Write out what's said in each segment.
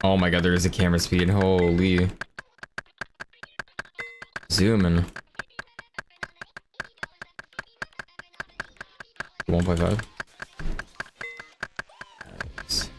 Oh my god, there is a camera speed. Holy. Zooming. 1.5. Nice.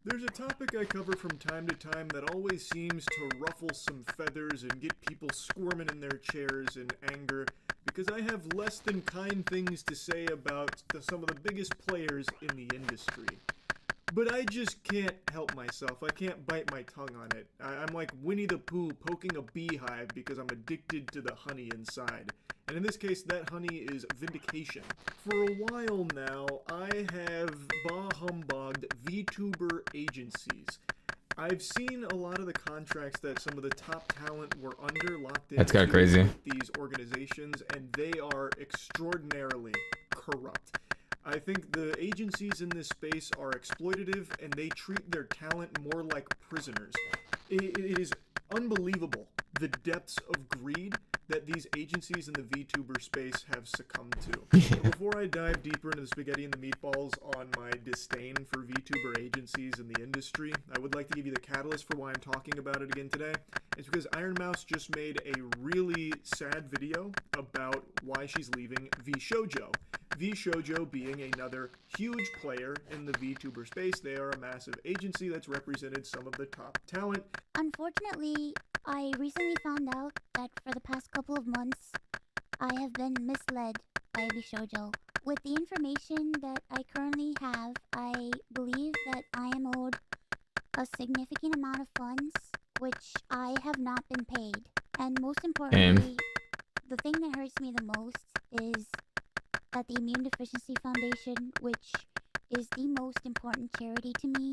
There's a topic I cover from time to time that always seems to ruffle some feathers and get people squirming in their chairs in anger because I have less than kind things to say about some of the biggest players in the industry. But I just can't help myself. I can't bite my tongue on it. I'm like Winnie the Pooh poking a beehive because I'm addicted to the honey inside. And in this case, that honey is vindication. For a while now, I have bah humbugged VTuber agencies. I've seen a lot of the contracts that some of the top talent were under locked in That's kinda crazy. with these organizations, and they are extraordinarily corrupt. I think the agencies in this space are exploitative and they treat their talent more like prisoners. It is unbelievable the depths of greed that these agencies in the VTuber space have succumbed to. Before I dive deeper into the spaghetti and the meatballs on my disdain for VTuber agencies in the industry, I would like to give you the catalyst for why I'm talking about it again today. It's because Ironmouse just made a really sad video about why she's leaving VShojo. VShojo being another huge player in the VTuber space. They are a massive agency that's represented some of the top talent. Unfortunately, I recently found out that for the past couple of months, I have been misled by VShojo. With the information that I currently have, I believe that I am owed a significant amount of funds, which I have not been paid. And most importantly, the thing that hurts me the most is that the Immune Deficiency Foundation, which is the most important charity to me,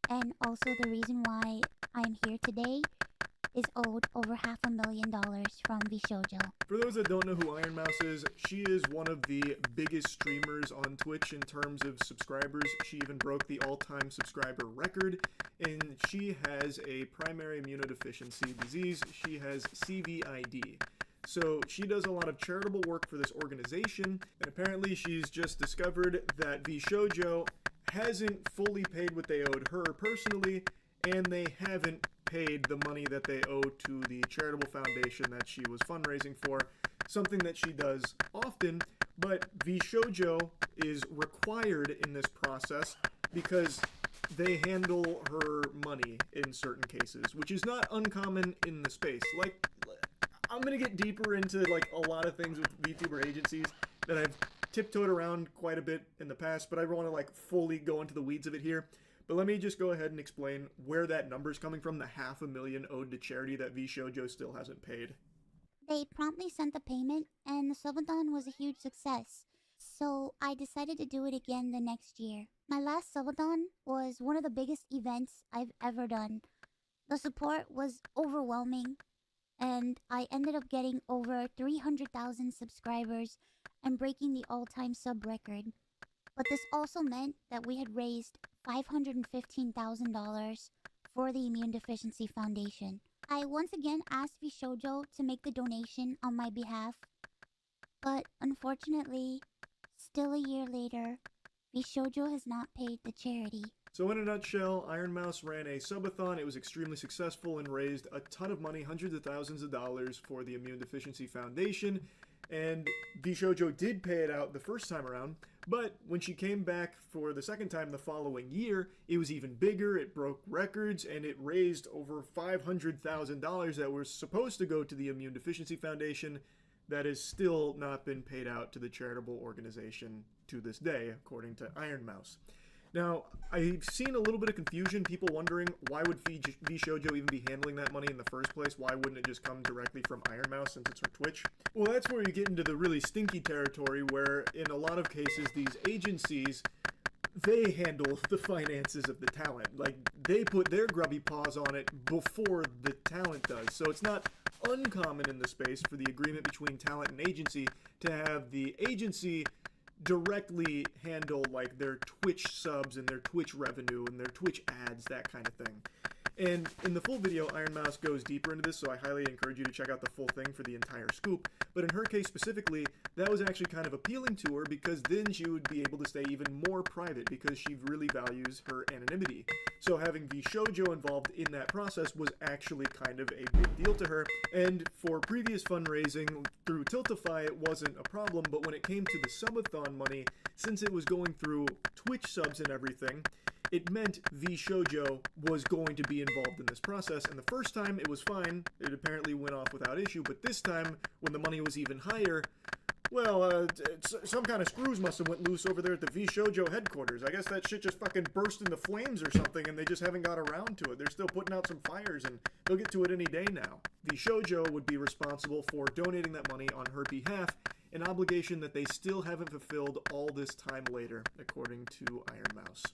and also the reason why I'm here today, is owed over $500,000 from VShojo. For those that don't know who Ironmouse is, she is one of the biggest streamers on Twitch in terms of subscribers. She even broke the all-time subscriber record, and she has a primary immunodeficiency disease. She has CVID. So she does a lot of charitable work for this organization, and apparently she's just discovered that VShojo hasn't fully paid what they owed her personally, and they haven't paid the money that they owe to the charitable foundation that she was fundraising for, something that she does often, but VShojo is required in this process because they handle her money in certain cases, which is not uncommon in the space. Like, I'm gonna get deeper into like a lot of things with VTuber agencies that I've tiptoed around quite a bit in the past, but I want to like fully go into the weeds of it here. But let me just go ahead and explain where that number's coming from, the $500,000 owed to charity that VShojo still hasn't paid. They promptly sent the payment, and the subathon was a huge success. So I decided to do it again the next year. My last subathon was one of the biggest events I've ever done. The support was overwhelming, and I ended up getting over 300,000 subscribers and breaking the all-time sub record. But this also meant that we had raised $515,000 for the Immune Deficiency Foundation. I once again asked VShojo to make the donation on my behalf, but unfortunately, still a year later, VShojo has not paid the charity. So in a nutshell, Ironmouse ran a subathon. It was extremely successful and raised a ton of money, hundreds of thousands of dollars for the Immune Deficiency Foundation. And VShojo did pay it out the first time around, but when she came back for the second time the following year, it was even bigger, it broke records, and it raised over $500,000 that were supposed to go to the Immune Deficiency Foundation that has still not been paid out to the charitable organization to this day, according to Ironmouse. Now, I've seen a little bit of confusion, people wondering why would VShojo even be handling that money in the first place? Why wouldn't it just come directly from Ironmouse since it's her Twitch? Well, that's where you get into the really stinky territory where, in a lot of cases, these agencies they handle the finances of the talent. Like, they put their grubby paws on it before the talent does. So it's not uncommon in the space for the agreement between talent and agency to have the agency directly handle like their Twitch subs and their Twitch revenue and their Twitch ads, that kind of thing. And in the full video, Iron Mouse goes deeper into this, so I highly encourage you to check out the full thing for the entire scoop. But in her case specifically, that was actually kind of appealing to her because then she would be able to stay even more private because she really values her anonymity. So having the shoujo involved in that process was actually kind of a big deal to her. And for previous fundraising through Tiltify, it wasn't a problem, but when it came to the subathon money, since it was going through Twitch subs and everything, it meant V Shoujo was going to be involved in this process, and the first time it was fine, it apparently went off without issue, but this time, when the money was even higher, well, some kind of screws must have went loose over there at the V Shoujo headquarters. I guess that shit just fucking burst into flames or something, and they just haven't got around to it. They're still putting out some fires, and they'll get to it any day now. V Shoujo would be responsible for donating that money on her behalf, an obligation that they still haven't fulfilled all this time later, according to Iron Mouse.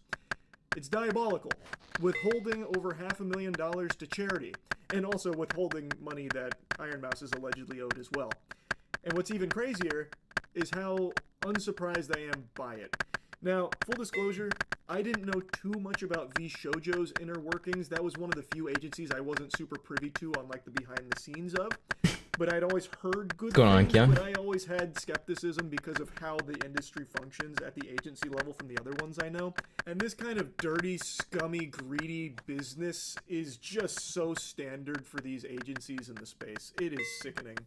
It's diabolical, withholding over $500,000 to charity, and also withholding money that Iron Mouse is allegedly owed as well. And what's even crazier is how unsurprised I am by it. Now, full disclosure, I didn't know too much about V Shoujo's inner workings. That was one of the few agencies I wasn't super privy to on like the behind the scenes of. But I'd always heard good things, but I always had skepticism because of how the industry functions at the agency level from the other ones I know. And this kind of dirty, scummy, greedy business is just so standard for these agencies in the space. It is sickening.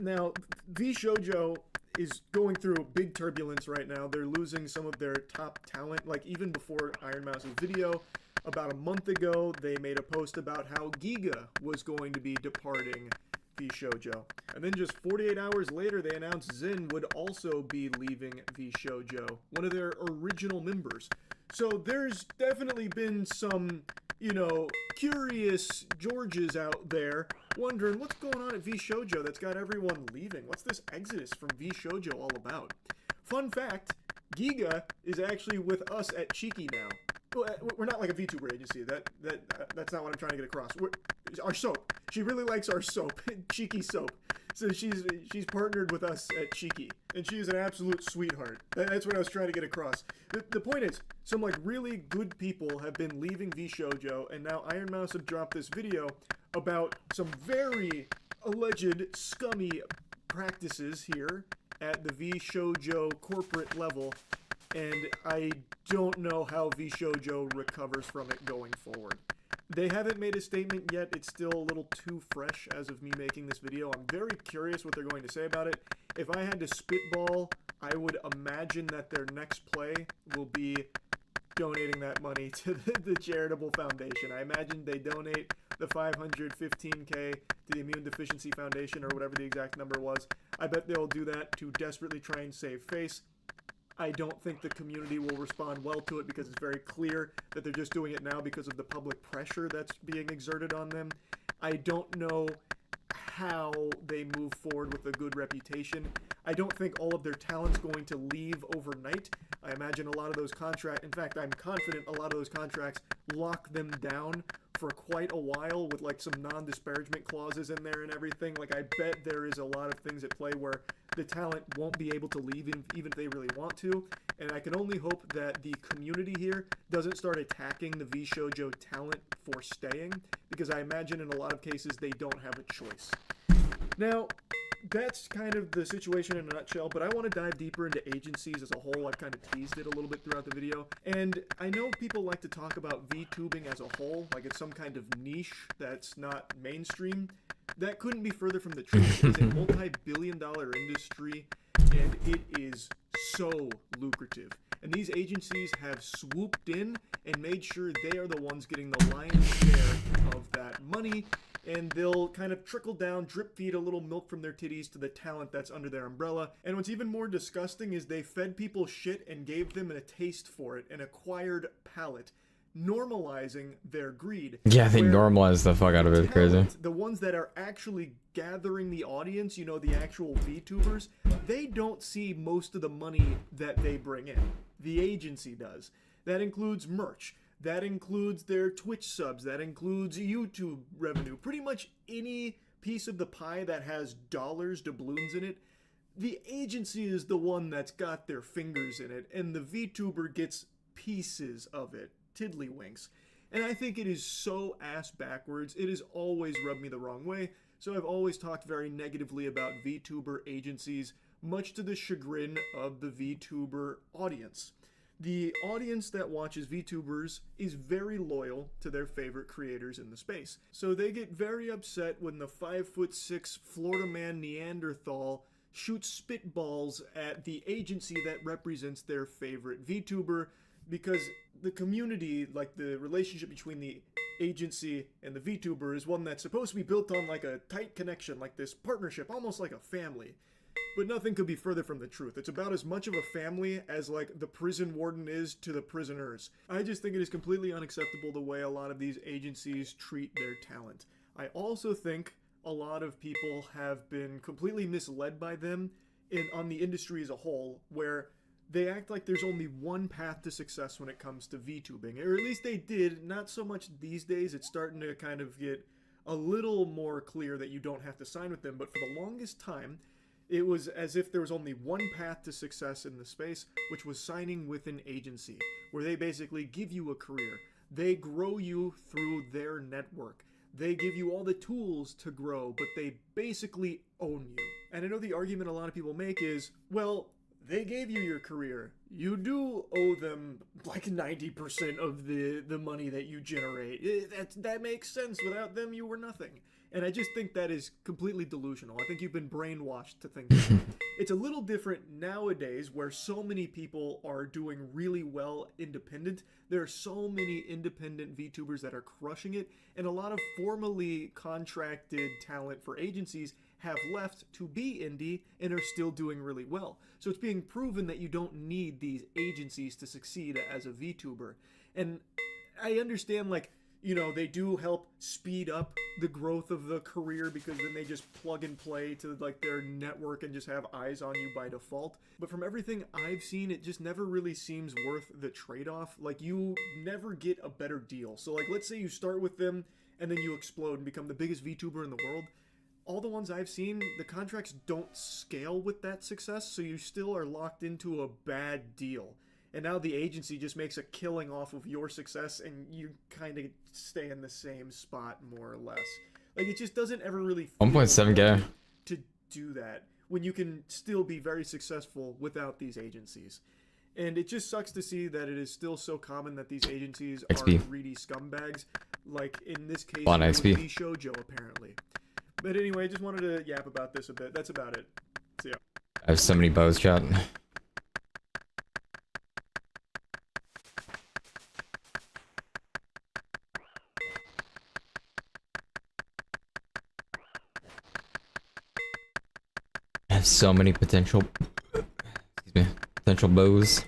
Now, V Shoujo is going through big turbulence right now. They're losing some of their top talent. Like, even before Iron Mouse's video, about a month ago, they made a post about how Giga was going to be departing V Shoujo. And then just 48 hours later, they announced Zin would also be leaving V Shoujo, one of their original members. So there's definitely been some, you know, curious Georges out there wondering what's going on at V Shoujo that's got everyone leaving. What's this exodus from V Shoujo all about? Fun fact, Giga is actually with us at Cheeky now. We're not like a VTuber agency. That's not what I'm trying to get across. Our soap. She really likes our soap, Cheeky soap. So she's partnered with us at Cheeky, and she's an absolute sweetheart. That's what I was trying to get across. The point is, some like really good people have been leaving V Shoujo, and now Iron Mouse have dropped this video about some very alleged scummy practices here at the V Shoujo corporate level. And I don't know how V Shoujo recovers from it going forward. They haven't made a statement yet. It's still a little too fresh as of me making this video. I'm very curious what they're going to say about it. If I had to spitball, I would imagine that their next play will be donating that money to the charitable foundation. I imagine they donate the $515K to the Immune Deficiency Foundation or whatever the exact number was. I bet they'll do that to desperately try and save face. I don't think the community will respond well to it because it's very clear that they're just doing it now because of the public pressure that's being exerted on them. I don't know how they move forward with a good reputation. I don't think all of their talent's going to leave overnight. I imagine a lot of those contracts, in fact, I'm confident a lot of those contracts lock them down for quite a while with like some non-disparagement clauses in there and everything. Like, I bet there is a lot of things at play where the talent won't be able to leave even if they really want to. And I can only hope that the community here doesn't start attacking the V Shoujo talent for staying, because I imagine in a lot of cases they don't have a choice. Now, that's kind of the situation in a nutshell, but I want to dive deeper into agencies as a whole. I've kind of teased it a little bit throughout the video, and I know people like to talk about VTubing as a whole, like it's some kind of niche that's not mainstream. That couldn't be further from the truth. It's a multi-billion-dollar industry, and it is so lucrative. And these agencies have swooped in and made sure they are the ones getting the lion's share of that money, and they'll kind of trickle down, drip feed a little milk from their titties to the talent that's under their umbrella. And what's even more disgusting is they fed people shit and gave them a taste for it, an acquired palate, normalizing their greed. Yeah, they normalize the fuck out of it. Crazy. The ones that are actually gathering the audience, you know, the actual VTubers, they don't see most of the money that they bring in. the agency does. That includes merch. That includes their Twitch subs. That includes YouTube revenue. Pretty much any piece of the pie that has dollars, doubloons in it, the agency is the one that's got their fingers in it, and the VTuber gets pieces of it, tiddlywinks. And I think it is so ass backwards. It has always rubbed me the wrong way. So I've always talked very negatively about VTuber agencies, much to the chagrin of the VTuber audience. The audience that watches VTubers is very loyal to their favorite creators in the space. So they get very upset when the 5'6" Florida man Neanderthal shoots spitballs at the agency that represents their favorite VTuber, because the community, like the relationship between the agency and the VTuber, is one that's supposed to be built on like a tight connection, like this partnership, almost like a family. But nothing could be further from the truth. It's about as much of a family as like the prison warden is to the prisoners. I just think it is completely unacceptable the way a lot of these agencies treat their talent. I also think a lot of people have been completely misled by them on the industry as a whole, where they act like there's only one path to success when it comes to VTubing. Or at least they did, not so much these days. It's starting to kind of get a little more clear that you don't have to sign with them, but for the longest time, it was as if there was only one path to success in the space, which was signing with an agency, where they basically give you a career. They grow you through their network. They give you all the tools to grow, but they basically own you. And I know the argument a lot of people make is, well, they gave you your career. You do owe them like 90% of the money that you generate. That makes sense. Without them, you were nothing. And I just think that is completely delusional. I think you've been brainwashed to think that. It's a little different nowadays, where so many people are doing really well independent. There are so many independent VTubers that are crushing it, and a lot of formally contracted talent for agencies have left to be indie and are still doing really well. So it's being proven that you don't need these agencies to succeed as a VTuber. And I understand, like, you know, they do help speed up the growth of the career, because then they just plug and play to like their network and just have eyes on you by default. But from everything I've seen, it just never really seems worth the trade-off. Like, you never get a better deal. So like, let's say you start with them and then you explode and become the biggest VTuber in the world. All the ones I've seen, the contracts don't scale with that success, so you still are locked into a bad deal. And now the agency just makes a killing off of your success, and you kind of stay in the same spot, more or less. Like, it just doesn't ever really feel 1.7K to do that when you can still be very successful without these agencies. And it just sucks to see that it is still so common that these agencies XP. are greedy scumbags. Like, in this case, On it was XP. the shoujo, apparently. But anyway, I just wanted to yap about this a bit. That's about it. See ya. I have so many bows, chat. I have so many potential, excuse me, potential bows.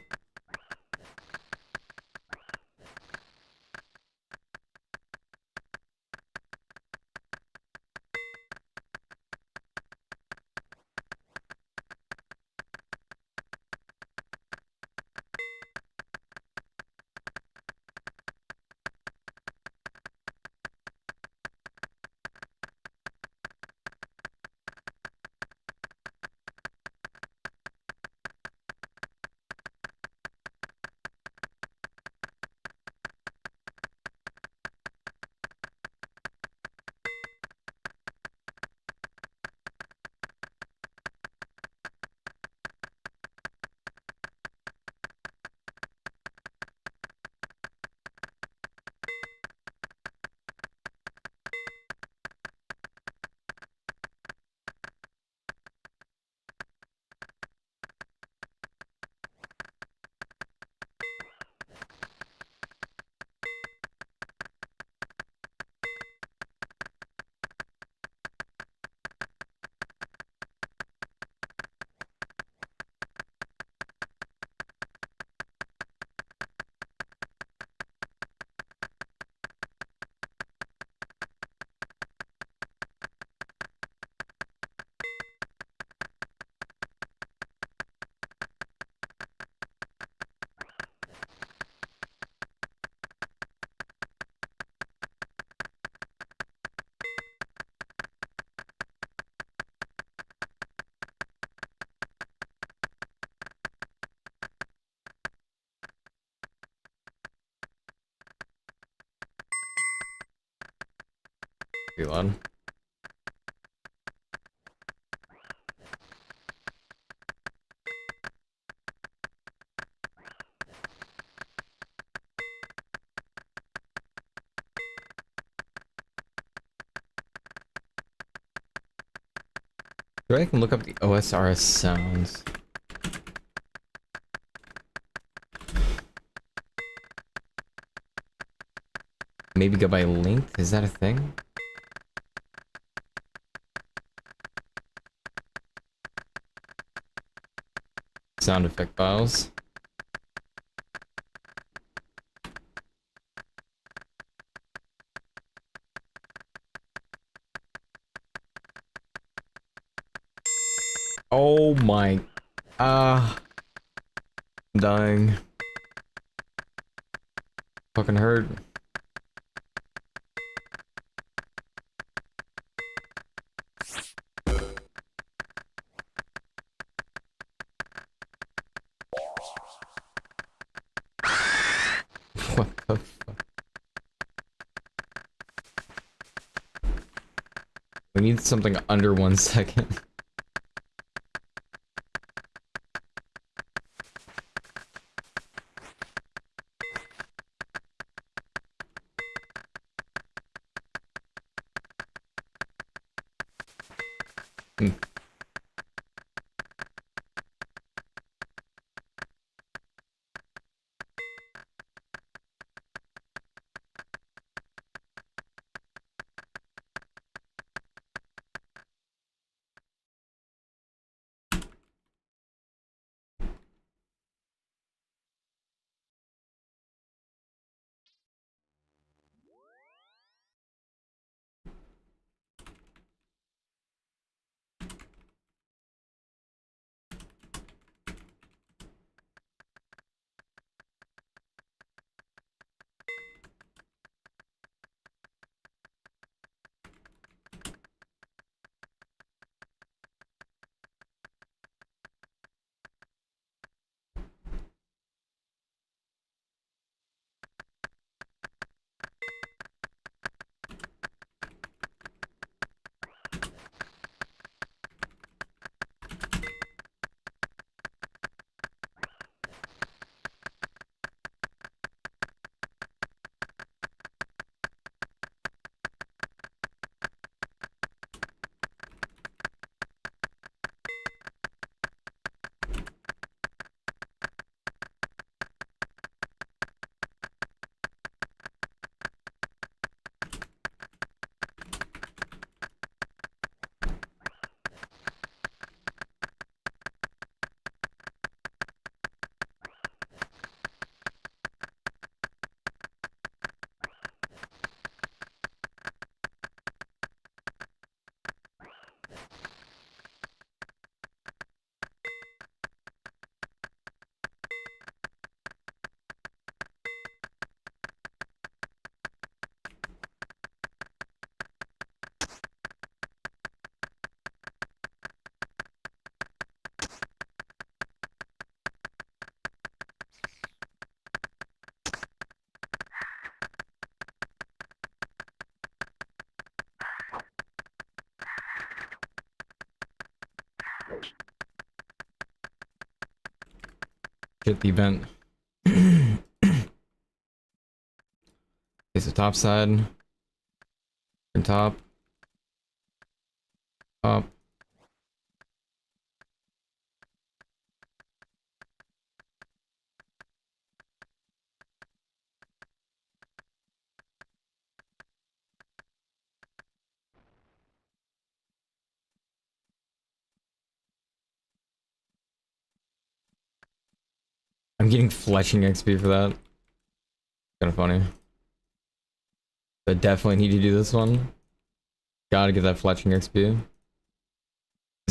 Pretty loud. Sure, I can look up the OSRS sounds. Maybe go by length? Is that a thing? Sound effect files. Oh my... I'm dying. Fucking hurt. What the fuck? We need something under 1 second. Hmm. Get the event. It's the top side. And top. Up. I'm getting fletching XP for that. Kinda funny. But definitely need to do this one. Gotta get that fletching XP.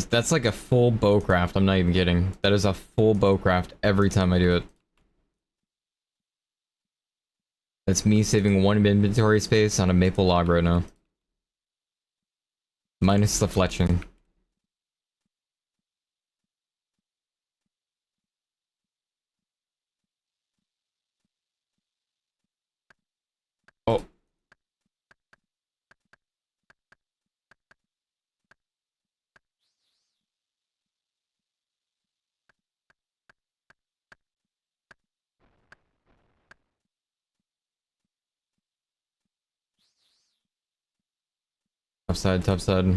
That's like a full bowcraft, I'm not even kidding. That is a full bowcraft every time I do it. That's me saving 1 inventory space on a maple log right now. Minus the fletching. Oh. Top side, top side.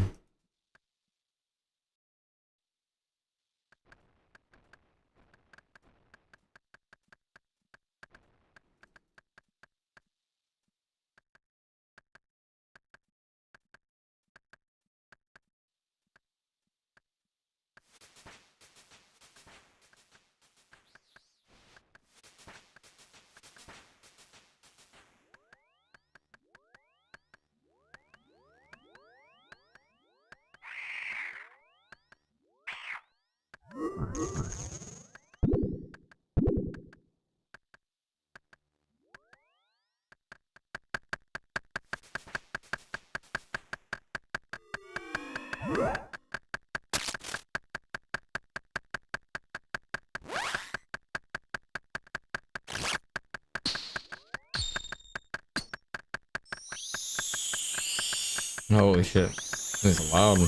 Holy shit. This is loud.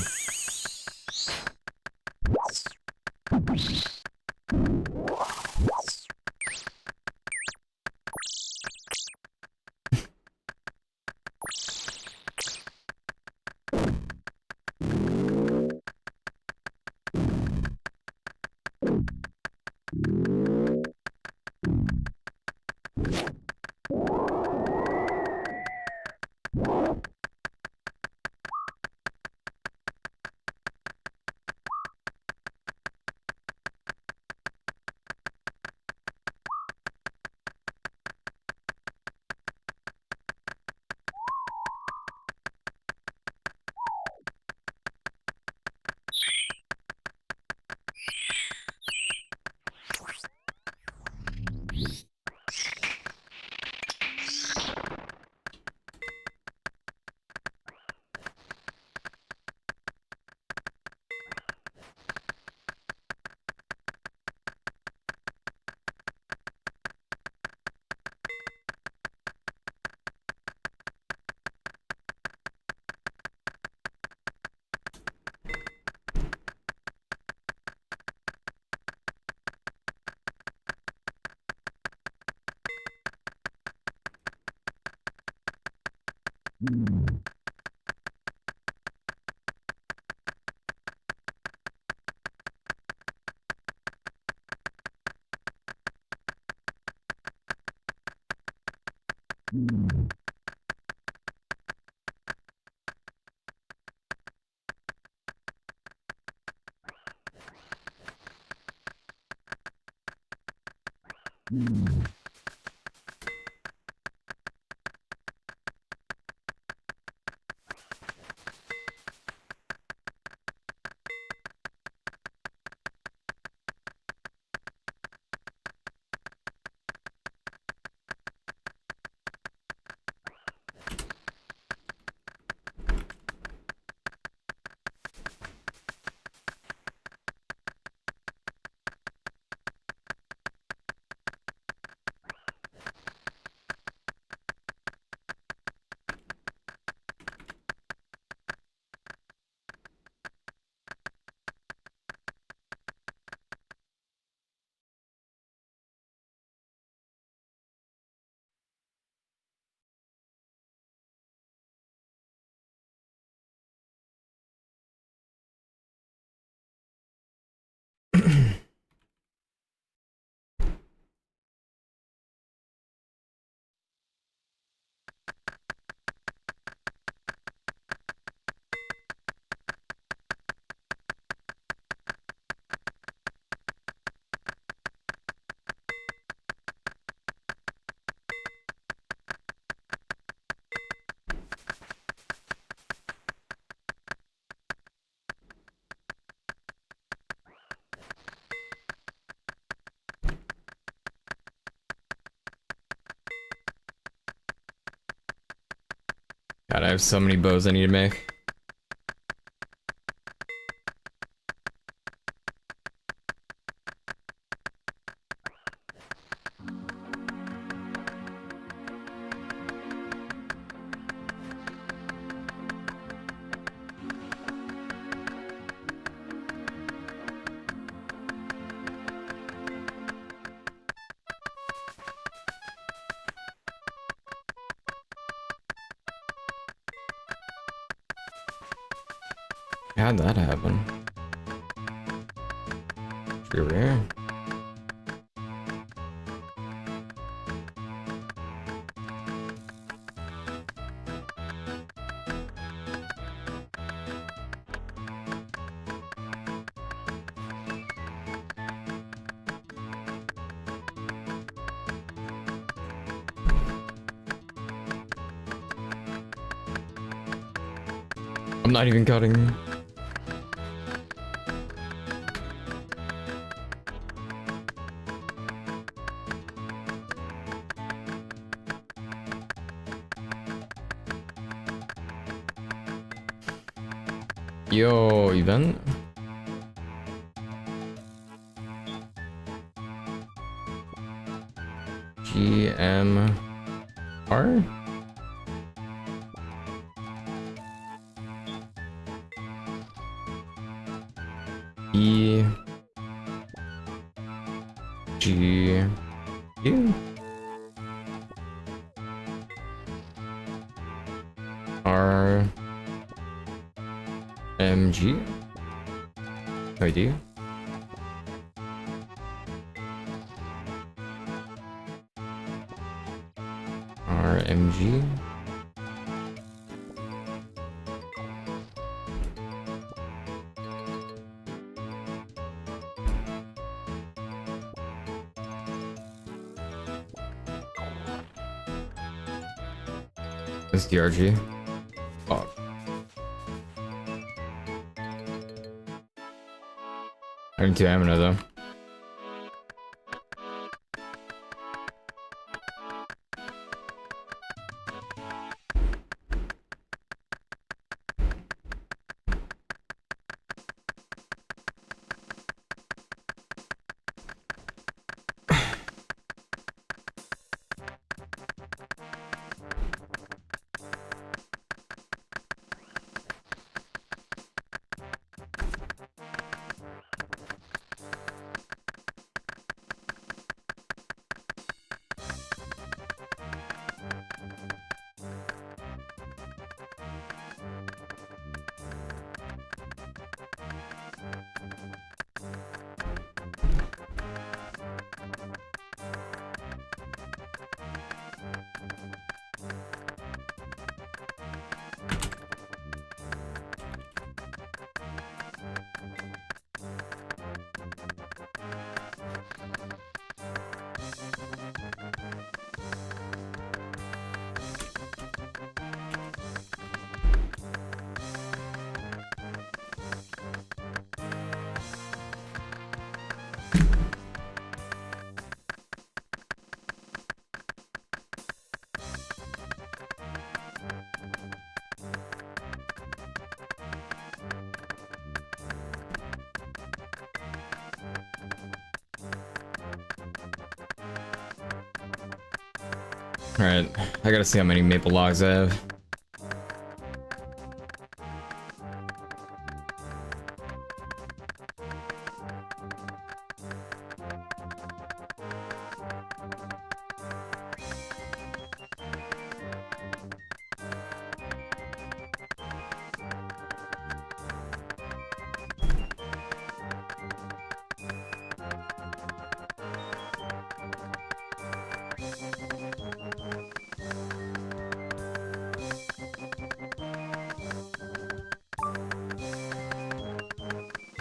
God, I have so many bows I need to make. How'd that happen? Pretty rare. I'm not even cutting. Yo, event? GMR? E G U R M G ID R M G. It's DRG. Fuck. I need to Amina though. Alright, I gotta see how many maple logs I have.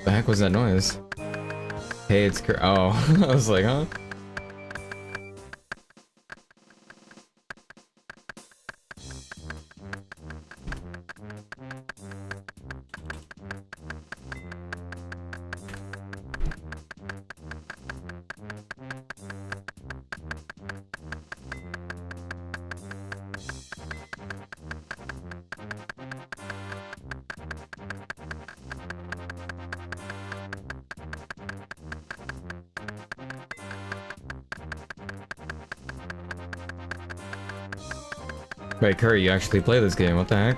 The heck was that noise? Hey, it's oh, I was like, huh? Wait, Curry, you actually play this game? What the heck?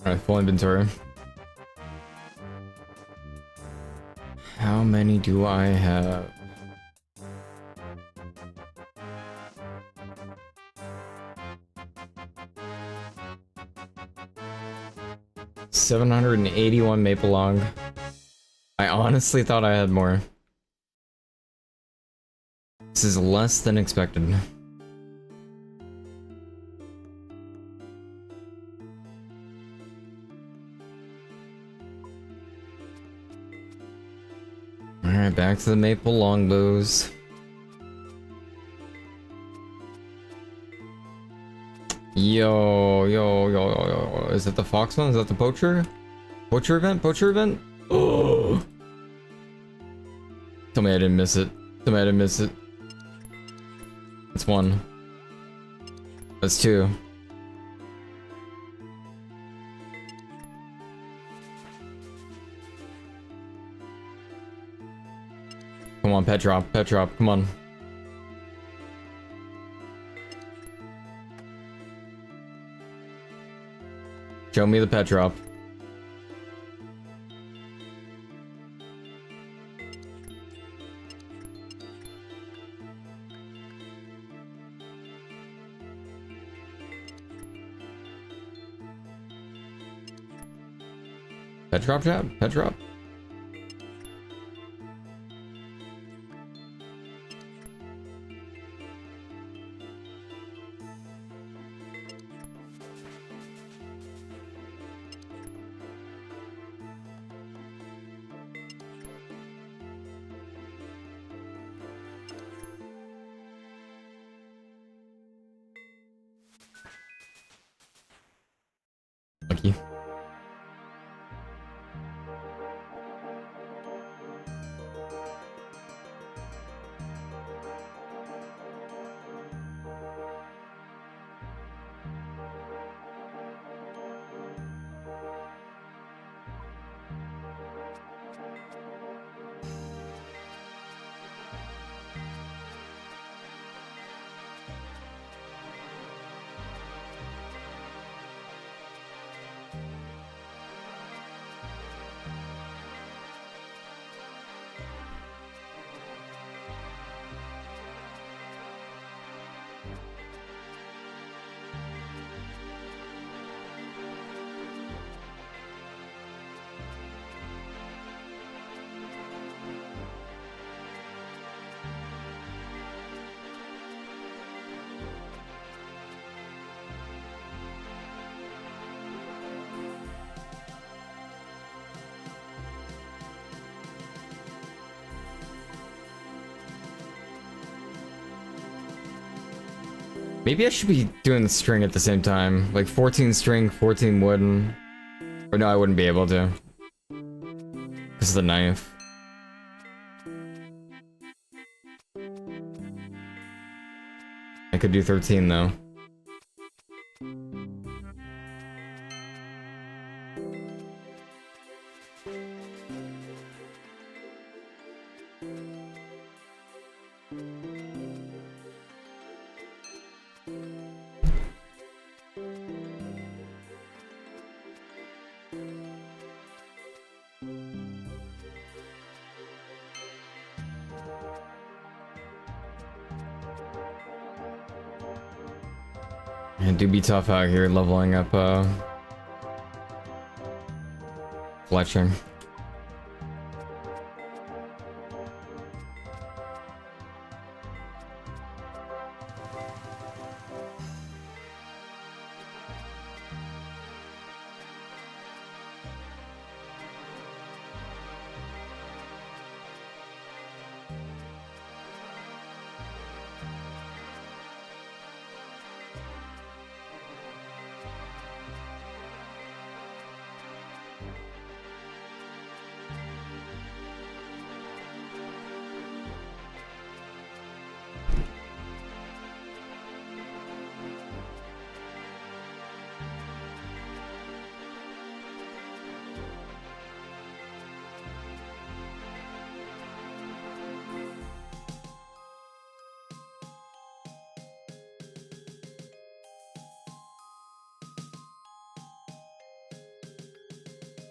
Alright, full inventory. How many do I have? $781 maple log. I honestly thought I had more. This is less than expected. Alright, back to the maple longbows. Yo. Is that the fox one? Is that the poacher? Poacher event? Poacher event? Oh! Tell me I didn't miss it. Tell me I didn't miss it. That's one. That's two. Come on, pet drop, come on. Show me the pet drop. Pet drop, chat? Pet drop? Lucky. Maybe I should be doing the string at the same time. Like 14 string, 14 wooden. Or no, I wouldn't be able to. This is the knife. I could do 13 though. It do be tough out here leveling up fletching.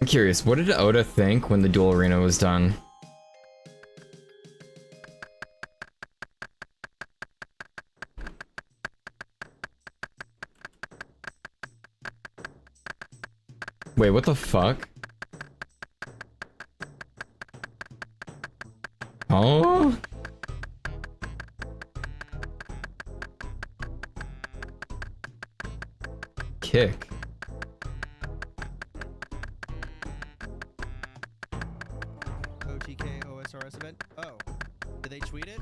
I'm curious, what did Oda think when the duel arena was done? Wait, what the fuck? Oh? Kick. OTK OSRS event. Oh, did they tweet it?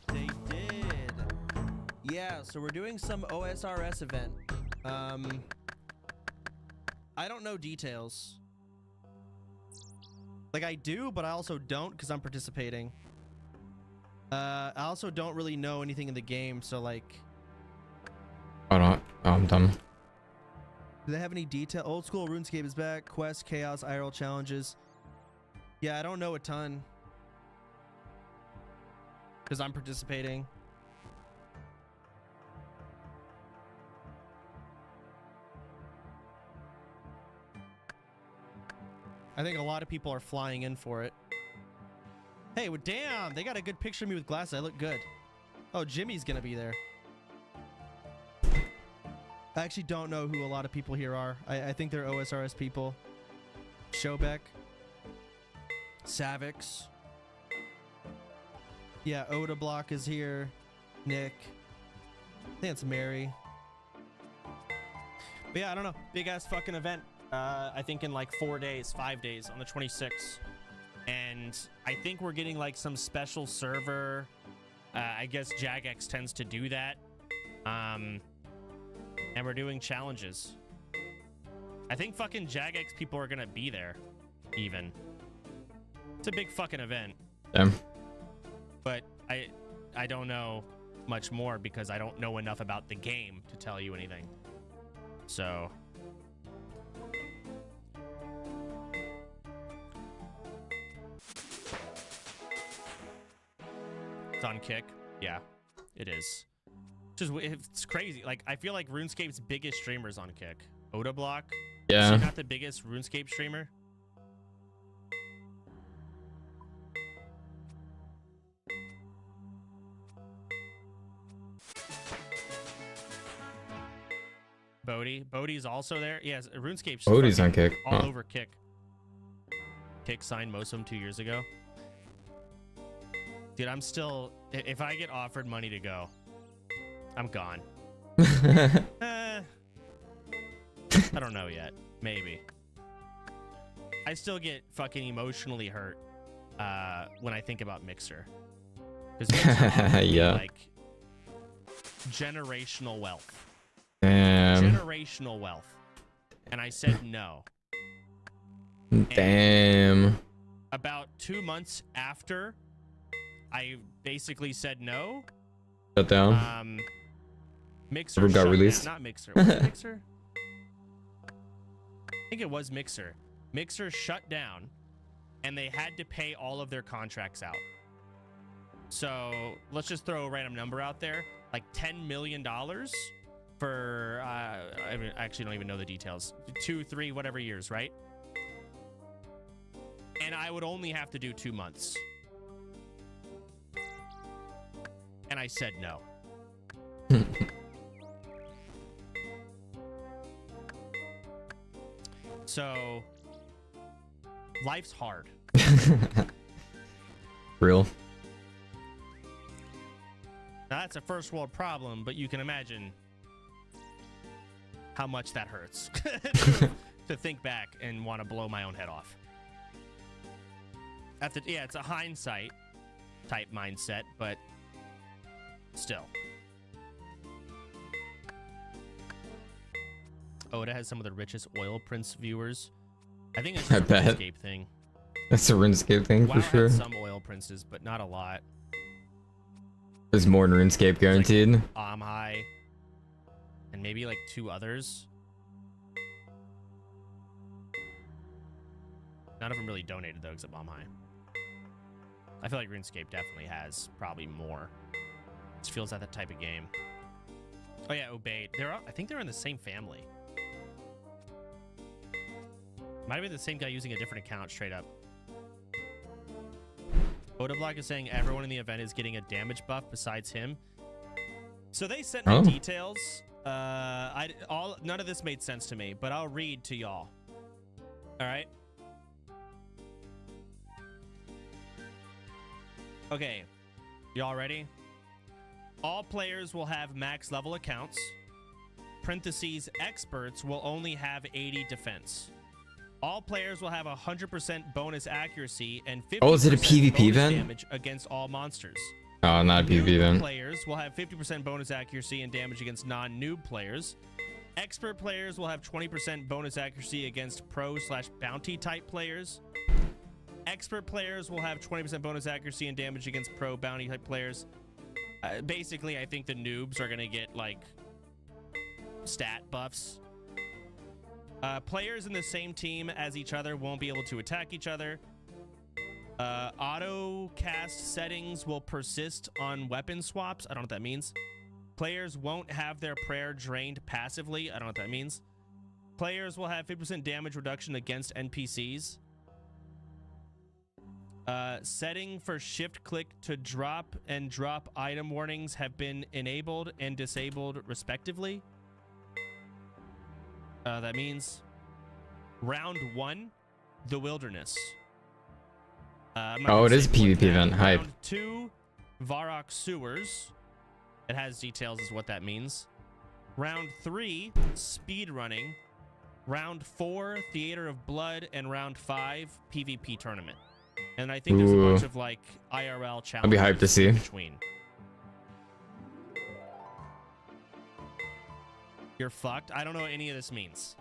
They did. Yeah, so we're doing some OSRS event. I don't know details. Like I do, but I also don't because I'm participating. I also don't really know anything in the game, so like. Oh no, oh, I'm done. Do they have any detail? Old school RuneScape is back. Quest, Chaos, IRL challenges. Yeah, I don't know a ton. Because I'm participating. I think a lot of people are flying in for it. Hey, well, damn, they got a good picture of me with glasses. I look good. Oh, Jimmy's gonna be there. I actually don't know who a lot of people here are. I think they're OSRS people. Showbeck. Savix. Yeah, Oda Block is here. Nick. I think it's Mary. But yeah, I don't know. Big ass fucking event. I think in like 4 days, 5 days on the 26th. And I think we're getting like some special server. I guess Jagex tends to do that. And we're doing challenges. I think fucking Jagex people are gonna be there, even. It's a big fucking event. Damn. But I don't know much more because I don't know enough about the game to tell you anything. So. It's on Kick. Yeah, it is. It's crazy. Like, I feel like RuneScape's biggest streamer's on Kick. Oda Block. Yeah. Is he not the biggest RuneScape streamer? Bodhi's also there. Yes, RuneScape's Bodhi's on Kick. all over Kick. Kick signed most of them 2 years ago. Dude, I'm still... If I get offered money to go, I'm gone. I don't know yet. Maybe. I still get fucking emotionally hurt when I think about Mixer. Because yeah. Like generational wealth. Damn. Generational wealth. And I said no. Damn. And about 2 months after I basically said no. Shut down. Mixer Never got shut released. down. Not Mixer. Was it Mixer? I think it was Mixer. Mixer shut down, and they had to pay all of their contracts out. So let's just throw a random number out there, like $10 million for I actually don't even know the details. 2, 3, whatever years, right? And I would only have to do 2 months. And I said no. So, life's hard. Real. Now, that's a first world problem, but you can imagine how much that hurts to think back and want to blow my own head off. Yeah, it's a hindsight type mindset, but still. Oda has some of the richest oil prince viewers. I think it's just a bet. RuneScape thing. That's a RuneScape thing WoW for sure. has some oil princes, but not a lot. There's more than RuneScape guaranteed. Like High, and maybe like 2 others. None of them really donated though, except High. I feel like RuneScape definitely has probably more. It feels like that type of game. Oh yeah, Obeyed. I think they're in the same family. Might have been the same guy using a different account straight up. Odablock is saying everyone in the event is getting a damage buff besides him. So they sent me details. None of this made sense to me, but I'll read to y'all. All right. Okay, y'all ready? All players will have max level accounts. Parentheses, experts will only have 80 defense. All players will have 100% bonus accuracy and 50% Oh, is it a PvP bonus event? damage against all monsters. Oh, not a PvP Noob event. players will have 50% bonus accuracy and damage against non-noob players. Expert players will have 20% bonus accuracy against pro/bounty type players. Expert players will have 20% bonus accuracy and damage against pro bounty type players. Basically, I think the noobs are going to get like stat buffs. Players in the same team as each other won't be able to attack each other. Auto cast settings will persist on weapon swaps. I don't know what that means. Players won't have their prayer drained passively. I don't know what that means. Players will have 50% damage reduction against NPCs. Setting for shift click to drop and drop item warnings have been enabled and disabled respectively. That means round 1, the wilderness. Oh, it is a PvP event. Hype. Round 2, Varrock sewers. It has details as what that means. Round 3, speed running. Round 4, Theater of Blood, and round 5, PvP tournament. And I think there's a bunch of like IRL challenges. I'd be hyped to see. In between. You're fucked. I don't know what any of this means.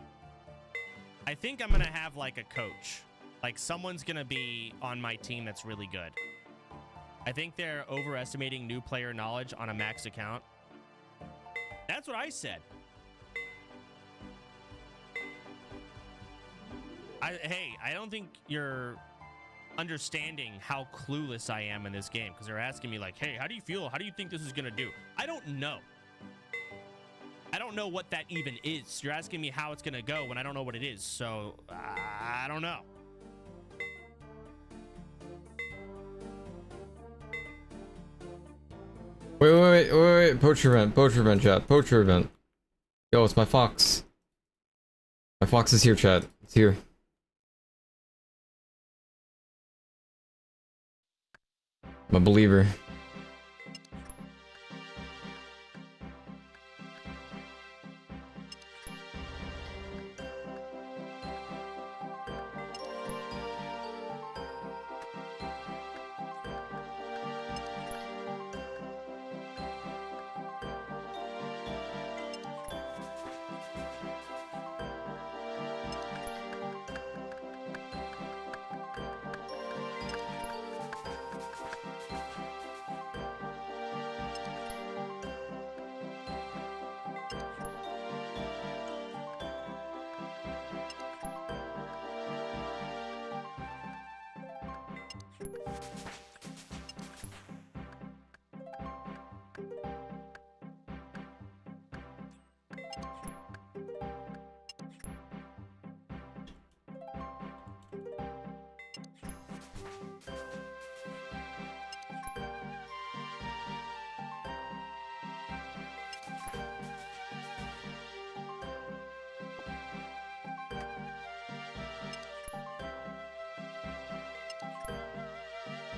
I think I'm gonna have like a coach. Like someone's gonna be on my team that's really good. I think they're overestimating new player knowledge on a max account. That's what I said. Hey, I don't think you're understanding how clueless I am in this game, because they're asking me like, hey, how do you feel? How do you think this is gonna do? I don't know. I don't know what that even is. You're asking me how it's gonna go when I don't know what it is, so I don't know. Wait. Poacher event, chat. Poacher event. Yo, it's my fox. My fox is here, chat. It's here. I'm a believer.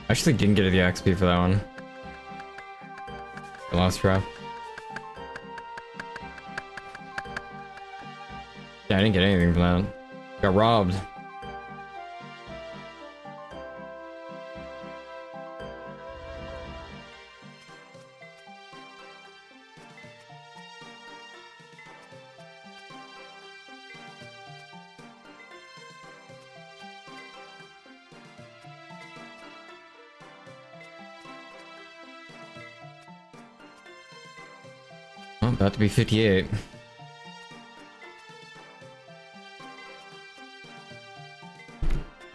I actually didn't get the XP for that one. The last trap. Yeah, I didn't get anything from that. Got robbed. Oh, about to be 58.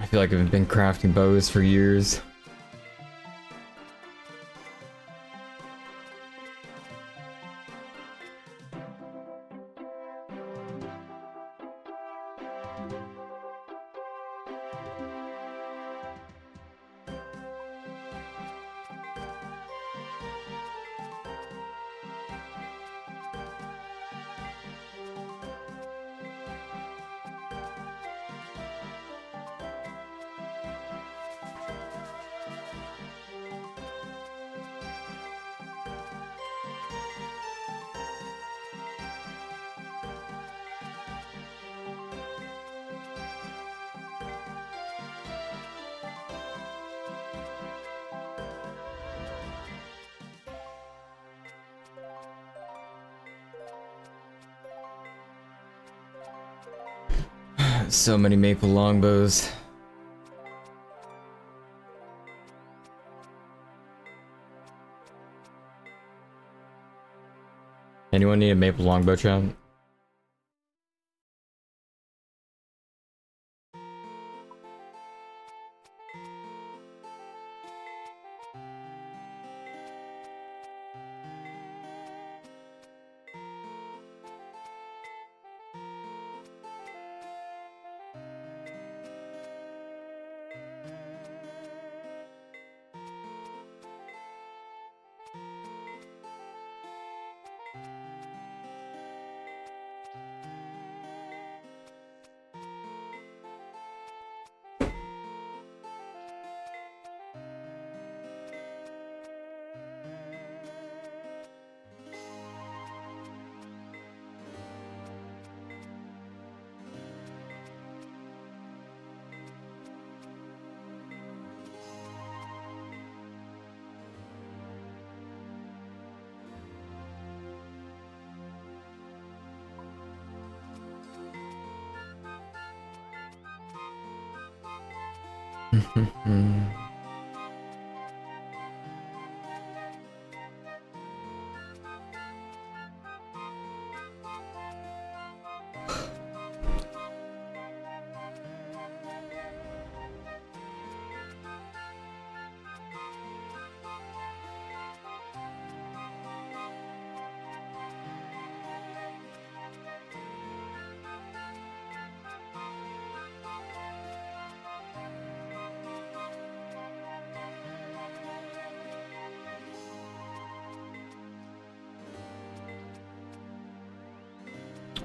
I feel like I've been crafting bows for years. So many maple longbows. Anyone need a maple longbow chat?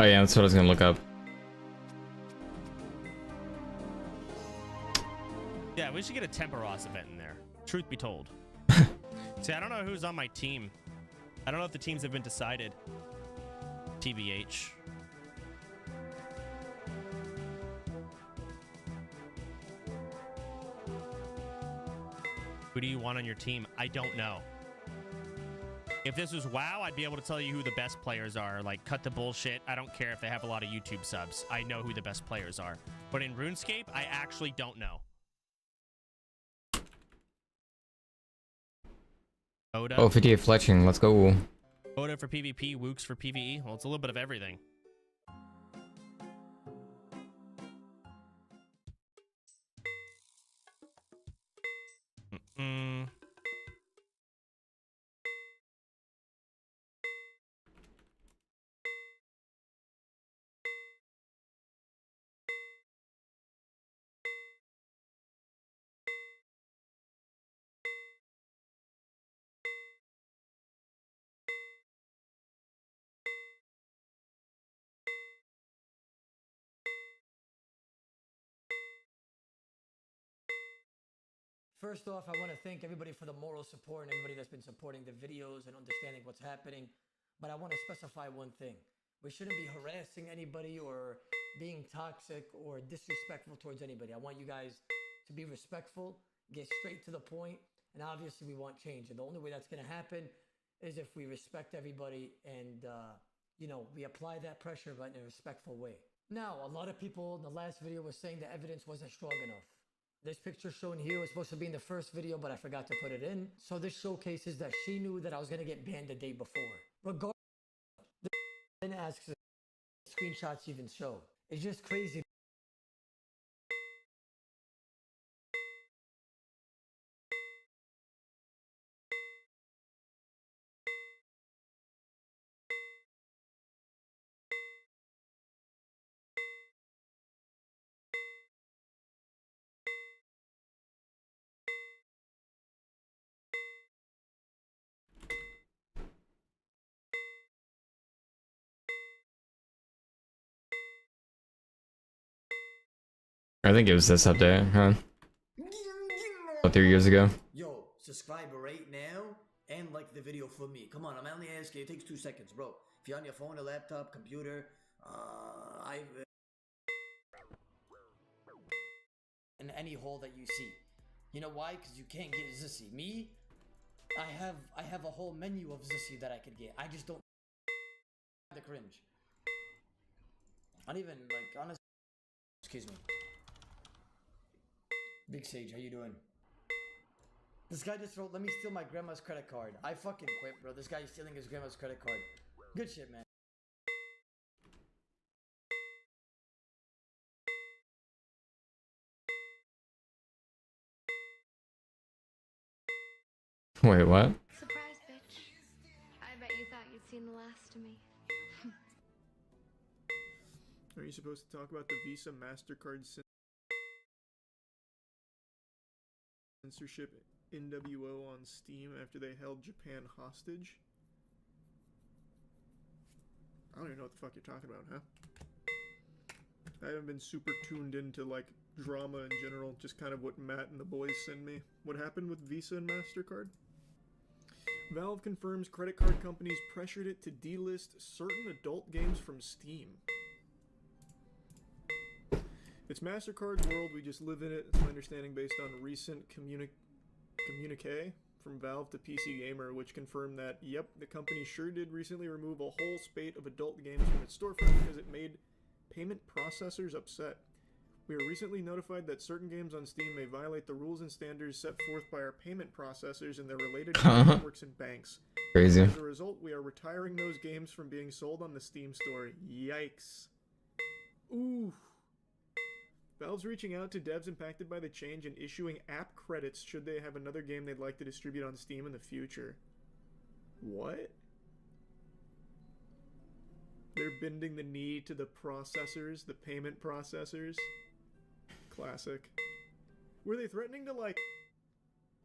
Oh yeah, that's what I was gonna look up. Yeah, we should get a Temperos event in there. Truth be told. See, I don't know who's on my team. I don't know if the teams have been decided. TBH. Who do you want on your team? I don't know. If this was WoW, I'd be able to tell you who the best players are. Like, cut the bullshit. I don't care if they have a lot of YouTube subs. I know who the best players are. But in RuneScape, I actually don't know. Oda. Oh, 58 fletching, let's go. Oda for PvP, Wooks for PvE. Well, it's a little bit of everything. Mm-mm. First off, I want to thank everybody for the moral support and everybody that's been supporting the videos and understanding what's happening. But I want to specify one thing. We shouldn't be harassing anybody or being toxic or disrespectful towards anybody. I want you guys to be respectful, get straight to the point, and obviously we want change. And the only way that's going to happen is if we respect everybody and, we apply that pressure but in a respectful way. Now, a lot of people in the last video were saying the evidence wasn't strong enough. This picture shown here was supposed to be in the first video, but I forgot to put it in. So this showcases that she knew that I was going to get banned the day before. Regardless, then asks if screenshots even show. It's just crazy. I think it was this update, huh? About 3 years ago. Yo, subscribe right now and like the video for me. Come on, I'm only asking. It takes 2 seconds, bro. If you're on your phone, a laptop, computer, in any hole that you see. You know why? Because you can't get Zissy. Me, I have a whole menu of Zissy that I could get. I just don't the cringe. I don't even like honestly. Excuse me. Big Sage, how you doing? This guy just wrote, let me steal my grandma's credit card. I fucking quit, bro. This guy is stealing his grandma's credit card. Good shit, man. Wait, what? Surprise, bitch. I bet you thought you'd seen the last of me. Are you supposed to talk about the Visa MasterCard censorship NWO on Steam after they held Japan hostage? I don't even know what the fuck you're talking about, huh? I haven't been super tuned into, like, drama in general, just kind of what Matt and the boys send me. What happened with Visa and MasterCard? Valve confirms credit card companies pressured it to delist certain adult games from Steam. It's MasterCard's world, we just live in it. It's my understanding based on recent communique from Valve to PC Gamer, which confirmed that, yep, the company sure did recently remove a whole spate of adult games from its storefront because it made payment processors upset. We were recently notified that certain games on Steam may violate the rules and standards set forth by our payment processors and their related networks and banks. Crazy. As a result, we are retiring those games from being sold on the Steam store. Yikes. Ooh. Valve's reaching out to devs impacted by the change and issuing app credits should they have another game they'd like to distribute on Steam in the future. What? They're bending the knee to the processors, the payment processors. Classic. Were they threatening to, like,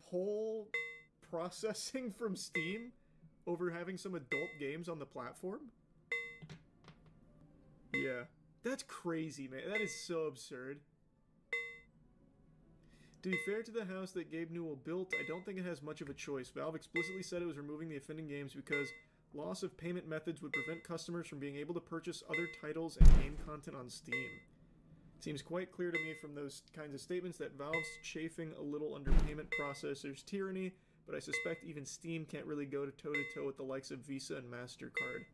pull processing from Steam over having some adult games on the platform? Yeah. That's crazy, man. That is so absurd. To be fair to the house that Gabe Newell built, I don't think it has much of a choice. Valve explicitly said it was removing the offending games because loss of payment methods would prevent customers from being able to purchase other titles and game content on Steam. It seems quite clear to me from those kinds of statements that Valve's chafing a little under payment processors' tyranny, but I suspect even Steam can't really go toe-to-toe with the likes of Visa and MasterCard.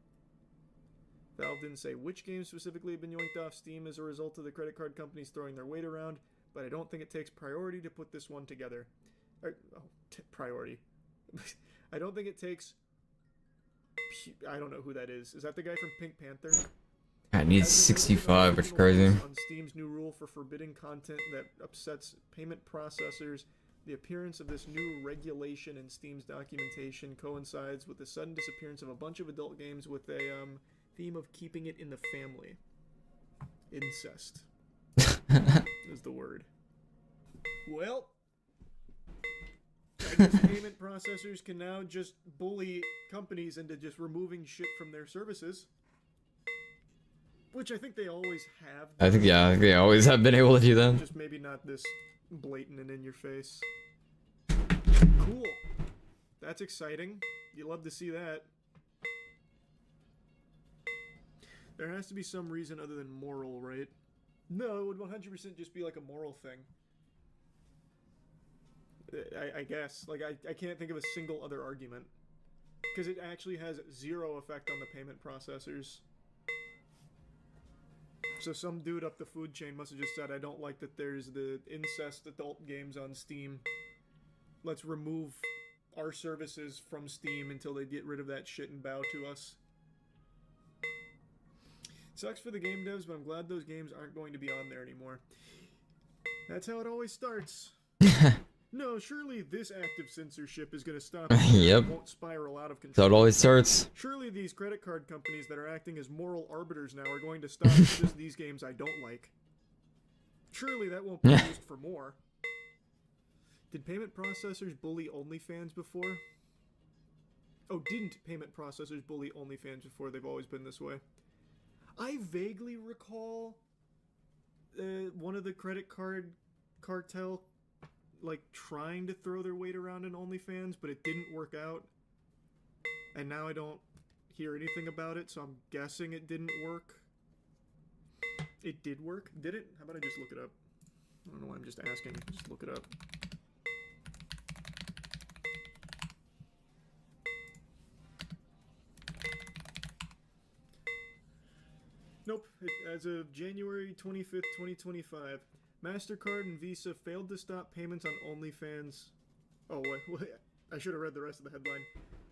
Valve didn't say which games specifically have been yoinked off Steam as a result of the credit card companies throwing their weight around, but I don't think it takes priority to put this one together. Priority. I don't think it takes... I don't know who that is. Is that the guy from Pink Panther? I need 65, which is crazy. On Steam's new rule for forbidding content that upsets payment processors, the appearance of this new regulation in Steam's documentation coincides with the sudden disappearance of a bunch of adult games with a theme of keeping it in the family. Incest is the word. Well, I guess payment processors can now just bully companies into just removing shit from their services. Which I think they always have. I think they always have been able to do that. Just maybe not this blatant and in your face. Cool. That's exciting. You love to see that. There has to be some reason other than moral, right? No, it would 100% just be like a moral thing. I guess. Like, I can't think of a single other argument. Because it actually has zero effect on the payment processors. So some dude up the food chain must have just said, I don't like that there's the incest adult games on Steam. Let's remove our services from Steam until they get rid of that shit and bow to us. Sucks for the game devs, but I'm glad those games aren't going to be on there anymore. That's how it always starts. No, surely this act of censorship is going to stop. Yep. It won't spiral out of So control. it always starts. Surely these credit card companies that are acting as moral arbiters now are going to stop just these games I don't like. Surely that won't be used for more. Did payment processors bully OnlyFans before? Oh, didn't payment processors bully OnlyFans before? They've always been this way. I vaguely recall one of the credit card cartel like trying to throw their weight around in OnlyFans, but it didn't work out. And now I don't hear anything about it, so I'm guessing it didn't work. It did work? Did it? How about I just look it up? I don't know why I'm just asking. Just look it up. Nope. As of January 25th, 2025, MasterCard and Visa failed to stop payments on OnlyFans. Oh, wait. I should have read the rest of the headline.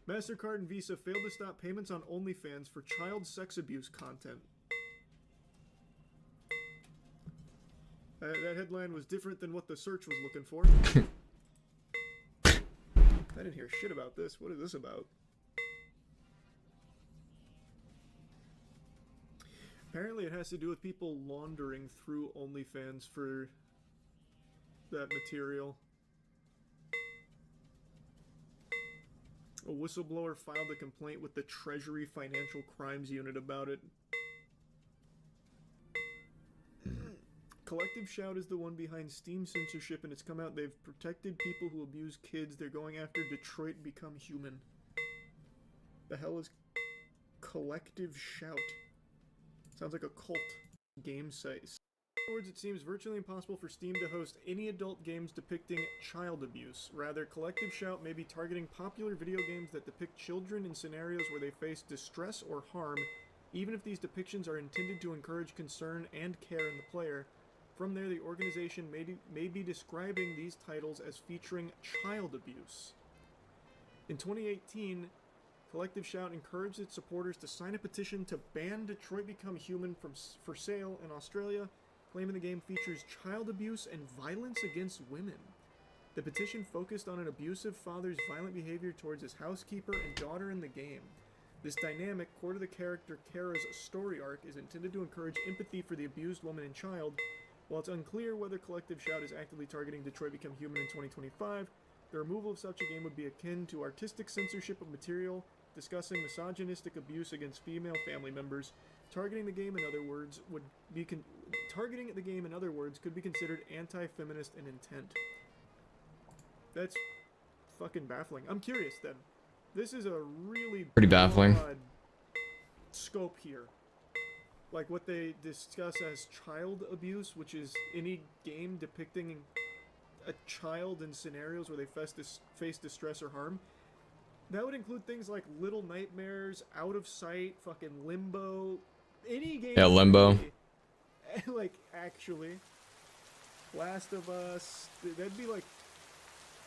MasterCard and Visa failed to stop payments on OnlyFans for child sex abuse content. That headline was different than what the search was looking for. I didn't hear shit about this. What is this about? Apparently it has to do with people laundering through OnlyFans for that material. A whistleblower filed a complaint with the Treasury Financial Crimes Unit about it. Collective Shout is the one behind Steam censorship, and it's come out they've protected people who abuse kids. They're going after Detroit Become Human. The hell is Collective Shout? Sounds like a cult game site. In other words, it seems virtually impossible for Steam to host any adult games depicting child abuse. Rather, Collective Shout may be targeting popular video games that depict children in scenarios where they face distress or harm, even if these depictions are intended to encourage concern and care in the player. From there, the organization may be describing these titles as featuring child abuse. In 2018, Collective Shout encouraged its supporters to sign a petition to ban Detroit Become Human for sale in Australia, claiming the game features child abuse and violence against women. The petition focused on an abusive father's violent behavior towards his housekeeper and daughter in the game. This dynamic, core to the character Kara's story arc, is intended to encourage empathy for the abused woman and child. While it's unclear whether Collective Shout is actively targeting Detroit Become Human in 2025, the removal of such a game would be akin to artistic censorship of material discussing misogynistic abuse against female family members. Targeting the game, in other words, could be considered anti-feminist in intent. That's fucking baffling. I'm curious then. This is a really Pretty baffling. broad scope here. Like what they discuss as child abuse, which is any game depicting a child in scenarios where they face distress or harm. That would include things like Little Nightmares, Out of Sight, fucking Limbo, any game. Yeah, Limbo. Like, actually. Last of Us. That'd be like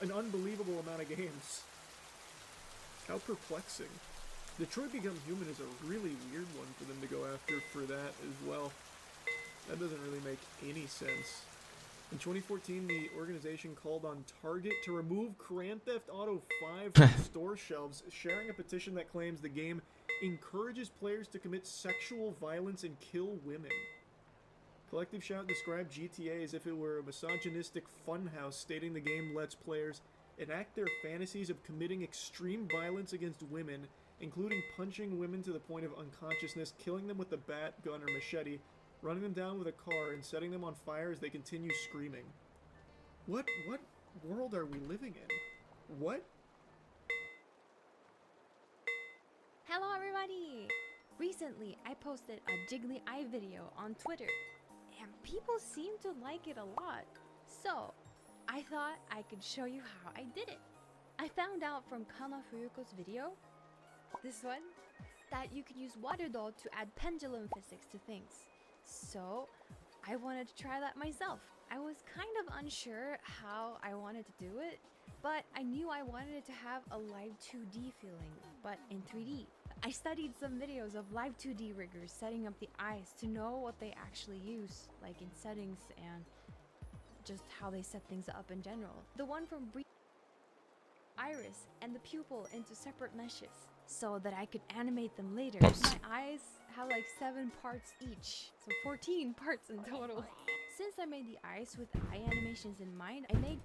an unbelievable amount of games. How perplexing. Detroit Become Human is a really weird one for them to go after for that as well. That doesn't really make any sense. In 2014, the organization called on Target to remove Grand Theft Auto 5 from store shelves, sharing a petition that claims the game encourages players to commit sexual violence and kill women. Collective Shout described GTA as if it were a misogynistic funhouse, stating the game lets players enact their fantasies of committing extreme violence against women, including punching women to the point of unconsciousness, killing them with a bat, gun, or machete, running them down with a car, and setting them on fire as they continue screaming. What world are we living in? What? Hello everybody! Recently, I posted a Jiggly Eye video on Twitter, and people seem to like it a lot. So, I thought I could show you how I did it. I found out from Kana Fuyuko's video, this one, that you could use Water Doll to add pendulum physics to things. So, I wanted to try that myself. I was kind of unsure how I wanted to do it, but I knew I wanted it to have a live 2D feeling, but in 3D. I studied some videos of live 2D riggers setting up the eyes to know what they actually use, like in settings and just how they set things up in general. The one from iris and the pupil into separate meshes so that I could animate them later. Oops. My eyes have like 7 parts each, so 14 parts in total. Since I made the eyes with eye animations in mind, I made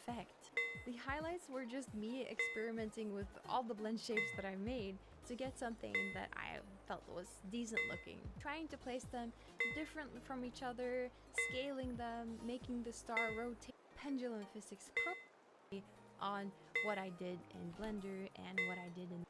effect. The highlights were just me experimenting with all the blend shapes that I made to get something that I felt was decent looking. Trying to place them different from each other, scaling them, making the star rotate, pendulum physics perfectly on what I did in Blender and what I did in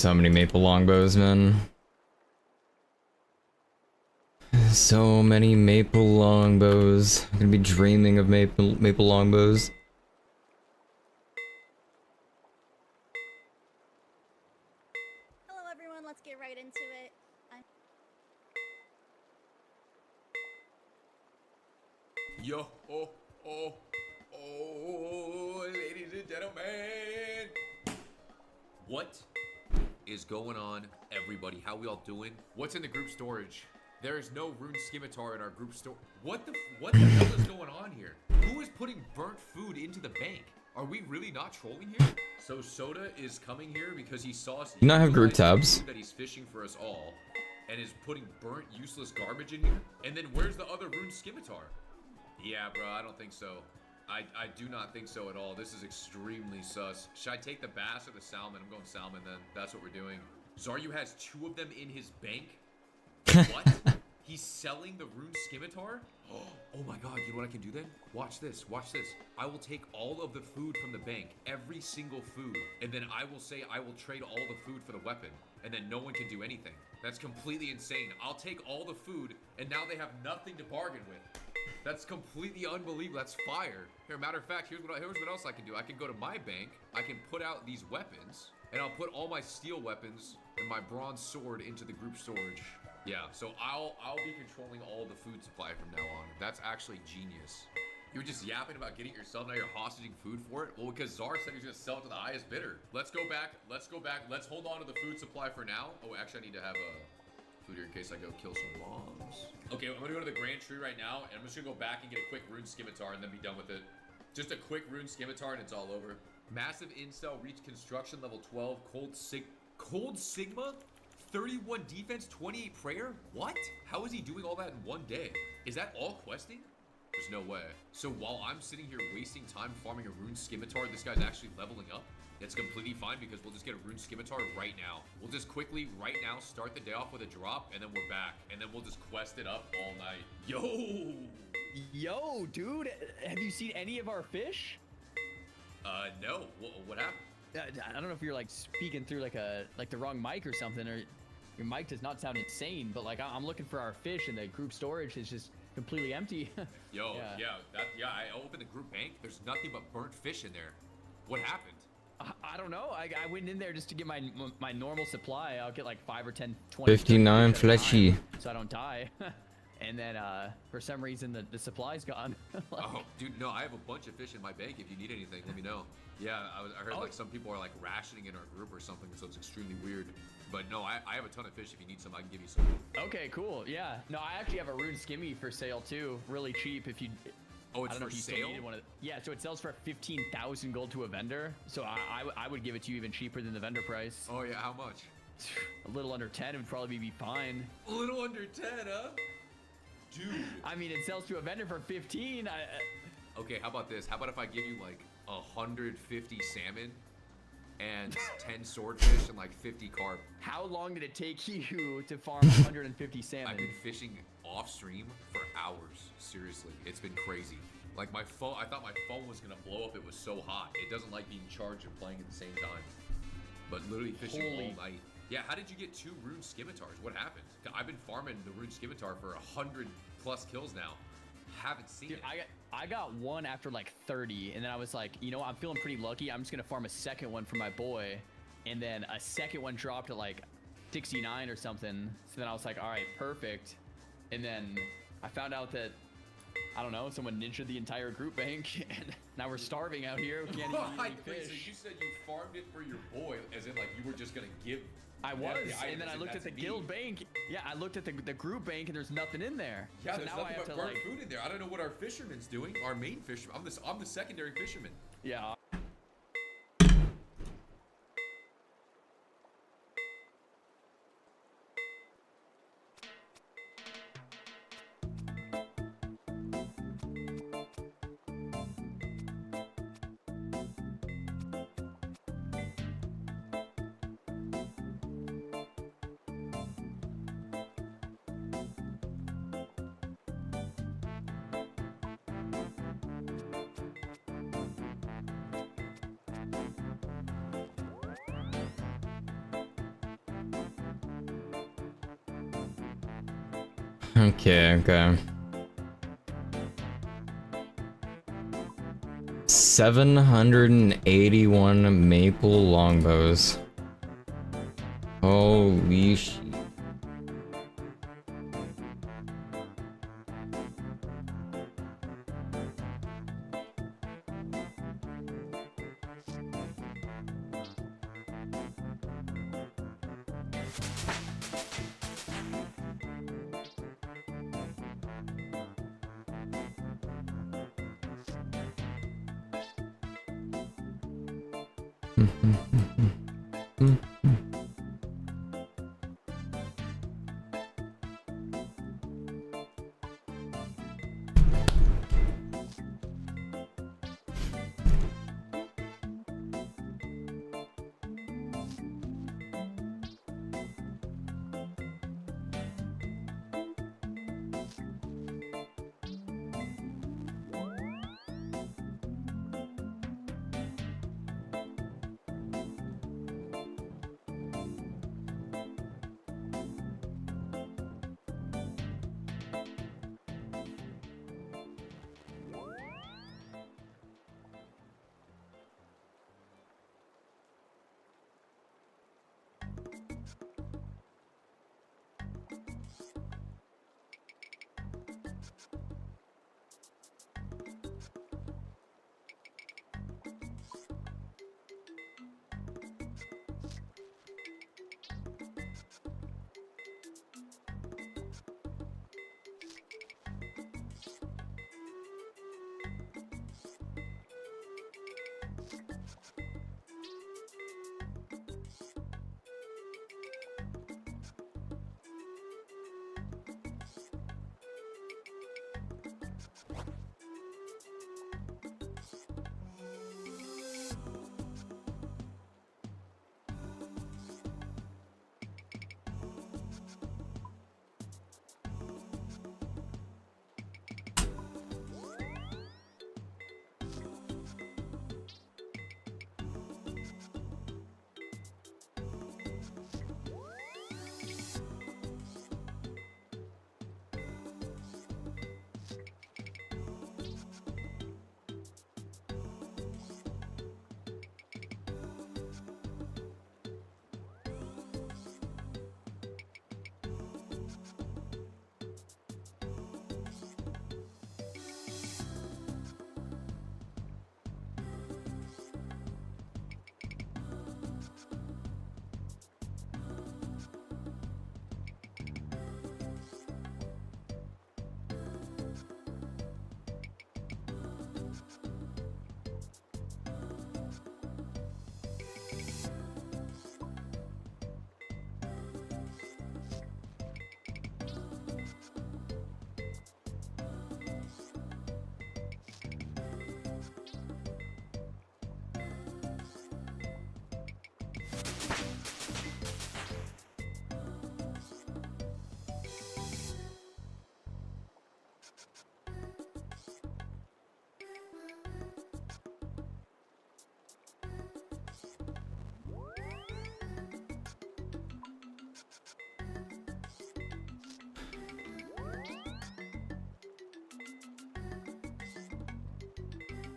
So many maple longbows, man. So many maple longbows. I'm gonna be dreaming of maple longbows. Hello everyone, let's get right into it. Yo, ladies and gentlemen. What is going on, everybody? How we all doing? What's in the group storage? There is no rune scimitar in our group store. What the hell is going on here? Who is putting burnt food into the bank? Are we really not trolling here? So Soda is coming here because he saw us. You not have group tabs? That he's fishing for us all, and is putting burnt, useless garbage in here. And then where's the other rune scimitar? Yeah, bro, I don't think so. I do not think so at all. This is extremely sus. Should I take the bass or the salmon? I'm going salmon then. That's what we're doing. Zaryu has 2 of them in his bank. What? He's selling the rune scimitar? Oh my god, you know what I can do then? Watch this, watch this. I will take all of the food from the bank, every single food, and then I will say I will trade all the food for the weapon, and then no one can do anything. That's completely insane. I'll take all the food, and now they have nothing to bargain with. That's completely unbelievable. That's fire. Here, matter of fact, here's what else I can do. I can go to my bank, I can put out these weapons, and I'll put all my steel weapons and my bronze sword into the group storage. Yeah, so I'll be controlling all the food supply from now on. That's actually genius. You were just yapping about getting it yourself, now you're hostage food for it? Well, because Czar said he's gonna sell it to the highest bidder. Let's go back, let's hold on to the food supply for now. Oh, actually I need to have a food here in case I go kill some mobs. Okay, I'm gonna go to the Grand Tree right now, and I'm just gonna go back and get a quick rune scimitar and then be done with it. Just a quick rune scimitar and it's all over. Massive incel reached construction level 12, Cold Sigma? 31 defense, 28 prayer? What? How is he doing all that in one day? Is that all questing? There's no way. So while I'm sitting here wasting time farming a rune scimitar, this guy's actually leveling up? It's completely fine because we'll just get a rune scimitar right now. We'll just quickly, right now, start the day off with a drop, and then we're back. And then we'll just quest it up all night. Yo, dude, have you seen any of our fish? No. What happened? I don't know if you're like speaking through like the wrong mic or something, or your mic does not sound insane, but like I'm looking for our fish and the group storage is just completely empty. Yo, yeah, I opened the group bank. There's nothing but burnt fish in there. What happened? I don't know. I went in there just to get my normal supply. I'll get like 5 or 10, 20. 59 fleshy. So I don't die. And then for some reason the supply's gone. Like, oh, dude, no, I have a bunch of fish in my bank. If you need anything, let me know. Yeah, I heard like some people are like rationing in our group or something, so it's extremely weird. But no, I have a ton of fish. If you need some, I can give you some. Okay, cool. Yeah. No, I actually have a rune skimmy for sale too. Really cheap if you. Oh, it's for sale? Yeah, so it sells for 15,000 gold to a vendor. So I would give it to you even cheaper than the vendor price. Oh yeah, how much? A little under 10 would probably be fine. A little under 10, huh? Dude. I mean, it sells to a vendor for 15. Okay, how about this? How about if I give you like 150 salmon and 10 swordfish and like 50 carp? How long did it take you to farm 150 salmon? I've been fishing off stream for hours. Seriously, it's been crazy. Like my phone, I thought my phone was gonna blow up. It was so hot. It doesn't like being charged and playing at the same time. But literally fishing all night. Yeah, how did you get 2 rune scimitars? What happened? I've been farming the rune scimitar for 100+ kills now. Haven't seen it. I got one after like 30, and then I was like, you know what, I'm feeling pretty lucky. I'm just gonna farm a second one for my boy, and then a second one dropped at like 69 or something. So then I was like, all right, perfect. And then I found out that, I don't know, someone ninja'd the entire group bank, and now we're starving out here. We can't even eat any fish. So you said you farmed it for your boy, as in like you were just gonna give. I was, and then I looked at the guild bank. Yeah, I looked at the group bank, and there's nothing in there. Yeah, so there's now nothing I have but to burnt like food in there. I don't know what our fisherman's doing. Our main fisherman. I'm the secondary fisherman. Yeah. Okay, okay. 781 maple longbows. Holy shit.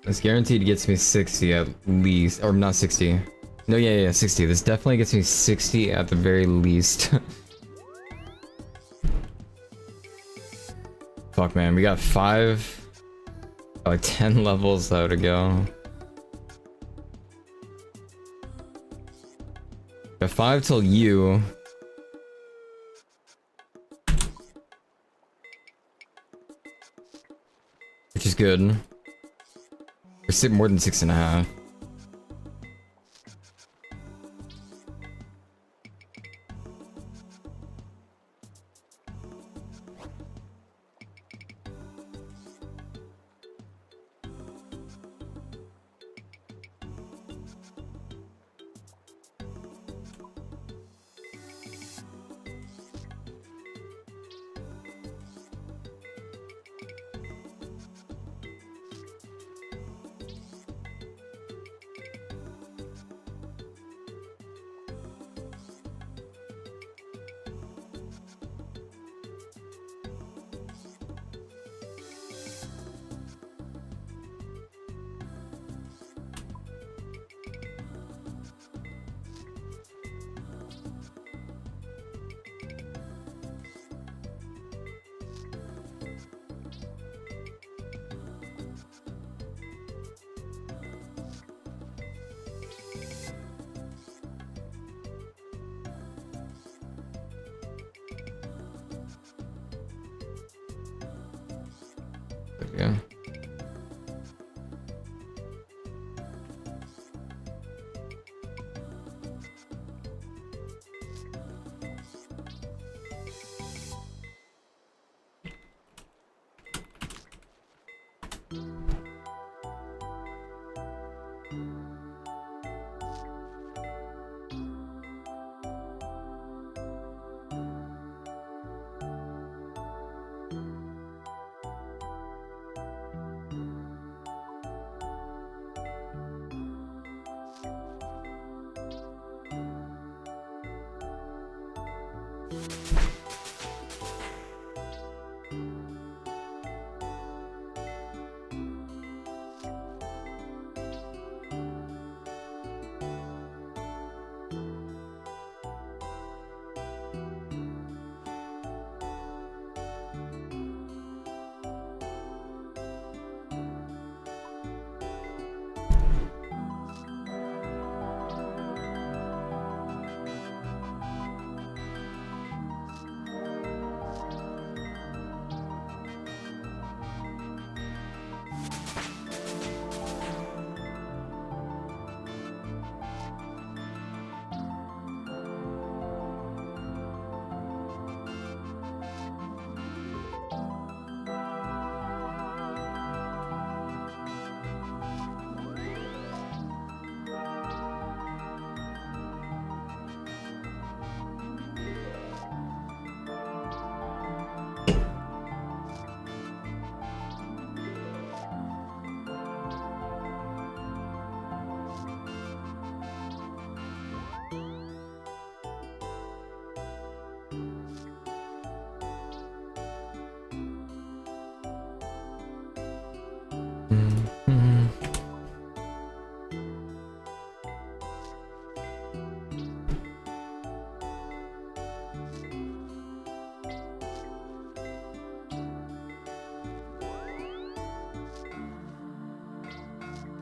This guaranteed gets me 60 at least, or not 60. No, yeah, 60. This definitely gets me 60 at the very least. Fuck, man, we got 10 levels though to go. Got 5 till you. Which is good. We're more than 6.5.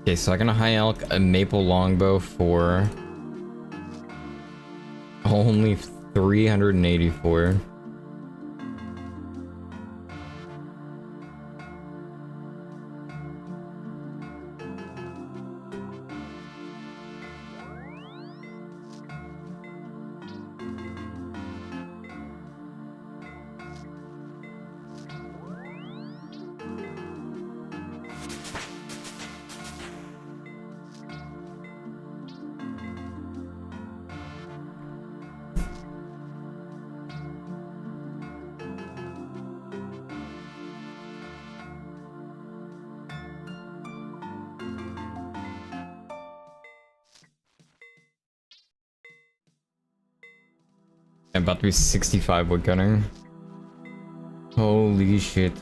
Okay, so I got a high elk, a maple longbow for only 384. I'm about to be 65 woodcutting. Holy shit.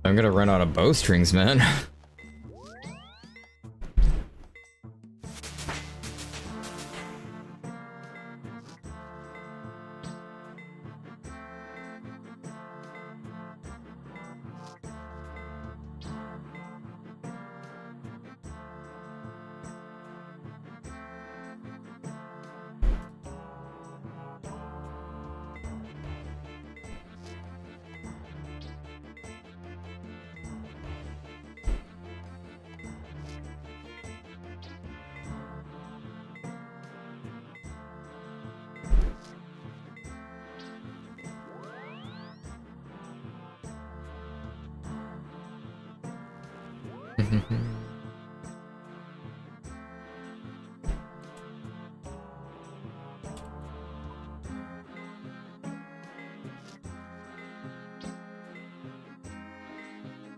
I'm gonna run out of bowstrings, man.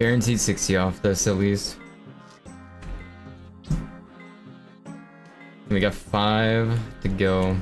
Guaranteed 60 off this at least. We got 5 to go.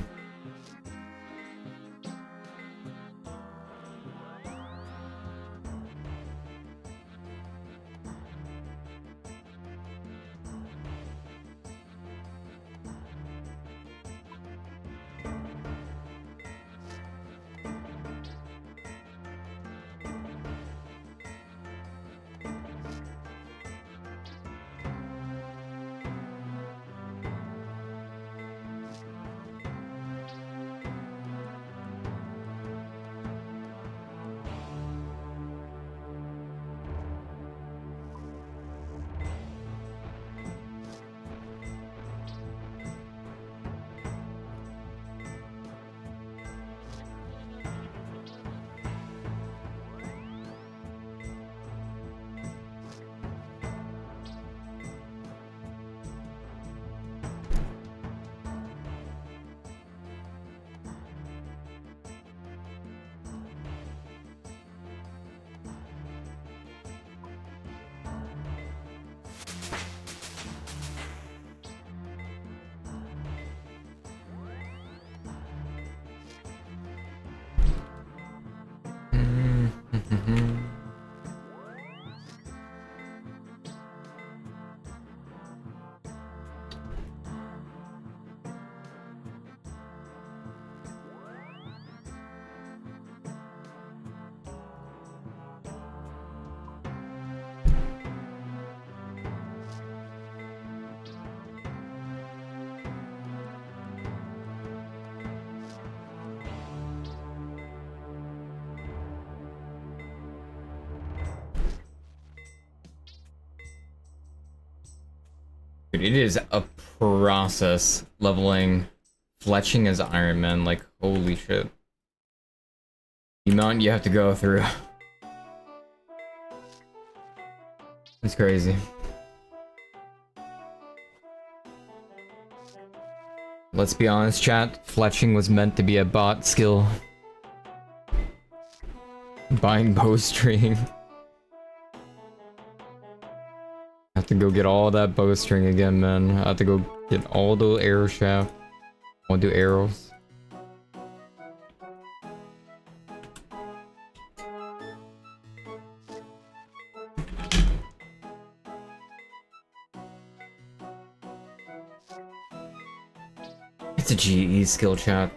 Dude, it is a process leveling fletching as Ironman. Like, holy shit. The amount you have to go through. It's crazy. Let's be honest, chat. Fletching was meant to be a bot skill. Buying bowstring. Have to go get all that bowstring again, man. I have to go get all the arrow shaft. I'll do arrows. It's a GE skill, chat.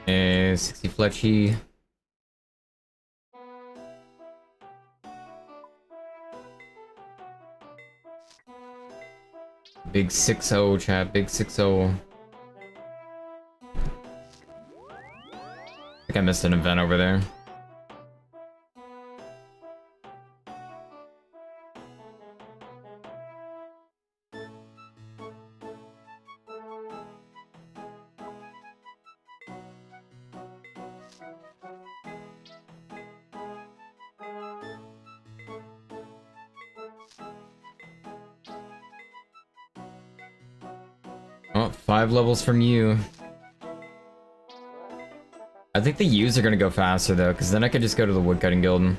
And 60 Fletchy. Big 6-0, chat. Big 6-0. I think I missed an event over there. Oh, 5 levels from you. I think the U's are gonna go faster though, because then I could just go to the Woodcutting Guild.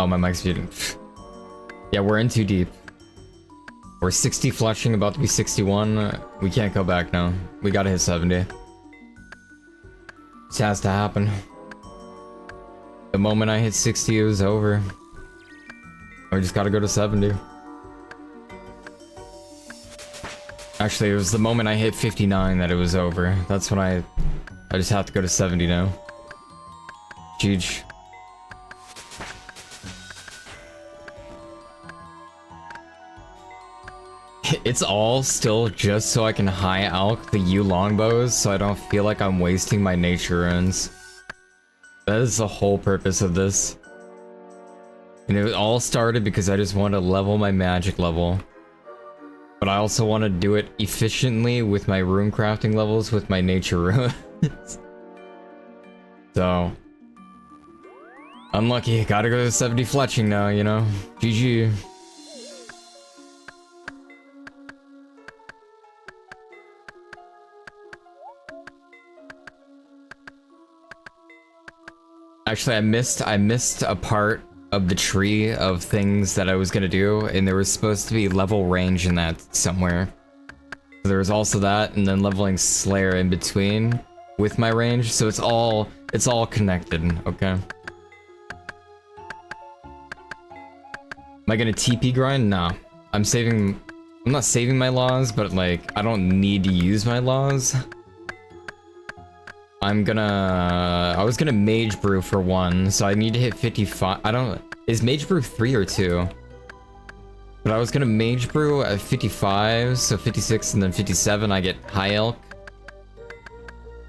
Oh, my mic's muted. Yeah, we're in too deep. We're 60 flushing, about to be 61. We can't go back now. We gotta hit 70. This has to happen. The moment I hit 60, it was over. We just gotta go to 70. Actually, it was the moment I hit 59 that it was over. That's when I just have to go to 70 now. Huge. It's all still just so I can high alch the U longbows so I don't feel like I'm wasting my nature runes. That is the whole purpose of this. And it all started because I just wanted to level my magic level. But I also want to do it efficiently with my rune crafting levels with my nature runes. So... unlucky, gotta go to 70 fletching now, you know? GG. Actually, I missed a part of the tree of things that I was gonna do, and there was supposed to be level range in that somewhere. So there was also that, and then leveling Slayer in between with my range, so it's all connected, okay? Am I gonna TP grind? Nah. I'm not saving my laws, but like, I don't need to use my laws. I was gonna Mage Brew for 1, so I need to hit 55. Is Mage Brew 3 or 2? But I was gonna Mage Brew at 55, so 56 and then 57 I get High Elk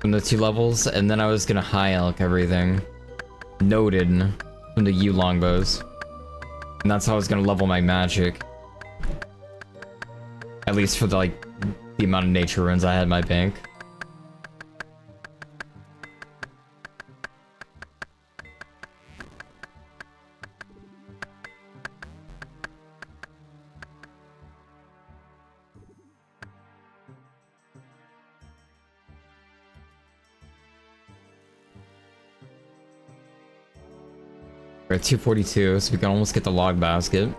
from the 2 levels, and then I was gonna High Elk everything. Noted from the U longbows. And that's how I was gonna level my magic. At least for the amount of nature runes I had in my bank. We're at 242, so we can almost get the log basket.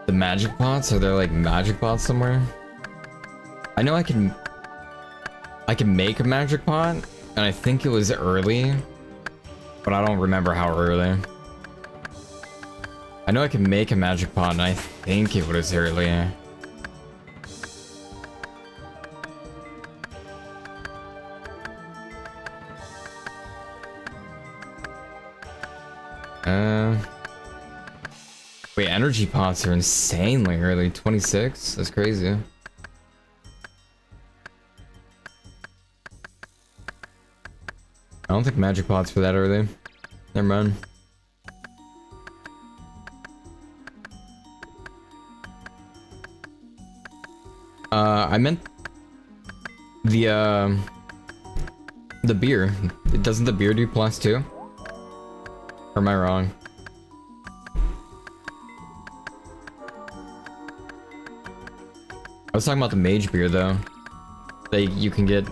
The magic pots? Are there like magic pots somewhere? I know I can make a magic pot, and I think it was early, but I don't remember how early. I know I can make a magic pot, and I think it was early. Wait, energy pots are insanely early. 26? That's crazy. I don't think magic pots were that early. Never mind. I meant the beer. Doesn't the beer do +2? Or am I wrong? I was talking about the mage beer though. That you can get,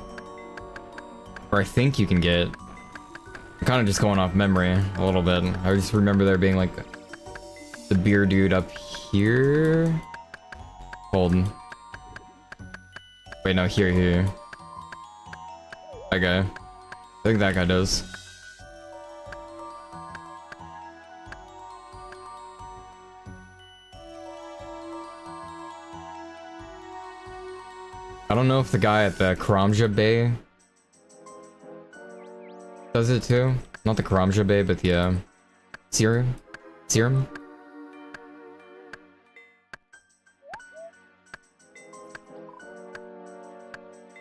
or I think you can get. I'm kind of just going off memory a little bit. I just remember there being like the beer dude up here. Hold on. Wait, no, here. That guy. I think that guy does. I don't know if the guy at the Karamja Bay does it too. Not the Karamja Bay, but the Serum?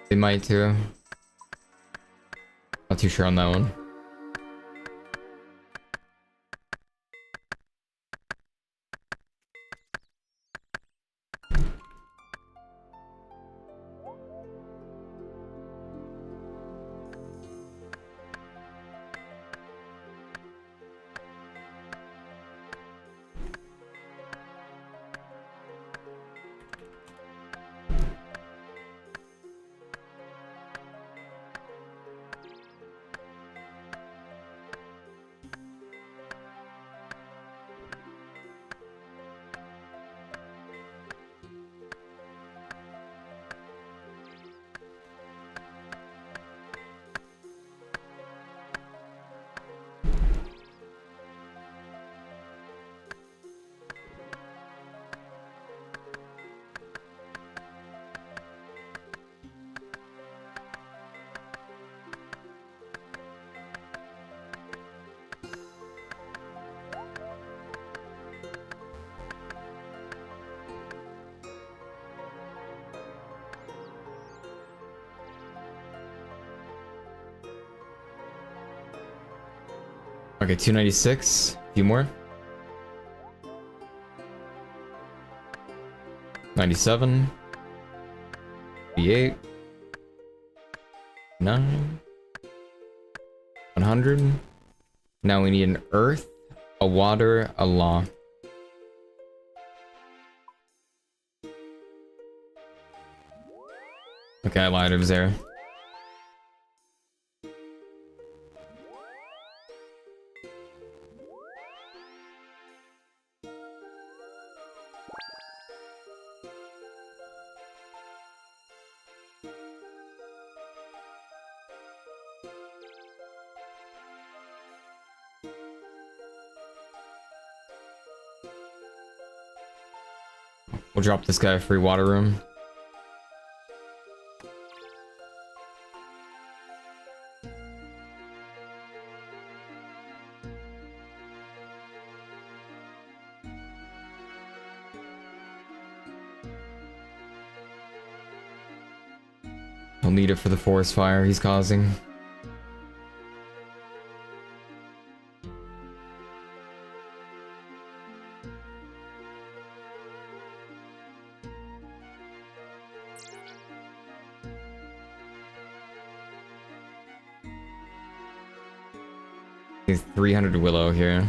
They might too. Not too sure on that one. Okay, 296. A few more. 97. 88. 9. 100. Now we need an earth, a water, a law. Okay, I lied, it was there. We'll drop this guy a free water room. He'll need it for the forest fire he's causing. He's 300 willow here.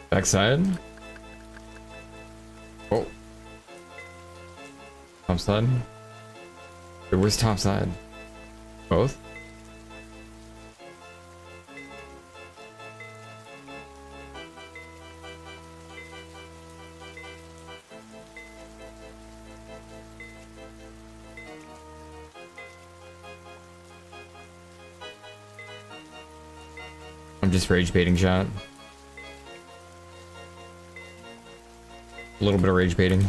Backside. Oh. Top side. Wait, where's top side? Both? I'm just rage baiting chat. A little bit of rage baiting.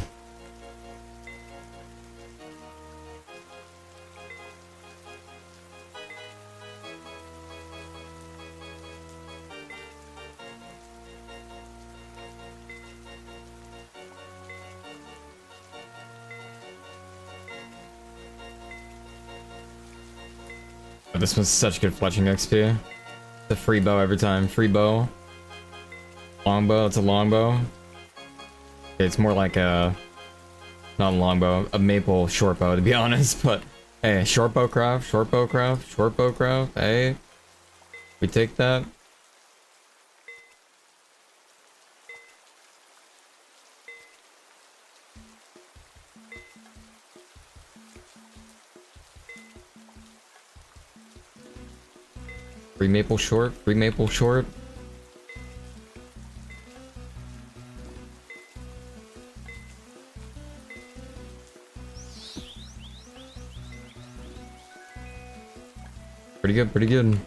Oh, this one's such good fletching XP. The free bow every time. Free bow. Longbow, it's a longbow. It's more like a, not a longbow, a maple short bow to be honest, but hey, short bow craft, short bow craft, short bow craft, hey, we take that. Free maple short, free maple short. Pretty good, pretty good.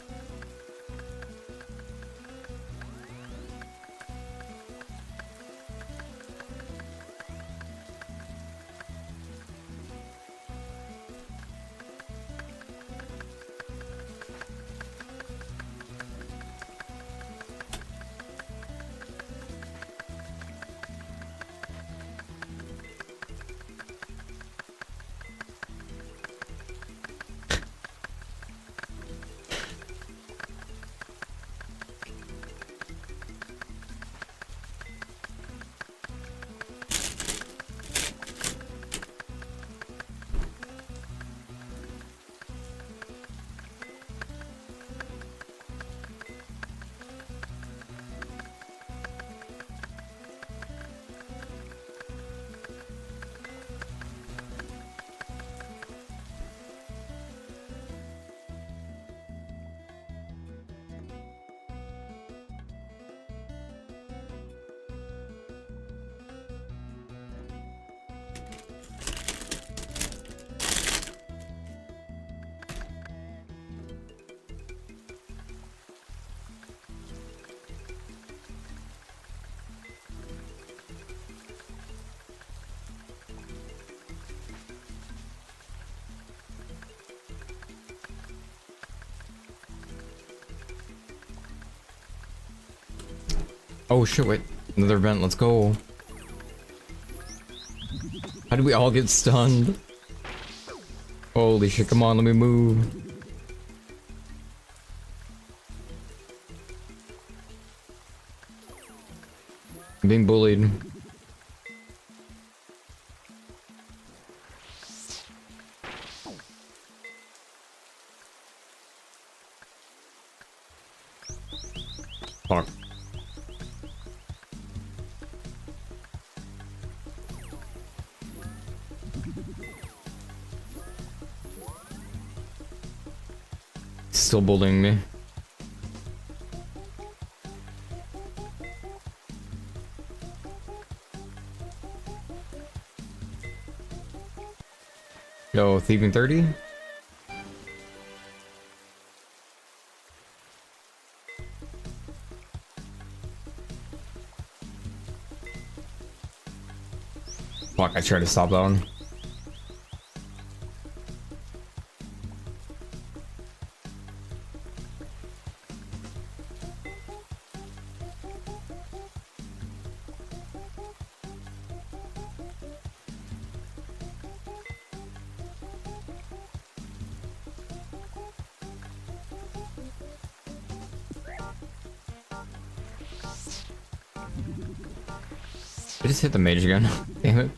Oh shit, wait. Another vent, let's go. How did we all get stunned? Holy shit, come on, let me move. I'm being bullied. Fuck. Still bullying me. Yo, thieving 30? Fuck, I tried to stop that one. I just hit the mage again. Damn it.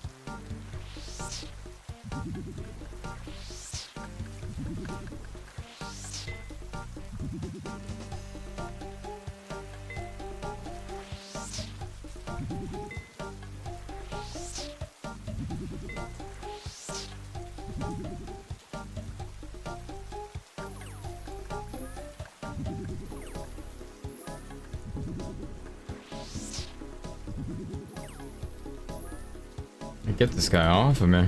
Get this guy off of me.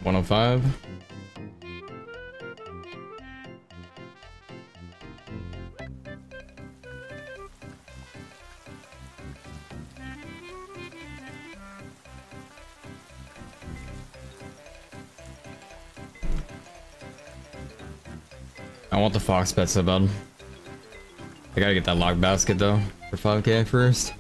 105. I want the fox pet so bad. I gotta get that lock basket though for 5k first.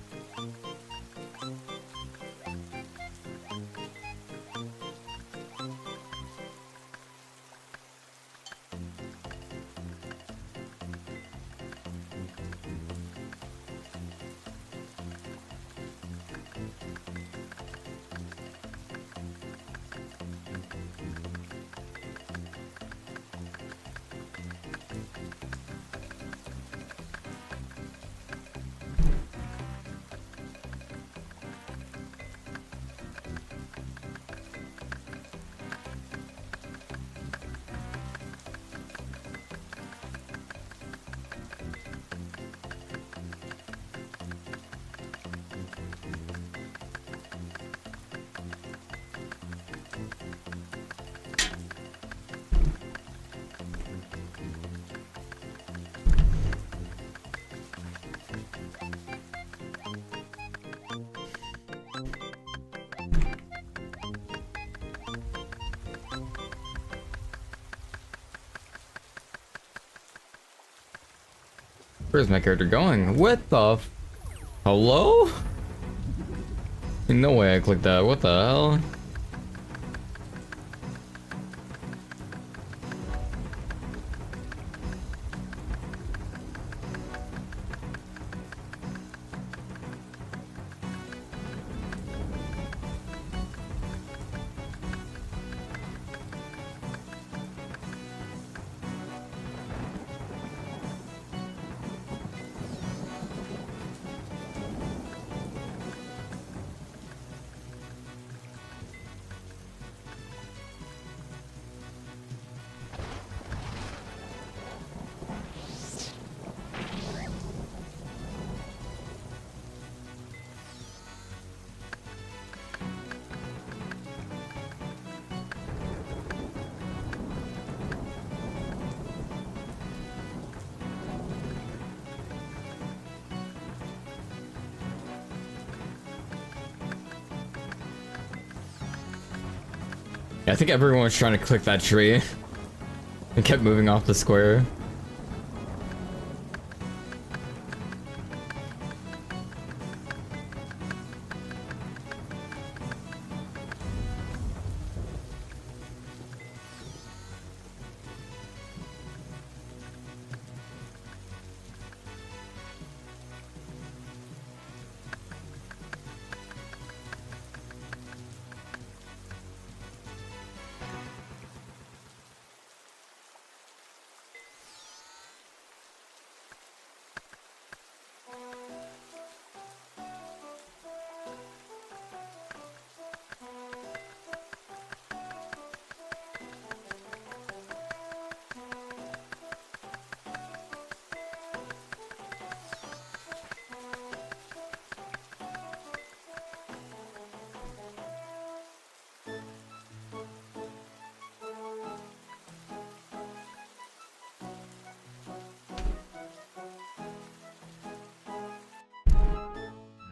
Where's my character going? What the hello? No way I clicked that. What the hell? Yeah, I think everyone was trying to click that tree and kept moving off the square.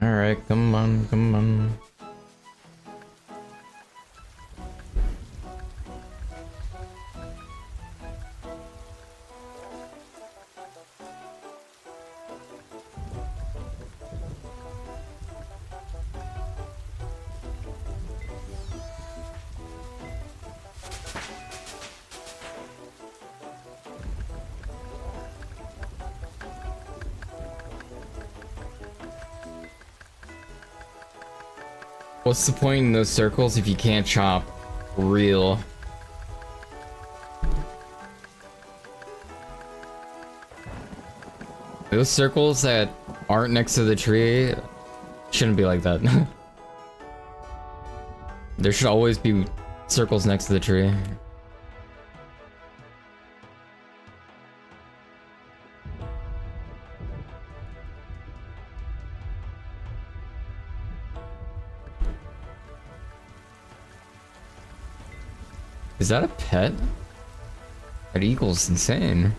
Alright, come on, come on. What's the point in those circles if you can't chop real? Those circles that aren't next to the tree shouldn't be like that. There should always be circles next to the tree. Is that a pet? That eagle's insane.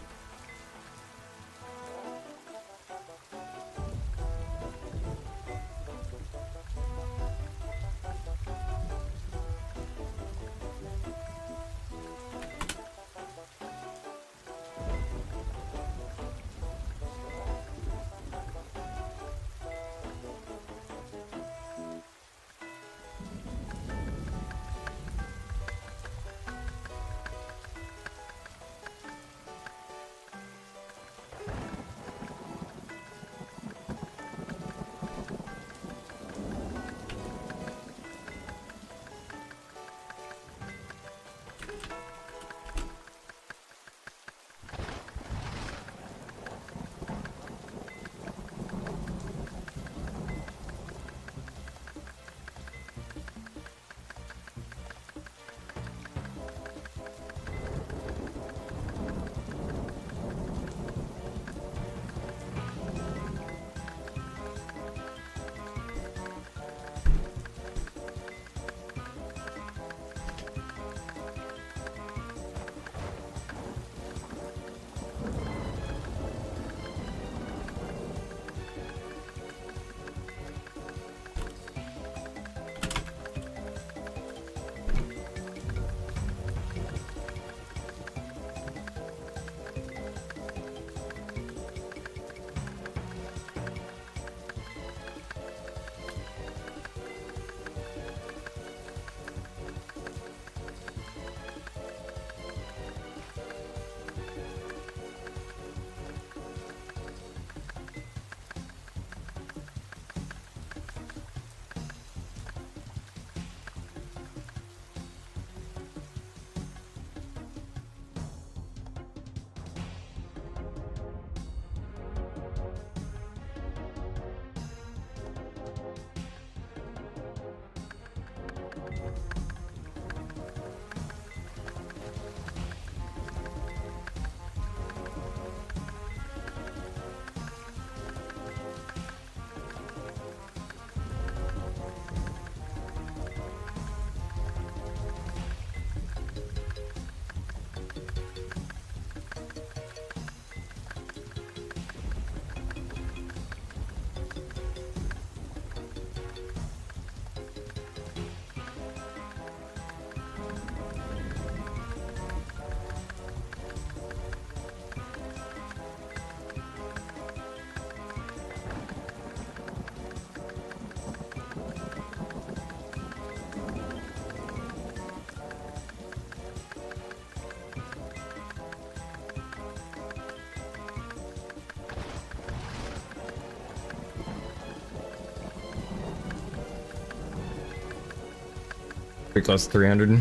Pretty close to 300.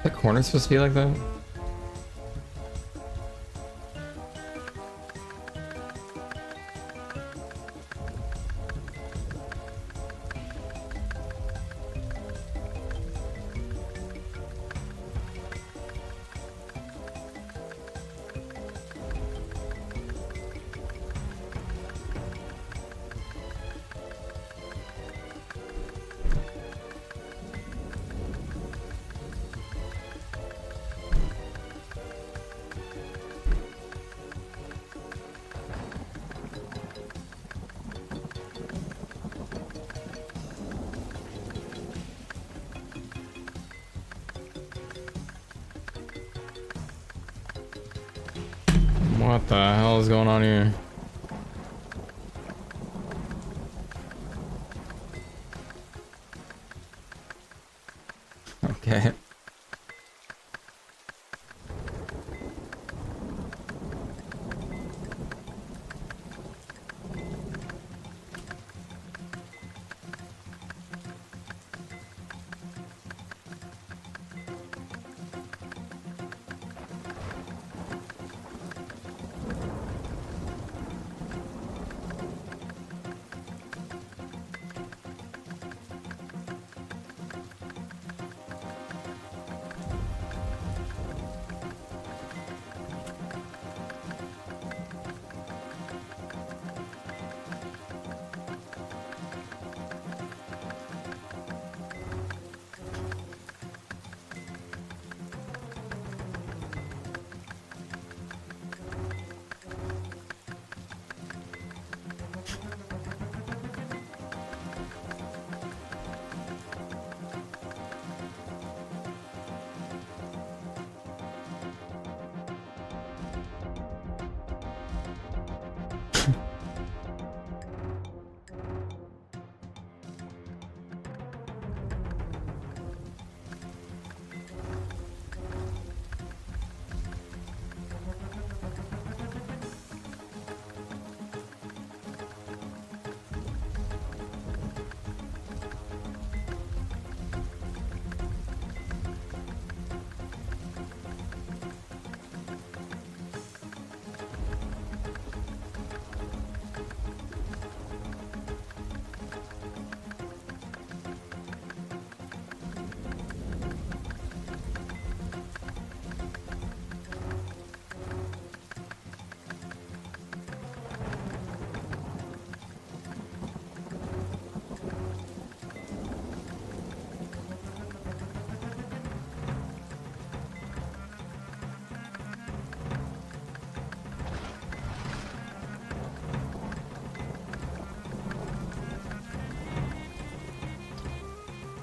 The corner's supposed to be like that? What the hell is going on here? Okay.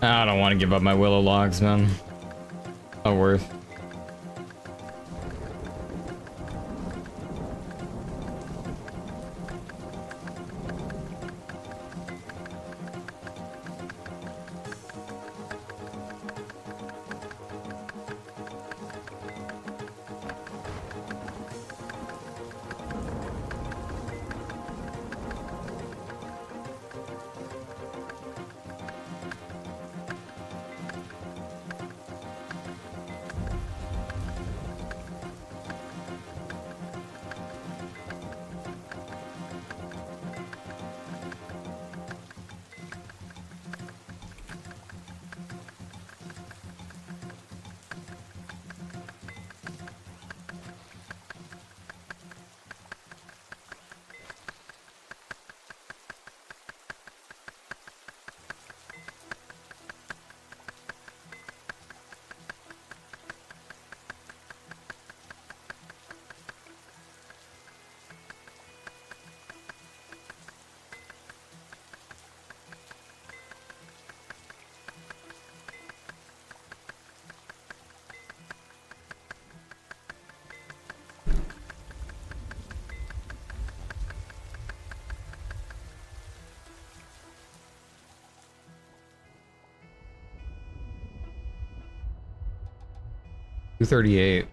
I don't want to give up my willow logs, man. Not worth. $238.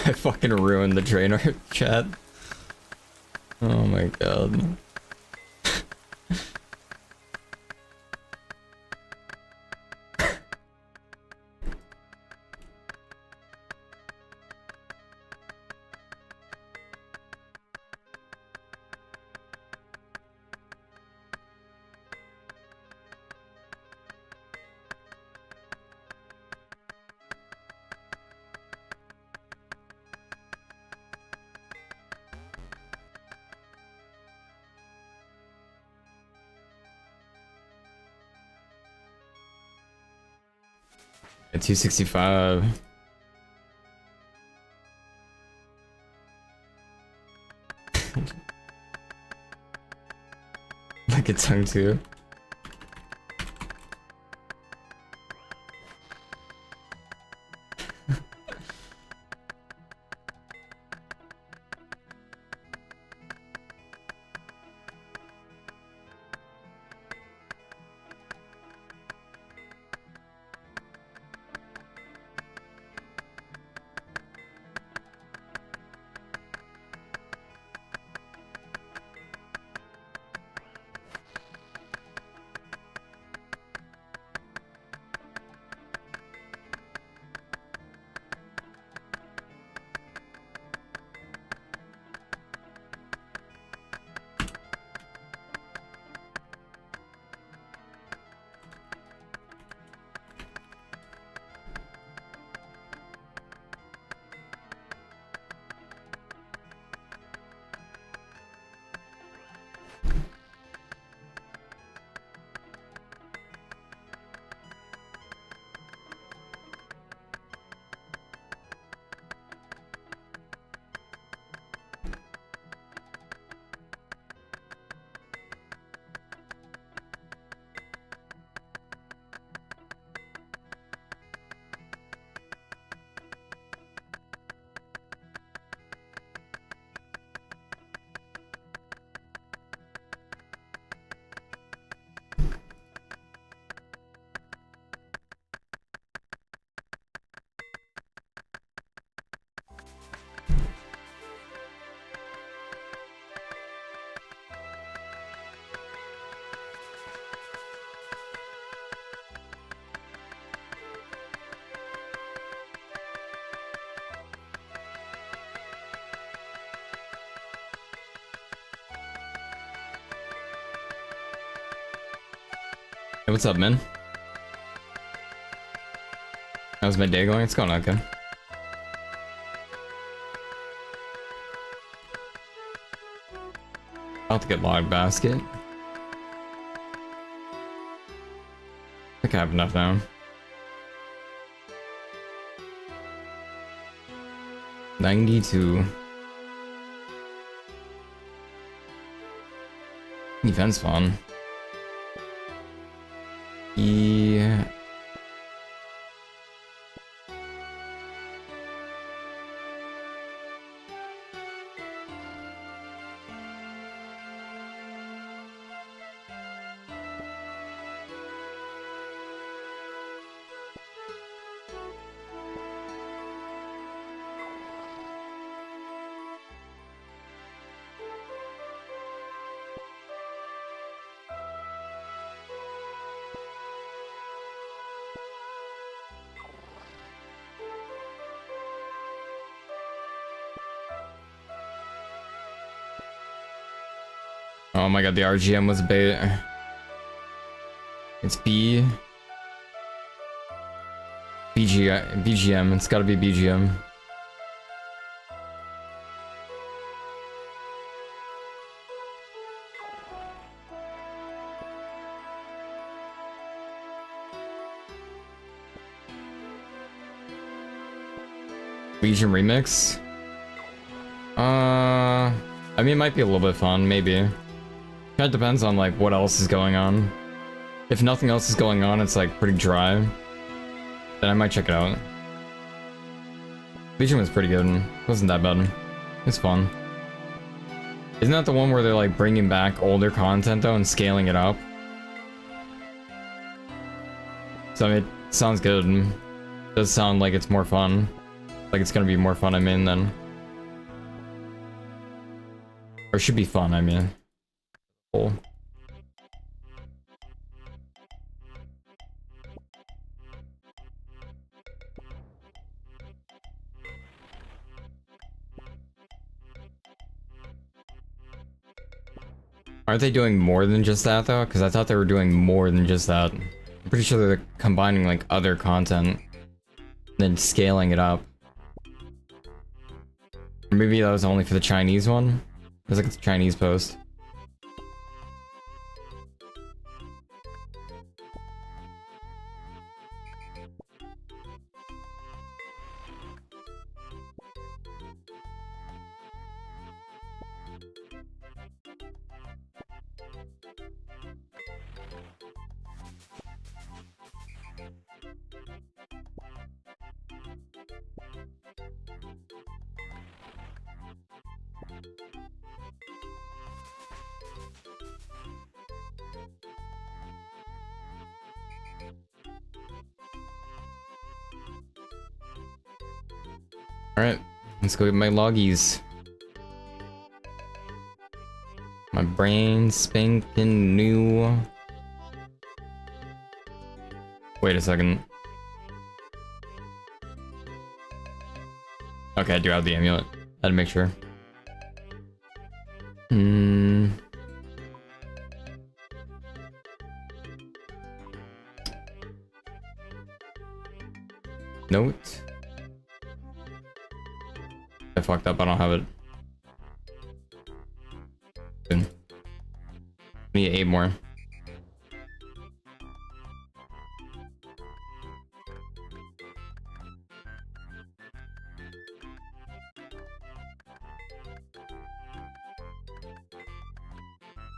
I fucking ruined the trainer chat. Oh my god. At 265. Like a tongue too. Hey, what's up, man? How's my day going? It's going okay. About to get log basket. I think I have enough now. 92. Event's fun. Yeah. Oh my god, the RGM was bait. It's BGM. It's gotta be BGM. Legion remix? I mean, it might be a little bit fun, maybe. Kind of depends on like what else is going on. If nothing else is going on, it's like pretty dry. Then I might check it out. Legion was pretty good. It wasn't that bad. It's fun. Isn't that the one where they're like bringing back older content though and scaling it up? So I mean, it sounds good. It does sound like it's more fun. Like it's gonna be more fun, I mean, then. Or it should be fun, I mean. Cool. Aren't they doing more than just that though? Because I thought they were doing more than just that. I'm pretty sure they're combining like other content, then scaling it up. Or maybe that was only for the Chinese one. It was like a Chinese post. Alright, let's go get my loggies. My brain spanking new. Wait a second. Okay, I do have the amulet. I had to make sure. Note. I fucked up, I don't have it. Good. Need 8 more.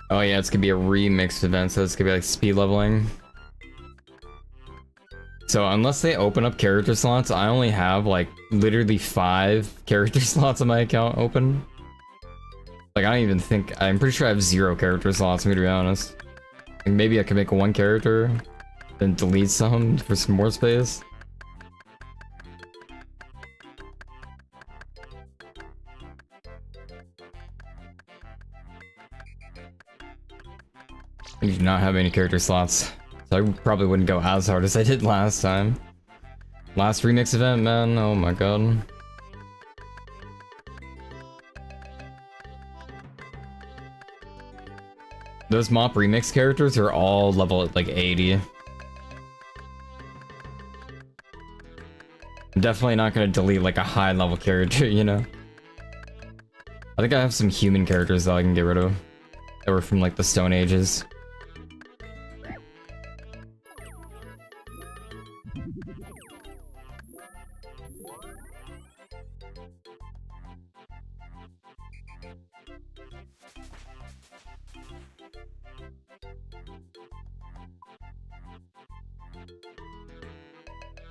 Oh yeah, it's gonna be a remixed event, so it's gonna be like speed leveling. So unless they open up character slots, I only have like literally 5 character slots on my account open. Like I don't even think, I'm pretty sure I have 0 character slots, I'm gonna be honest. Like, maybe I can make 1 character, then delete some for some more space. I do not have any character slots, so I probably wouldn't go as hard as I did last time. Last remix event, man, oh my god. Those mop remix characters are all level at like 80. I'm definitely not gonna delete like a high level character, you know? I think I have some human characters that I can get rid of. That were from like the Stone Ages.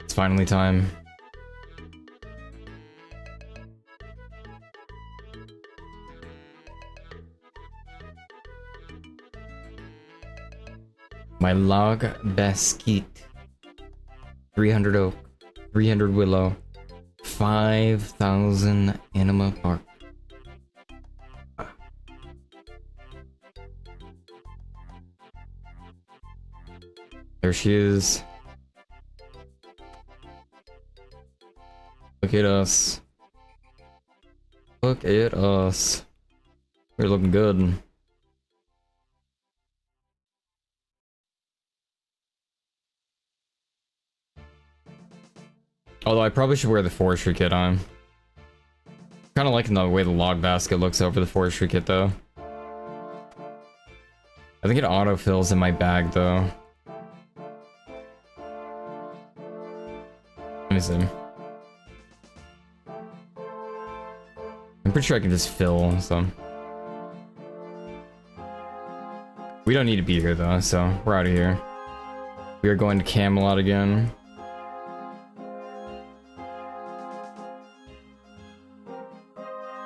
It's finally time. My log basket. 300 oak, 300 willow, 5,000 anima bark. There she is. Look at us. Look at us. We're looking good. Although I probably should wear the forestry kit on. Kind of liking the way the log basket looks over the forestry kit though. I think it auto-fills in my bag though. Let me see. I'm pretty sure I can just fill some. We don't need to be here though, so we're out of here. We are going to Camelot again.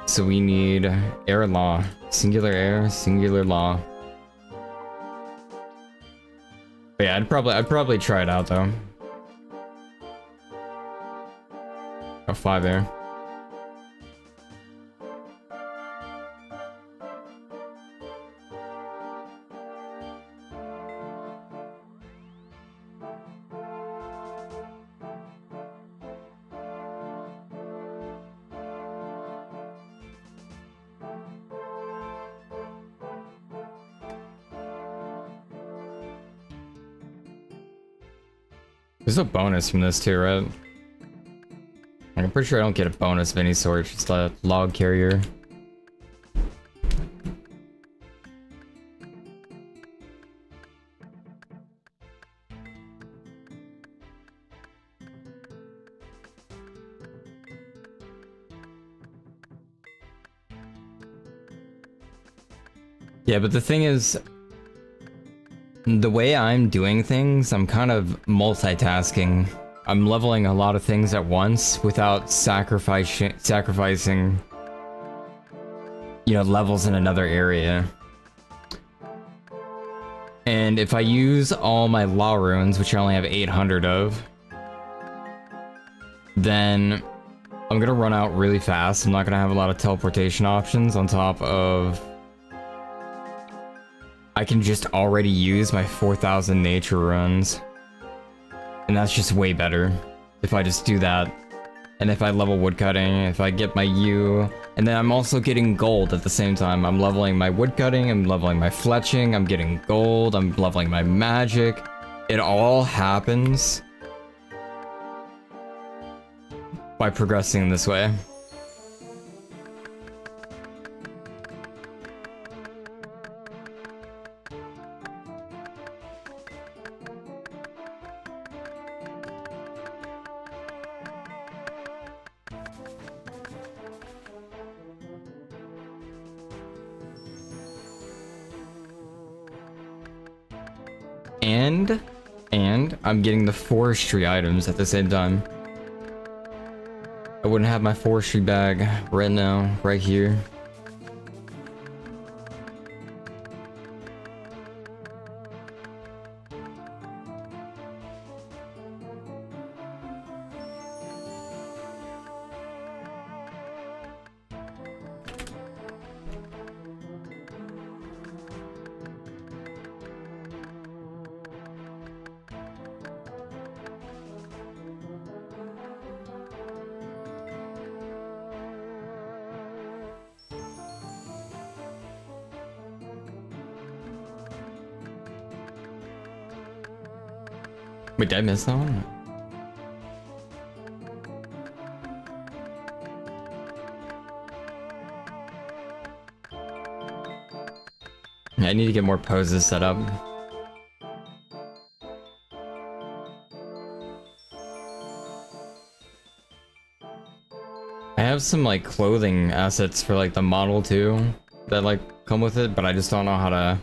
So we need air law. Singular air, singular law. But yeah, I'd probably try it out though. Oh a 5 air. There's a bonus from this too, right? I'm pretty sure I don't get a bonus of any sort, just a log carrier. Yeah, but the thing is, the way I'm doing things, I'm kind of multitasking. I'm leveling a lot of things at once without sacrificing, you know, levels in another area. And if I use all my law runes, which I only have 800 of, then I'm gonna run out really fast. I'm not gonna have a lot of teleportation options on top of... I can just already use my 4,000 nature runs. And that's just way better if I just do that. And if I level woodcutting, if I get my U, and then I'm also getting gold at the same time. I'm leveling my woodcutting, I'm leveling my fletching, I'm getting gold, I'm leveling my magic. It all happens by progressing this way. And I'm getting the forestry items at the same time. I wouldn't have my forestry bag right now, right here. Wait, did I miss that one? I need to get more poses set up. I have some like clothing assets for like the model too that like come with it, but I just don't know how to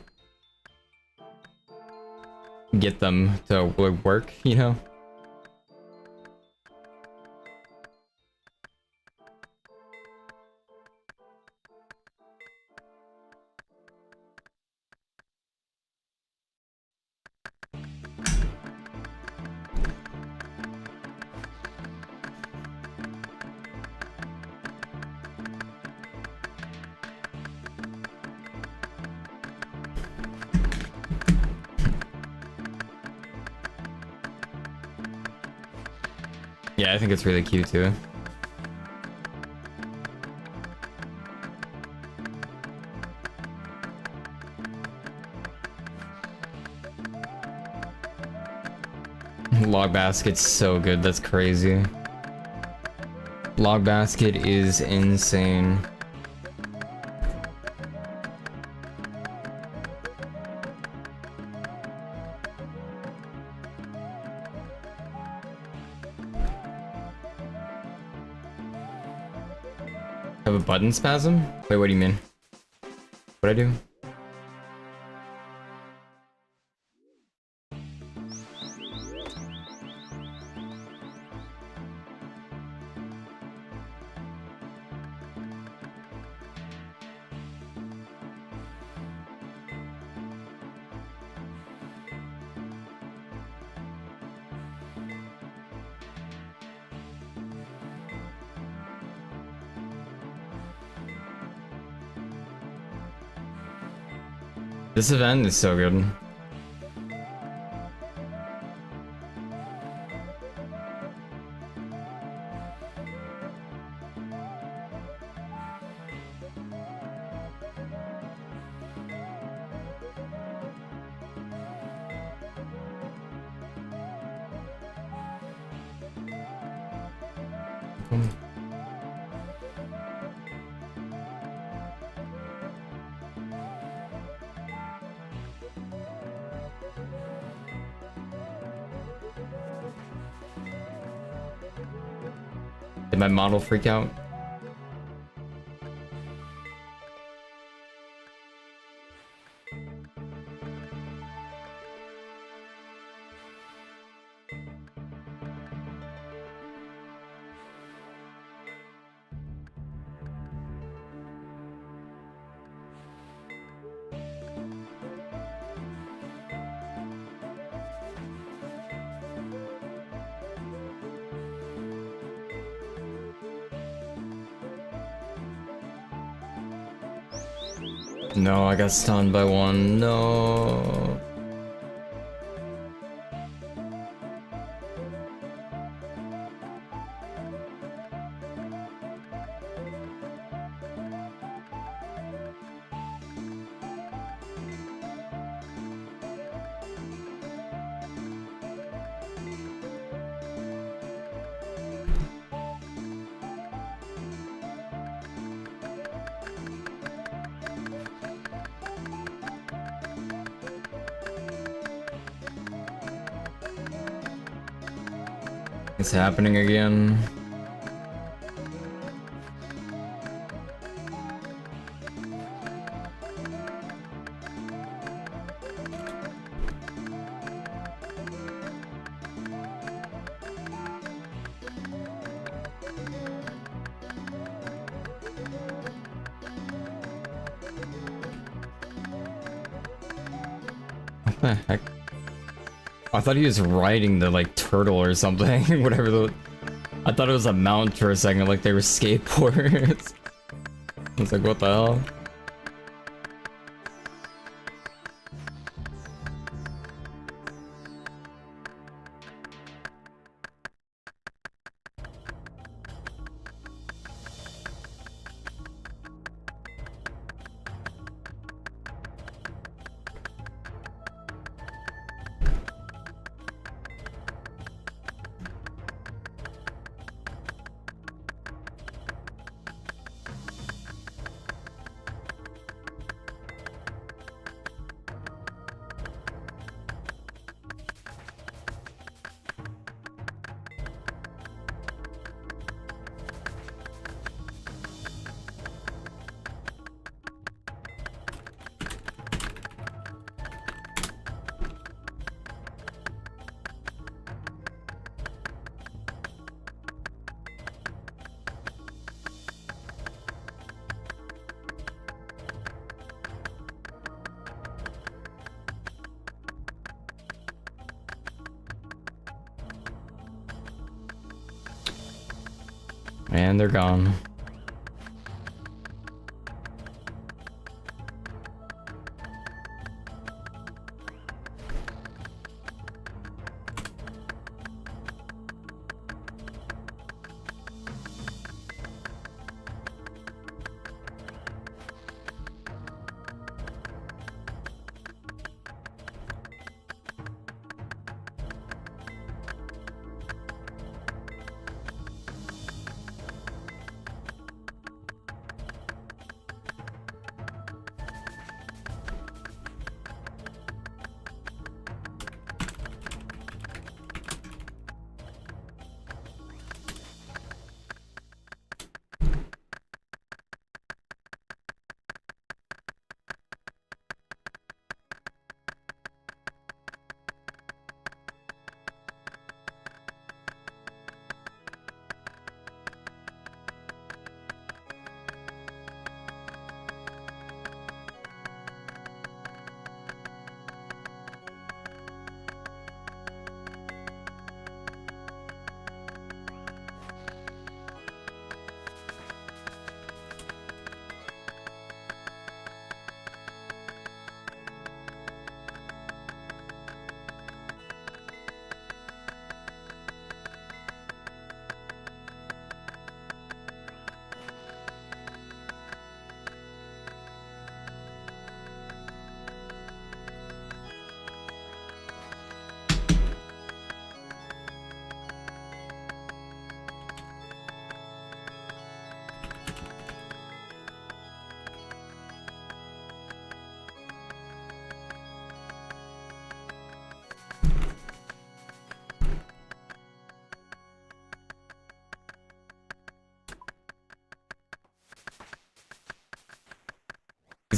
get them to work, you know? Yeah, I think it's really cute too. Log basket's so good, that's crazy. Log basket is insane. Have a button spasm? Wait, what do you mean? What'd I do? This event is so good. Did my model freak out? No, I got stunned by one. No. It's happening again. What the heck? I thought he was riding the like turtle or something. Whatever the. I thought it was a mount for a second, like they were skateboards. I was like, what the hell? And they're gone.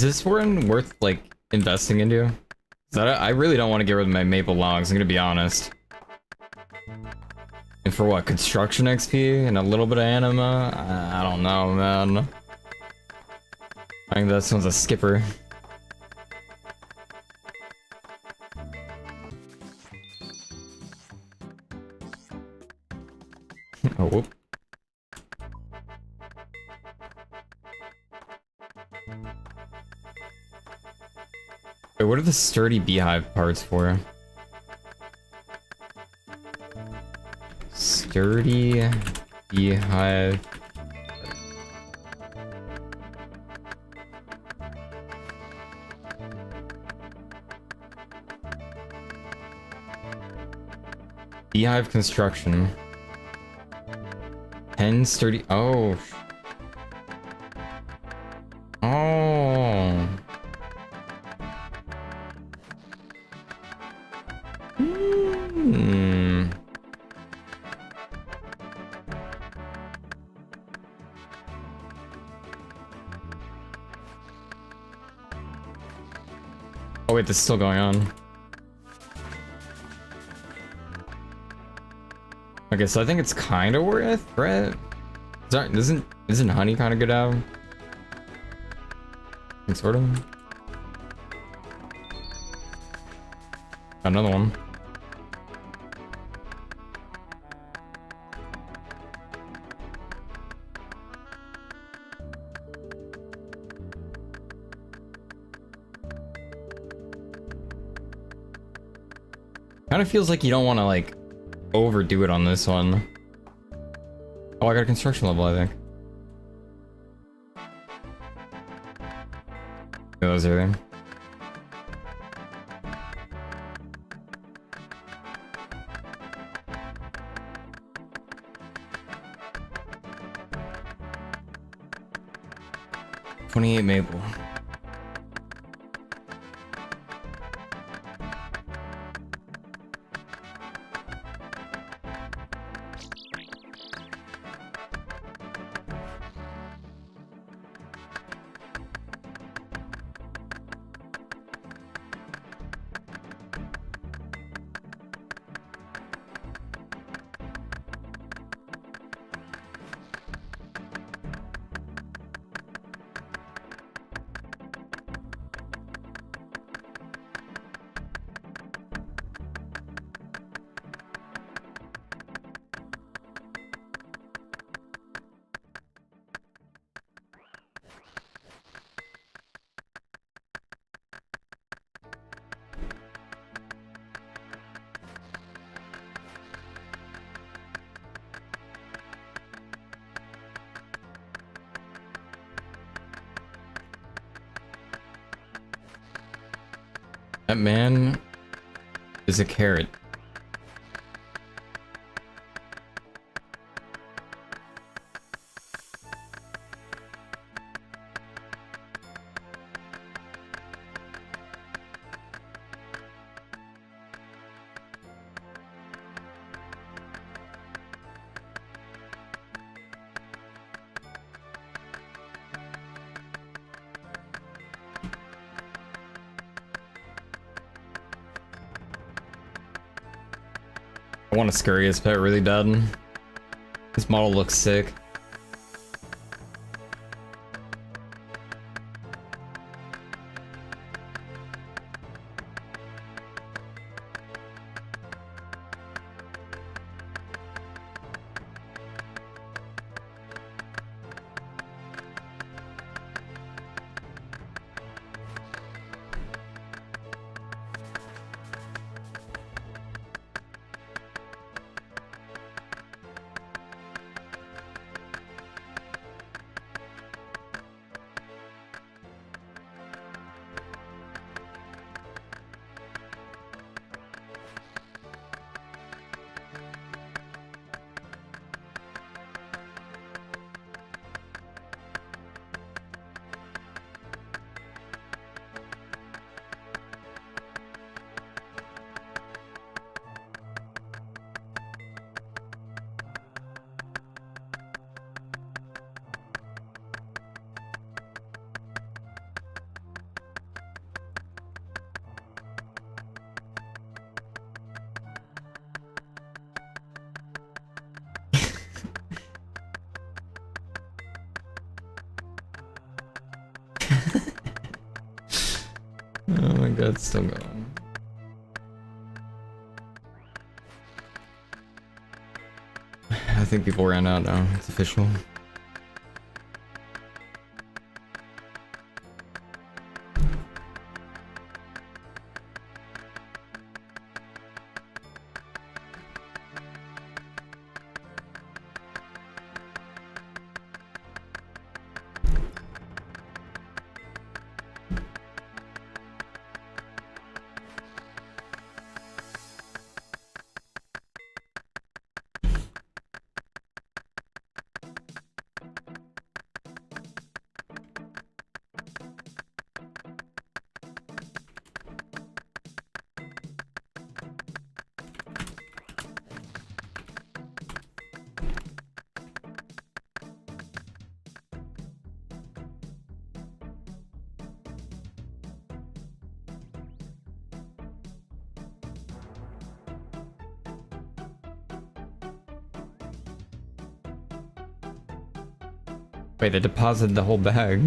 this one worth like investing into? 'Cause I really don't want to get rid of my maple logs, I'm gonna be honest. And for what, construction XP and a little bit of anima? I don't know, man. I think this one's a skipper. Oh, whoop. Wait, what are the sturdy beehive parts for? Sturdy beehive. Beehive construction. 10 sturdy. Oh. Oh. Hmm. Oh wait, this is still going on. Okay, so I think it's kind of worth, right? Isn't honey kind of good out? Sort of. Got another one. Kind of feels like you don't want to like overdo it on this one. Oh, I got a construction level, I think. Yeah, those are there. $28 maple. That man is a carrot. I want to scurry his pet really bad. This model looks sick. Oh my god, it's still going. I think people ran out now. It's official. Wait, they deposited the whole bag.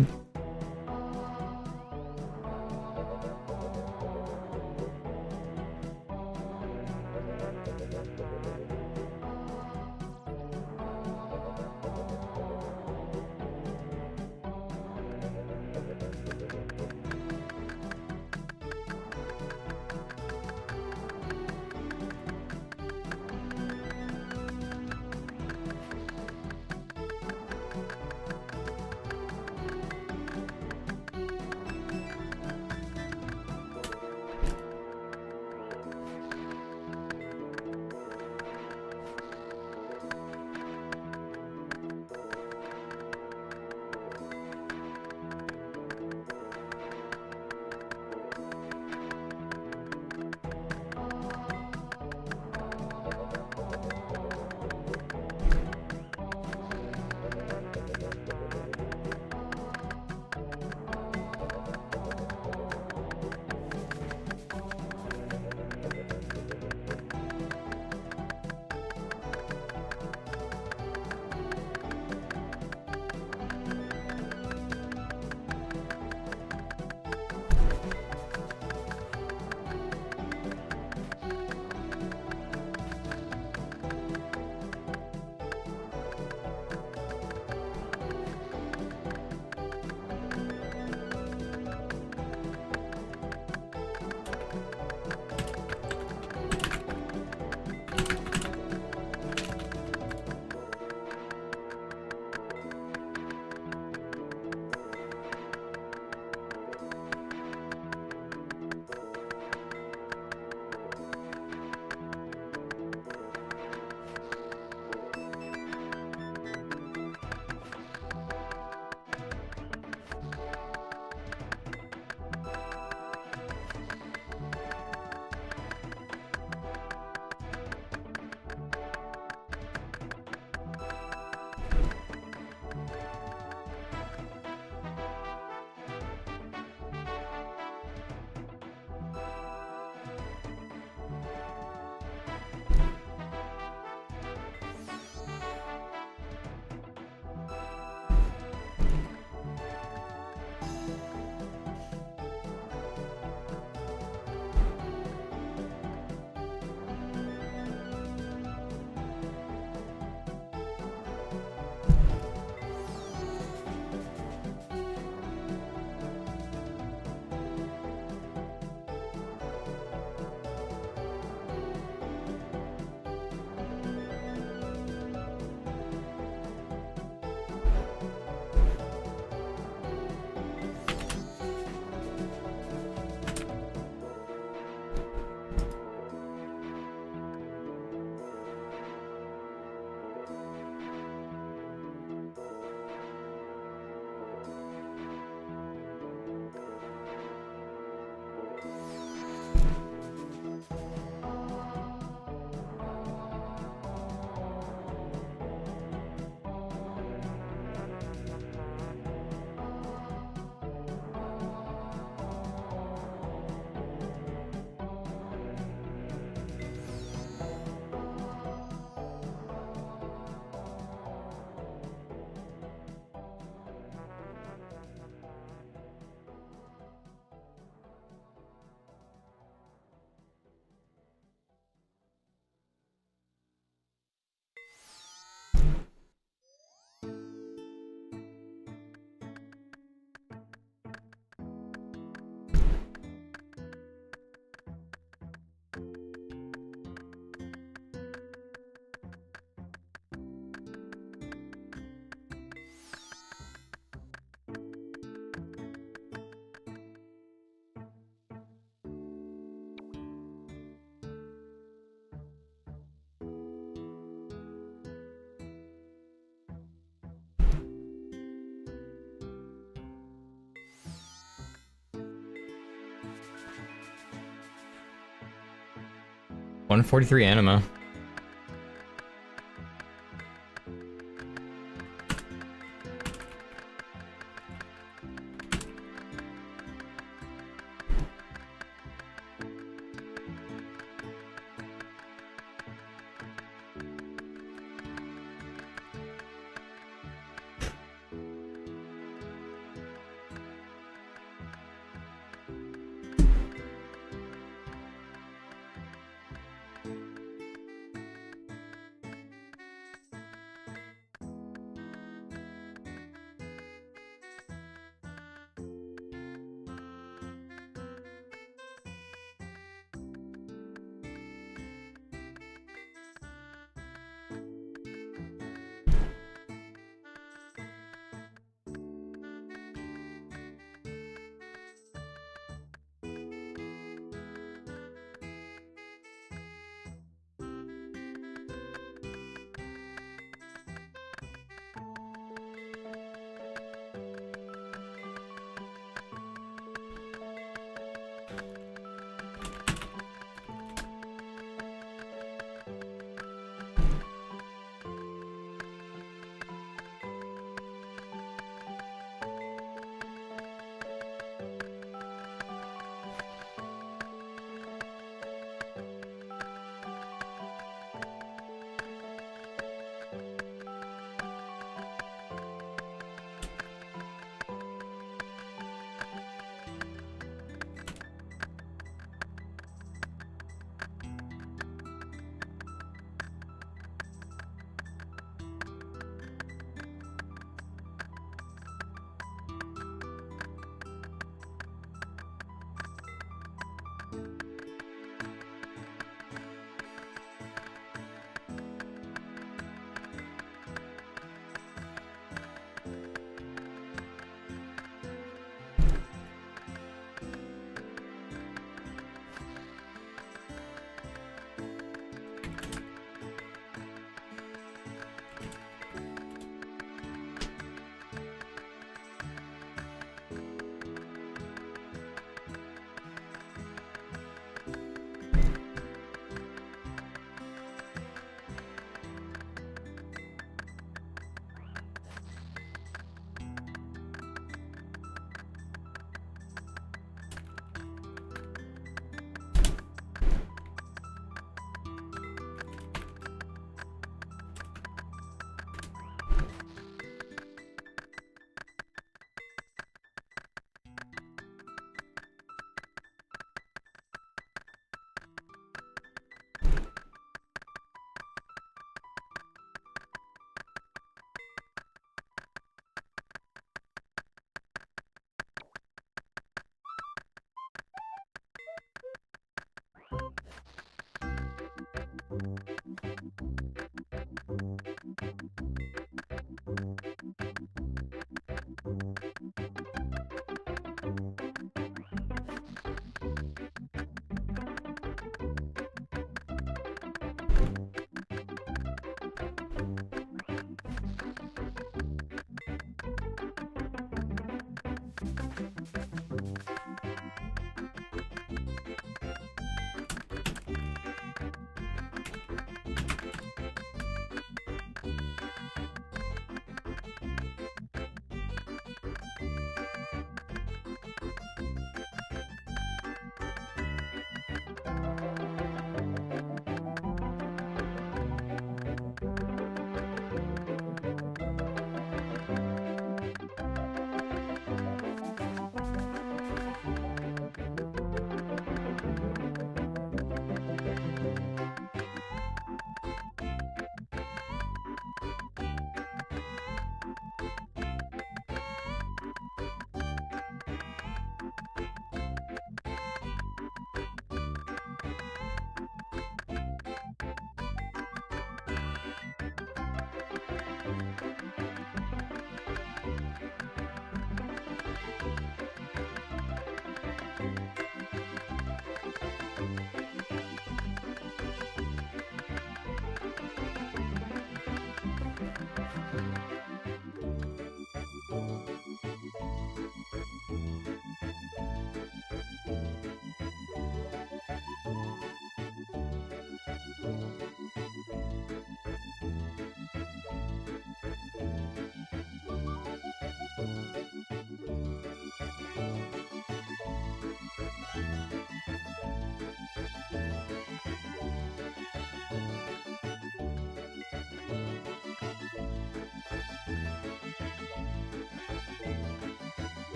143 anima.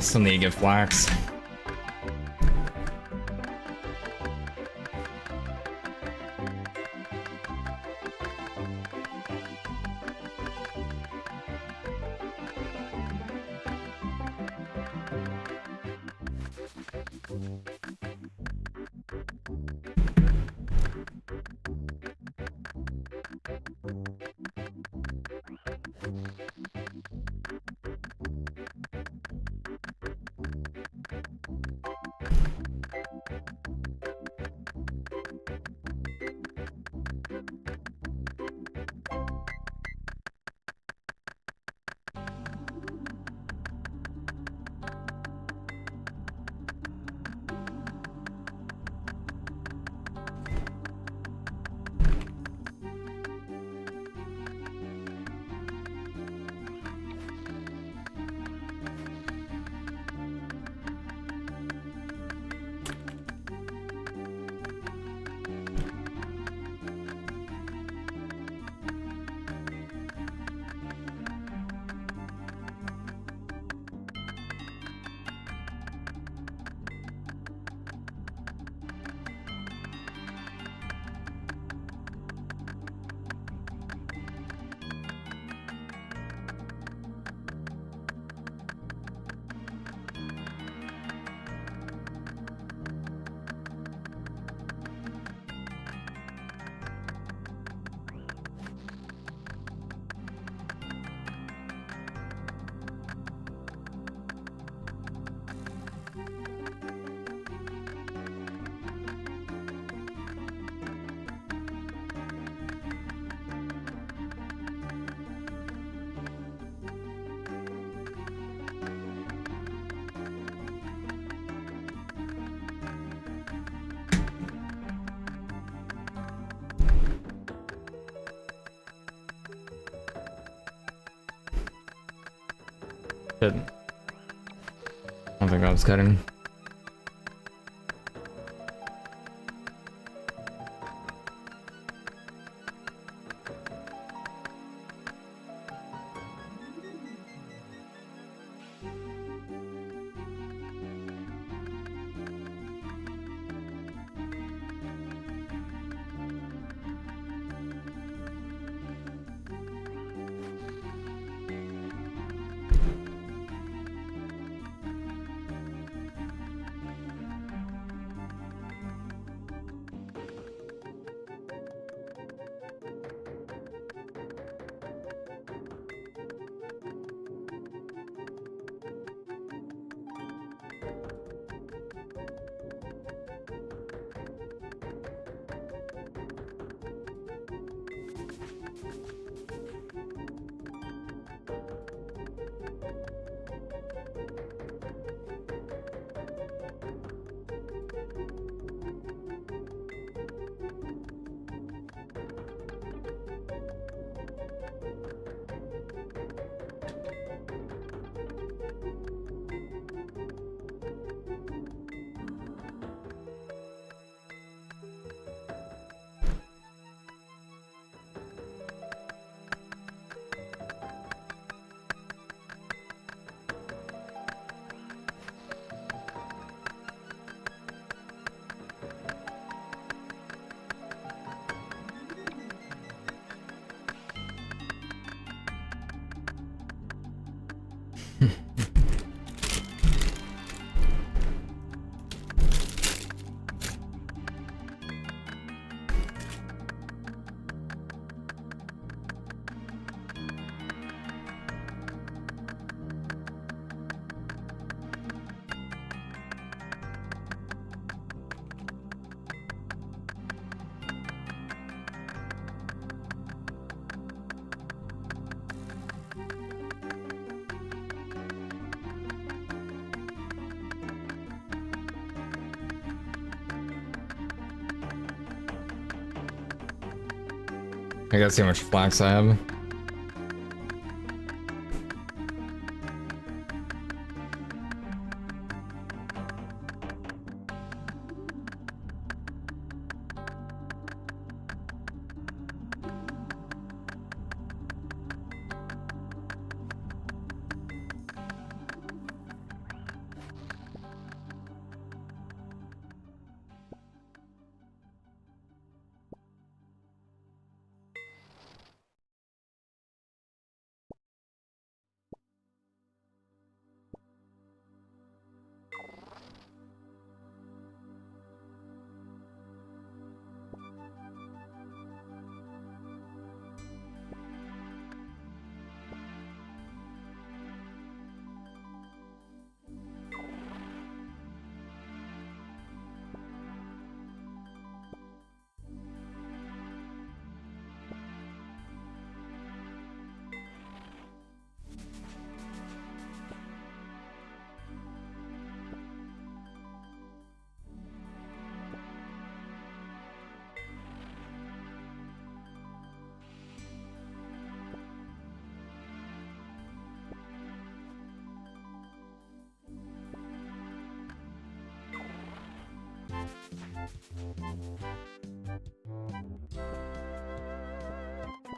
still need to get flax. Shit. I don't think I was cutting. I gotta see how much flax I have.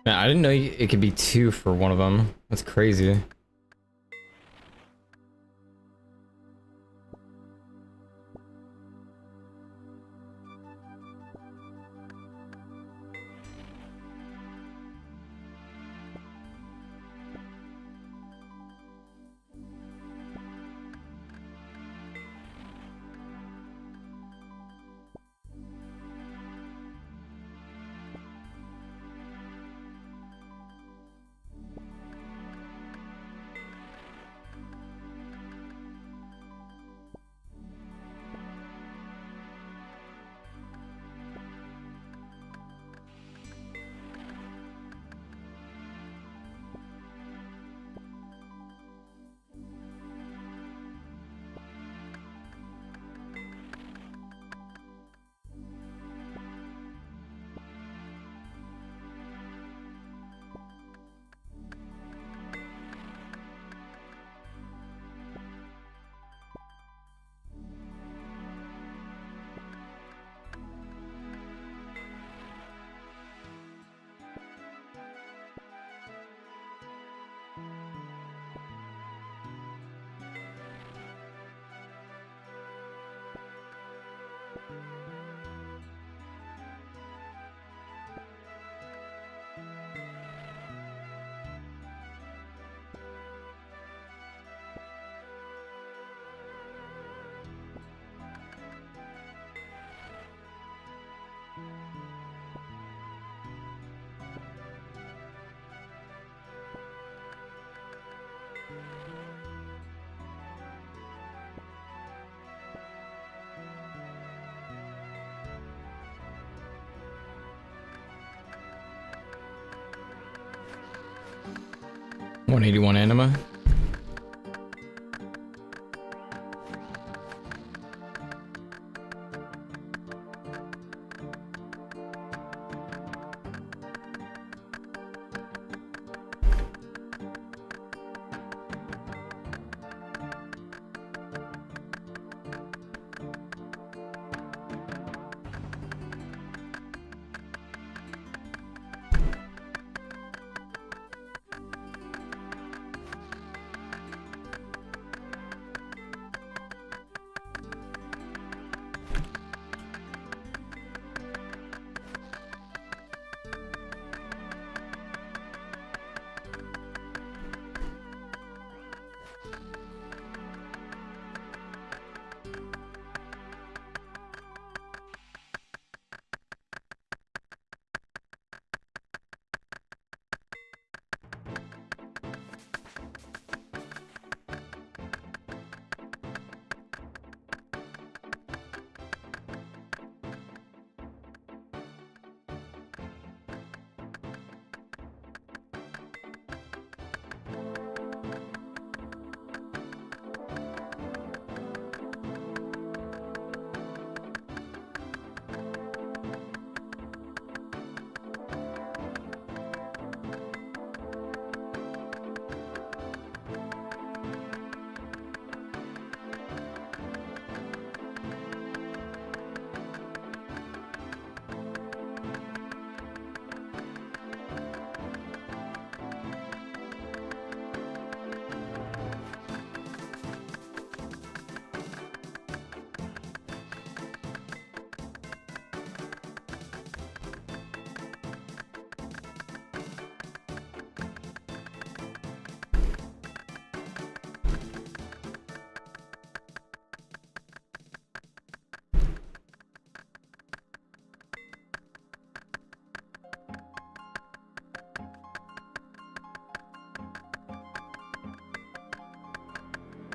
Man, I didn't know it could be 2 for one of them. That's crazy. $181 anima.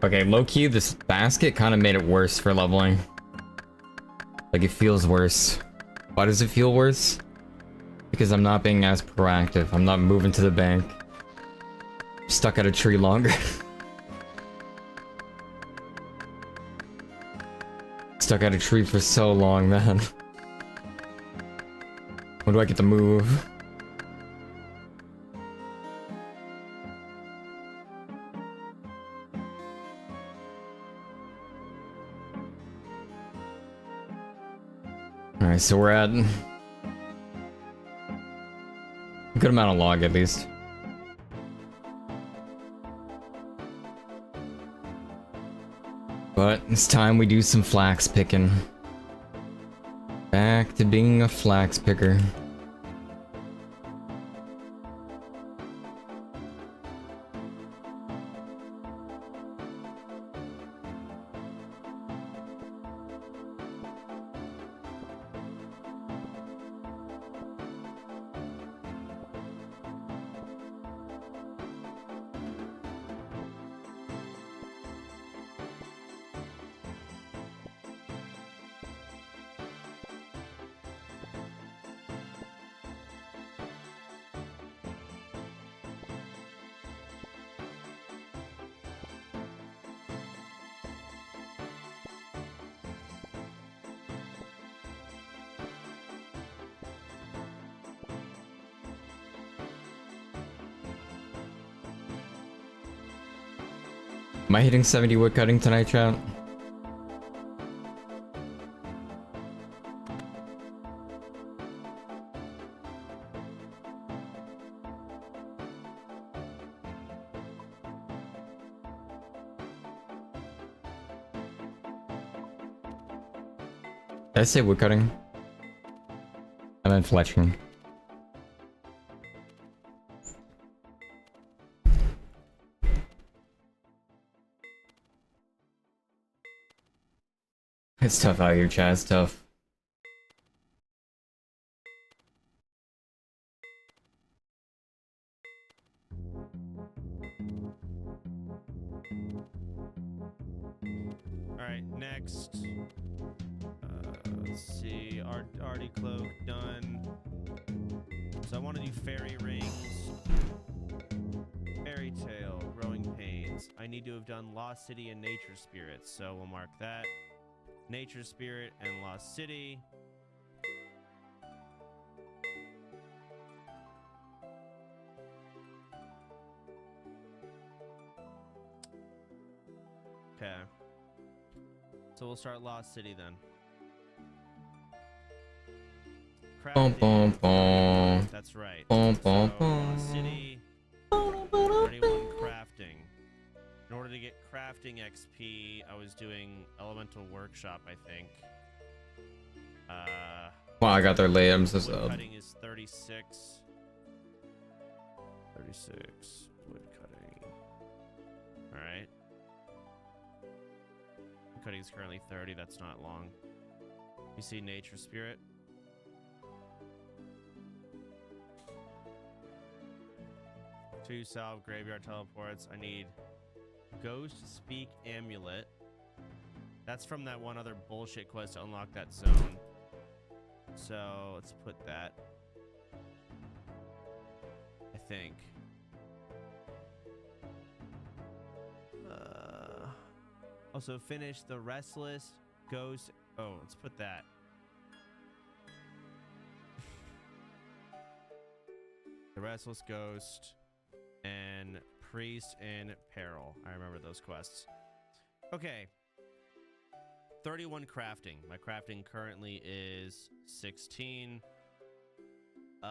Okay, low-key, this basket kind of made it worse for leveling. Like, it feels worse. Why does it feel worse? Because I'm not being as proactive. I'm not moving to the bank. I'm stuck at a tree longer. Stuck at a tree for so long, man. When do I get to move? Alright, so we're at a good amount of log at least. But it's time we do some flax picking. Back to being a flax picker. Am I hitting 70 wood cutting tonight, chat? Did I say wood cutting? I meant fletching. It's tough out here, chat. It's tough. Alright, next. Let's see. Artie Cloak done. So I want to do fairy rings. Fairy tale, growing pains. I need to have done Lost City and Nature Spirits, so we'll mark that. Nature Spirit and Lost City. Okay. So we'll start Lost City then. Bum, bum, bum. That's right. Bum, So, bum, bum. Lost City. 31 crafting. In order to get crafting XP, I was doing Elemental Workshop, I think. Wow, I got their late. I'm so Wood sad. cutting is 36. 36 wood cutting. All right. Wood cutting is currently 30. That's not long. You see Nature Spirit. Two salve graveyard teleports. I need Ghost Speak Amulet. That's from that one other bullshit quest to unlock that zone. So let's put that. I think. Also finish the Restless Ghost. Oh, let's put that. The Restless Ghost and Priest in Peril. I remember those quests. Okay. 31 crafting. My crafting currently is 16. What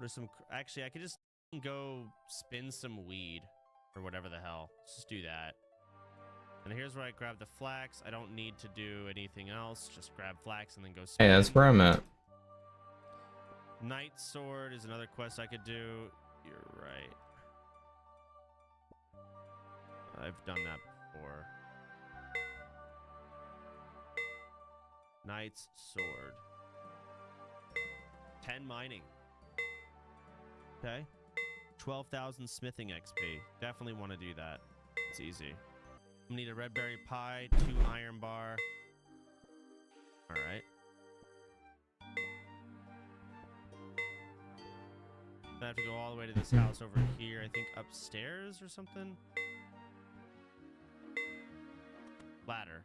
are some... Actually, I could just go spin some weed or whatever the hell. Let's just do that. And here's where I grab the flax. I don't need to do anything else. Just grab flax and then go spin. Hey, that's where I'm at. Night Sword is another quest I could do. You're right. I've done that before. Knight's Sword. 10 mining. Okay. 12,000 smithing XP. Definitely want to do that. It's easy. I need a red berry pie, 2 iron bar. Alright. I have to go all the way to this house over here. I think upstairs or something. Ladder.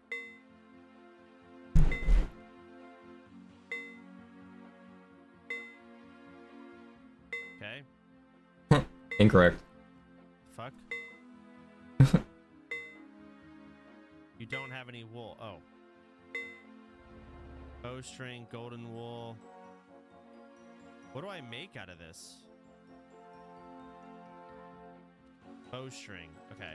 Okay. Incorrect. Fuck. You don't have any wool. Oh. Bowstring, golden wool. What do I make out of this? Bowstring. Okay.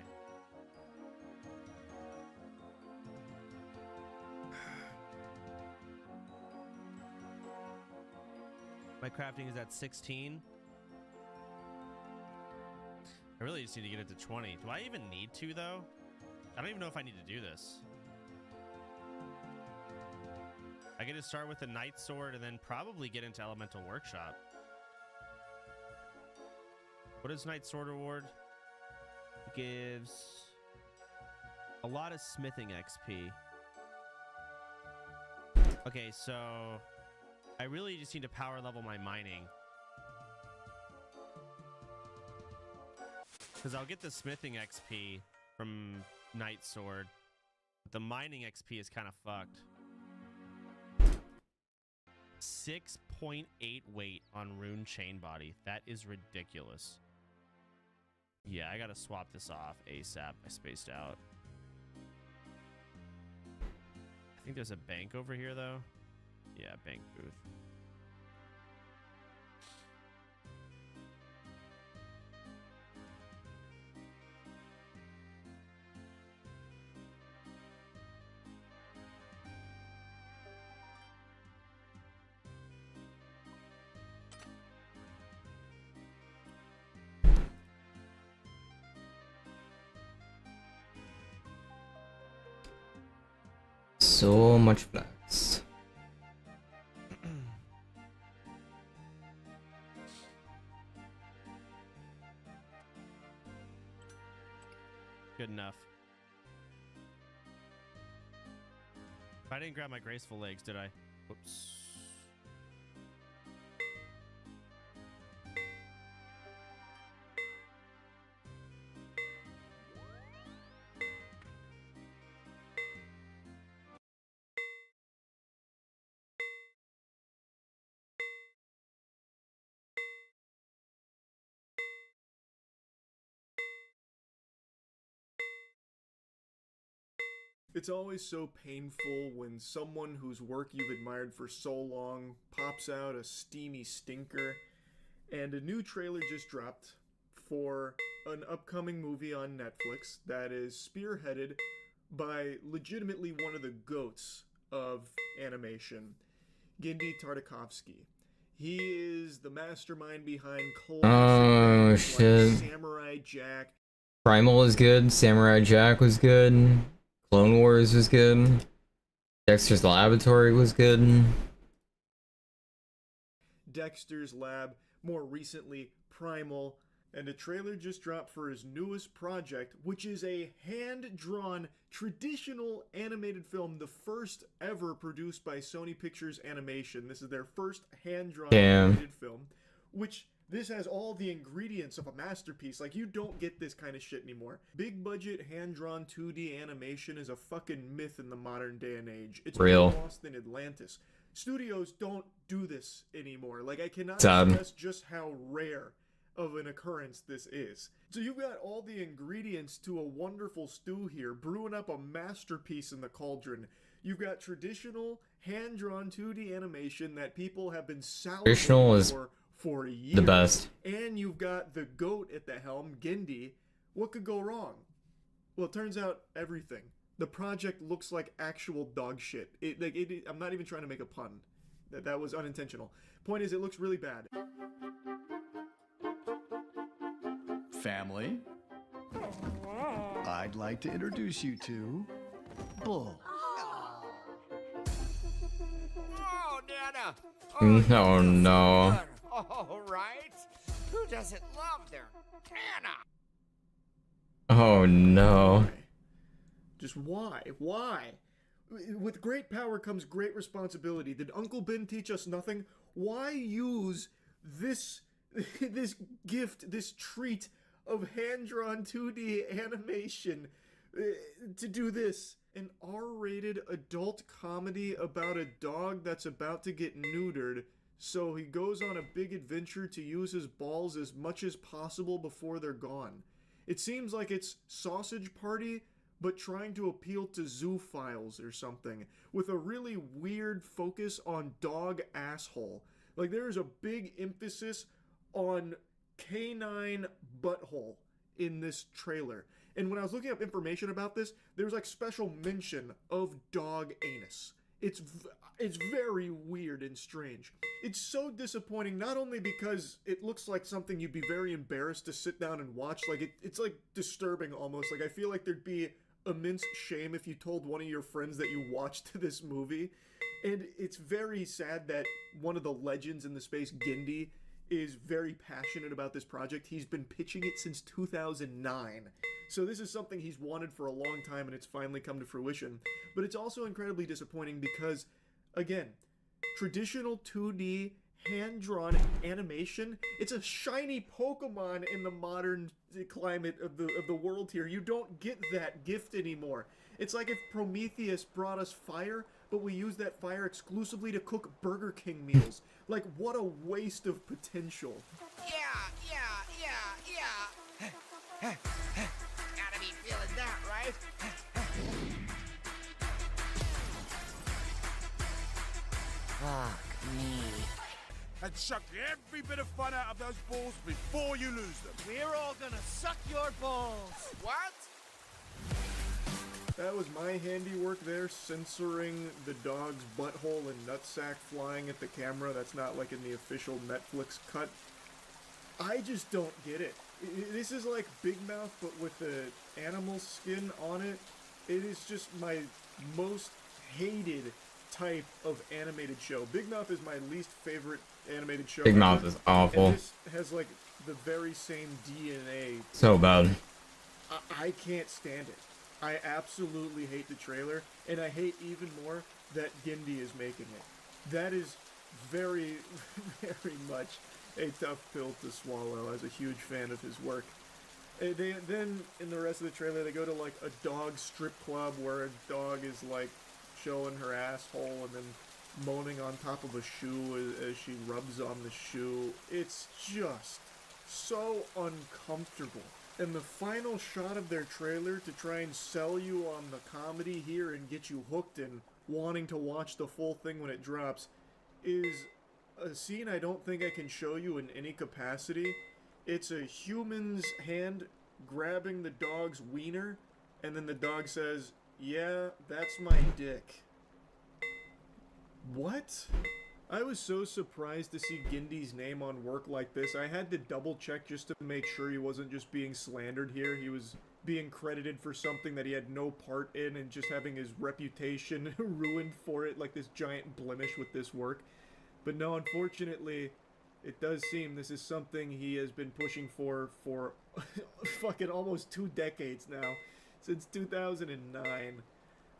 My crafting is at 16. I really just need to get it to 20. Do I even need to, though? I don't even know if I need to do this. I get to start with the Knight Sword and then probably get into Elemental Workshop. What does Knight Sword reward? It gives a lot of smithing XP. Okay, so I really just need to power level my mining. Because I'll get the smithing XP from Knight Sword. But the mining XP is kind of fucked. 6.8 weight on Rune Chain Body. That is ridiculous. Yeah, I gotta swap this off ASAP. I spaced out. I think there's a bank over here, though. Yeah, bank booth. So much flax. Good enough. I didn't grab my graceful legs, did I? Whoops. It's always so painful when someone whose work you've admired for so long pops out a steamy stinker. And a new trailer just dropped for an upcoming movie on Netflix that is spearheaded by legitimately one of the goats of animation, Genndy Tartakovsky. He is the mastermind behind Oh shit. like Samurai Jack. Primal is good. Samurai Jack was good. Clone Wars was good. Dexter's Laboratory was good. Dexter's Lab, more recently Primal, and a trailer just dropped for his newest project, which is a hand-drawn traditional animated film, the first ever produced by Sony Pictures Animation. This is their first hand-drawn animated film, which this has all the ingredients of a masterpiece. Like, you don't get this kind of shit anymore. Big budget hand-drawn 2D animation is a fucking myth in the modern day and age. It's real. More lost than Atlantis. Studios don't do this anymore. Like, I cannot stress just how rare of an occurrence this is. So you've got all the ingredients to a wonderful stew here, brewing up a masterpiece in the cauldron. You've got traditional hand-drawn 2D animation that people have been salivating for years. The best. And you've got the GOAT at the helm, Genndy. What could go wrong? Well, it turns out everything. The project looks like actual dog shit. I'm not even trying to make a pun. That was unintentional. Point is, it looks really bad. Family, I'd like to introduce you to Bull. Oh, Nana! Oh no. All right. Who doesn't love their Nana? Oh no. Just why? Why? With great power comes great responsibility. Did Uncle Ben teach us nothing? Why use this gift, this treat of hand-drawn 2D animation to do this? An R-rated adult comedy about a dog that's about to get neutered, so he goes on a big adventure to use his balls as much as possible before they're gone. It seems like it's Sausage Party, but trying to appeal to zoophiles or something, with a really weird focus on dog asshole. Like, there is a big emphasis on canine butthole in this trailer. And when I was looking up information about this, there's like special mention of dog anus. It's very weird and strange. It's so disappointing, not only because it looks like something you'd be very embarrassed to sit down and watch, like it's like disturbing almost. Like, I feel like there'd be immense shame if you told one of your friends that you watched this movie. And it's very sad that one of the legends in the space, Gindi, is very passionate about this project. He's been pitching it since 2009. So this is something he's wanted for a long time, and it's finally come to fruition. But it's also incredibly disappointing because, again, traditional 2D hand-drawn animation, it's a shiny Pokemon in the modern climate of the world here. You don't get that gift anymore. It's like if Prometheus brought us fire, but we use that fire exclusively to cook Burger King meals. Like, what a waste of potential. Yeah. Gotta be feeling that, right? Fuck me. And suck every bit of fun out of those balls before you lose them. We're all gonna suck your balls. What? That was my handiwork there, censoring the dog's butthole and nutsack flying at the camera. That's not like in the official Netflix cut. I just don't get it. This is like Big Mouth, but with the animal skin on it. It is just my most hated type of animated show. Big Mouth is my least favorite animated show. Big Mouth is awful. And this has like the very same DNA. So bad. I can't stand it. I absolutely hate the trailer, and I hate even more that Gindi is making it. That is very, very much a tough pill to swallow as a huge fan of his work. Then, in the rest of the trailer, they go to like a dog strip club where a dog is like showing her asshole and then moaning on top of a shoe as she rubs on the shoe. It's just so uncomfortable. And the final shot of their trailer to try and sell you on the comedy here and get you hooked and wanting to watch the full thing when it drops is a scene I don't think I can show you in any capacity. It's a human's hand grabbing the dog's wiener, and then the dog says, "Yeah, that's my dick." What? I was so surprised to see Gindi's name on work like this. I had to double check just to make sure he wasn't just being slandered here. He was being credited for something that he had no part in and just having his reputation ruined for it, like this giant blemish with this work. But no, unfortunately, it does seem this is something he has been pushing for fucking almost 2 decades now, since 2009.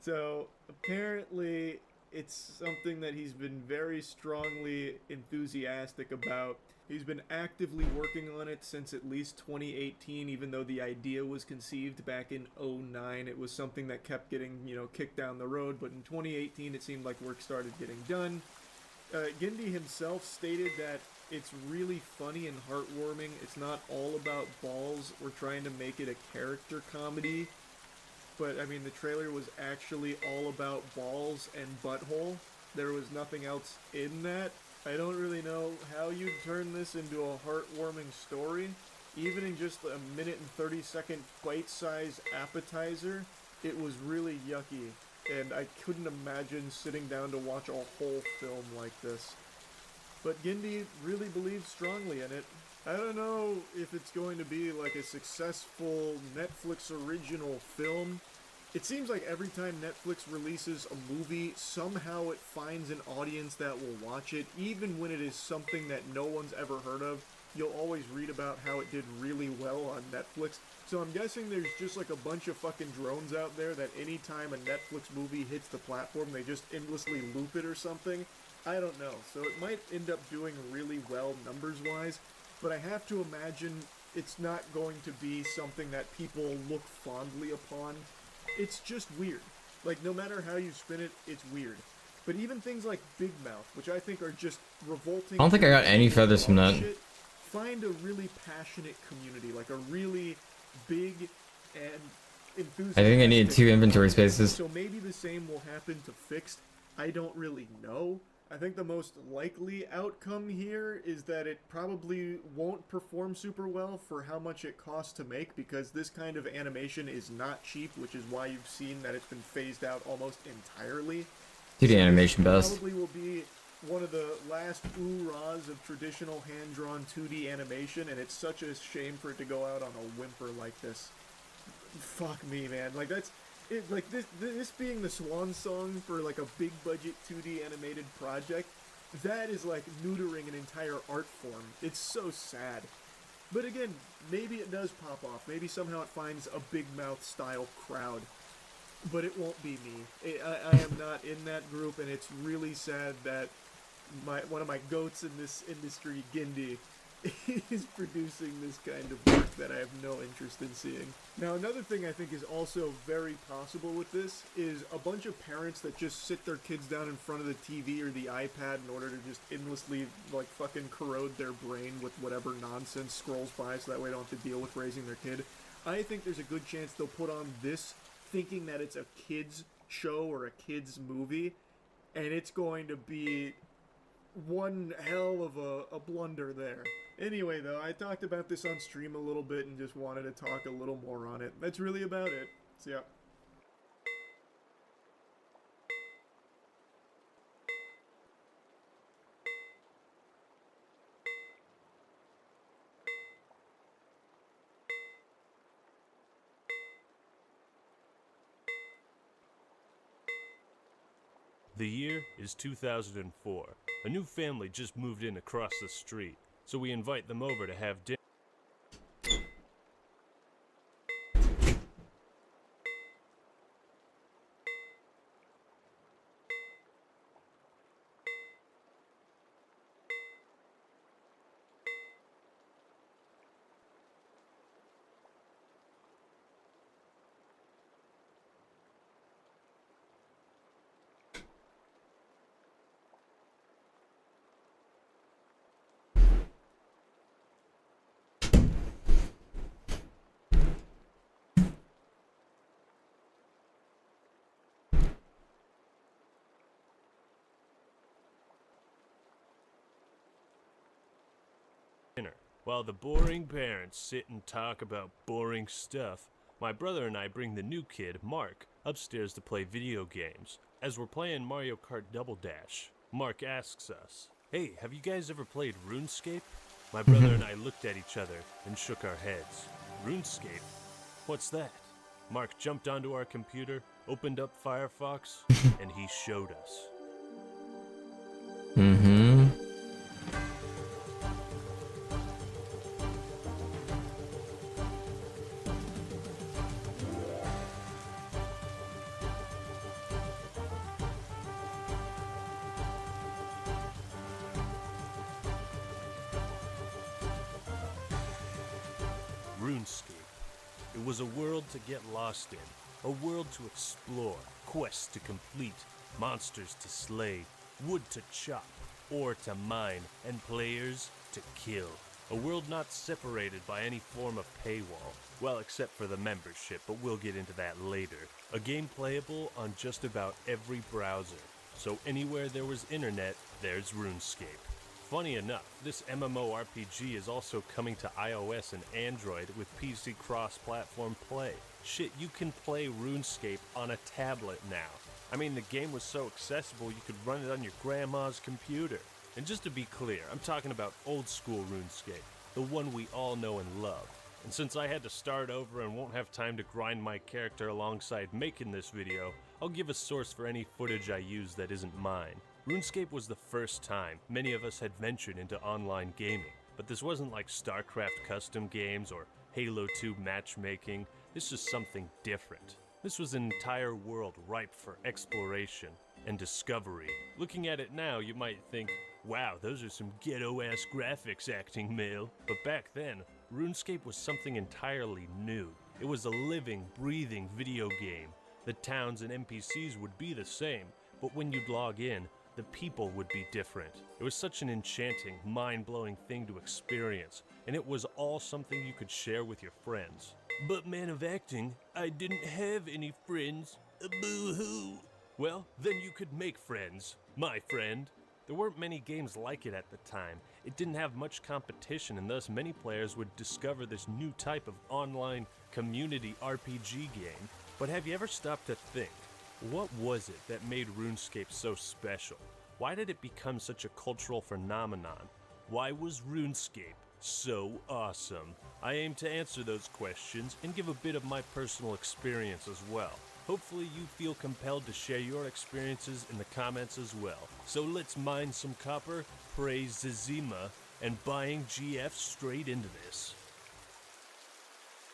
So apparently it's something that he's been very strongly enthusiastic about. He's been actively working on it since at least 2018, even though the idea was conceived back in 2009. It was something that kept getting, kicked down the road, but in 2018 it seemed like work started getting done. Gindi himself stated that it's really funny and heartwarming. It's not all about balls. We're trying to make it a character comedy. But, I mean, the trailer was actually all about balls and butthole. There was nothing else in that. I don't really know how you'd turn this into a heartwarming story. Even in just a minute and 30-second bite-sized appetizer, it was really yucky. And I couldn't imagine sitting down to watch a whole film like this. But Gindi really believes strongly in it. I don't know if it's going to be like a successful Netflix original film. It seems like every time Netflix releases a movie, somehow it finds an audience that will watch it, even when it is something that no one's ever heard of. You'll always read about how it did really well on Netflix. So I'm guessing there's just like a bunch of fucking drones out there that anytime a Netflix movie hits the platform, they just endlessly loop it or something. I don't know. So it might end up doing really well numbers-wise, but I have to imagine it's not going to be something that people look fondly upon. It's just weird. Like, no matter how you spin it, it's weird. But even things like Big Mouth, which I think are just revolting... I don't think I got any feathers from that. Find a really passionate community, like a really big and enthusiastic. I think I need 2 inventory spaces. So maybe the same will happen to Fixed. I don't really know. I think the most likely outcome here is that it probably won't perform super well for how much it costs to make, because this kind of animation is not cheap, which is why you've seen that it's been phased out almost entirely. 2D animation best. Probably will be one of the last oorahs of traditional hand-drawn 2D animation, and it's such a shame for it to go out on a whimper like this. Fuck me, man. Like, that's... It, like, this being the swan song for, like, a big-budget 2D animated project, that is, like, neutering an entire art form. It's so sad. But again, maybe it does pop off. Maybe somehow it finds a big mouth style crowd. But it won't be me. I am not in that group, and it's really sad that one of my goats in this industry, Gindi, is producing this kind of work that I have no interest in seeing. Now, another thing I think is also very possible with this is a bunch of parents that just sit their kids down in front of the TV or the iPad in order to just endlessly, like, fucking corrode their brain with whatever nonsense scrolls by so that way they don't have to deal with raising their kid. I think there's a good chance they'll put on this thinking that it's a kid's show or a kid's movie, and it's going to be one hell of a blunder there. Anyway, though, I talked about this on stream a little bit and just wanted to talk a little more on it. That's really about it. So, yeah. The year is 2004. A new family just moved in across the street, so we invite them over to have dinner. While the boring parents sit and talk about boring stuff, my brother and I bring the new kid, Mark, upstairs to play video games. As we're playing Mario Kart Double Dash, Mark asks us, "Hey, have you guys ever played RuneScape?" My brother and I looked at each other and shook our heads. RuneScape? What's that? Mark jumped onto our computer, opened up Firefox, and he showed us. Mm-hmm. RuneScape. It was a world to get lost in, a world to explore, quests to complete, monsters to slay, wood to chop, ore to mine, and players to kill. A world not separated by any form of paywall. Well, except for the membership, but we'll get into that later. A game playable on just about every browser. So anywhere there was internet, there's RuneScape. Funny enough, this MMORPG is also coming to iOS and Android with PC cross-platform play. Shit, you can play RuneScape on a tablet now. I mean, the game was so accessible you could run it on your grandma's computer. And just to be clear, I'm talking about old school RuneScape, the one we all know and love. And since I had to start over and won't have time to grind my character alongside making this video, I'll give a source for any footage I use that isn't mine. RuneScape was the first time many of us had ventured into online gaming, but this wasn't like StarCraft custom games or Halo 2 matchmaking. This was something different. This was an entire world ripe for exploration and discovery. Looking at it now, you might think, wow, those are some ghetto-ass graphics, acting male. But back then, RuneScape was something entirely new. It was a living, breathing video game. The towns and NPCs would be the same, but when you'd log in, the people would be different. It was such an enchanting, mind-blowing thing to experience, and it was all something you could share with your friends. But man of acting, I didn't have any friends. Boo-hoo. Well, then you could make friends, my friend. There weren't many games like it at the time. It didn't have much competition, and thus many players would discover this new type of online community RPG game. But have you ever stopped to think, what was it that made RuneScape so special? Why did it become such a cultural phenomenon? Why was RuneScape so awesome? I aim to answer those questions and give a bit of my personal experience as well. Hopefully you feel compelled to share your experiences in the comments as well. So let's mine some copper, praise Zizima, and buying GF straight into this.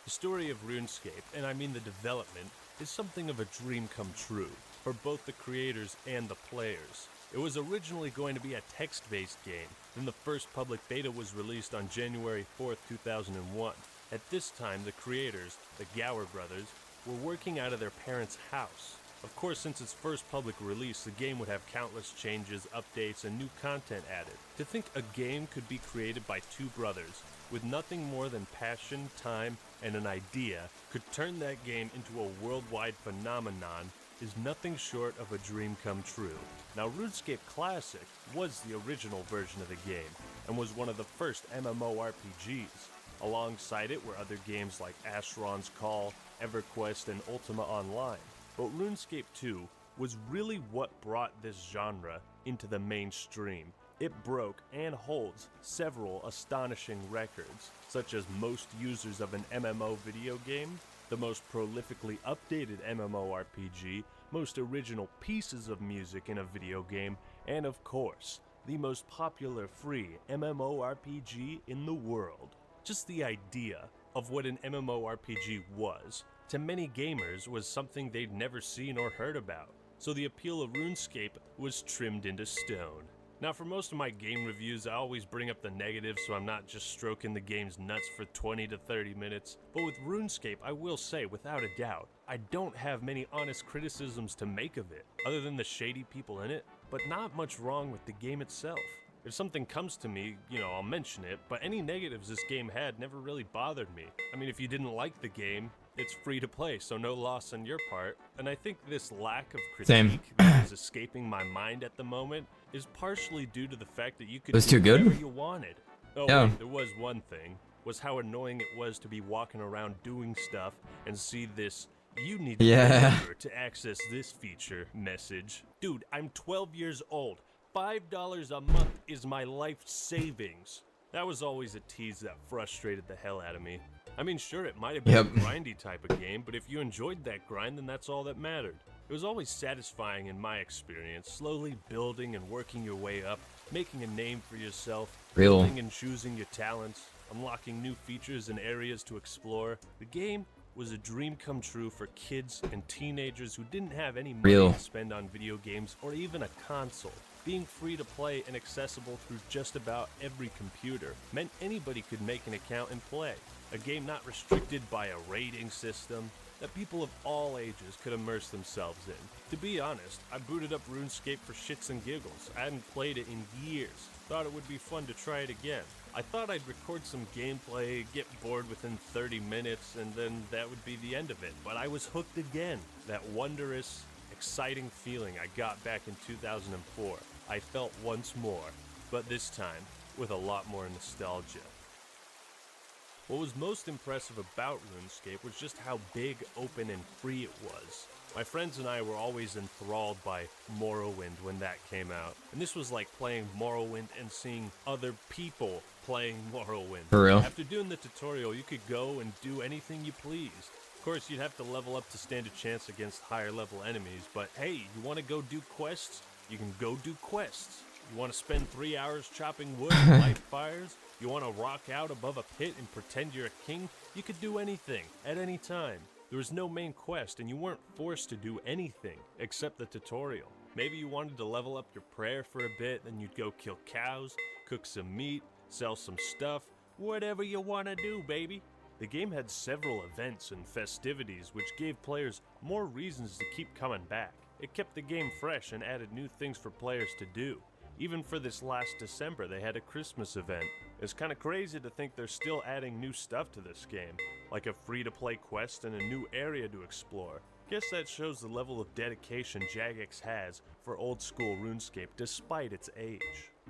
The story of RuneScape, and I mean the development, is something of a dream come true for both the creators and the players. It was originally going to be a text-based game, then the first public beta was released on January 4th, 2001. At this time, the creators, the Gower brothers, were working out of their parents' house. Of course, since its first public release, the game would have countless changes, updates, and new content added. To think a game could be created by two brothers, with nothing more than passion, time, and an idea, could turn that game into a worldwide phenomenon is nothing short of a dream come true. Now, RuneScape Classic was the original version of the game, and was one of the first MMORPGs. Alongside it were other games like Asheron's Call, EverQuest, and Ultima Online. But RuneScape 2 was really what brought this genre into the mainstream. It broke and holds several astonishing records, such as most users of an MMO video game, the most prolifically updated MMORPG, most original pieces of music in a video game, and of course, the most popular free MMORPG in the world. Just the idea of what an MMORPG was, to many gamers, was something they'd never seen or heard about, so the appeal of RuneScape was trimmed into stone. Now, for most of my game reviews, I always bring up the negatives so I'm not just stroking the game's nuts for 20 to 30 minutes. But with RuneScape, I will say, without a doubt, I don't have many honest criticisms to make of it, other than the shady people in it, but not much wrong with the game itself. If something comes to me, I'll mention it, but any negatives this game had never really bothered me. I mean, if you didn't like the game, it's free to play, so no loss on your part. And I think this lack of critique that is escaping my mind at the moment is partially due to the fact that you could do whatever you wanted. Oh, yeah. Wait, there was one thing, was how annoying it was to be walking around doing stuff and see this, you need to remember to access this feature message. Dude, I'm 12 years old. $5 a month is my life savings. That was always a tease that frustrated the hell out of me. I mean, sure, it might have been a grindy type of game, but if you enjoyed that grind, then that's all that mattered. It was always satisfying in my experience, slowly building and working your way up, making a name for yourself, building and choosing your talents, unlocking new features and areas to explore. The game was a dream come true for kids and teenagers who didn't have any money to spend on video games or even a console. Being free to play and accessible through just about every computer meant anybody could make an account and play. A game not restricted by a rating system that people of all ages could immerse themselves in. To be honest, I booted up RuneScape for shits and giggles. I hadn't played it in years. Thought it would be fun to try it again. I thought I'd record some gameplay, get bored within 30 minutes, and then that would be the end of it. But I was hooked again. That wondrous, exciting feeling I got back in 2004. I felt once more, but this time with a lot more nostalgia. What was most impressive about RuneScape was just how big, open, and free it was. My friends and I were always enthralled by Morrowind when that came out, and this was like playing Morrowind and seeing other people playing Morrowind. For real? After doing the tutorial, you could go and do anything you pleased. Of course, you'd have to level up to stand a chance against higher level enemies, but hey, you want to go do quests? You can go do quests. You want to spend 3 hours chopping wood and light fires? You want to rock out above a pit and pretend you're a king? You could do anything, at any time. There was no main quest, and you weren't forced to do anything except the tutorial. Maybe you wanted to level up your prayer for a bit, then you'd go kill cows, cook some meat, sell some stuff, whatever you want to do, baby. The game had several events and festivities which gave players more reasons to keep coming back. It kept the game fresh and added new things for players to do. Even for this last December, they had a Christmas event. It's kind of crazy to think they're still adding new stuff to this game, like a free-to-play quest and a new area to explore. Guess that shows the level of dedication Jagex has for old-school RuneScape despite its age.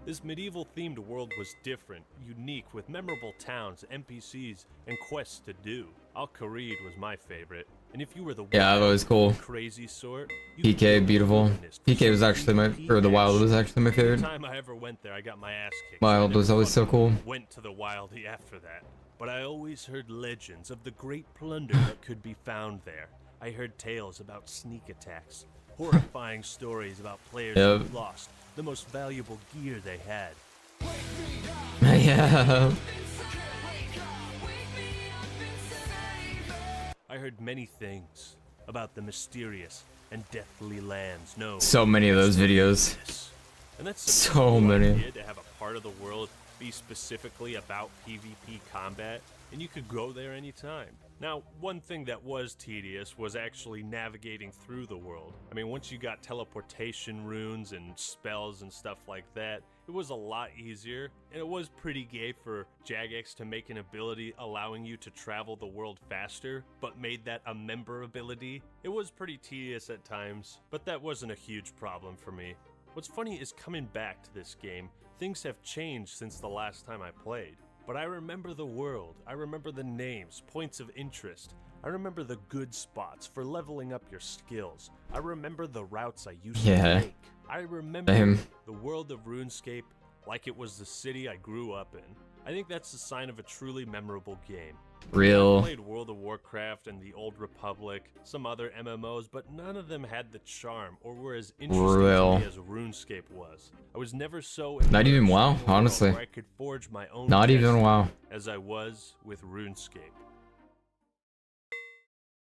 This medieval-themed world was different, unique, with memorable towns, NPCs, and quests to do. Al-Kharid was my favorite, and if you were the Yeah, that was cool. crazy sort, PK, beautiful. PK was actually my, or the Wild was actually my favorite. Every time I ever went there, I got my ass kicked. Wild was always so cool. Went to the Wildy after that, but I always heard legends of the great plunder that could be found there. I heard tales about sneak attacks, horrifying stories about players who lost the most valuable gear they had. Yeah. I heard many things about the mysterious and deathly lands known. So many of those videos. And that's so many. Idea to have a part of the world be specifically about PvP combat, and you could go there anytime. Now, one thing that was tedious was actually navigating through the world. I mean, once you got teleportation runes and spells and stuff like that, it was a lot easier, and it was pretty gay for Jagex to make an ability allowing you to travel the world faster, but made that a member ability. It was pretty tedious at times, but that wasn't a huge problem for me. What's funny is coming back to this game, things have changed since the last time I played. But I remember the world, I remember the names, points of interest, I remember the good spots for leveling up your skills, I remember the routes I used to take, I remember the world of RuneScape like it was the city I grew up in. I think that's the sign of a truly memorable game. Real. I played World of Warcraft and the Old Republic, some other MMOs, but none of them had the charm or were as interesting to me as RuneScape was. I was never so not even WoW, honestly. where I could forge my own not even WoW as I was with RuneScape.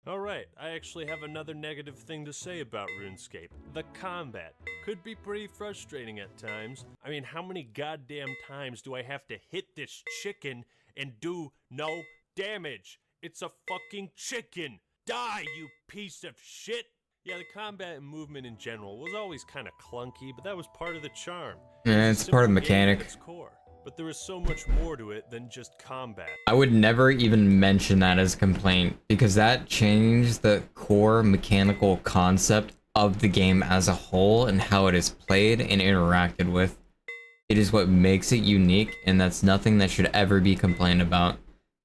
Alright, I actually have another negative thing to say about RuneScape. The combat could be pretty frustrating at times. I mean, how many goddamn times do I have to hit this chicken and do no damage? It's a fucking chicken! Die, you piece of shit! Yeah, the combat and movement in general was always kind of clunky, but that was part of the charm. Yeah, it's part of the mechanic. At its core. But there is so much more to it than just combat. I would never even mention that as a complaint, because that changed the core mechanical concept of the game as a whole and how it is played and interacted with. It is what makes it unique, and that's nothing that should ever be complained about.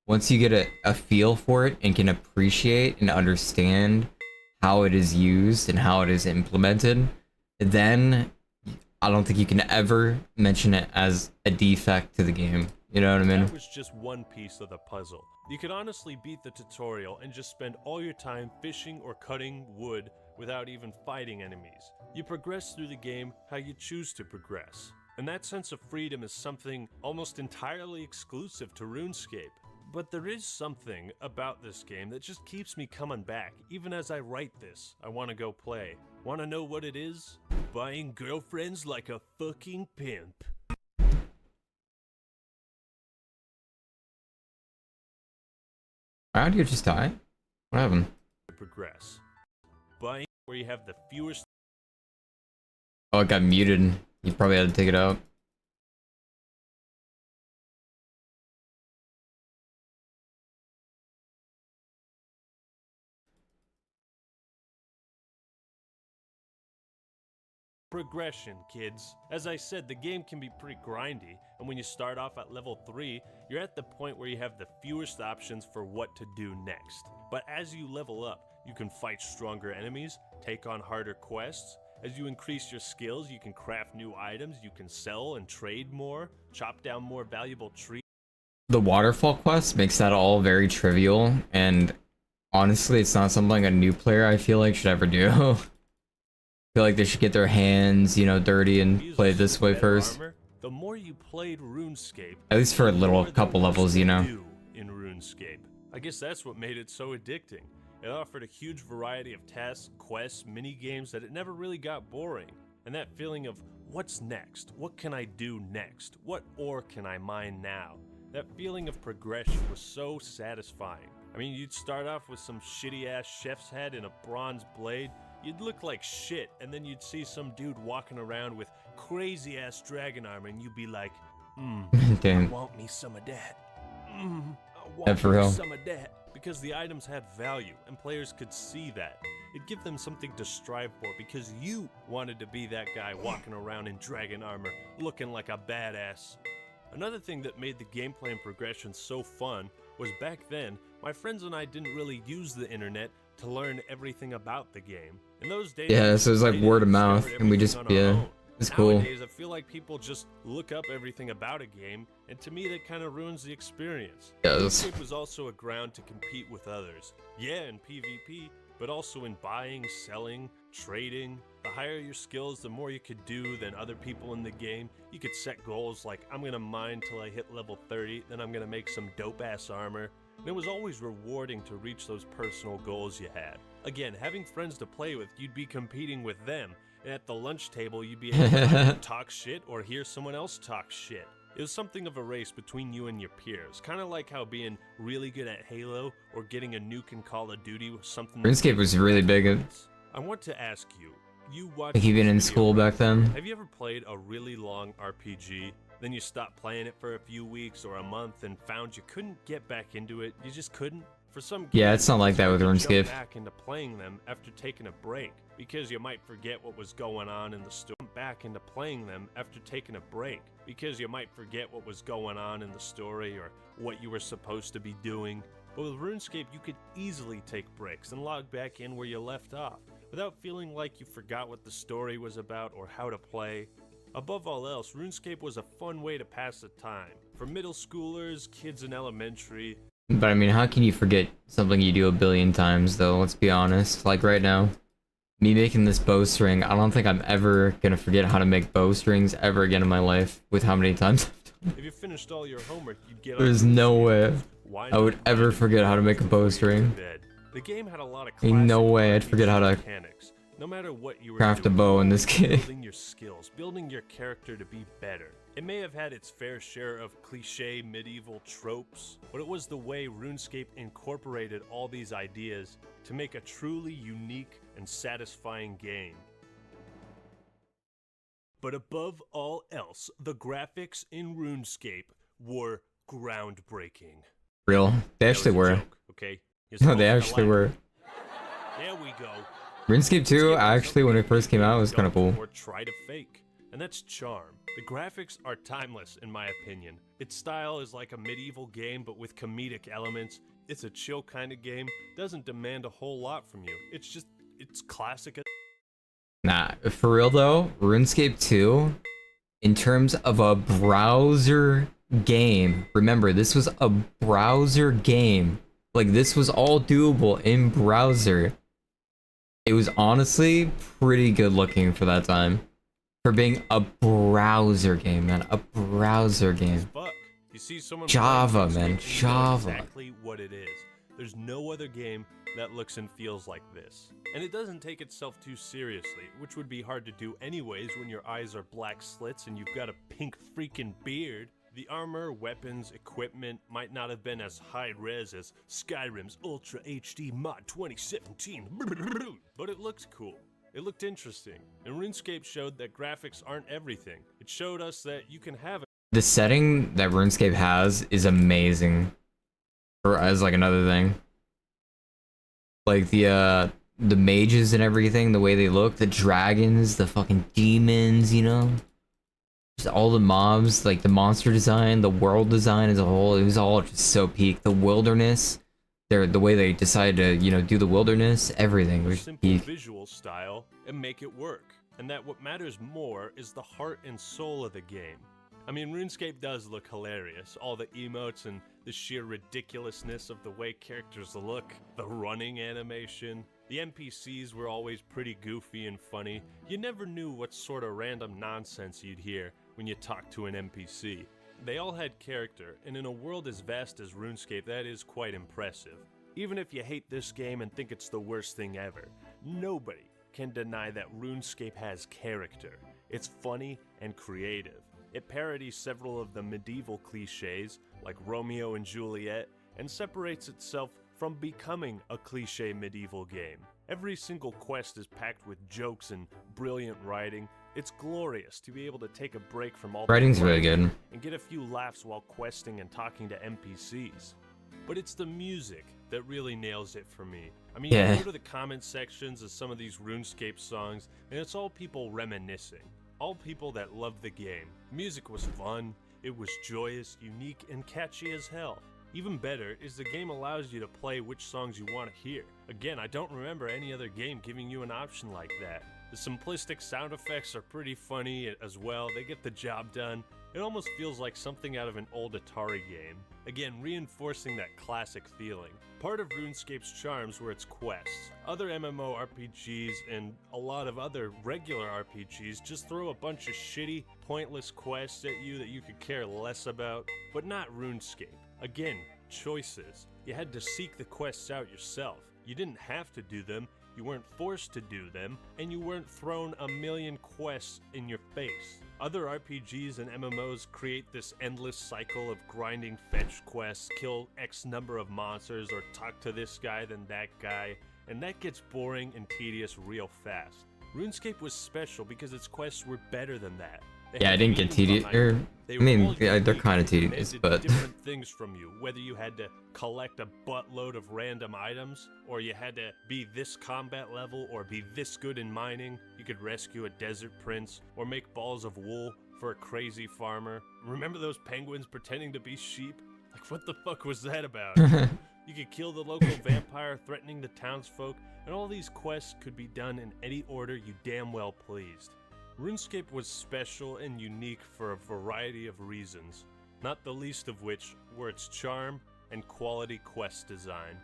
Once you get a feel for it and can appreciate and understand how it is used and how it is implemented, then I don't think you can ever mention it as a defect to the game. You know what I mean? That was just one piece of the puzzle. You could honestly beat the tutorial and just spend all your time fishing or cutting wood without even fighting enemies. You progress through the game how you choose to progress. And that sense of freedom is something almost entirely exclusive to RuneScape. But there is something about this game that just keeps me coming back. Even as I write this, I want to go play. Want to know what it is? Buying girlfriends like a fucking pimp. How did you just die? What happened? Progress. Buying where you have the fewest. Oh, it got muted. You probably had to take it out. Progression, kids. As I said, the game can be pretty grindy, and when you start off at level 3, you're at the point where you have the fewest options for what to do next. But as you level up, you can fight stronger enemies, take on harder quests. As you increase your skills, you can craft new items, you can sell and trade more, chop down more valuable trees. The waterfall quest makes that all very trivial, and honestly, it's not something a new player I feel like should ever do. I feel like they should get their hands, you know, dirty and play it this way first. The more you played RuneScape, at least for a couple levels, you know. In RuneScape, I guess that's what made it so addicting. It offered a huge variety of tasks, quests, mini games that it never really got boring. And that feeling of what's next? What can I do next? What ore can I mine now? That feeling of progression was so satisfying. I mean, you'd start off with some shitty ass chef's head and a bronze blade. You'd look like shit, and then you'd see some dude walking around with crazy-ass dragon armor, and you'd be like, Damn. I want me some of that. I Yeah, want for me real. some of that. Because the items had value, and players could see that. It'd give them something to strive for, because you wanted to be that guy walking around in dragon armor, looking like a badass. Another thing that made the gameplay and progression so fun was back then, my friends and I didn't really use the internet to learn everything about the game. In those days, Yeah, we so it was like created word of and mouth, discovered and we everything just, on our yeah, own. it's cool. Nowadays, I feel like people just look up everything about a game, and to me, that kind of ruins the experience. Yes. RuneScape was also a ground to compete with others. Yeah, in PvP, but also in buying, selling, trading. The higher your skills, the more you could do than other people in the game. You could set goals like, I'm gonna mine till I hit level 30, then I'm gonna make some dope-ass armor. And it was always rewarding to reach those personal goals you had. Again, having friends to play with, you'd be competing with them. And at the lunch table, you'd be able to either talk shit or hear someone else talk shit. It was something of a race between you and your peers. Kind of like how being really good at Halo or getting a nuke in Call of Duty was something that RuneScape was really big. I want to ask you, you watch Like even in school back then. Have you ever played a really long RPG? Then you stopped playing it for a few weeks or a month and found you couldn't get back into it. You just couldn't. For some games, Yeah, it's not like that with hard to RuneScape. jump back into playing them after taking a break because you might forget what was going on in the story. Back into playing them after taking a break because you might forget what was going on in the story or what you were supposed to be doing. But with RuneScape, you could easily take breaks and log back in where you left off without feeling like you forgot what the story was about or how to play. Above all else, RuneScape was a fun way to pass the time. For middle schoolers, kids in elementary. But I mean, how can you forget something you do a billion times, though? Let's be honest. Like right now, me making this bowstring, I don't think I'm ever gonna forget how to make bowstrings ever again in my life with how many times I've done. If you finished all your homework, you'd get There's on no RuneScape. way Why I would not ever grind it forget how to make a before you went to bowstring. bed? The game had a lot of Ain't no classic way I'd RPG forget how to mechanics. No matter what you were craft a doing, bow you in were this game. building your skills, building your character to be better. It may have had its fair share of cliche medieval tropes, but it was the way RuneScape incorporated all these ideas to make a truly unique and satisfying game. But above all else, the graphics in RuneScape were groundbreaking. Real. They That actually was a were. joke, okay? You're No, they supposed to actually laugh. were. There we go. RuneScape 2, RuneScape was actually, when it something first came out, it was kind of don't cool. Or try to fake. And that's charm. The graphics are timeless, in my opinion. Its style is like a medieval game, but with comedic elements. It's a chill kind of game. Doesn't demand a whole lot from you. It's classic. Nah, for real though, RuneScape 2, in terms of a browser game, remember, this was a browser game. Like, this was all doable in browser. It was honestly pretty good looking for that time. For being a browser game, man. A browser game. Fuck. You see someone Java, playing man. RuneScape, you know Java. exactly what it is. There's no other game that looks and feels like this. And it doesn't take itself too seriously, which would be hard to do anyways when your eyes are black slits and you've got a pink freaking beard. The armor, weapons, equipment might not have been as high-res as Skyrim's Ultra HD Mod 2017, but it looked cool. It looked interesting, and RuneScape showed that graphics aren't everything. It showed us that you can have The setting that RuneScape has is amazing. Or as like another thing. Like the mages and everything, the way they look, the dragons, the fucking demons, you know? Just all the mobs, like the monster design, the world design as a whole, it was all just so peak. The wilderness, the way they decided to, you know, do the wilderness, everything was simple peak. visual style and make it work. And that what matters more is the heart and soul of the game. I mean, RuneScape does look hilarious. All the emotes and the sheer ridiculousness of the way characters look, the running animation. The NPCs were always pretty goofy and funny. You never knew what sort of random nonsense you'd hear when you talked to an NPC. They all had character, and in a world as vast as RuneScape, that is quite impressive. Even if you hate this game and think it's the worst thing ever, nobody can deny that RuneScape has character. It's funny and creative. It parodies several of the medieval cliches, like Romeo and Juliet, and separates itself from becoming a cliche medieval game. Every single quest is packed with jokes and brilliant writing. It's glorious to be able to take a break from all the Writing's really grinding good. and get a few laughs while questing and talking to NPCs. But it's the music that really nails it for me. I mean, Yeah. you go to the comment sections of some of these RuneScape songs, and it's all people reminiscing. All people that love the game. Music was fun, it was joyous, unique, and catchy as hell. Even better is the game allows you to play which songs you want to hear. Again, I don't remember any other game giving you an option like that. The simplistic sound effects are pretty funny as well, they get the job done. It almost feels like something out of an old Atari game. Again, reinforcing that classic feeling. Part of RuneScape's charms were its quests. Other MMORPGs and a lot of other regular RPGs just throw a bunch of shitty, pointless quests at you that you could care less about, but not RuneScape. Again, choices. You had to seek the quests out yourself. You didn't have to do them, you weren't forced to do them, and you weren't thrown a million quests in your face. Other RPGs and MMOs create this endless cycle of grinding fetch quests, kill X number of monsters, or talk to this guy then that guy, and that gets boring and tedious real fast. RuneScape was special because its quests were better than that. They Yeah, I had didn't get meaning tedious. behind them. They I were mean, all yeah, they're unique. kind of They tedious, did but different things from you, whether you had to collect a buttload of random items, or you had to be this combat level, or be this good in mining. You could rescue a desert prince, or make balls of wool for a crazy farmer. Remember those penguins pretending to be sheep? Like, what the fuck was that about? You could kill the local vampire threatening the townsfolk, and all these quests could be done in any order you damn well pleased. RuneScape was special and unique for a variety of reasons, not the least of which were its charm and quality quest design.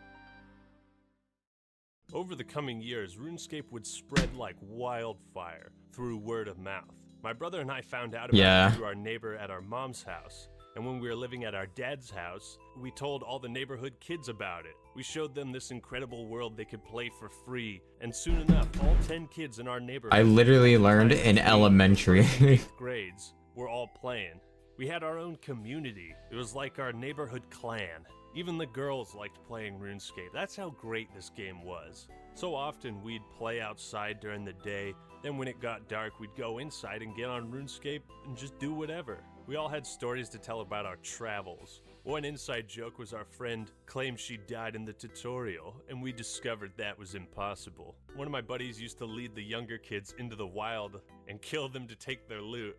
Over the coming years, RuneScape would spread like wildfire through word of mouth. My brother and I found out about it through our neighbor at our mom's house, and when we were living at our dad's house, we told all the neighborhood kids about it. We showed them this incredible world they could play for free, and soon enough, all 10 kids in our neighborhood— I literally learned in elementary. 8th grades were all playing. We had our own community. It was like our neighborhood clan. Even the girls liked playing RuneScape. That's how great this game was. So often we'd play outside during the day, then when it got dark we'd go inside and get on RuneScape and just do whatever. We all had stories to tell about our travels. One inside joke was our friend claimed she died in the tutorial, and we discovered that was impossible. One of my buddies used to lead the younger kids into the wild and kill them to take their loot,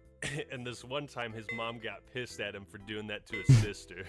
and this one time his mom got pissed at him for doing that to his sister.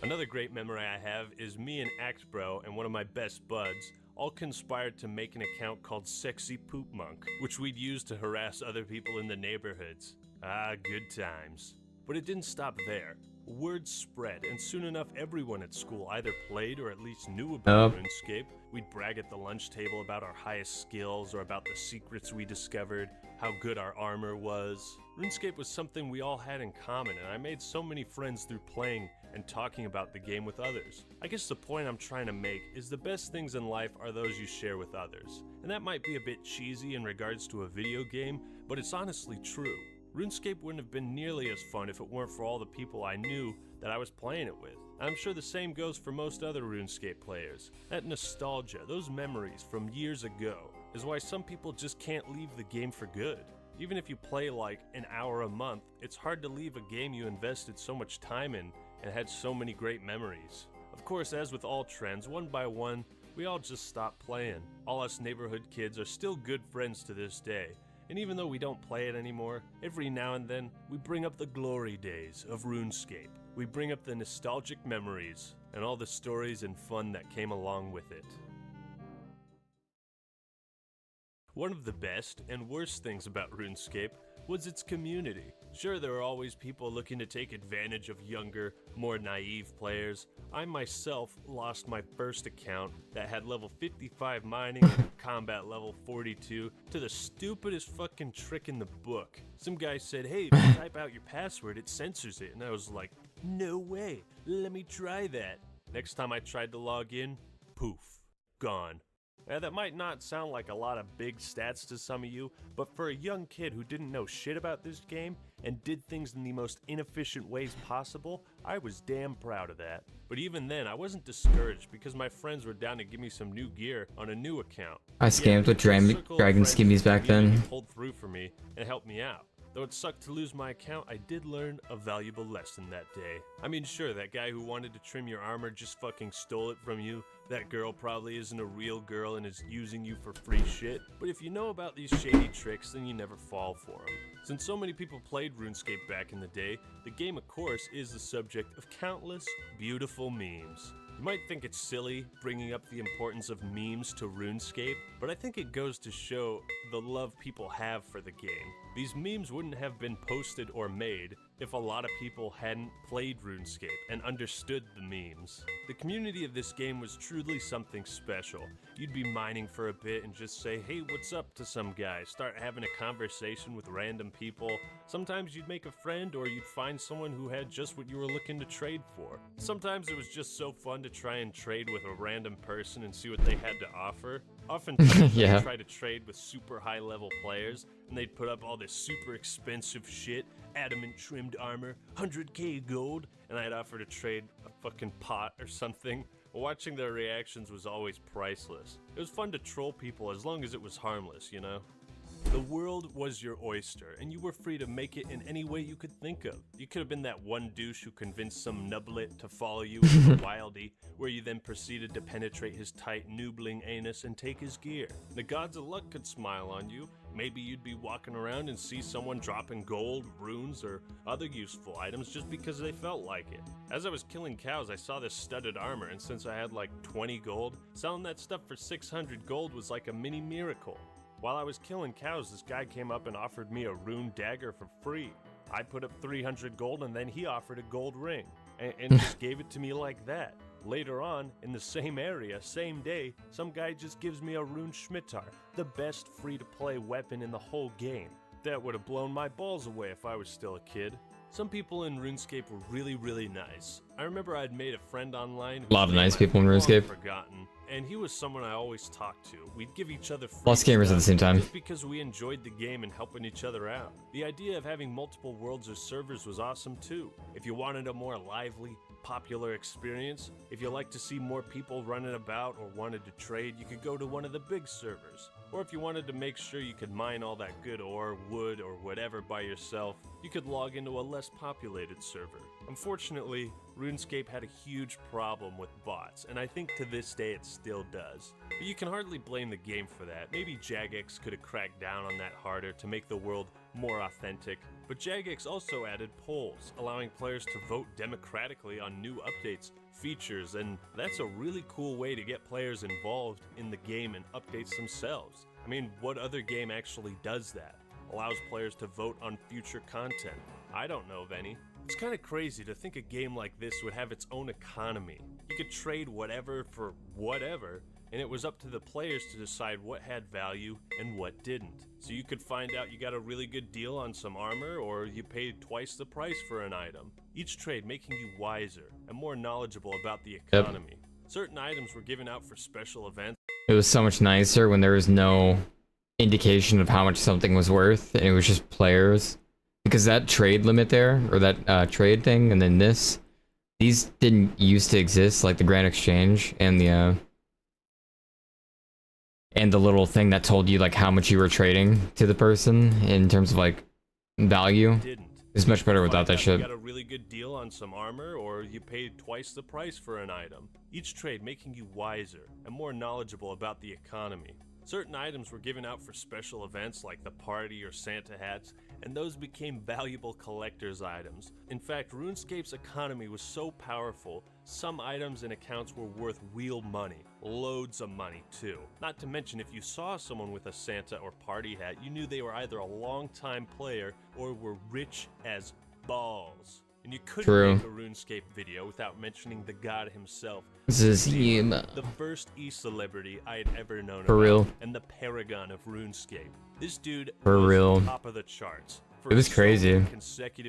Another great memory I have is me and ActBro and one of my best buds all conspired to make an account called Sexy Poop Monk, which we'd use to harass other people in the neighborhoods. Ah, good times. But it didn't stop there. Word spread, and soon enough everyone at school either played or at least knew about RuneScape. We'd brag at the lunch table about our highest skills or about the secrets we discovered, how good our armor was. RuneScape was something we all had in common, and I made so many friends through playing and talking about the game with others. I guess the point I'm trying to make is the best things in life are those you share with others. And that might be a bit cheesy in regards to a video game, but it's honestly true. RuneScape wouldn't have been nearly as fun if it weren't for all the people I knew that I was playing it with. I'm sure the same goes for most other RuneScape players. That nostalgia, those memories from years ago, is why some people just can't leave the game for good. Even if you play like an hour a month, it's hard to leave a game you invested so much time in and had so many great memories. Of course, as with all trends, one by one, we all just stop playing. All us neighborhood kids are still good friends to this day. And even though we don't play it anymore, every now and then, we bring up the glory days of RuneScape. We bring up the nostalgic memories and all the stories and fun that came along with it. One of the best and worst things about RuneScape was its community. Sure, there are always people looking to take advantage of younger, more naive players. I myself lost my first account that had level 55 mining and combat level 42 to the stupidest fucking trick in the book. Some guy said, hey, if you type out your password, it censors it. And I was like, no way, let me try that. Next time I tried to log in, poof, gone. Now, that might not sound like a lot of big stats to some of you, but for a young kid who didn't know shit about this game and did things in the most inefficient ways possible, I was damn proud of that. But even then, I wasn't discouraged because my friends were down to give me some new gear on a new account. I scammed with dragon skimmies back then. Pulled through for me and helped me out. Though it sucked to lose my account, I did learn a valuable lesson that day. I mean, sure, that guy who wanted to trim your armor just fucking stole it from you. That girl probably isn't a real girl and is using you for free shit. But if you know about these shady tricks, then you never fall for them. Since so many people played RuneScape back in the day, the game, of course, is the subject of countless beautiful memes. You might think it's silly bringing up the importance of memes to RuneScape, but I think it goes to show the love people have for the game. These memes wouldn't have been posted or made if a lot of people hadn't played RuneScape and understood the memes. The community of this game was truly something special. You'd be mining for a bit and just say, hey, what's up to some guy, start having a conversation with random people. Sometimes you'd make a friend or you'd find someone who had just what you were looking to trade for. Sometimes it was just so fun to try and trade with a random person and see what they had to offer. Oftentimes Yeah. I'd try to trade with super high level players and they'd put up all this super expensive shit, adamant trimmed armor, 100k gold, and I'd offer to trade a fucking pot or something. Watching their reactions was always priceless. It was fun to troll people as long as it was harmless, you know? The world was your oyster, and you were free to make it in any way you could think of. You could have been that one douche who convinced some nublet to follow you into a wildie, where you then proceeded to penetrate his tight, noobling anus and take his gear. The gods of luck could smile on you. Maybe you'd be walking around and see someone dropping gold, runes, or other useful items just because they felt like it. As I was killing cows, I saw this studded armor, and since I had like 20 gold, selling that stuff for 600 gold was like a mini miracle. While I was killing cows, this guy came up and offered me a rune dagger for free. I put up 300 gold and then he offered a gold ring, and just gave it to me like that. Later on, in the same area, same day, some guy just gives me a rune scimitar, the best free-to-play weapon in the whole game. That would have blown my balls away if I was still a kid. Some people in RuneScape were really, really nice. I remember I'd made a friend online. A lot of nice people in RuneScape. Forgotten, and he was someone I always talked to. We'd give each other free Lots of gamers at the same time. just because we enjoyed the game and helping each other out. The idea of having multiple worlds or servers was awesome too. If you wanted a more lively, popular experience, if you like to see more people running about or wanted to trade, you could go to one of the big servers. Or if you wanted to make sure you could mine all that good ore, wood, or whatever by yourself, you could log into a less populated server. Unfortunately, RuneScape had a huge problem with bots, and I think to this day it still does. But you can hardly blame the game for that. Maybe Jagex could have cracked down on that harder to make the world more authentic. But Jagex also added polls, allowing players to vote democratically on new updates, features, and that's a really cool way to get players involved in the game and updates themselves. I mean, what other game actually does that? Allows players to vote on future content? I don't know of any. It's kind of crazy to think a game like this would have its own economy. You could trade whatever for whatever, and it was up to the players to decide what had value and what didn't. So you could find out you got a really good deal on some armor, or you paid twice the price for an item. Each trade making you wiser and more knowledgeable about the economy. Certain items were given out for special events. It was so much nicer when there was no indication of how much something was worth, and it was just players. Because that trade limit there, or that trade thing, and then these didn't used to exist, like the Grand Exchange and the little thing that told you like how much you were trading to the person in terms of like value. It's much better without that shit. You got a really good deal on some armor, or you paid twice the price for an item. Each trade making you wiser and more knowledgeable about the economy. Certain items were given out for special events like the party or Santa hats, and those became valuable collector's items. In fact, RuneScape's economy was so powerful, some items and accounts were worth real money. Loads of money, too. Not to mention, if you saw someone with a Santa or party hat, you knew they were either a long-time player or were rich as balls. And you couldn't make a RuneScape video without mentioning the god himself. Zazima. The first e-celebrity I had ever known For about, real. and the paragon of RuneScape. This dude For was real. top of the charts. It was crazy.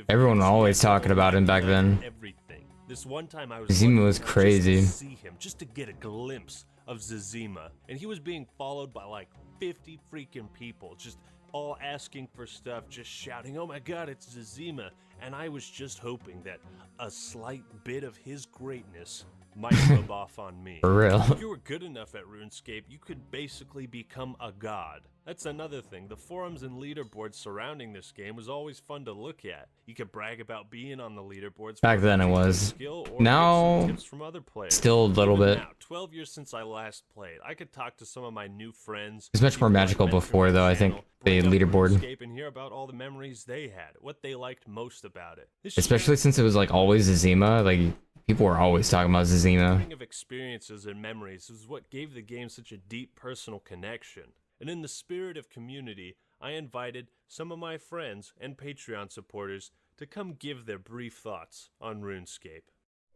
Everyone always talking about him back then. Everything. This one time I was Zazima was lucky enough crazy. just to see him, just to get a glimpse of Zazima, and he was being followed by like 50 freaking people, just all asking for stuff, just shouting, "Oh my god, it's Zazima," and I was just hoping that a slight bit of his greatness might rub off on me. For real. If you were good enough at RuneScape, you could basically become a god. That's another thing. The forums and leaderboards surrounding this game was always fun to look at. You could brag about being on the leaderboards. Back then it was. Skill or Now, get some tips from other players. still a little Even bit. Now, 12 years since I last played, I could talk to some of my new friends. It's much more magical before, though, I think, the leaderboard. And hear about all the memories they had, what they liked most about it. Especially since it was like always Zazima, like people were always talking about Zazima. Sharing of experiences and memories is what gave the game such a deep personal connection. And in the spirit of community, I invited some of my friends and Patreon supporters to come give their brief thoughts on RuneScape.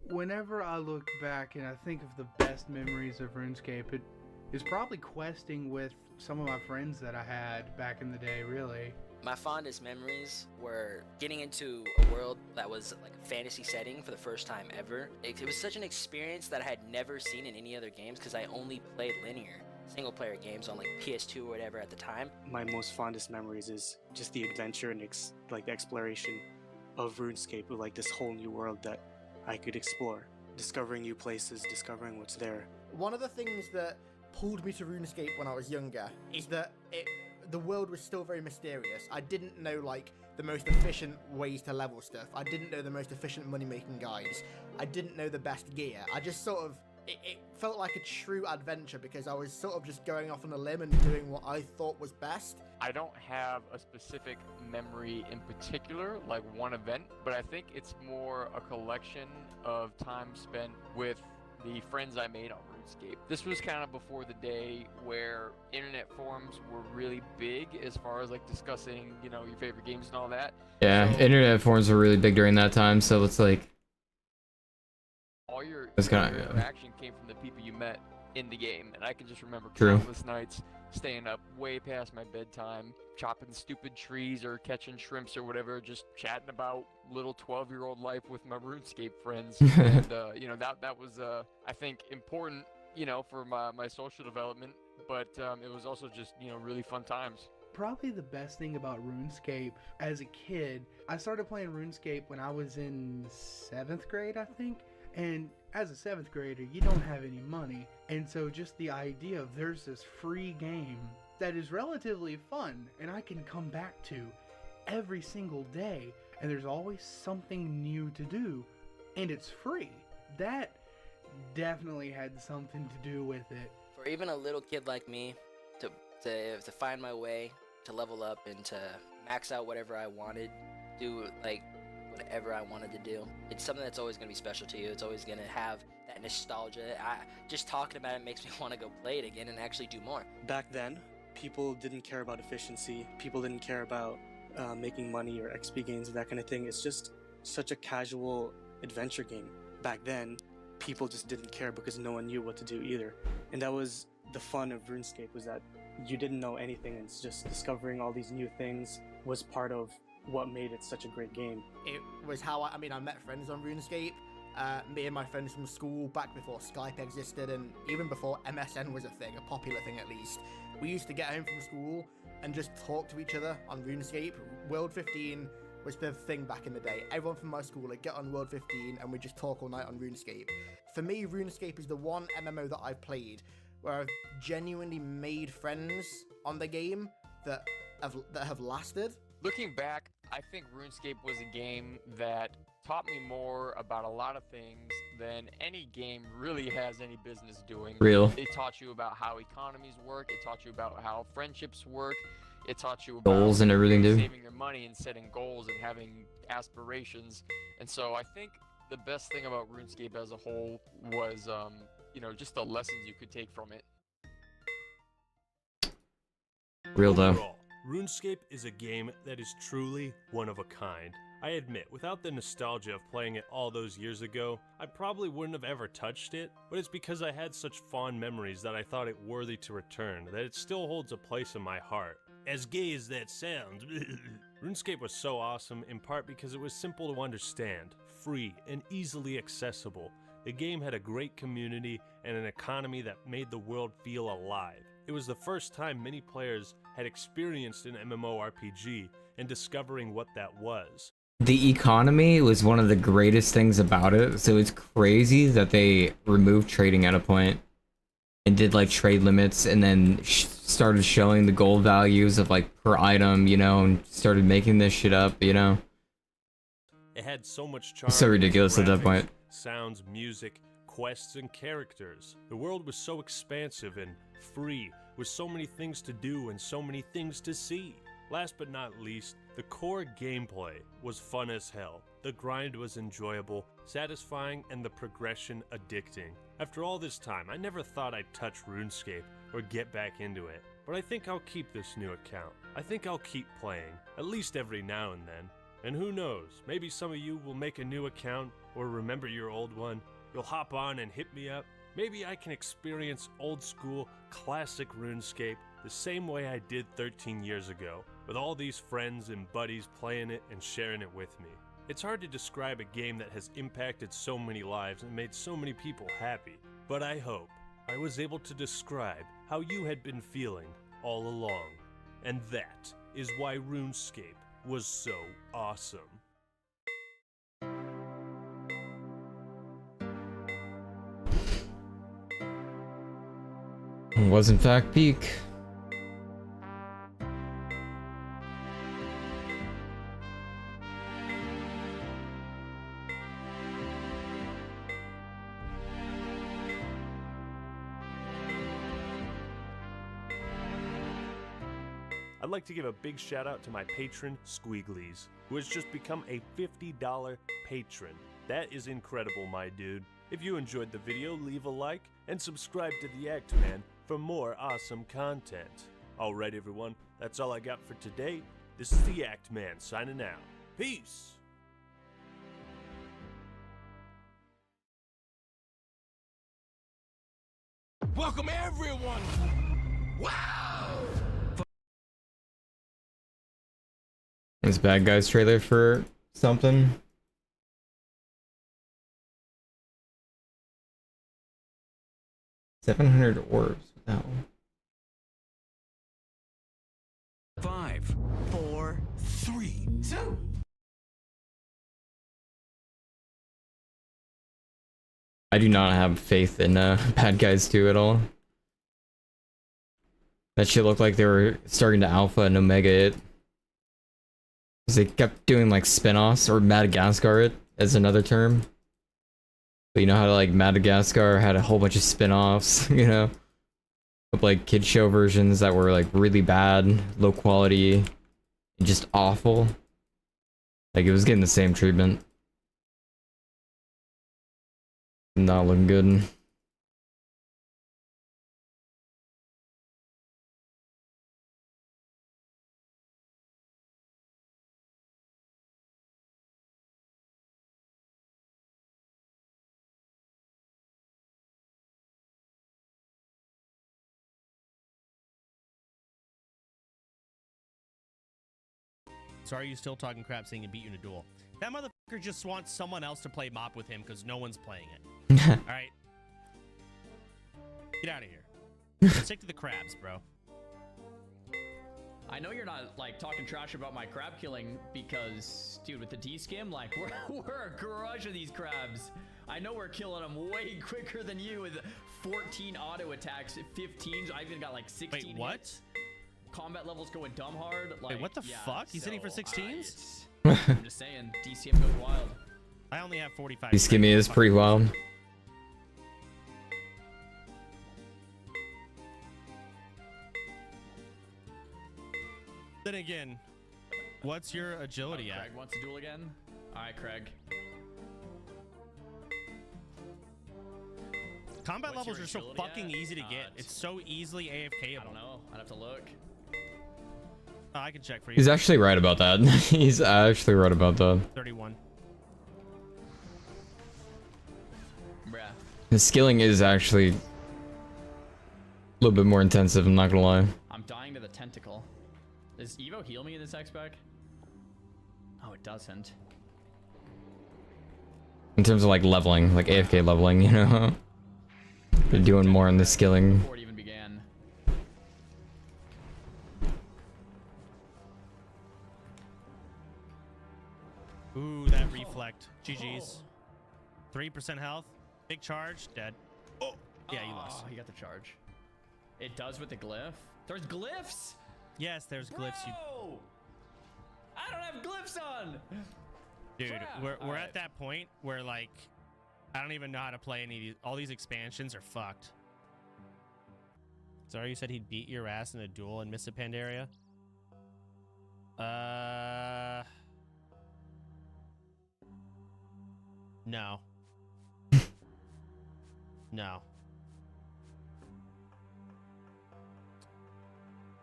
Whenever I look back and I think of the best memories of RuneScape, it is probably questing with some of my friends that I had back in the day, really. My fondest memories were getting into a world that was like a fantasy setting for the first time ever. It was such an experience that I had never seen in any other games because I only played linear single player games on like PS2 or whatever at the time. My most fondest memories is just the adventure and the exploration of RuneScape, with like this whole new world that I could explore, discovering new places, discovering what's there. One of the things that pulled me to RuneScape when I was younger is that the world was still very mysterious. I didn't know like the most efficient ways to level stuff. I didn't know the most efficient money making guides. I didn't know the best gear. I just sort of it felt like a true adventure because I was sort of just going off on a limb and doing what I thought was best. I don't have a specific memory in particular, like one event, but I think it's more a collection of time spent with the friends I made on RuneScape. This was kind of before the day where internet forums were really big as far as like discussing, you know, your favorite games and all that. Yeah, internet forums were really big during that time, so it's like all your That's kinda- interaction came from the people you met in the game, and I can just remember True. countless nights staying up way past my bedtime, chopping stupid trees or catching shrimps or whatever, just chatting about little 12-year-old life with my RuneScape friends. And you know, that was I think important, you know, for my social development, but it was also just, you know, really fun times. Probably the best thing about RuneScape as a kid, I started playing RuneScape when I was in 7th grade, I think. And as a 7th grader, you don't have any money. And so just the idea of there's this free game that is relatively fun and I can come back to every single day, and there's always something new to do, and it's free. That definitely had something to do with it. For even a little kid like me to find my way, to level up and to max out whatever I wanted, do like whatever I wanted to do. It's something that's always going to be special to you. It's always going to have that nostalgia. Just talking about it makes me want to go play it again and actually do more. Back then, people didn't care about efficiency. People didn't care about making money or XP gains and that kind of thing. It's just such a casual adventure game. Back then, people just didn't care because no one knew what to do either. And that was the fun of RuneScape, was that you didn't know anything, and it's just discovering all these new things was part of what made it such a great game. It was how I met friends on RuneScape. Me and my friends from school back before Skype existed and even before MSN was a thing, a popular thing at least. We used to get home from school and just talk to each other on RuneScape. World 15 was the thing back in the day. Everyone from my school would get on World 15 and we just talk all night on RuneScape. For me, RuneScape is the one MMO that I've played where I've genuinely made friends on the game that have lasted. Looking back, I think RuneScape was a game that taught me more about a lot of things than any game really has any business doing. Real. It taught you about how economies work. It taught you about how friendships work. It taught you about Goals and everything, dude. saving your money and setting goals and having aspirations. And so I think the best thing about RuneScape as a whole was, you know, just the lessons you could take from it. Real though. Overall, RuneScape is a game that is truly one of a kind. I admit, without the nostalgia of playing it all those years ago, I probably wouldn't have ever touched it, but it's because I had such fond memories that I thought it worthy to return, that it still holds a place in my heart. As gay as that sounds, RuneScape was so awesome in part because it was simple to understand, free, and easily accessible. The game had a great community and an economy that made the world feel alive. It was the first time many players had experienced an MMORPG and discovering what that was. The economy was one of the greatest things about it, so it's crazy that they removed trading at a point and did like trade limits, and then started showing the gold values of like per item, you know, and started making this shit up, you know. It had so much charm. So ridiculous at that graphics, point. Sounds, music, quests, and characters. The world was so expansive and free, with so many things to do and so many things to see. Last but not least, the core gameplay was fun as hell. The grind was enjoyable, satisfying, and the progression addicting. After all this time, I never thought I'd touch RuneScape or get back into it, but I think I'll keep this new account. I think I'll keep playing, at least every now and then. And who knows, maybe some of you will make a new account or remember your old one. You'll hop on and hit me up. Maybe I can experience old school, classic RuneScape the same way I did 13 years ago, with all these friends and buddies playing it and sharing it with me. It's hard to describe a game that has impacted so many lives and made so many people happy, but I hope I was able to describe how you had been feeling all along. And that is why RuneScape was so awesome. It was in fact peak. I'd like to give a big shout out to my patron, Squeaglies, who has just become a $50 patron. That is incredible, my dude. If you enjoyed the video, leave a like and subscribe to the Act Man for more awesome content. Alright everyone, that's all I got for today. This is the Act Man signing out. Peace! Welcome everyone! Wow! This Bad Guys trailer for something. $700 orbs. No. 5, 4, 3, 2. I do not have faith in Bad Guys 2 at all. That shit looked like they were starting to alpha and omega it. Because they kept doing like spin-offs, or Madagascar it as another term. But you know how like Madagascar had a whole bunch of spin-offs, you know? Of like kid show versions that were like really bad, low quality, and just awful. Like it was getting the same treatment. Not looking good. So are you still talking crap saying he beat you in a duel? That motherfucker just wants someone else to play mop with him because no one's playing it. Alright? Get out of here. Stick to the crabs, bro. I know you're not like talking trash about my crab killing because, dude, with the D-skim, like we're crushing these crabs. I know we're killing them way quicker than you with 14 auto attacks, 15s. I even got like 16. Wait, what? Hits. Combat levels going dumb hard. Like, wait, what the fuck? He's hitting for 16s? I'm just saying, DCM goes wild. I only have 45. This gimme is pretty wild. Then again, what's your agility at? Craig wants to duel again? Alright, Craig. Combat What's levels your are so agility fucking at? easy to get. It's so easily AFK-able. I don't know. I'd have to look. Oh, I can check for you. He's actually right about that. He's actually right about that. 31. Bruh. The skilling is actually a little bit more intensive, I'm not gonna lie. I'm dying to the tentacle. Does Evo heal me in this X-Spec? Oh, it doesn't. In terms of like leveling, like AFK leveling, you know? They're doing more in the skilling. Before it even began. 3% health. Big charge. Dead. Oh. Yeah, you lost. You got the charge. It does with the glyph. There's glyphs. Yes, there's glyphs. Bro! I don't have glyphs on. Dude, Crap. we're All right. at that point where like I don't even know how to play any of these. All these expansions are fucked. Sorry, you said he'd beat your ass in a duel in Missa Pandaria? No. No.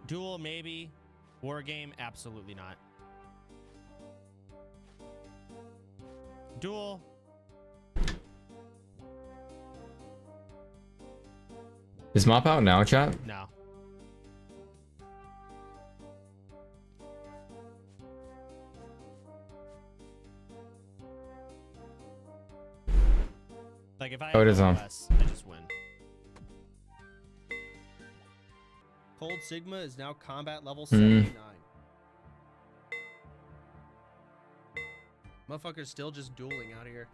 Duel, maybe. War game, absolutely not. Duel. Is mop out now, chat? No. Like if I Oh, it is on. less, I just win. Cold Sigma is now combat level 79. Motherfuckers still just dueling out here.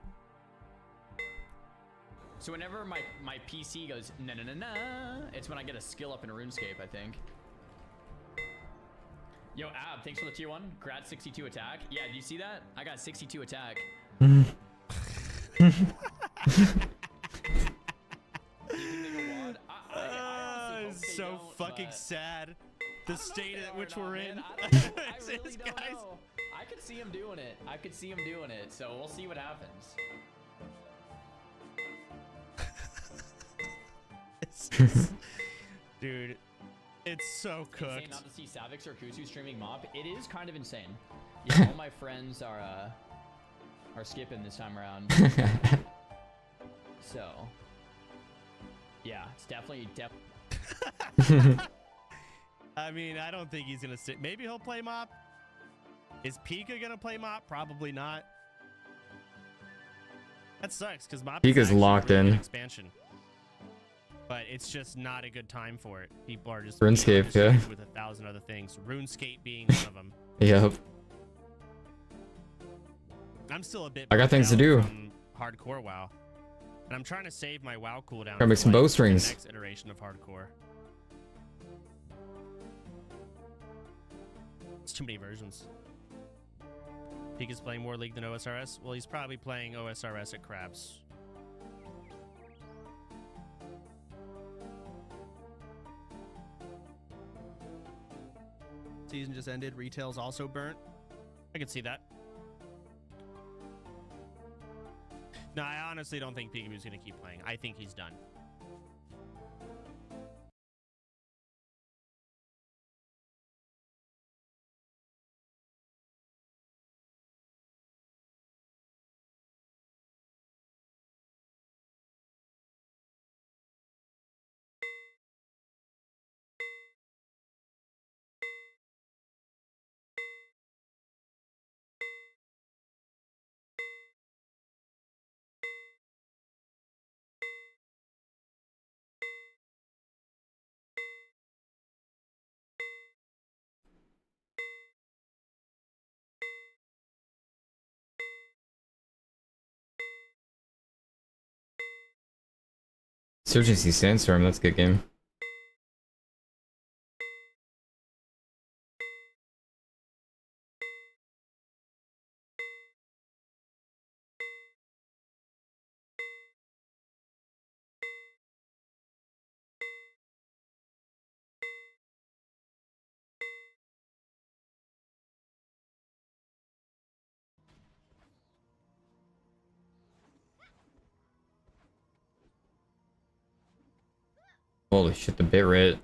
So whenever my PC goes na na na na, it's when I get a skill up in RuneScape, I think. Yo, Ab, thanks for the tier 1. Grad 62 attack. Yeah, do you see that? I got 62 attack. It's so fucking sad. The state at which we're in. I really don't know. I could see him doing it. I could see him doing it. So we'll see what happens. Dude, it's so cooked. Insane not to see Savix or Kusu streaming Mop. It is kind of insane. Yeah, all my friends are skipping this time around. So, yeah, it's definitely. I mean, I don't think he's gonna sit. Maybe he'll play Mop. Is Pika gonna play Mop? Probably not. That sucks because Mop. Pika's locked in. Expansion. But it's just not a good time for it. People are just RuneScape, yeah. with 1,000 other things. RuneScape being one of them. Yep. I'm still a bit. I got things to do. From hardcore WoW, and I'm trying to save my WoW cooldown. Gotta make some for, bowstrings. The next iteration of hardcore. It's too many versions. Pika's playing more League than OSRS. Well, he's probably playing OSRS at Crabs. Season just ended. Retail's also burnt. I can see that. No, I honestly don't think Peekaboo's going to keep playing. I think he's done. Surgency Sandstorm, that's a good game. Holy shit, the bit rate.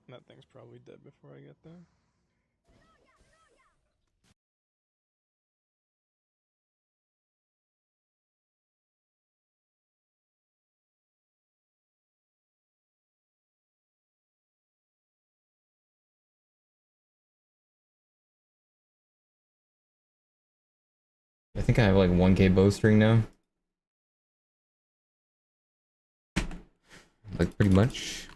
That thing's probably dead before I get there. I think I have like 1K bowstring now. Like pretty much.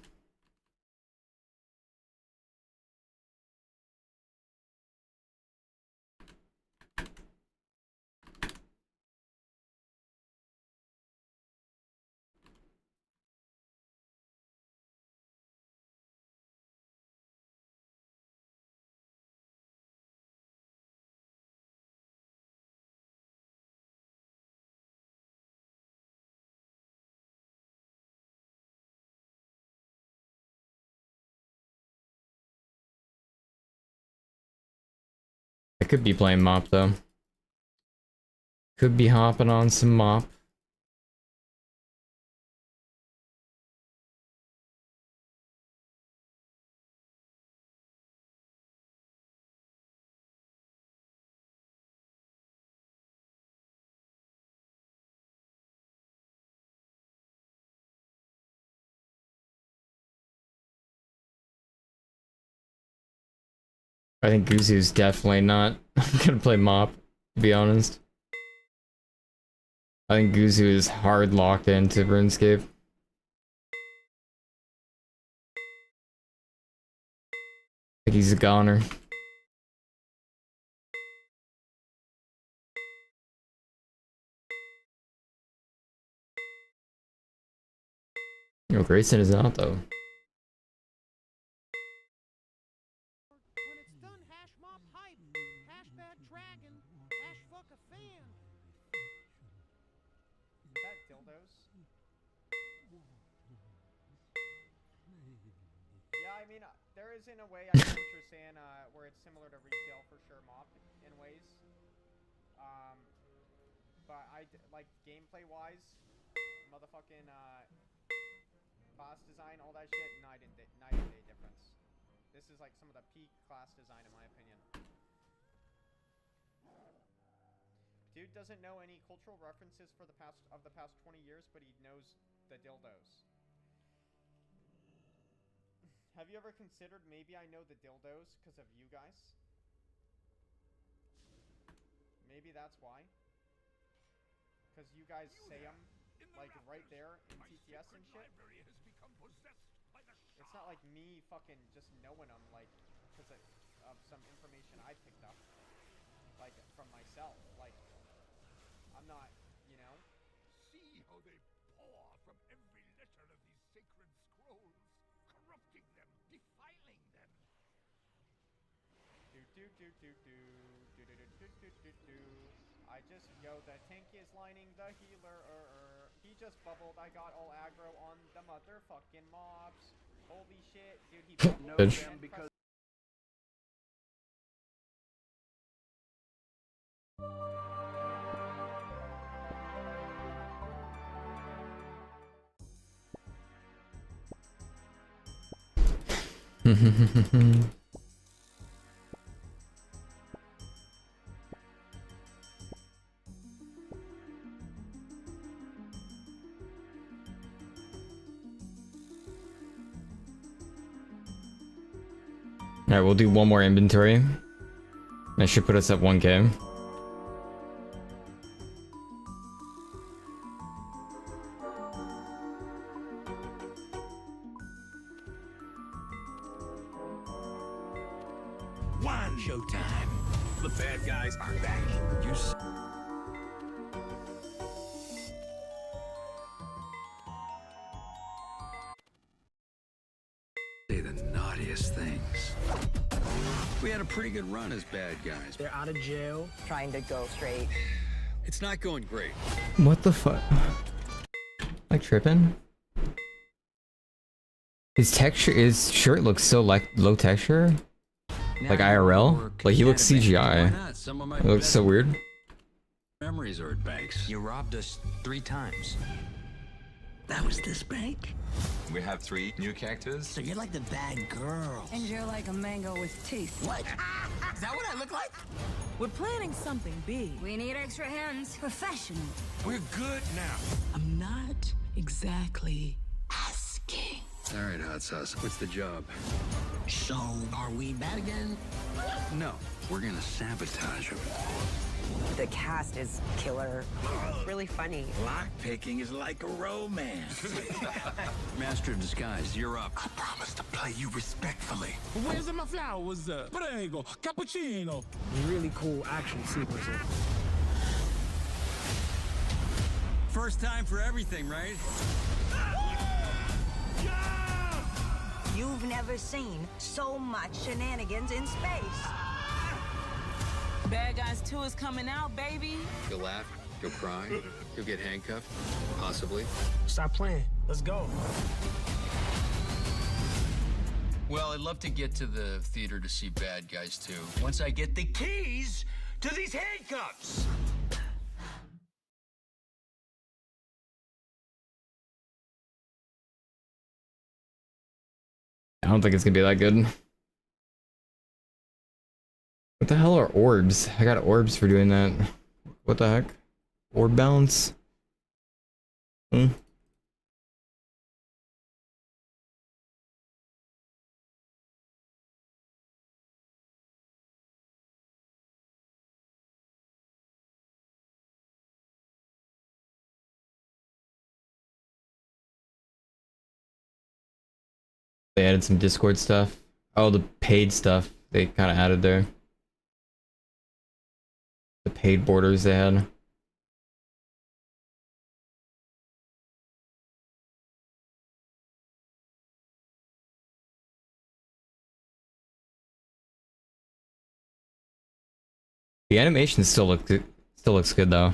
I could be playing mop though. Could be hopping on some mop. I think Guzu's definitely not gonna play mop, to be honest. I think Guzu is hard locked into RuneScape. I think he's a goner. Yo, Grayson is not though. Is that dildos? Yeah, I mean, there is in a way, I know what you're saying, where it's similar to retail for sure, mop, in ways. But like, gameplay-wise, motherfucking, class design, all that shit, night and day difference. This is like some of the peak class design, in my opinion. Dude doesn't know any cultural references for the past 20 years, but he knows the dildos. Have you ever considered maybe I know the dildos because of you guys? Maybe that's why. Because you guys say them, like, right there in TTS and shit. It's not like me fucking just knowing them, like, because of some information I picked up. Like, from myself. Like, I'm not, you know? See how they pour from every letter of these sacred scrolls, corrupting them, defiling them. I just, the tank is lining the healer, he just bubbled, I got all aggro on the motherfucking mobs. Holy shit, dude, he bubbled and because... Alright, we'll do one more inventory. That should put us at 1K. One showtime. The bad guys are back. Say the naughtiest things. We had a pretty good run as bad guys. They're out of jail, trying to go straight. It's not going great. What the fuck? Like tripping? His shirt looks so like low texture. Like IRL? Like he looks CGI. It looks so weird. Memories are at banks. You robbed us 3 times. That was this bank? We have 3 new characters. So you're like the bad girl. And you're like a mango with teeth. What? Is that what I look like? We're planning something big. We need extra hands. Professional. We're good now. I'm not exactly asking. All right, hot sauce. What's the job? So, are we bad again? No, we're gonna sabotage him. The cast is killer. It's really funny. Lockpicking is like a romance. Master of Disguise, you're up. I promise to play you respectfully. Where's my flowers? Prego, cappuccino. Really cool action sequences. First time for everything, right? You've never seen so much shenanigans in space. Bad Guys 2 is coming out, baby. You'll laugh, you'll cry, you'll get handcuffed, possibly. Stop playing. Let's go. Well, I'd love to get to the theater to see Bad Guys 2 once I get the keys to these handcuffs. I don't think it's gonna be that good. What the hell are orbs? I got orbs for doing that. What the heck? Orb balance? Hmm. They added some Discord stuff. Oh, the paid stuff they kind of added there. The paid borders they had. The animation still looks good though.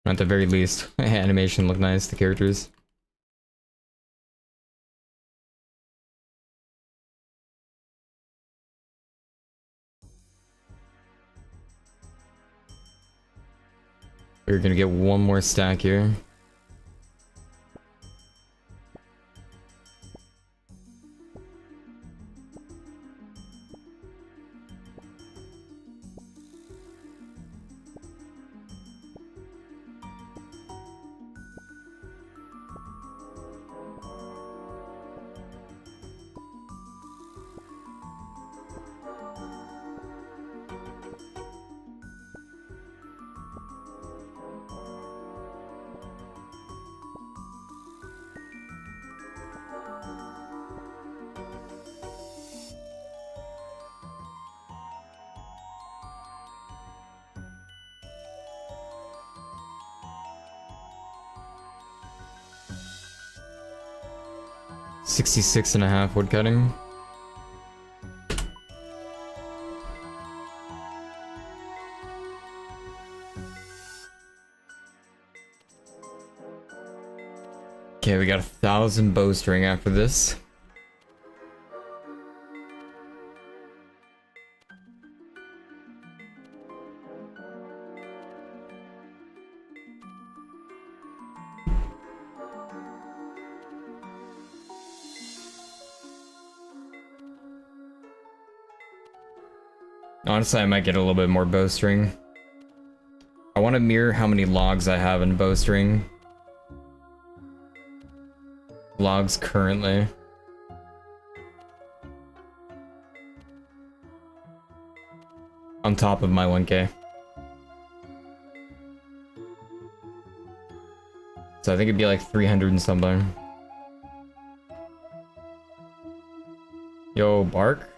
At the very least, animation looked nice. The characters. We're gonna get one more stack here. $66.5 wood cutting. Okay, we got 1,000 bowstring after this. Honestly, I might get a little bit more bowstring. I want to mirror how many logs I have in bowstring. Logs currently. On top of my 1K. So I think it'd be like 300 and something. Yo, Bark?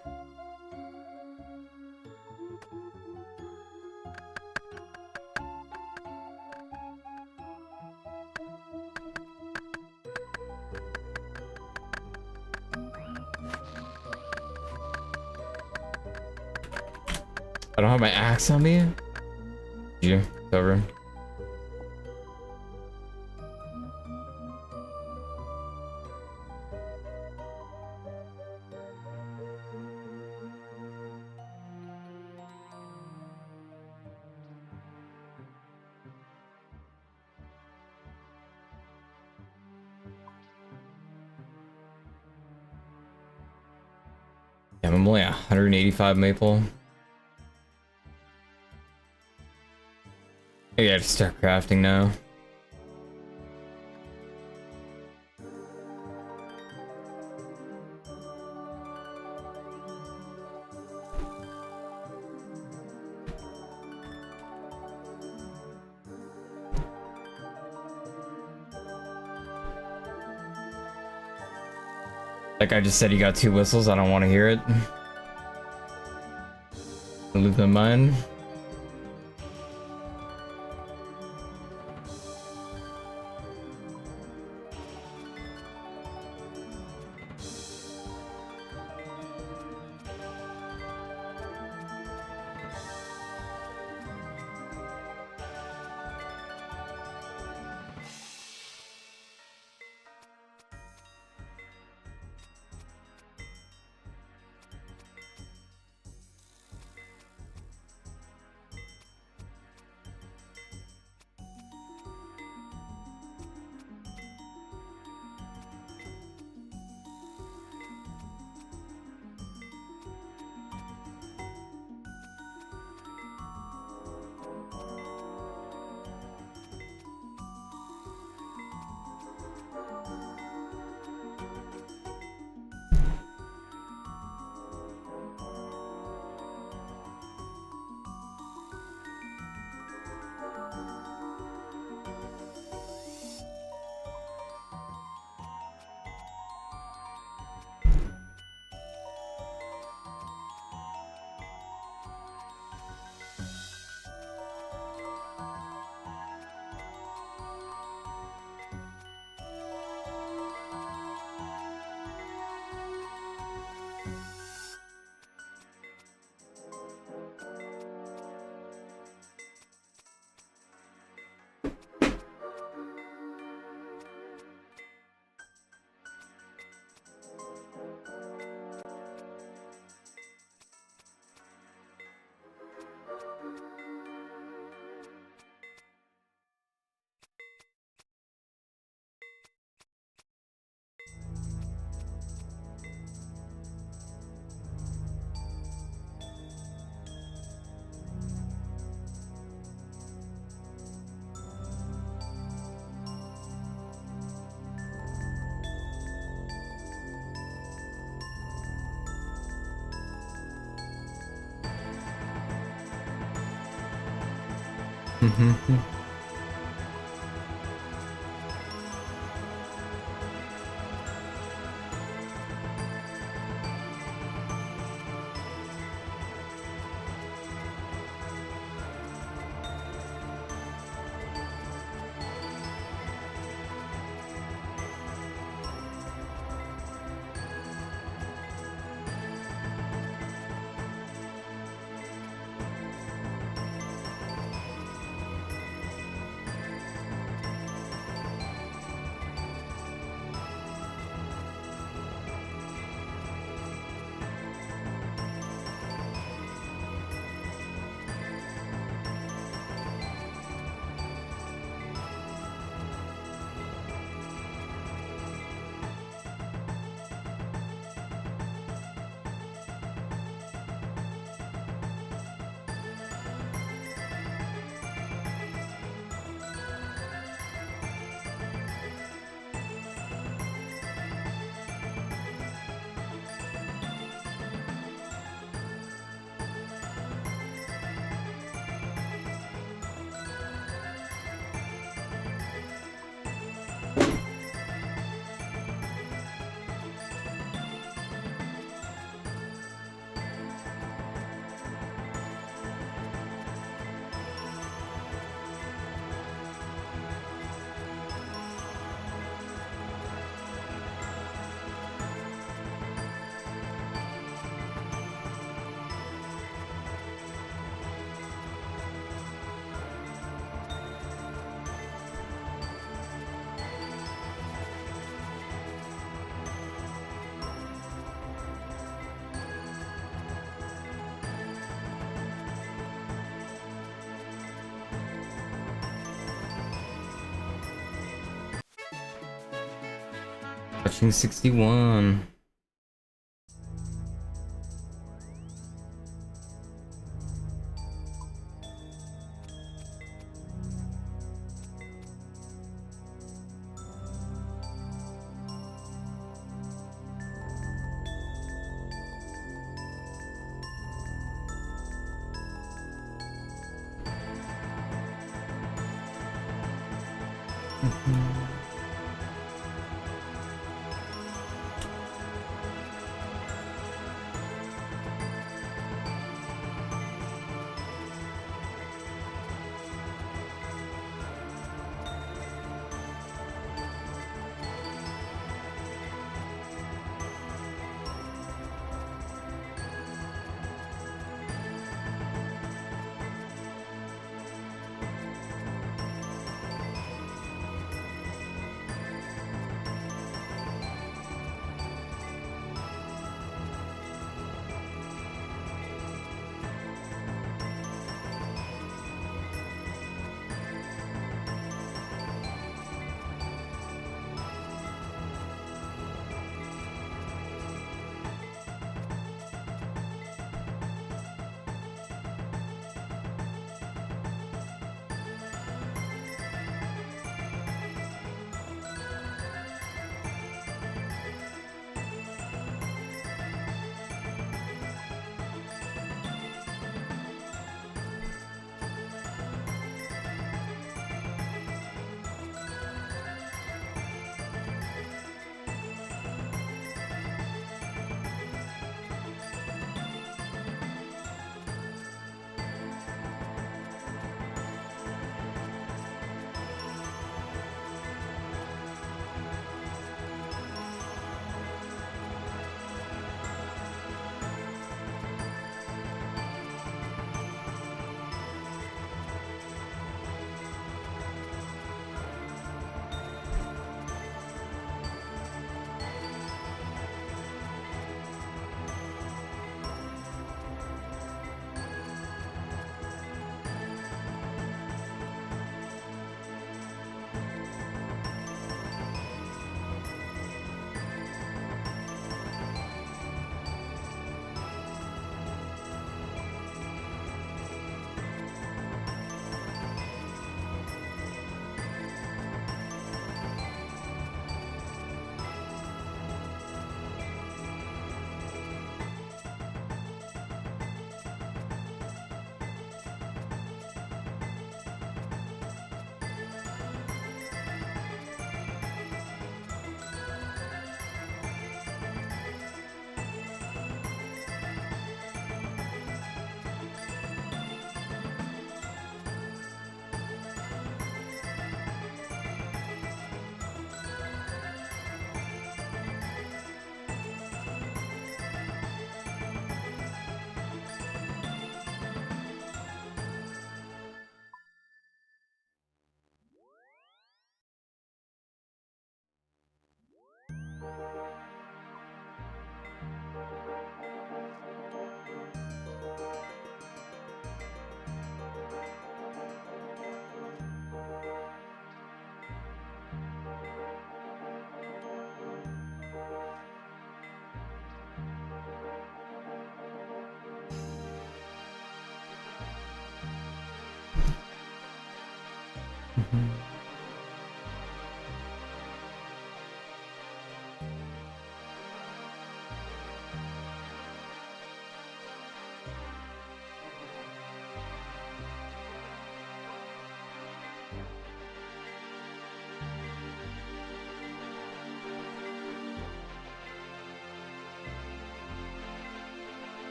I don't have my axe on me. You, it's over. Yeah, I'm only at 185 maple. I gotta start crafting now. That guy just said he got 2 whistles. I don't want to hear it. I lose my mind. Watching 61.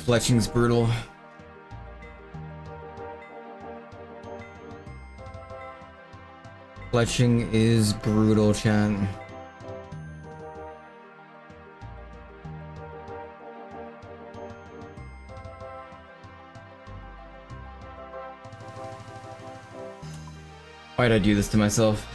Fletching's brutal. Fletching is brutal, chat. Why'd I do this to myself?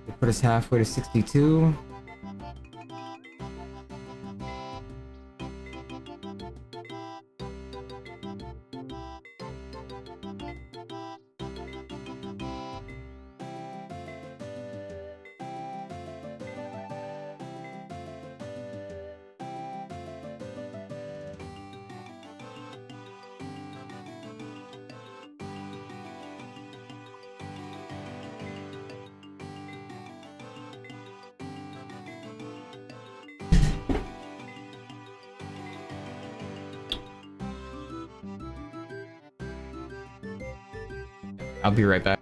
They put us halfway to 62. I'll be right back.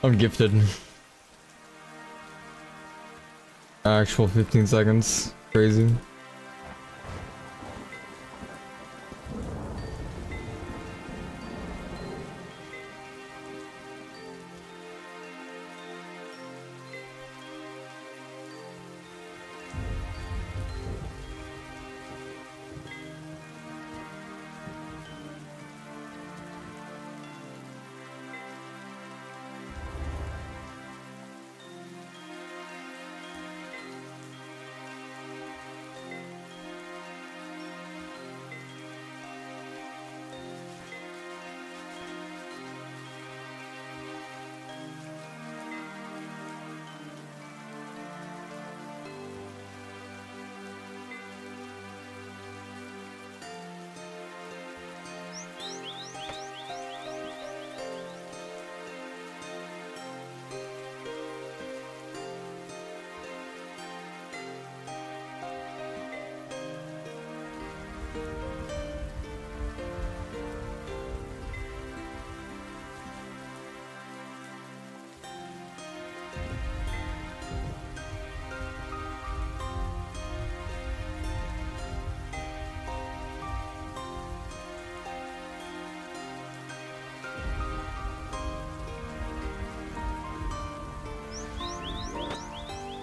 I'm gifted. Actual 15 seconds. Crazy.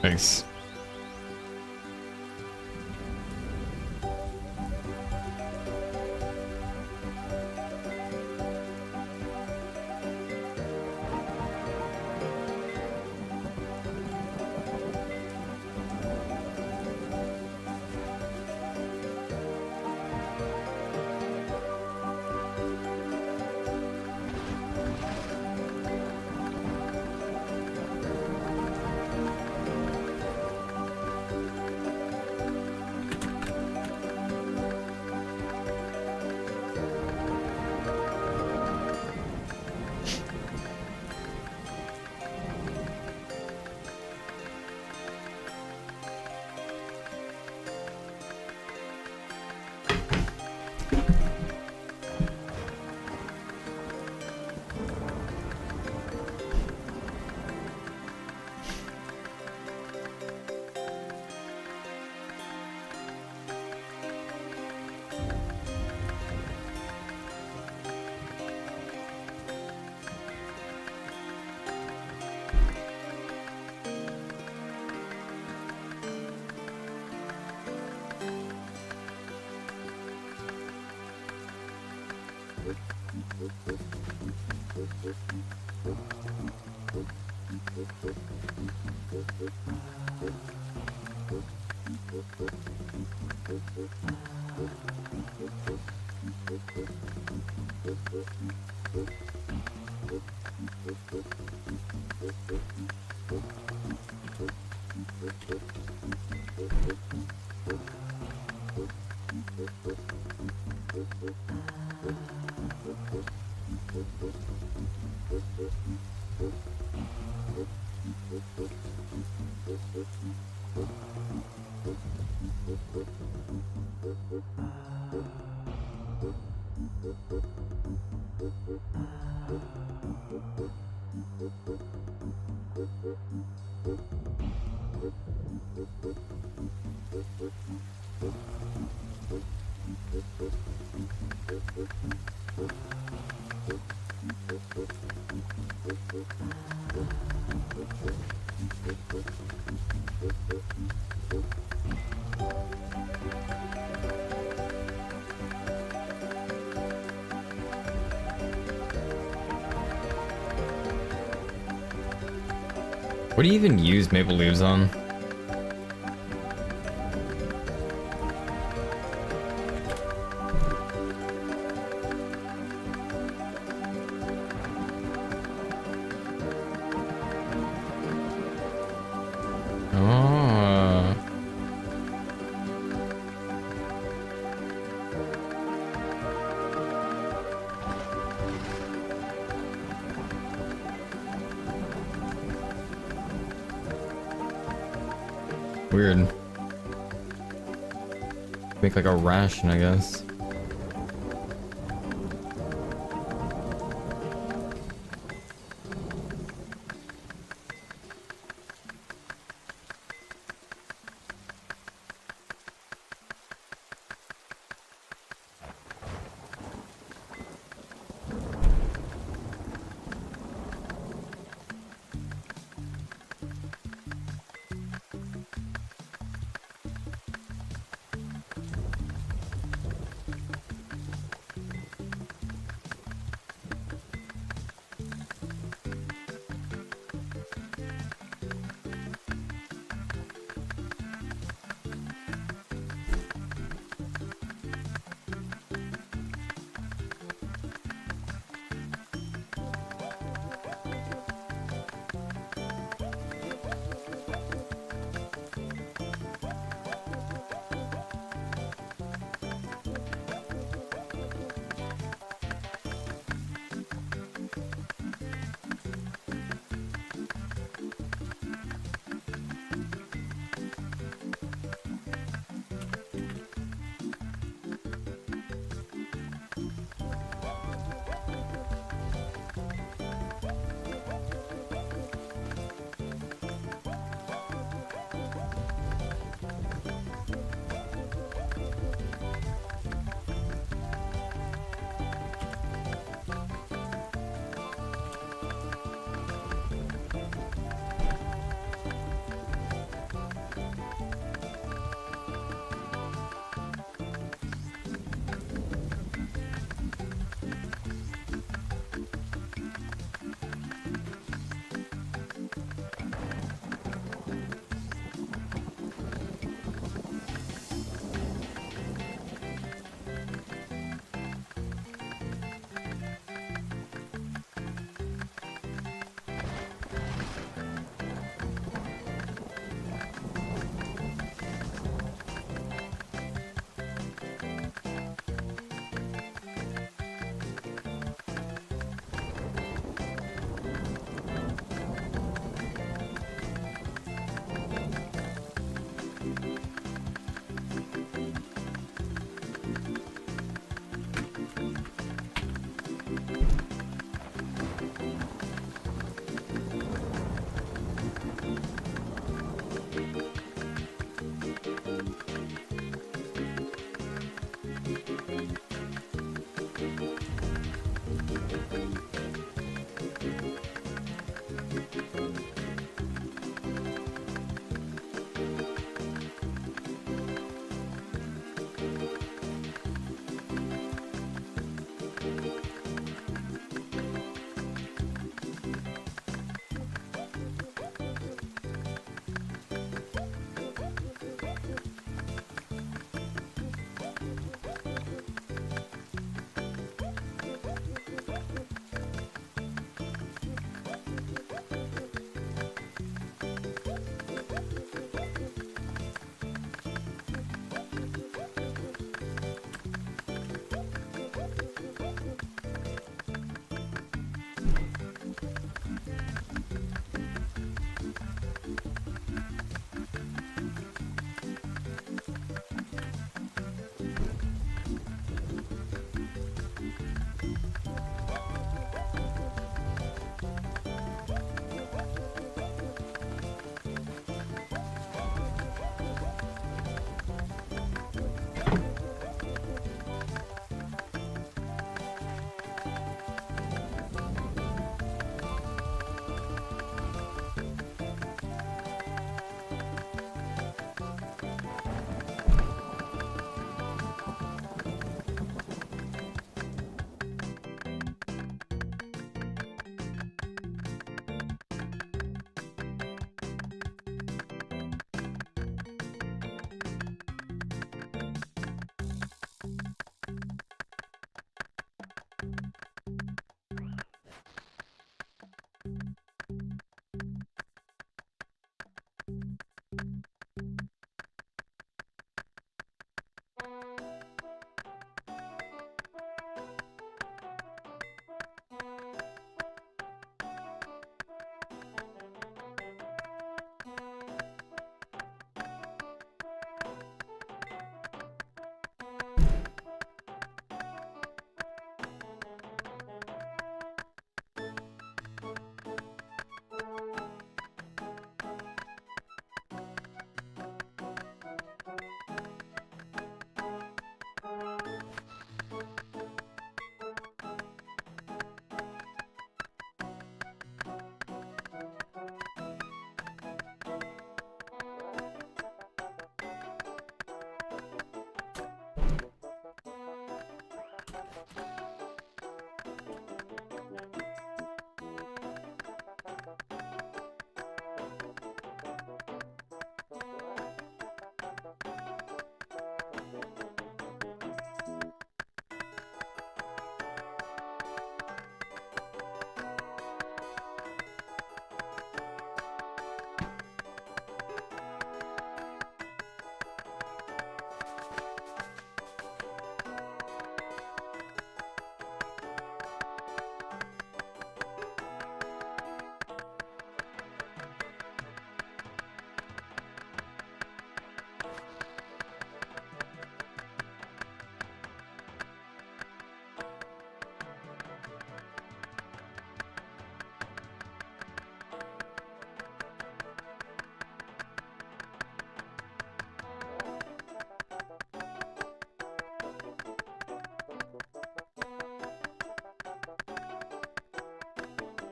Thanks. What do you even use maple leaves on? Oh. Weird. Make like a ration, I guess.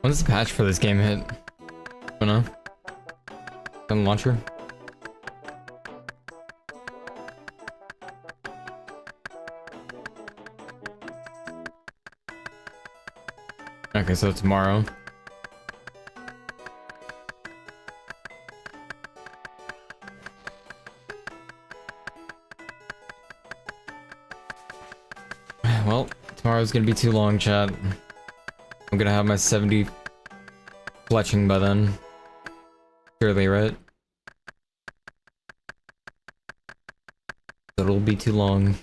When's the patch for this game hit? I don't know. On launcher? Okay, so tomorrow. Well, tomorrow's gonna be too long, chat. I'm gonna have my 70 fletching by then. Surely, right? It'll be too long.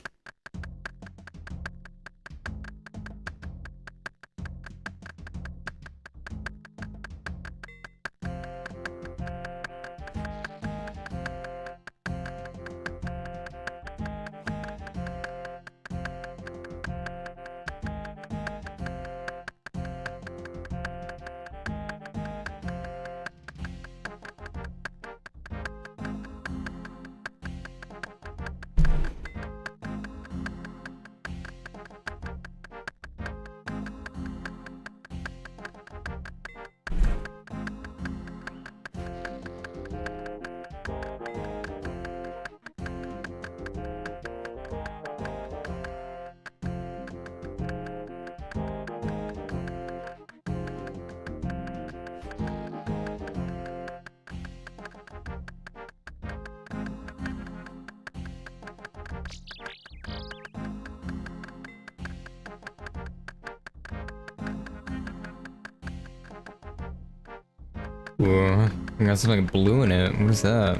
Ooh, I got something blue in it. What is that?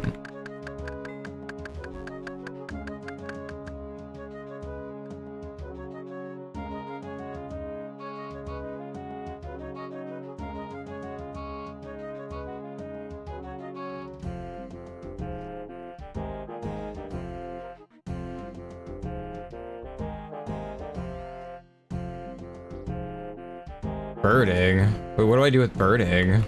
Bird egg? Wait, what do I do with bird egg?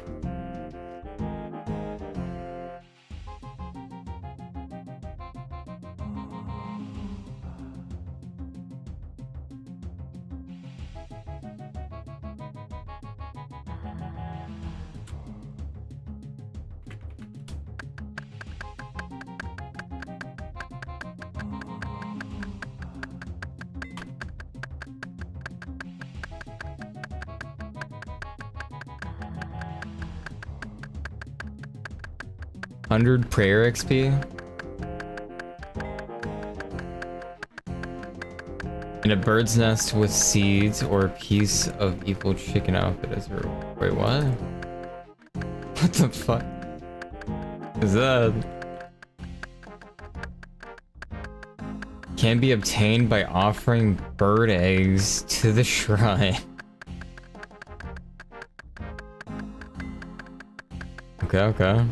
$100 prayer XP? And a bird's nest with seeds or a piece of evil chicken outfit as a... Wait, what? What the fuck is that? Can be obtained by offering bird eggs to the shrine. Okay, okay.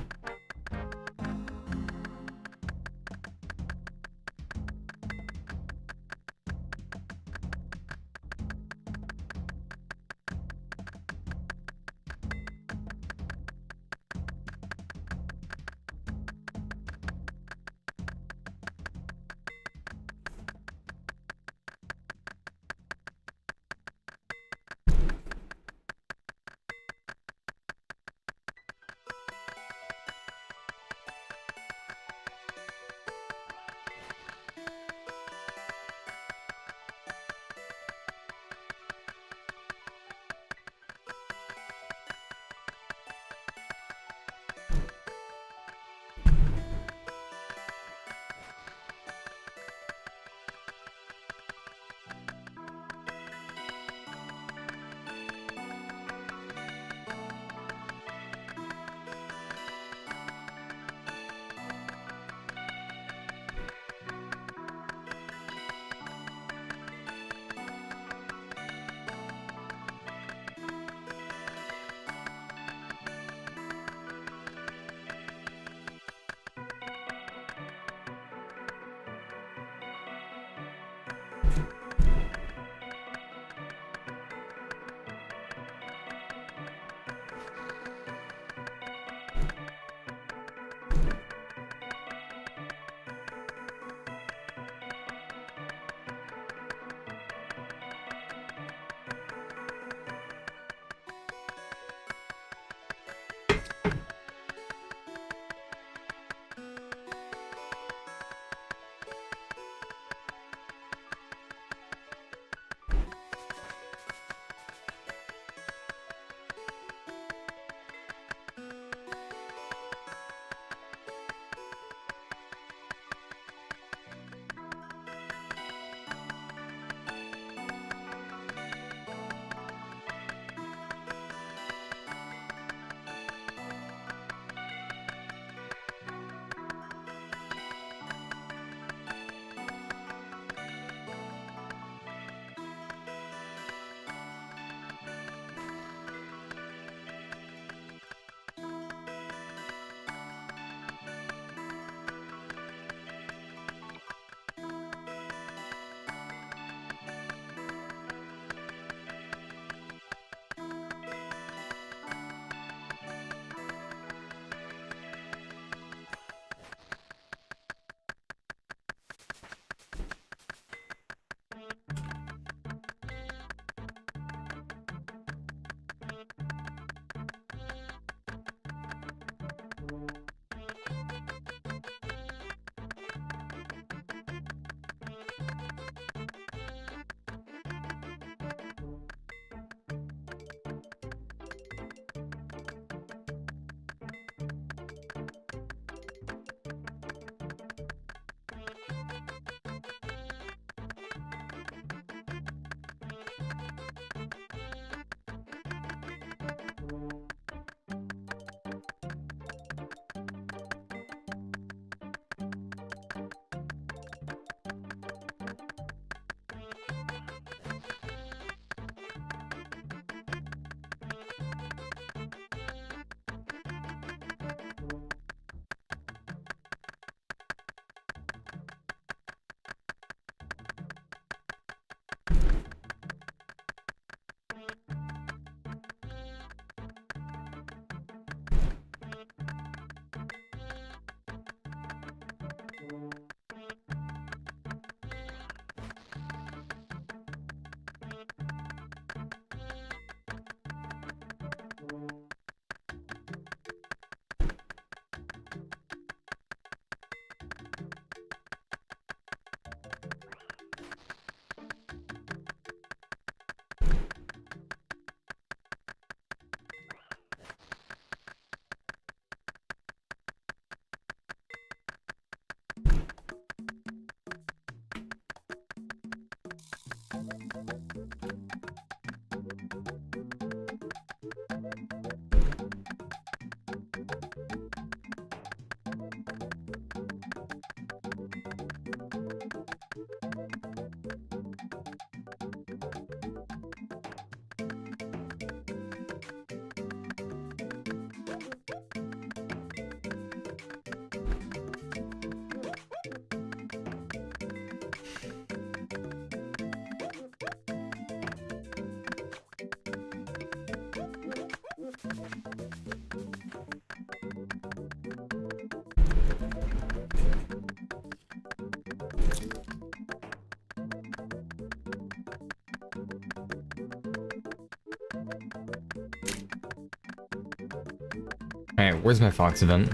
Alright, where's my Fox event?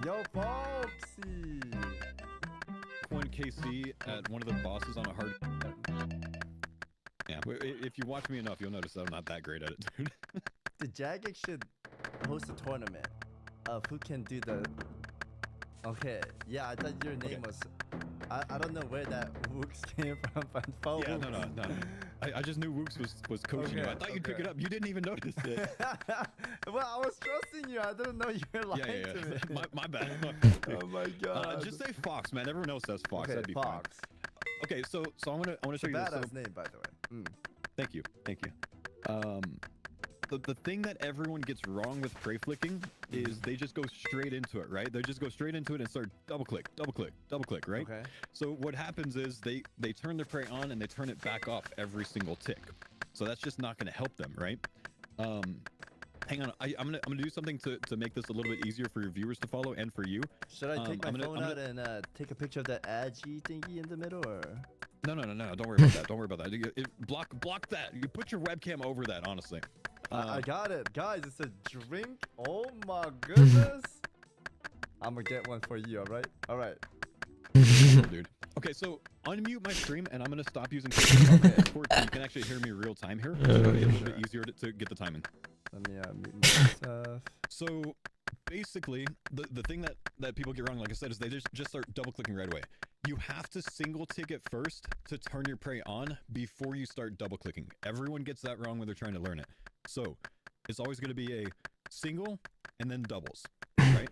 Yo, Foxy. One KC at one of the bosses on a hard. Yeah, if you watch me enough, you'll notice that I'm not that great at it, dude. The Jagex should host a tournament of who can do the. Okay, yeah, I thought your name was. I don't know where that Wooks came from, but Yeah, no. I just knew Wooks was coaching you. I thought you'd pick it up. You didn't even notice it. Well, I was trusting you. I didn't know you were lying to me. my bad. Oh my god. Just say Fox, man. Everyone else says Fox. Okay, That'd be Fox. fine. Okay, so I want to show you this. Badass name, by the way. Thank you. The thing that everyone gets wrong with prey flicking is they just go straight into it, right? They just go straight into it and start double click, right? Okay. So what happens is they turn their prey on and they turn it back off every single tick. So that's just not going to help them, right? Hang on, I'm gonna do something to make this a little bit easier for your viewers to follow and for you. Should I take my phone out and take a picture of that agi thingy in the middle, or? No. Don't worry about that. Don't worry about that. Block that. You put your webcam over that, honestly. I got it, guys. It's a drink. Oh my goodness. I'm gonna get one for you. All right. Dude. Okay, so unmute my stream, and I'm gonna stop using Discord so you can actually hear me real time here. So it'll be a little bit easier to get the timing. Let me mute myself. So basically, the thing that people get wrong, like I said, is they just start double clicking right away. You have to single tick it first to turn your prey on before you start double clicking. Everyone gets that wrong when they're trying to learn it. So it's always going to be a single and then doubles, right?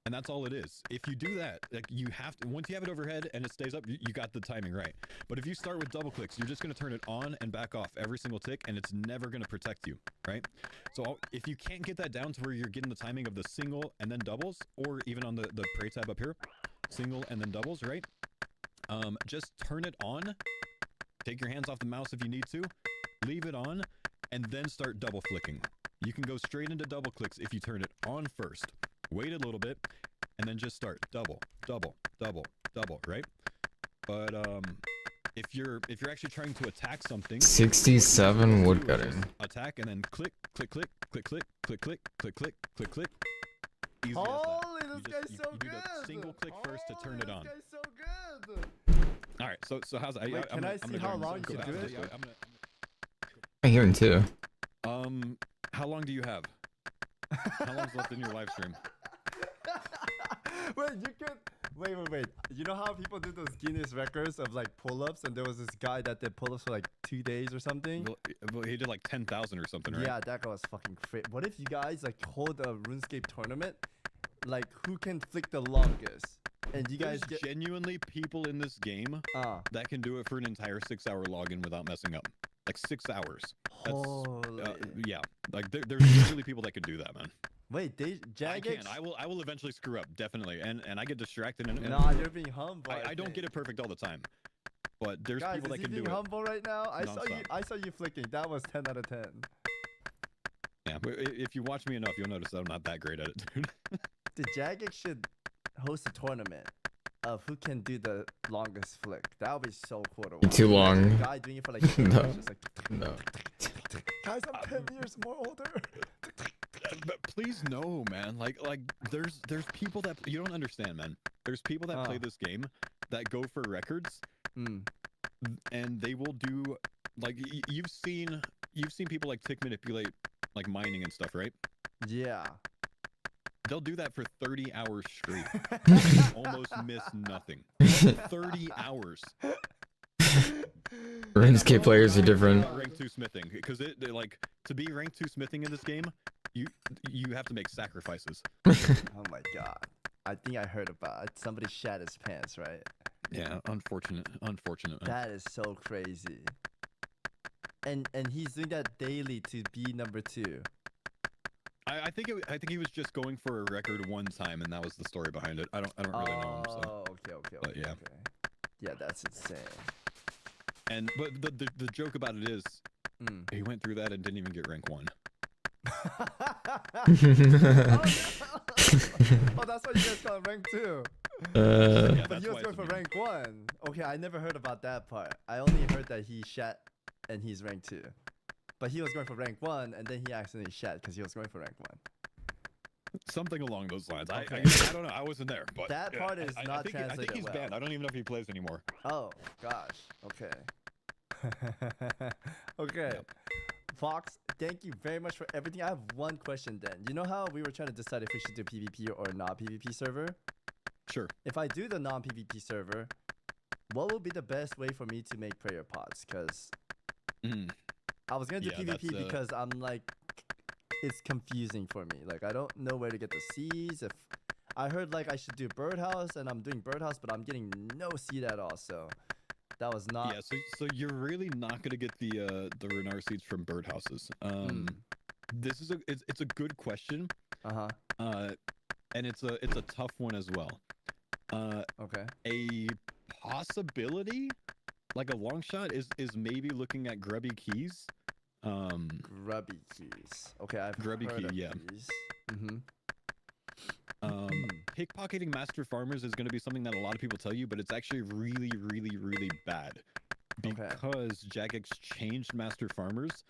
And that's all it is. If you do that, like you have to, once you have it overhead and it stays up, you got the timing right. But if you start with double clicks, you're just going to turn it on and back off every single tick, and it's never going to protect you, right? So if you can't get that down to where you're getting the timing of the single and then doubles, or even on the prey tab up here, single and then doubles, right? Just turn it on, take your hands off the mouse if you need to, leave it on, and then start double flicking. You can go straight into double clicks if you turn it on first. Wait a little bit, and then just start double, right? But if you're actually trying to attack something, 67 woodcutting. Attack and then click. Easy Holy, as that. this guy's so you good. do the single click first to turn it on. This guy's so good. All right, so how's that? Wait, can I see how long you can do it? I hear him too. How long do you have? How long's left in your live stream? Wait, you can. Wait. You know how people do those Guinness records of like pull-ups, and there was this guy that did pull-ups for like 2 days or something. Well, he did like 10,000 or something, right? Yeah, that guy was fucking crazy. What if you guys like hold a RuneScape tournament, like who can flick the longest? And you guys There's genuinely people in this game that can do it for an entire 6-hour login without messing up. Like 6 hours. That's, yeah, like there's usually people that can do that, man. Wait, Jagex? I can. I will eventually screw up, definitely, and I get distracted. And nah, you're being humble. I don't get it perfect all the time, but there's guys, people that can do it. Guys, is he being humble right now? Non-stop. I saw you flicking. That was 10 out of 10. Yeah, but if you watch me enough, you'll notice that I'm not that great at it, dude. The Jagex should host a tournament of who can do the longest flick. That would be so cool to watch. Too long. A guy doing it for like No. just like, No. Guys, I'm 10 years more older. But please no, man. Like there's people that you don't understand, man. There's people that play this game that go for records, and they will do like you've seen people like tick manipulate like mining and stuff, right? Yeah. They'll do that for 30 hours straight. And almost miss nothing. 30 hours. RuneScape players are different. Rank 2 smithing, because it like to be rank 2 smithing in this game, you have to make sacrifices. Oh my god. I think I heard about it. Somebody shat his pants, right? Yeah, unfortunate. Man. That is so crazy. And he's doing that daily to be number 2. I think he was just going for a record one time, and that was the story behind it. I don't really know him. So. Okay. But yeah. Okay. Yeah, that's insane. But the joke about it is, he went through that and didn't even get rank 1. Oh, that's why you guys got rank 2. Yeah, but he was going for rank 1. Okay, I never heard about that part. I only heard that he shat and he's rank 2. But he was going for rank 1, and then he accidentally shat because he was going for rank 1. Something along those lines. Okay. I don't know. I wasn't there, but That part is not I think translated he's well. banned. I don't even know if he plays anymore. Oh gosh. Okay. Okay. Fox, thank you very much for everything. I have one question then. You know how we were trying to decide if we should do PvP or not PvP server? Sure. If I do the non-PvP server, what will be the best way for me to make prayer pots? Because I was gonna do PvP because I'm like, it's confusing for me. Like I don't know where to get the seeds. If I heard like I should do birdhouse, and I'm doing birdhouse, but I'm getting no seed at all. So that was not. Yeah. So you're really not gonna get the Renar seeds from birdhouses. This is it's a good question. And it's a tough one as well. Okay. A possibility, like a long shot, is maybe looking at grubby keys. Grubby keys. Okay, I've grubby heard key, of yeah. these. Pickpocketing master farmers is going to be something that a lot of people tell you, but it's actually really, really, really bad because Jagex changed master farmers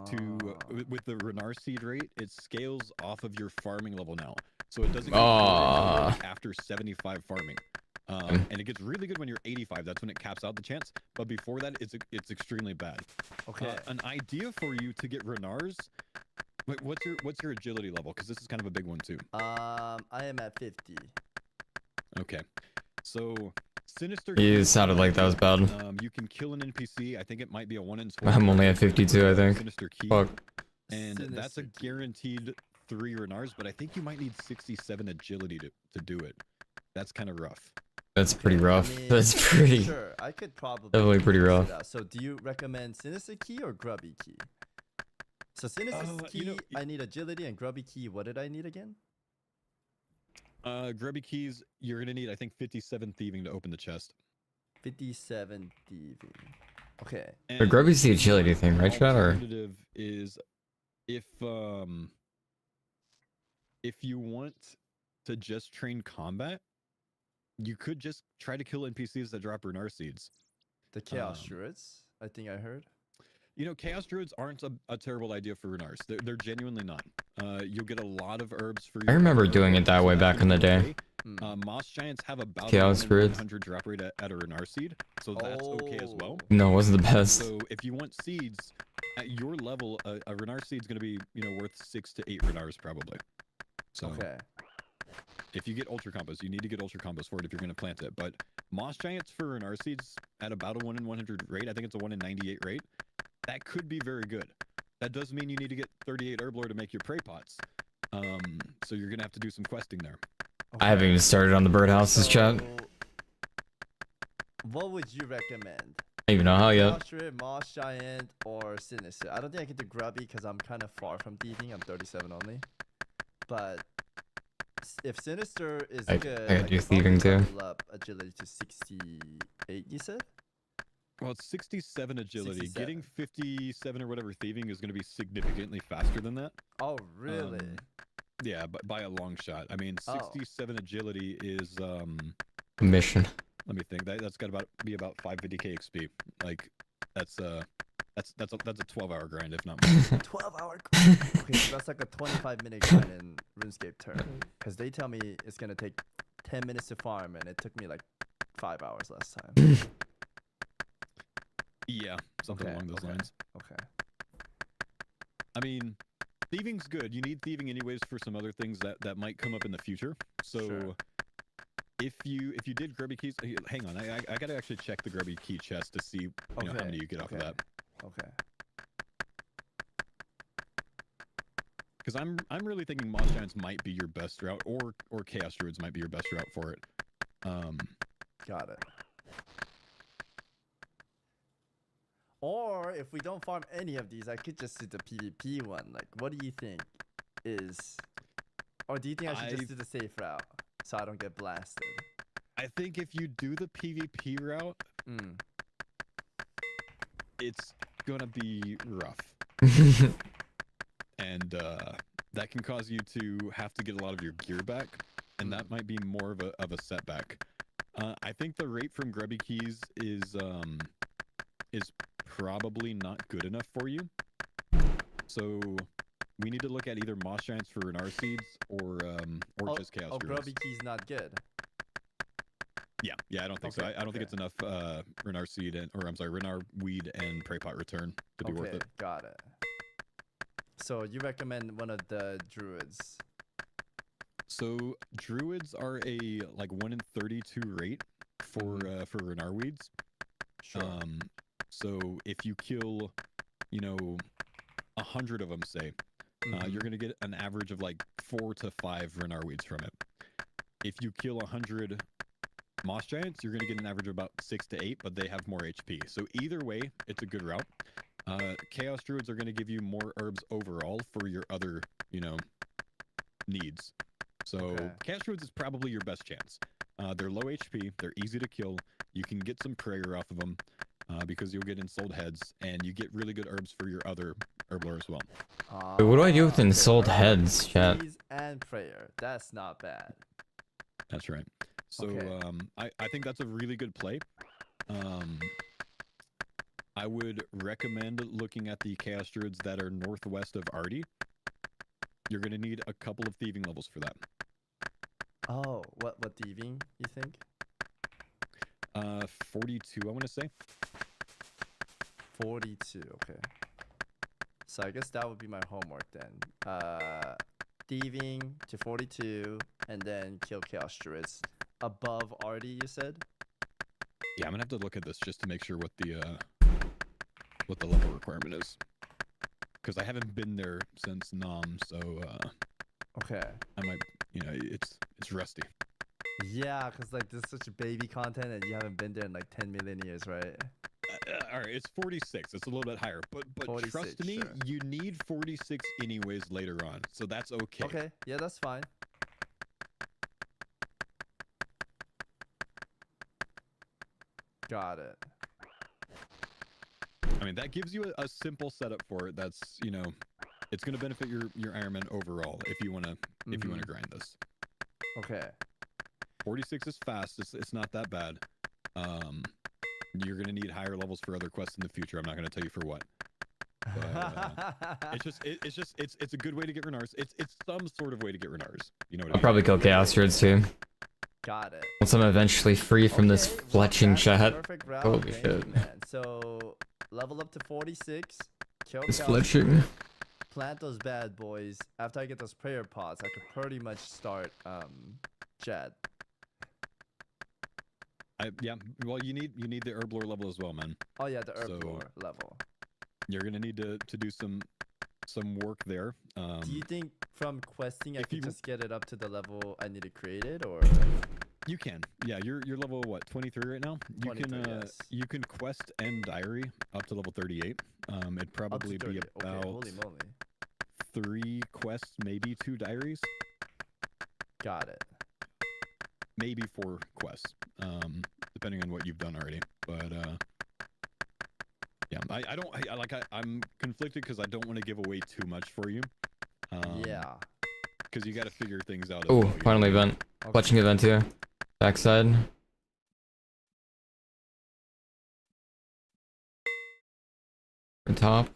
to with the Renar seed rate. It scales off of your farming level now, so it doesn't get good after 75 farming. And it gets really good when you're 85. That's when it caps out the chance. But before that, it's extremely bad. Okay. An idea for you to get Renars. Wait, what's your agility level? Because this is kind of a big one too. I am at 50. Okay. So Sinister. You sounded like that was bad. You can kill an NPC. I think it might be a 1 in 12. I'm only at 52, I think. Sinister key. Fuck. And that's a guaranteed 3 Renars, but I think you might need 67 agility to do it. That's kind of rough. That's pretty rough. I mean, That's pretty. Sure, I could probably. Definitely pretty rough. So, do you recommend Sinister Key or Grubby Key? So, Sinister Key, I need agility, and Grubby Key, what did I need again? Grubby keys, you're gonna need, I think, 57 thieving to open the chest. 57 thieving. Okay. But Grubby's the agility thing, right, Chad? Or Alternative is if you want to just train combat, you could just try to kill NPCs that drop Renar seeds. The Chaos Druids, I think I heard. You know, Chaos Druids aren't a terrible idea for Renars. They're genuinely not. You'll get a lot of herbs for. I remember doing it that way back in the day. Moss Giants have about Chaos Druids. 100 drop rate at a Renar seed, so that's okay as well. No, it wasn't the best. So if you want seeds, at your level, a Renar seed's going to be, worth 6 to 8 Renars probably. So okay. If you get Ultra Combos, you need to get Ultra Combos for it if you're going to plant it. But Moss Giants for Renar seeds at about a 1 in 100 rate, I think it's a 1 in 98 rate, that could be very good. That does mean you need to get 38 Herblore to make your prey pots. So you're going to have to do some questing there. I haven't even started on the birdhouses, chat. What would you recommend? I don't even know how yet. Moss Giant, or Sinister? I don't think I can do Grubby because I'm kind of far from thieving. I'm 37 only. But if Sinister is good, I could do thieving too. Level up agility to 68, you said? Well, it's 67 agility. 67. Getting 57 or whatever thieving is going to be significantly faster than that. Oh, really? Yeah, but by a long shot. I mean, 67 agility is A mission. Let me think. That's got to be about 550k XP. Like, that's a 12-hour grind, if not more. 12-hour grind. Okay, so that's like a 25-minute grind in RuneScape turn. Because they tell me it's gonna take 10 minutes to farm, and it took me like 5 hours last time. Yeah, something along those lines. Okay. I mean, thieving's good. You need thieving anyways for some other things that might come up in the future. So Sure. if you did grubby keys, hang on, I gotta actually check the grubby key chest to see how many you get off of that. Okay. Because I'm really thinking Moss Giants might be your best route, or Chaos Druids might be your best route for it. Got it. Or if we don't farm any of these, I could just do the PvP one. Like, what do you think is? Or do you think I should just do the safe route so I don't get blasted? I think if you do the PvP route, it's gonna be rough. And that can cause you to have to get a lot of your gear back, and that might be more of a setback. I think the rate from grubby keys is probably not good enough for you. So we need to look at either Moss Giants for Renar Seeds or just Chaos Oh, Druids. Grubby Key's not good. Yeah, I don't think so. I don't think it's enough Renar Seed Renar Weed and Prey Pot Return to be worth it. Got it. So you recommend one of the Druids? So Druids are a like 1 in 32 rate for Renar Weeds. Sure. So if you kill, 100 of them, say, you're gonna get an average of like 4 to 5 Renar Weeds from it. If you kill 100 Moss Giants, you're gonna get an average of about 6 to 8, but they have more HP. So either way, it's a good route. Chaos Druids are gonna give you more herbs overall for your other, needs. So Chaos Druids is probably your best chance. They're low HP, they're easy to kill. You can get some prayer off of them because you'll get ensouled heads, and you get really good herbs for your other herblore as well. Wait, what do I do with ensouled heads, chat? And prayer. That's not bad. That's right. So I think that's a really good play. I would recommend looking at the Chaos Druids that are northwest of Artie. You're going to need a couple of thieving levels for that. Oh, what thieving, you think? 42, I want to say. 42, okay. So I guess that would be my homework then. Thieving to 42, and then kill Chaos Druids. Above Artie, you said? Yeah, I'm gonna have to look at this just to make sure what the level requirement is, because I haven't been there since Nom, so okay. I might, it's rusty. Yeah, because like this is such a baby content, and you haven't been there in like 10 million years, right? All right, it's 46. It's a little bit higher, but 46, trust me, sure. you need 46 anyways later on, so that's okay. Okay, yeah, that's fine. Got it. I mean, that gives you a simple setup for it. That's it's gonna benefit your Ironman overall if you wanna grind this. Okay. 46 is fast. It's not that bad. You're gonna need higher levels for other quests in the future. I'm not gonna tell you for what. But, it's a good way to get Renars. It's some sort of way to get Renars. You know what I I'll mean? probably kill Chaos Druids too. Got it. Once I'm eventually free from this fletching chat. Perfect route. Holy Thank shit. you, man. So level up to 46. Kill This Chaos fletching. Druids, plant those bad boys. After I get those prayer pots, I could pretty much start Jed. Yeah. Well, you need the herblore level as well, man. Oh yeah, the herblore level. You're gonna need to do some work there. Do you think from questing I could just get it up to the level I need to create it, or? You can. Yeah, you're level what, 23 right now? You 23, can yes. you can quest and diary up to level 38. It'd probably be 30. about Okay, holy moly. 3 quests, maybe 2 diaries. Got it. Maybe 4 quests, depending on what you've done already. But yeah, I'm conflicted because I don't want to give away too much for you. Yeah. Because you got to figure things out. Oh, final event. Fletching event here. Backside. On top.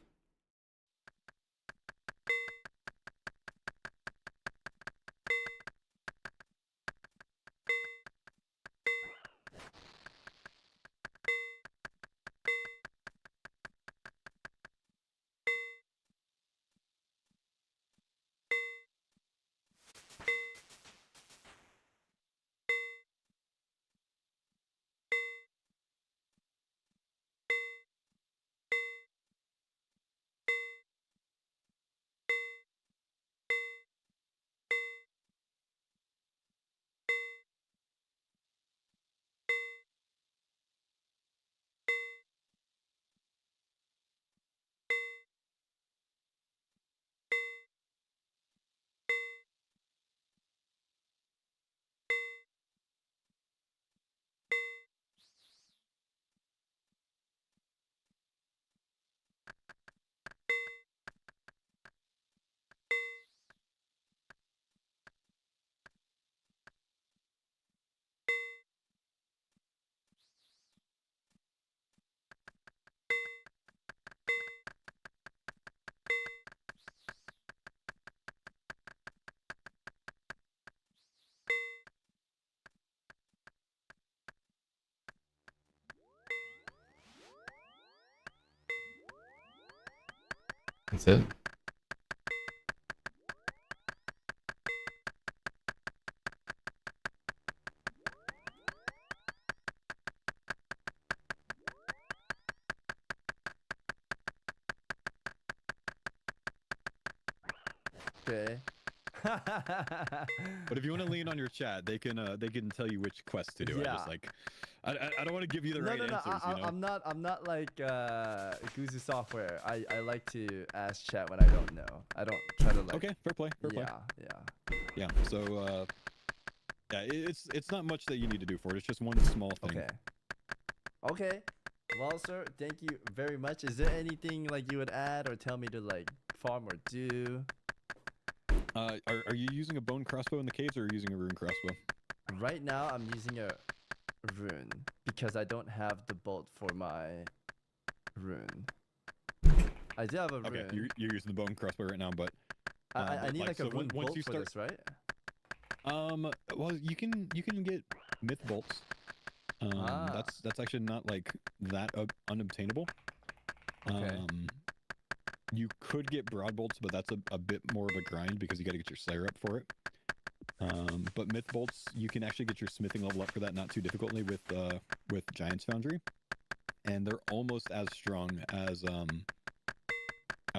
That's it. Okay. But if you want to lean on your chat, they can tell you which quest to do. Yeah. I just like I don't want to give you the No, right no, no. answers. You know? I'm not like Guzu Software. I like to ask chat when I don't know. I don't try to like. Okay, fair play. Fair play. Yeah. So yeah, it's not much that you need to do for it. It's just one small thing. Okay. Okay. Well, sir, thank you very much. Is there anything like you would add or tell me to like farm or do? Are you using a bone crossbow in the caves or are you using a rune crossbow? Right now, I'm using a rune because I don't have the bolt for my rune. I do have a Okay, rune. you're using the bone crossbow right now, but I need like a so rune once bolt you for start, this, right? well, you can get myth bolts. That's actually not like that unobtainable. Okay. You could get broad bolts, but that's a bit more of a grind because you got to get your Slayer up for it. But myth bolts, you can actually get your smithing level up for that not too difficultly with Giant's Foundry, and they're almost as strong as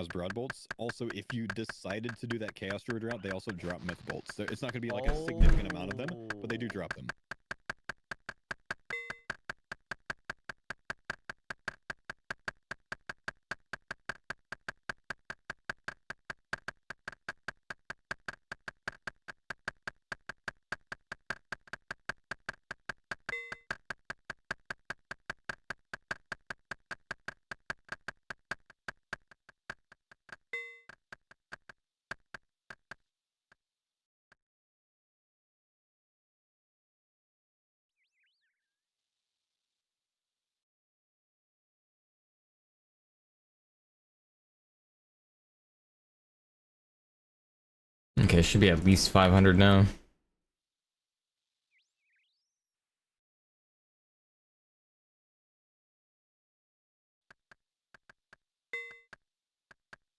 broad bolts. Also, if you decided to do that Chaos Druid route, they also drop myth bolts. So it's not going to be like a significant amount of them, but they do drop them. Okay, should be at least 500 now.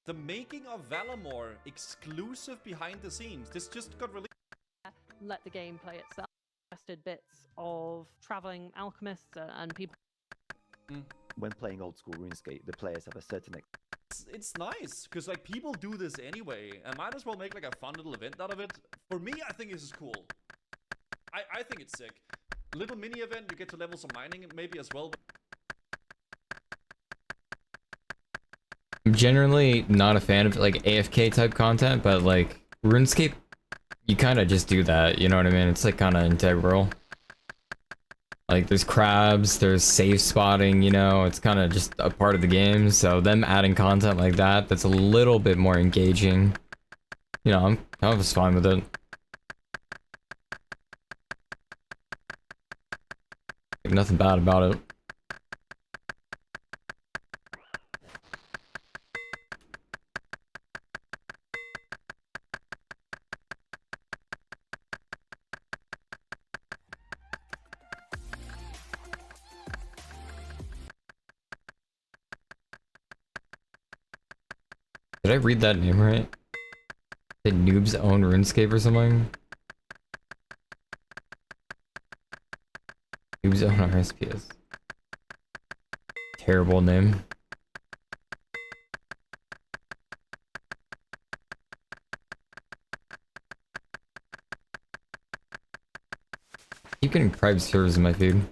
The making of Valamore exclusive behind the scenes. This just got released. Let the game play itself. Interested bits of traveling alchemists and people. When playing old school RuneScape, the players have a certain. It's nice because like people do this anyway, and might as well make like a fun little event out of it. For me, I think this is cool. I think it's sick. Little mini event, you get to level some mining maybe as well. I'm generally not a fan of like AFK type content, but like RuneScape, you kind of just do that, you know what I mean? It's like kind of integral. Like there's crabs, there's safe spotting, you know, it's kind of just a part of the game. So them adding content like that, that's a little bit more engaging. You know, I was fine with it. Like, nothing bad about it. Did I read that name right? Did Noob's own RuneScape or something? Noob's own RSPS. Terrible name. Keep getting private servers in my feed.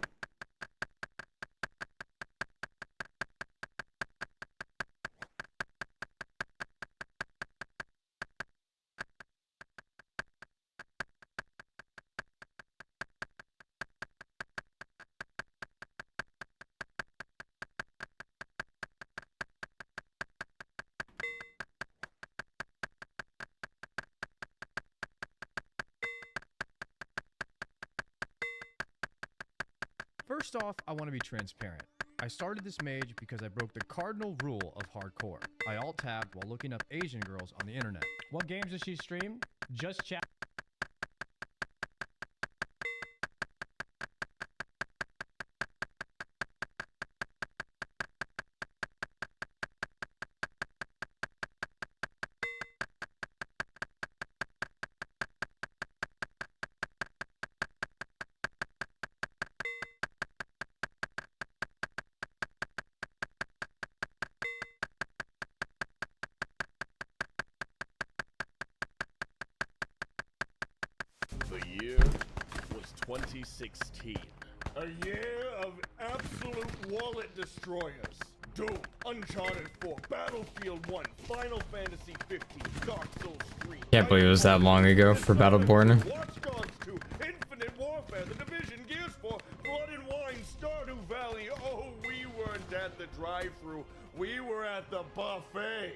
First off, I want to be transparent. I started this mage because I broke the cardinal rule of hardcore. I alt-tabbed while looking up Asian girls on the internet. What games does she stream? Just chat. 2016. A year of absolute wallet destroyers. Doom, Uncharted 4, Battlefield 1, Final Fantasy 15, Dark Souls 3. Can't believe it was that long ago for Battleborn. Watch Dogs 2, Infinite Warfare, The Division, Gears 4, Blood and Wine, Stardew Valley. Oh, we weren't at the drive-thru. We were at the buffet.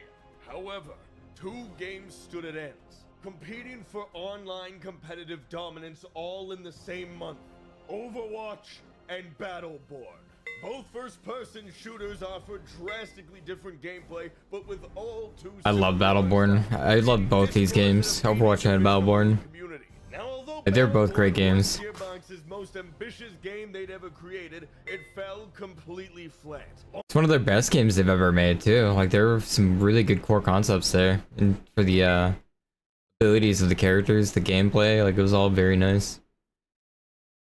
However, 2 games stood at ends, competing for online competitive dominance all in the same month. Overwatch and Battleborn. Both first-person shooters offer drastically different gameplay, but with all two. I love Battleborn. I love both these games, Overwatch and Battleborn. They're both great games. Gearbox's most ambitious game they'd ever created, it fell completely flat. It's one of their best games they've ever made too. Like there were some really good core concepts there, and for the abilities of the characters, the gameplay, like it was all very nice.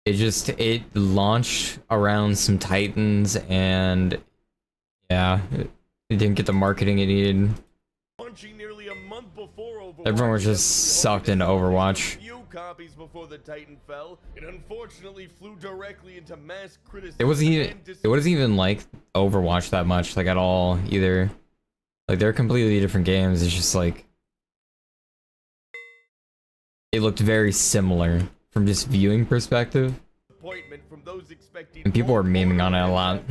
It launched around some Titans, and yeah, it didn't get the marketing it needed. Nearly a month before Overwatch, Everyone was just sucked into Overwatch. few copies before the Titan fell. It unfortunately flew directly into mass criticism. It wasn't even like Overwatch that much, like at all either. Like they're completely different games. It's just like it looked very similar from just viewing perspective. From those expecting And people were memeing on it a lot.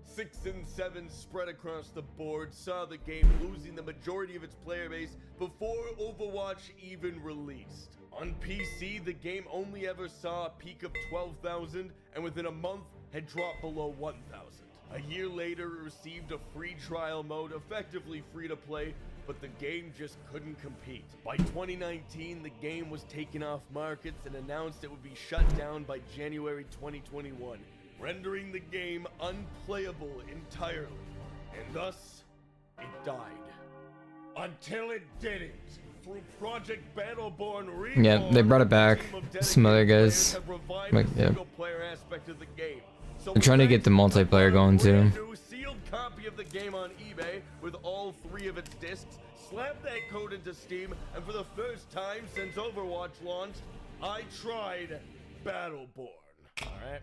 6 and 7 spread across the board saw the game losing the majority of its player base before Overwatch even released. On PC, the game only ever saw a peak of 12,000 and within a month had dropped below 1,000. A year later, it received a free trial mode, effectively free to play, but the game just couldn't compete. By 2019, the game was taken off markets and announced it would be shut down by January 2021, rendering the game unplayable entirely. And thus, it died. Until it didn't. Through Project Battleborn Reborn, Yeah, they brought it back. Some other guys, like yeah. player aspect of the game. So I'm trying to get the multiplayer going too. sealed copy of the game on eBay with all 3 of its discs. Slap that code into Steam, and for the first time since Overwatch launched, I tried Battleborn. All right,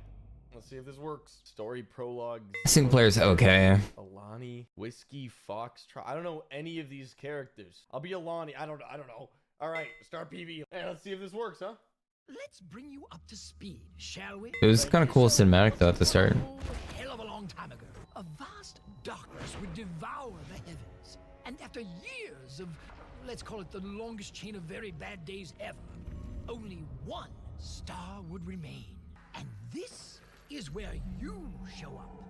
let's see if this works. Story prologue. Single player's okay. Alani, Whiskey, Foxtrot. I don't know any of these characters. I'll be Alani. I don't know. All right, start PV. Hey, let's see if this works, huh? Let's bring you up to speed, shall we? It was kind of cool cinematic though at the start. Hell of a long time ago, a vast darkness would devour the heavens, and after years of, let's call it the longest chain of very bad days ever, only one star would remain. And this is where you show up.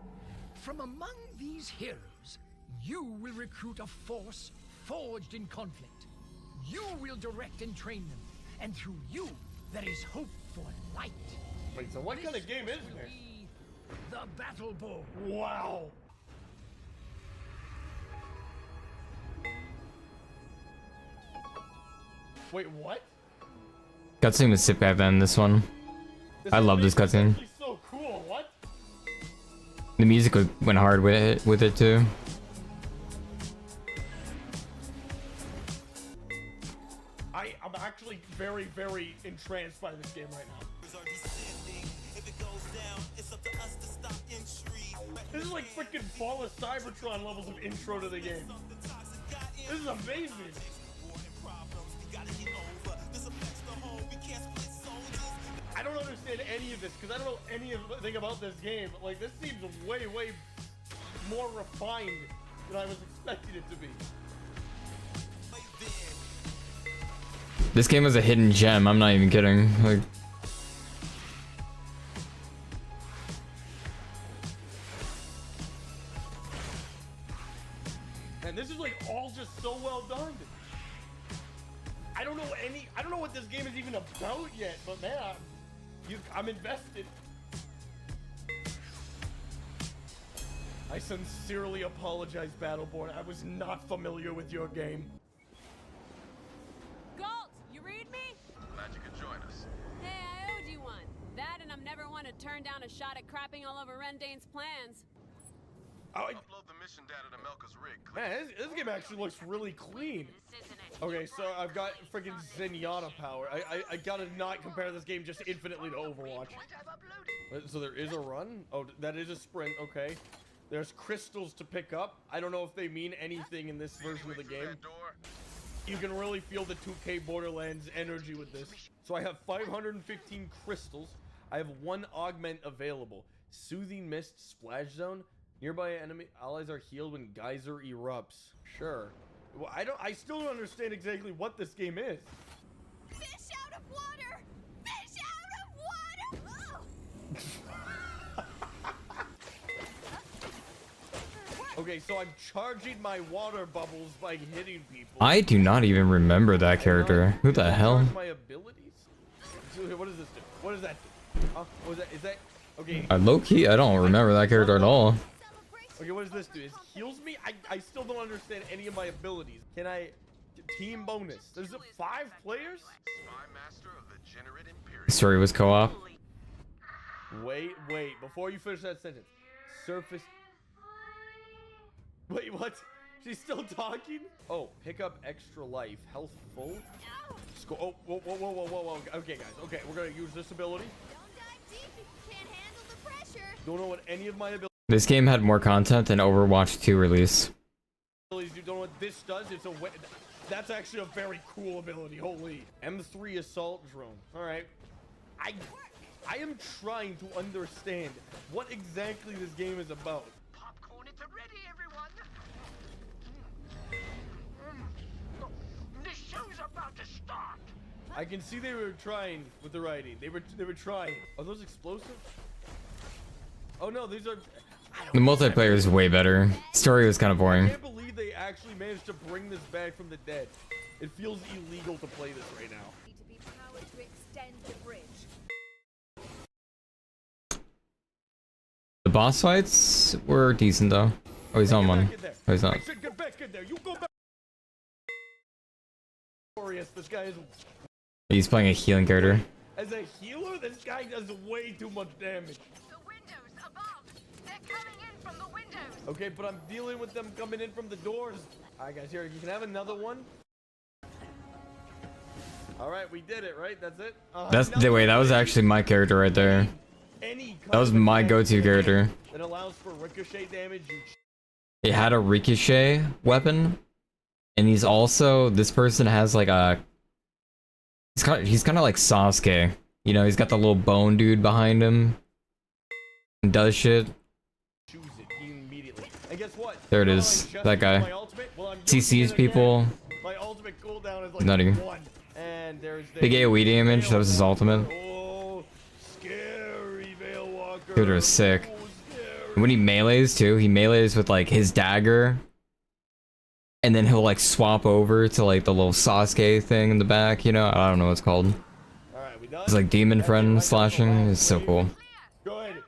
From among these heroes, you will recruit a force forged in conflict. You will direct and train them, and through you, there is hope for light. Wait, so what kind of game is this? The Battleborn. Wow. Wait, what? Cutscene was sick back then. This one, I love this cutscene. So cool. What? The music went hard with it too. I'm actually very, very entranced by this game right now. This is like freaking Fall of Cybertron levels of intro to the game. This is amazing. I don't understand any of this because I don't know anything about this game. But like, this seems way, way more refined than I was expecting it to be. This game was a hidden gem. I'm not even kidding. Like, and this is like all just so well done. I don't know what this game is even about yet, but man, I'm invested. I sincerely apologize, Battleborn. I was not familiar with your game. Galt, you read me? Glad you could join us. Hey, I owed you one. That and I'm never one to turn down a shot at crapping all over Rendain's plans. Upload the mission data to Melka's rig. Man, this game actually looks really clean. This isn't it. Okay, so I've got freaking Zenyatta power. I gotta not compare this game just infinitely to Overwatch. So there is a run? Oh, that is a sprint, okay. There's crystals to pick up. I don't know if they mean anything in this version of the game. You can really feel the 2K Borderlands energy with this. So I have 515 crystals. I have 1 augment available. Soothing Mist Splash Zone. Nearby enemy allies are healed when Geyser erupts. Sure. Well, I still don't understand exactly what this game is. Fish out of water! Fish out of water! Okay, so I'm charging my water bubbles by hitting people. I do not even remember that character. Who the hell? My abilities? What does this do? What does that do? What is that? Is that okay? Low key, I don't remember that character at all. Okay, what does this do? It heals me? I still don't understand any of my abilities. Can I team bonus? There's 5 players? The story was co-op. Wait, before you finish that sentence. Surface. Wait, what? She's still talking? Oh, pick up extra life. Health full? Score. Oh, whoa. Okay, guys. Okay, we're gonna use this ability. Don't know what any of my abilities. This game had more content than Overwatch 2 release. You don't know what this does? It's a way. That's actually a very cool ability. Holy. M3 assault drone. All right. I am trying to understand what exactly this game is about. Popcorn at the ready, everyone. The show's about to start. I can see they were trying with the writing. They were trying. Are those explosives? Oh no, these are. The multiplayer is way better. Story was kind of I boring. can't believe they actually managed to bring this back from the dead. It feels illegal to play this right now. To be powered to extend the bridge. The boss fights were decent though. Oh, he's on one. Oh, he's not. I said get back in there. You go back. Glorious. This guy is. He's playing a healing character. As a healer, this guy does way too much damage. The windows above. They're coming in from the windows. Okay, but I'm dealing with them coming in from the doors. All right, guys, here you can have another one. All right, we did it, right? That's it. That's the way. That was actually my character right there. That was my go-to character. That allows for ricochet damage. It had a ricochet weapon, and he's also, this person has like a, he's kind of like Sasuke. You know, he's got the little bone dude behind him and does shit. Choose it immediately. And guess what? There it is. That guy. CCs people. My ultimate cooldown is like Nutty. 1. And there's Big AoE damage. That was his ultimate. Oh, scary Veil Walker. Dude was sick. And when he melees too, he melees with like his dagger, and then he'll like swap over to like the little Sasuke thing in the back. You know, I don't know what it's called. It's like demon friend slashing. It's so cool. Good.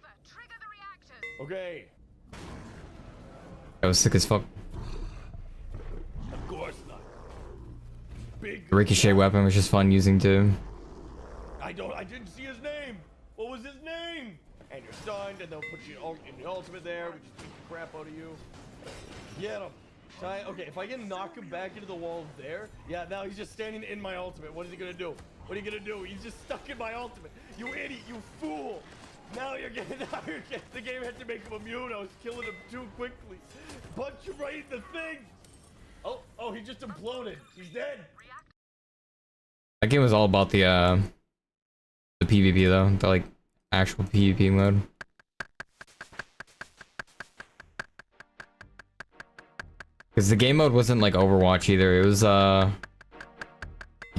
Okay. That was sick as fuck. Of course not. Big. The ricochet weapon was just fun using too. I didn't see his name. What was his name? And you're stunned, and they'll put you in the ultimate there. We just beat the crap out of you. Get him. Okay, if I can knock him back into the wall there, yeah, now he's just standing in my ultimate. What is he gonna do? What are you gonna do? He's just stuck in my ultimate. You idiot, you fool. Now you're getting, the game had to make him immune. I was killing him too quickly. Punch him right in the thing. Oh, he just imploded. He's dead. That game was all about the PvP though, the like actual PvP mode. Because the game mode wasn't like Overwatch either. It was you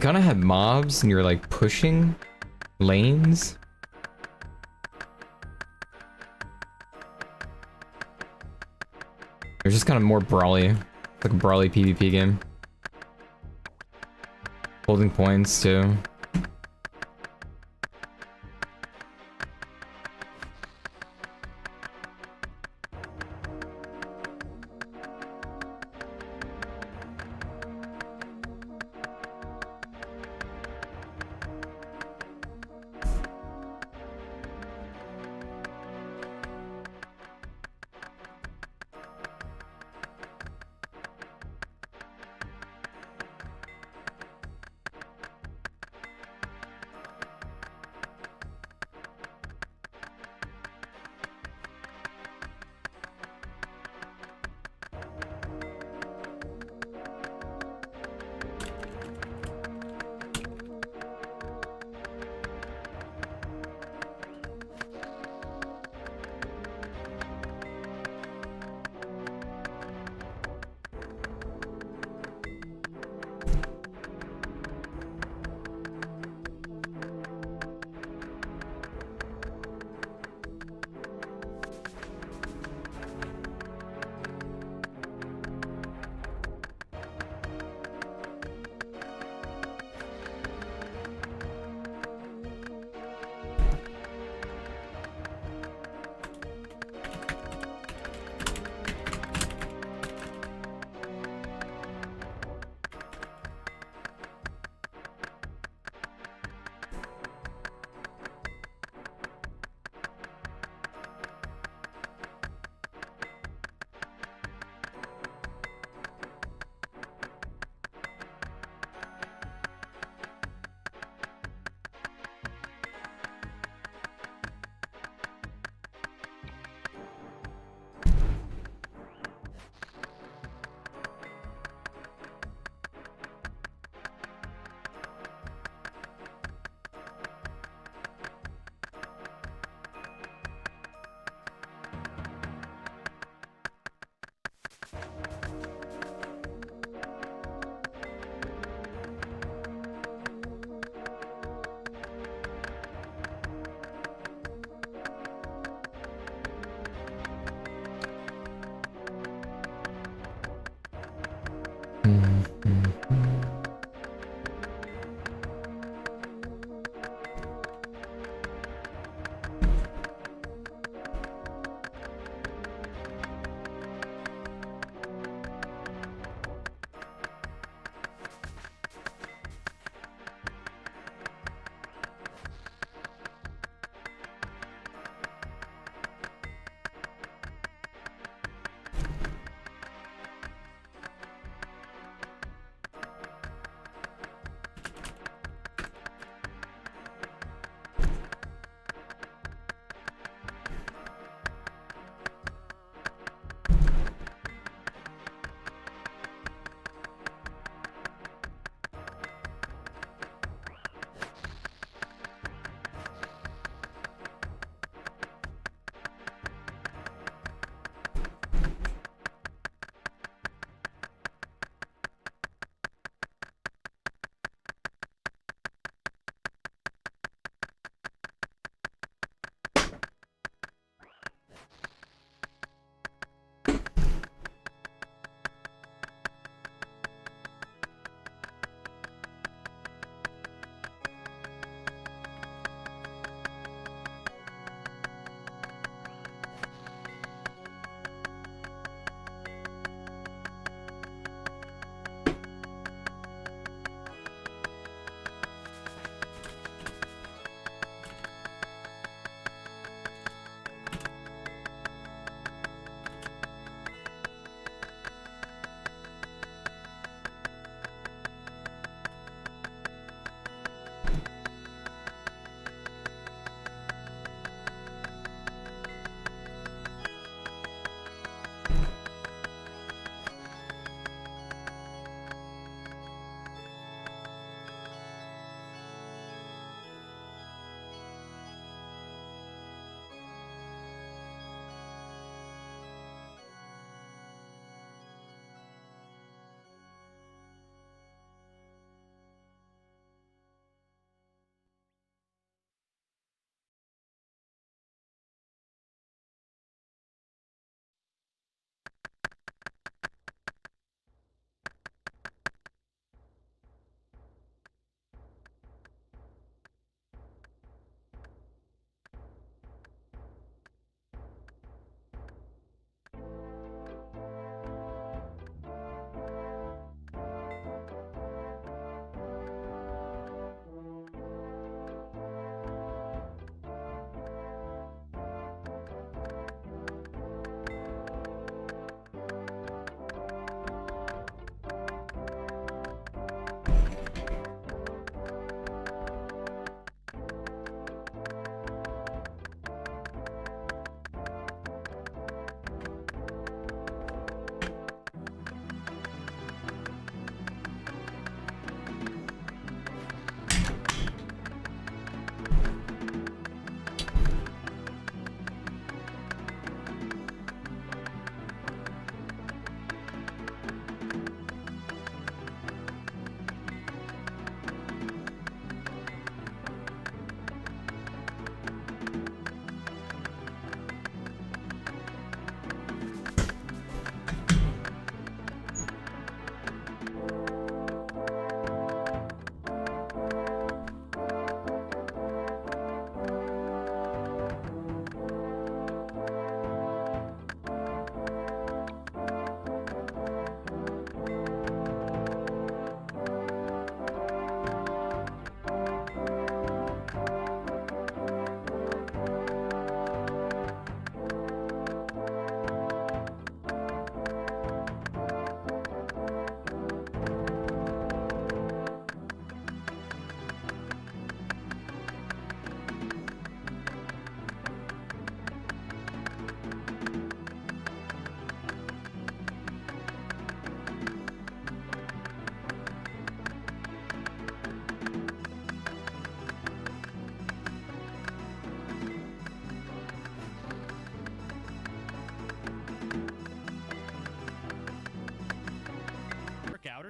kind of had mobs and you were like pushing lanes. It was just kind of more brawly, like a brawly PvP game. Holding points too.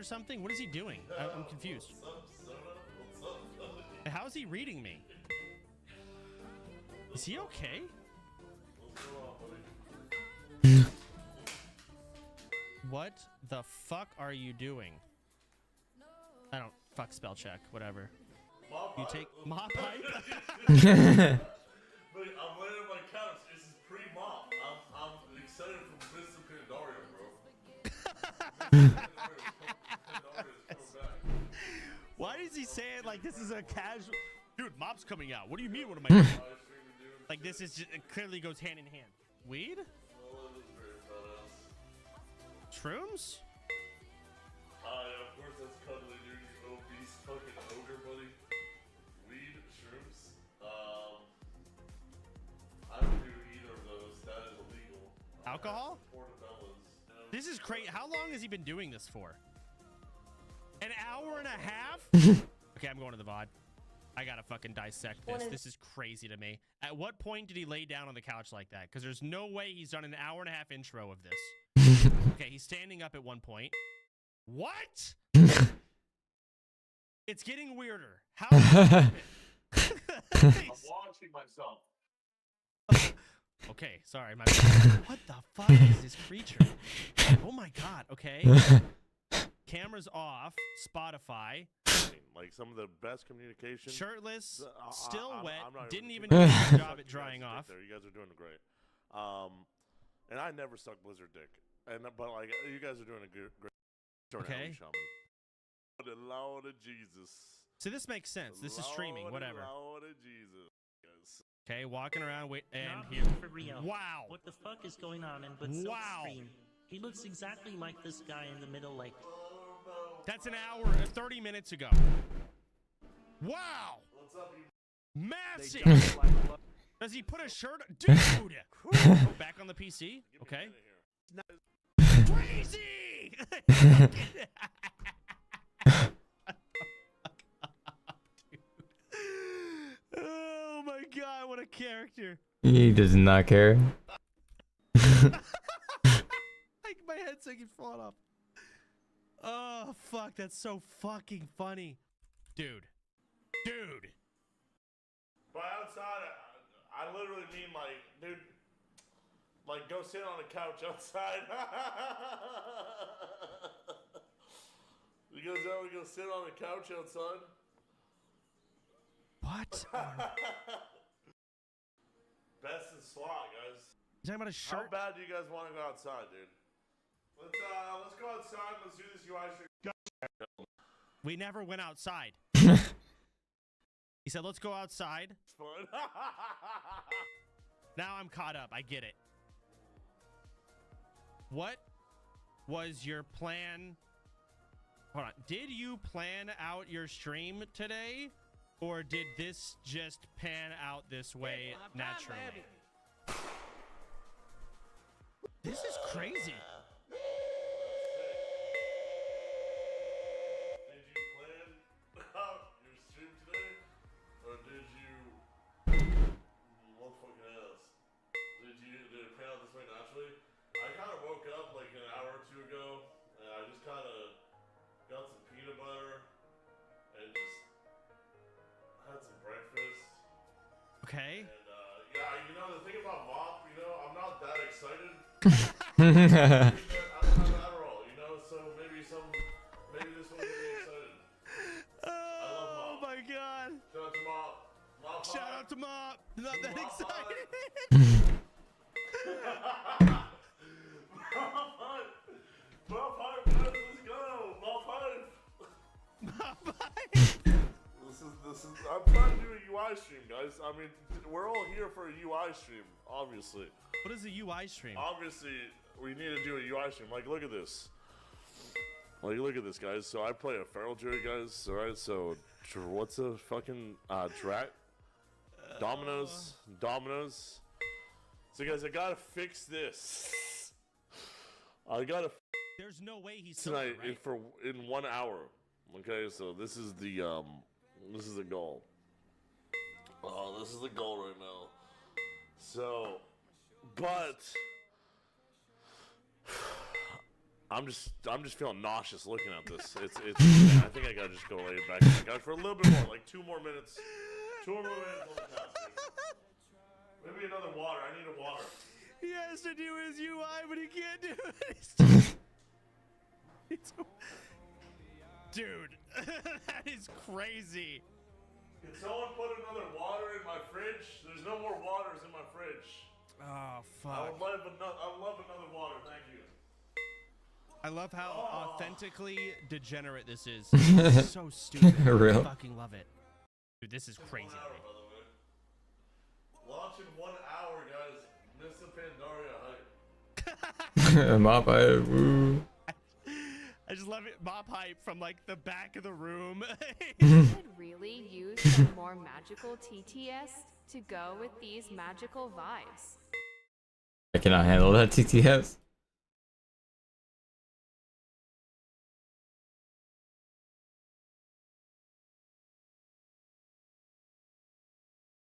or something? What is he doing? I'm confused. How is he reading me? Is he okay? What the fuck are you doing? I don't fuck spell check, whatever. You take mop pipe? Look, I'm laying on my couch. This is pre-mop. I'm excited for Mr. Pandario, bro. Why is he saying like this is a casual? Dude, mop's coming out. What do you mean? What am I doing? Like this is just, it clearly goes hand in hand. Weed? Shrooms? Yeah, of course that's cuddly, dude. You obese fucking ogre, buddy. Weed, shrooms. I don't do either of those. That is illegal. Alcohol? Portobellos. This is crazy. How long has he been doing this for? An hour and a half? Okay, I'm going to the VOD. I gotta fucking dissect this. This is crazy to me. At what point did he lay down on the couch like that? Because there's no way he's done an hour and a half intro of this. Okay, he's standing up at one point. What? It's getting weirder. How? I'm watching myself. Okay, sorry. What the fuck is this creature? Oh my god. Okay. Cameras off. Spotify. Like some of the best communication. Shirtless. Still wet. Didn't even do do a good job at drying off. You guys are doing great. And I never sucked Blizzard dick. But like you guys are doing a great. Okay. For the Lord of Jesus. So this makes sense. This is streaming. Whatever. Lord of Jesus. Yes. Okay, walking around. Wait, and Not here. for real. Wow. What the fuck is going on in but Silkstream? He looks exactly like this guy in the middle, like. That's an hour, 30 minutes ago. Wow. What's up, you? Massive. Does he put a shirt? Dude. Back on the PC. Okay. Crazy. Oh my god, what a character. He does not care. Like my head's like falling off. Oh fuck, that's so fucking funny. Dude. By outside, I literally mean like, dude, like go sit on a couch outside. You guys ever go sit on a couch outside? What? Best in slot, guys. You talking about a shirt? How bad do you guys want to go outside, dude? Let's go outside. Let's do this UI stream. We never went outside. He said, let's go outside. It's fun. Now I'm caught up. I get it. What was your plan? Hold on. Did you plan out your stream today? Or did this just pan out this way naturally? This is crazy. Did you plan out your stream today? Or did you... What fucking ass? Did it pan out this way naturally? I kind of woke up like an hour or two ago, and I just kind of got some peanut butter, and just had some breakfast. Okay. And yeah, you know, the thing about MOP, you know, I'm not that excited. I don't have Adderall, you know, so maybe this one will get me excited. I love MOP. Oh my god. Shout out to MOP. MOP. Shout out to Mop. Not that excited. MOP hype, guys, let's go. MOP hype. This is. I'm trying to do a UI stream, guys. I mean, we're all here for a UI stream, obviously. What is a UI stream? Obviously, we need to do a UI stream. Like, look at this. Like, look at this, guys. So I play a feral jury, guys. All right. So what's a fucking Dominoes. So guys, I gotta fix this. I gotta. There's no way he's Tonight sober, right? in 1 hour. Okay, so this is the goal. Oh, this is the goal right now. So, but I'm just feeling nauseous looking at this. It's I think I gotta just go lay back on the couch for a little bit more, like 2 more minutes. 2 more minutes on the couch. Maybe another water. I need a water. He has to do his UI, but he can't do it. Dude, that is crazy. Can someone put another water in my fridge? There's no more waters in my fridge. Oh, fuck. I would love another water. Thank you. I love how authentically degenerate this is. It's so stupid. Real. I fucking love it. Dude, this is crazy. Launch in 1 hour, guys. Miss the Pandaria hype. Mop hype. Woo. I just love it. Mop hype from like the back of the room. You could really use some more magical TTS to go with these magical vibes. I cannot handle that TTS.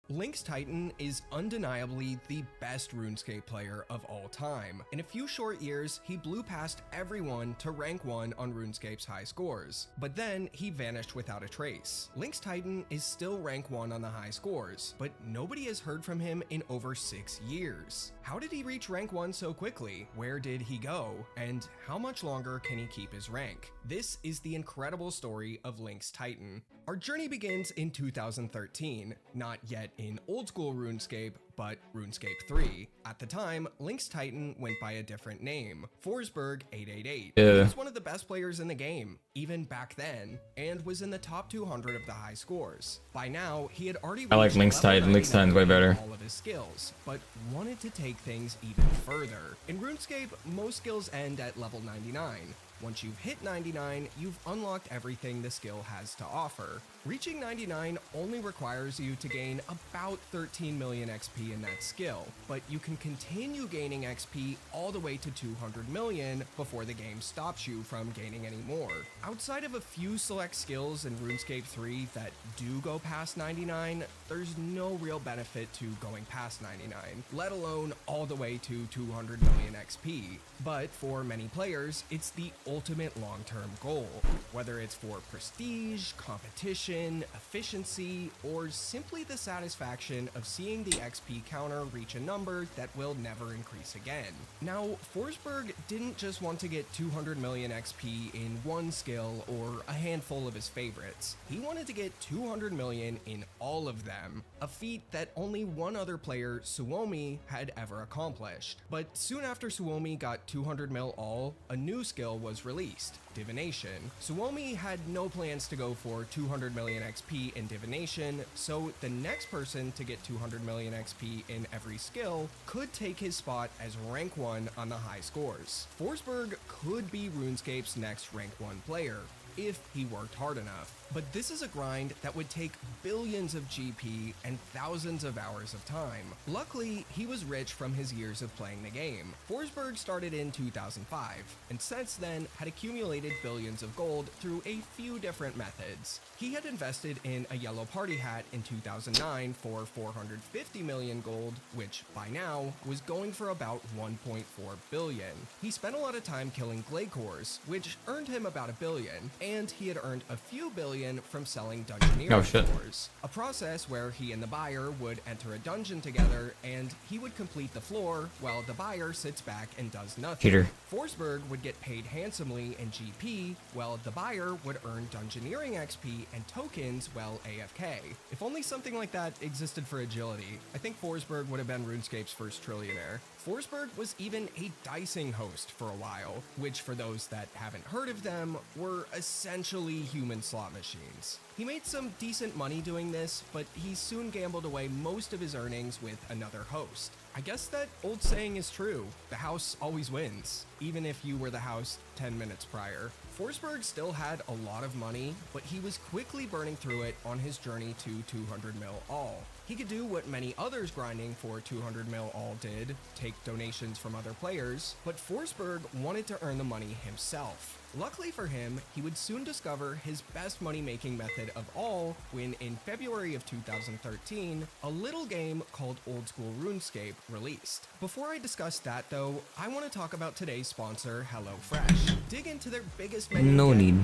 Lynx Titan is undeniably the best RuneScape player of all time. In a few short years, he blew past everyone to rank 1 on RuneScape's high scores. But then, he vanished without a trace. Lynx Titan is still rank 1 on the high scores, but nobody has heard from him in over 6 years. How did he reach rank 1 so quickly? Where did he go? And how much longer can he keep his rank? This is the incredible story of Lynx Titan. Our journey begins in 2013, not yet in old school RuneScape, but RuneScape 3. At the time, Lynx Titan went by a different name, Forsberg888. Yeah. He was one of the best players in the game, even back then, and was in the top 200 of the high scores. By now, he had already I like reached Lynx level Titan. Lynx 99 Titan's way better. in all of his skills, but wanted to take things even further. In RuneScape, most skills end at level 99. Once you've hit 99, you've unlocked everything the skill has to offer. Reaching 99 only requires you to gain about 13 million XP in that skill, but you can continue gaining XP all the way to 200 million before the game stops you from gaining any more. Outside of a few select skills in RuneScape 3 that do go past 99, there's no real benefit to going past 99, let alone all the way to 200 million XP. But for many players, it's the ultimate long-term goal. Whether it's for prestige, competition, efficiency, or simply the satisfaction of seeing the XP counter reach a number that will never increase again. Now, Forsberg didn't just want to get 200 million XP in one skill or a handful of his favorites. He wanted to get 200 million in all of them, a feat that only one other player, Suomi, had ever accomplished. But soon after Suomi got 200 mil all, a new skill was released, Divination. Suomi had no plans to go for 200 million XP in Divination, so the next person to get 200 million XP in every skill could take his spot as rank 1 on the high scores. Forsberg could be RuneScape's next rank 1 player, if he worked hard enough. But this is a grind that would take billions of GP and thousands of hours of time. Luckily, he was rich from his years of playing the game. Forsberg started in 2005, and since then had accumulated billions of gold through a few different methods. He had invested in a yellow party hat in 2009 for 450 million gold, which by now was going for about 1.4 billion. He spent a lot of time killing Glacors, which earned him about $1 billion, and he had earned a few billion from selling dungeoneering floors, a process where he and the buyer would enter a dungeon together and he would complete the floor while the buyer sits back and does nothing. Cheater. Forsberg would get paid handsomely in GP, while the buyer would earn dungeoneering XP and tokens while AFK. If only something like that existed for agility, I think Forsberg would have been RuneScape's first trillionaire. Forsberg was even a dicing host for a while, which for those that haven't heard of them, were essentially human slot machines. He made some decent money doing this, but he soon gambled away most of his earnings with another host. I guess that old saying is true, the house always wins, even if you were the house 10 minutes prior. Forsberg still had a lot of money, but he was quickly burning through it on his journey to 200 mil all. He could do what many others grinding for 200 mil all did, take donations from other players, but Forsberg wanted to earn the money himself. Luckily for him, he would soon discover his best money-making method method of all when in February of 2013, a little game called Old School RuneScape released. Before I discuss that though, I want to talk about today's sponsor, HelloFresh. Dig into their biggest menu No yet. need.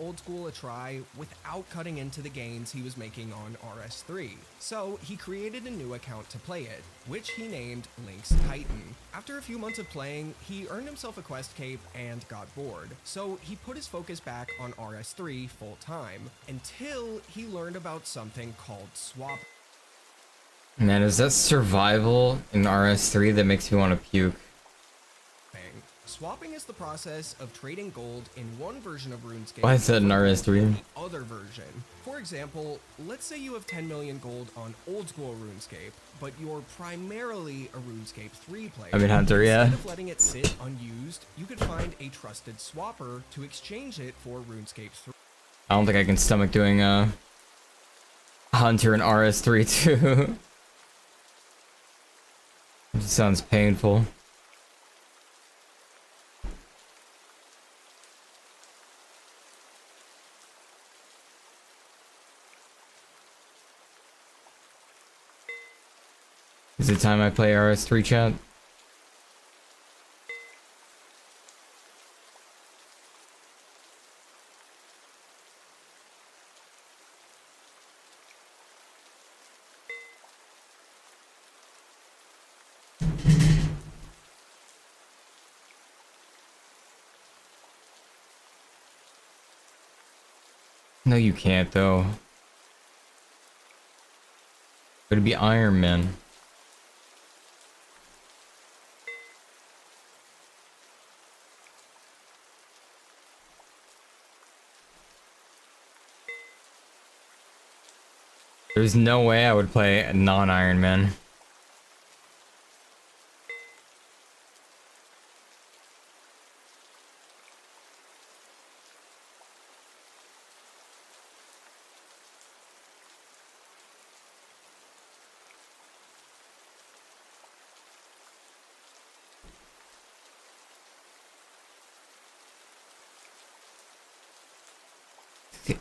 Old School a try without cutting into the gains he was making on RS3. So he created a new account to play it, which he named Link's Titan. After a few months of playing, he earned himself a quest cape and got bored. So he put his focus back on RS3 full time until he learned about something called swap. Man, is that survival in RS3 that makes me want to puke? Swapping is the process of trading gold in one version of RuneScape Why is that in RS3? the other version. For example, let's say you have 10 million gold on Old School RuneScape, but you're primarily a RuneScape 3 player. I mean, Hunter, yeah. Instead of letting it sit unused, you could find a trusted swapper to exchange it for RuneScape 3. I don't think I can stomach doing Hunter in RS3 too. It sounds painful. Is it time I play RS3 chat? No, you can't though. It'd be Ironman. There's no way I would play a non-Ironman.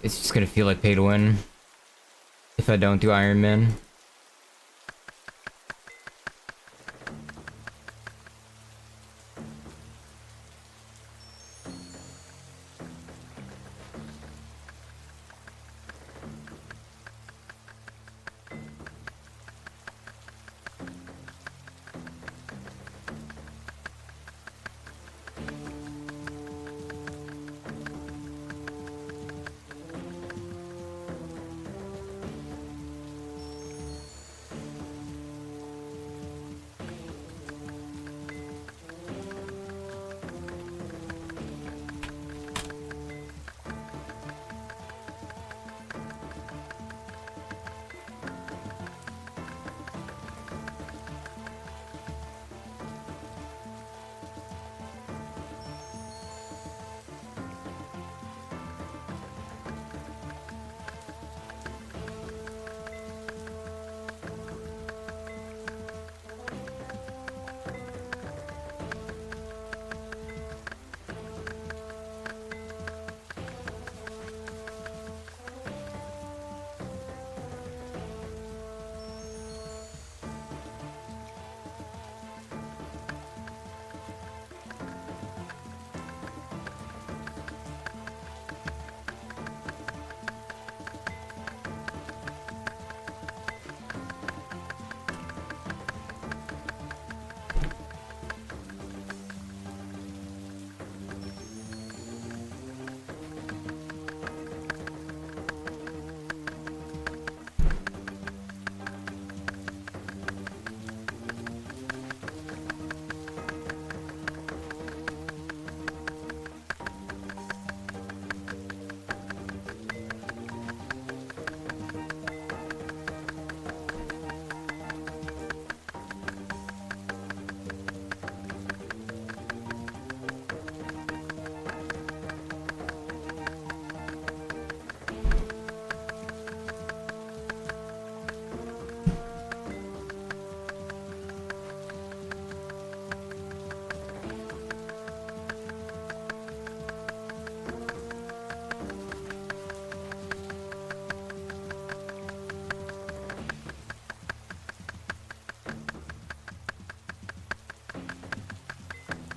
It's just gonna feel like pay to win if I don't do Ironman.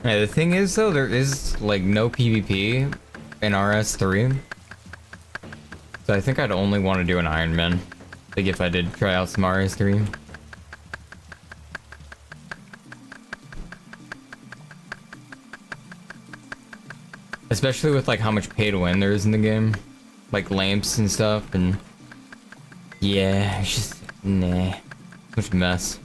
Yeah, the thing is though, there is like no PvP in RS3. So I think I'd only want to do an Ironman. Like if I did try out some RS3. Especially with like how much pay to win there is in the game. Like lamps and stuff, and yeah, it's just nah. Such a mess.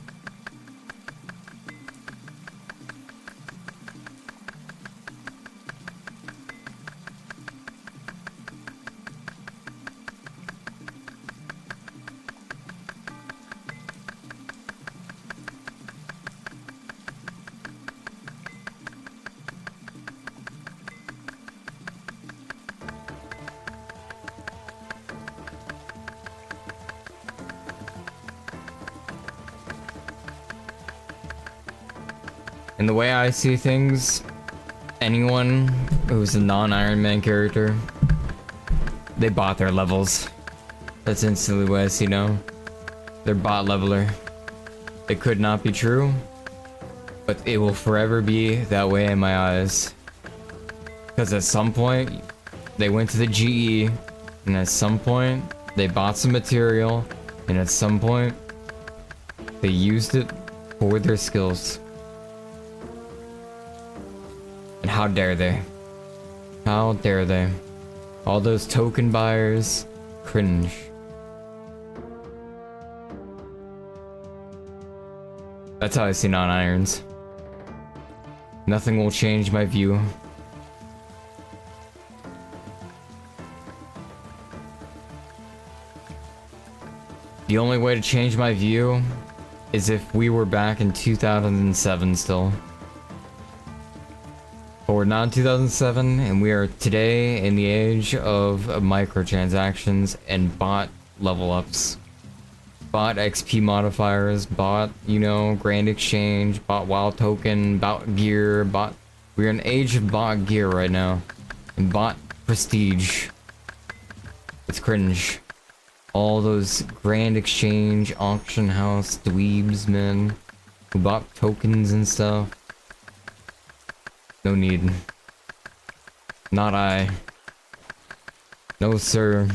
And the way I see things, anyone who's a non-Iron Man character, they bought their levels. That's instantly what I see now. They're bot leveler. It could not be true, but it will forever be that way in my eyes. Because at some point, they went to the GE, and at some point, they bought some material, and at some point, they used it for their skills. And how dare they? How dare they? All those token buyers, cringe. That's how I see non-irons. Nothing will change my view. The only way to change my view is if we were back in 2007 still. But we're not in 2007, and we are today in the age of microtransactions and bot level ups. Bot XP modifiers, bot, you know, Grand Exchange, bot wild token, bot gear, bot... We're in an age of bot gear right now. And bot prestige. It's cringe. All those Grand Exchange, auction house, dweebs, man, who bought tokens and stuff. No need. Not I. No, sir.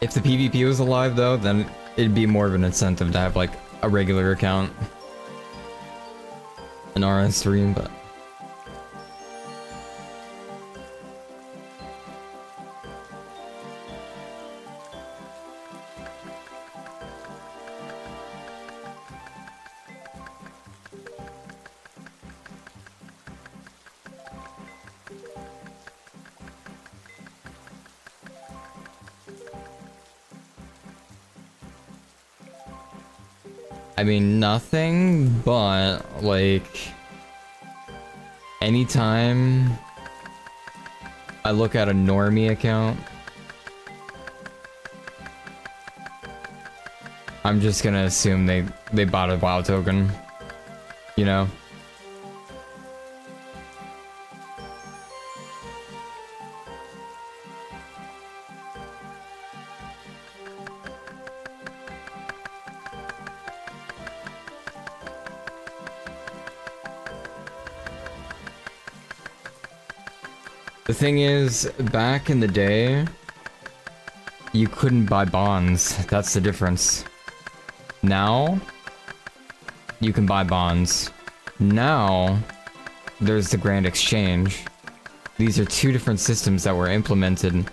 If the PvP was alive though, then it'd be more of an incentive to have like a regular account. An RS3, but... I mean, nothing, but, like, anytime I look at a normie account, I'm just gonna assume they bought a WoW token, you know? The thing is, back in the day, you couldn't buy bonds. That's the difference. Now, you can buy bonds. Now, there's the Grand Exchange. These are two different systems that were implemented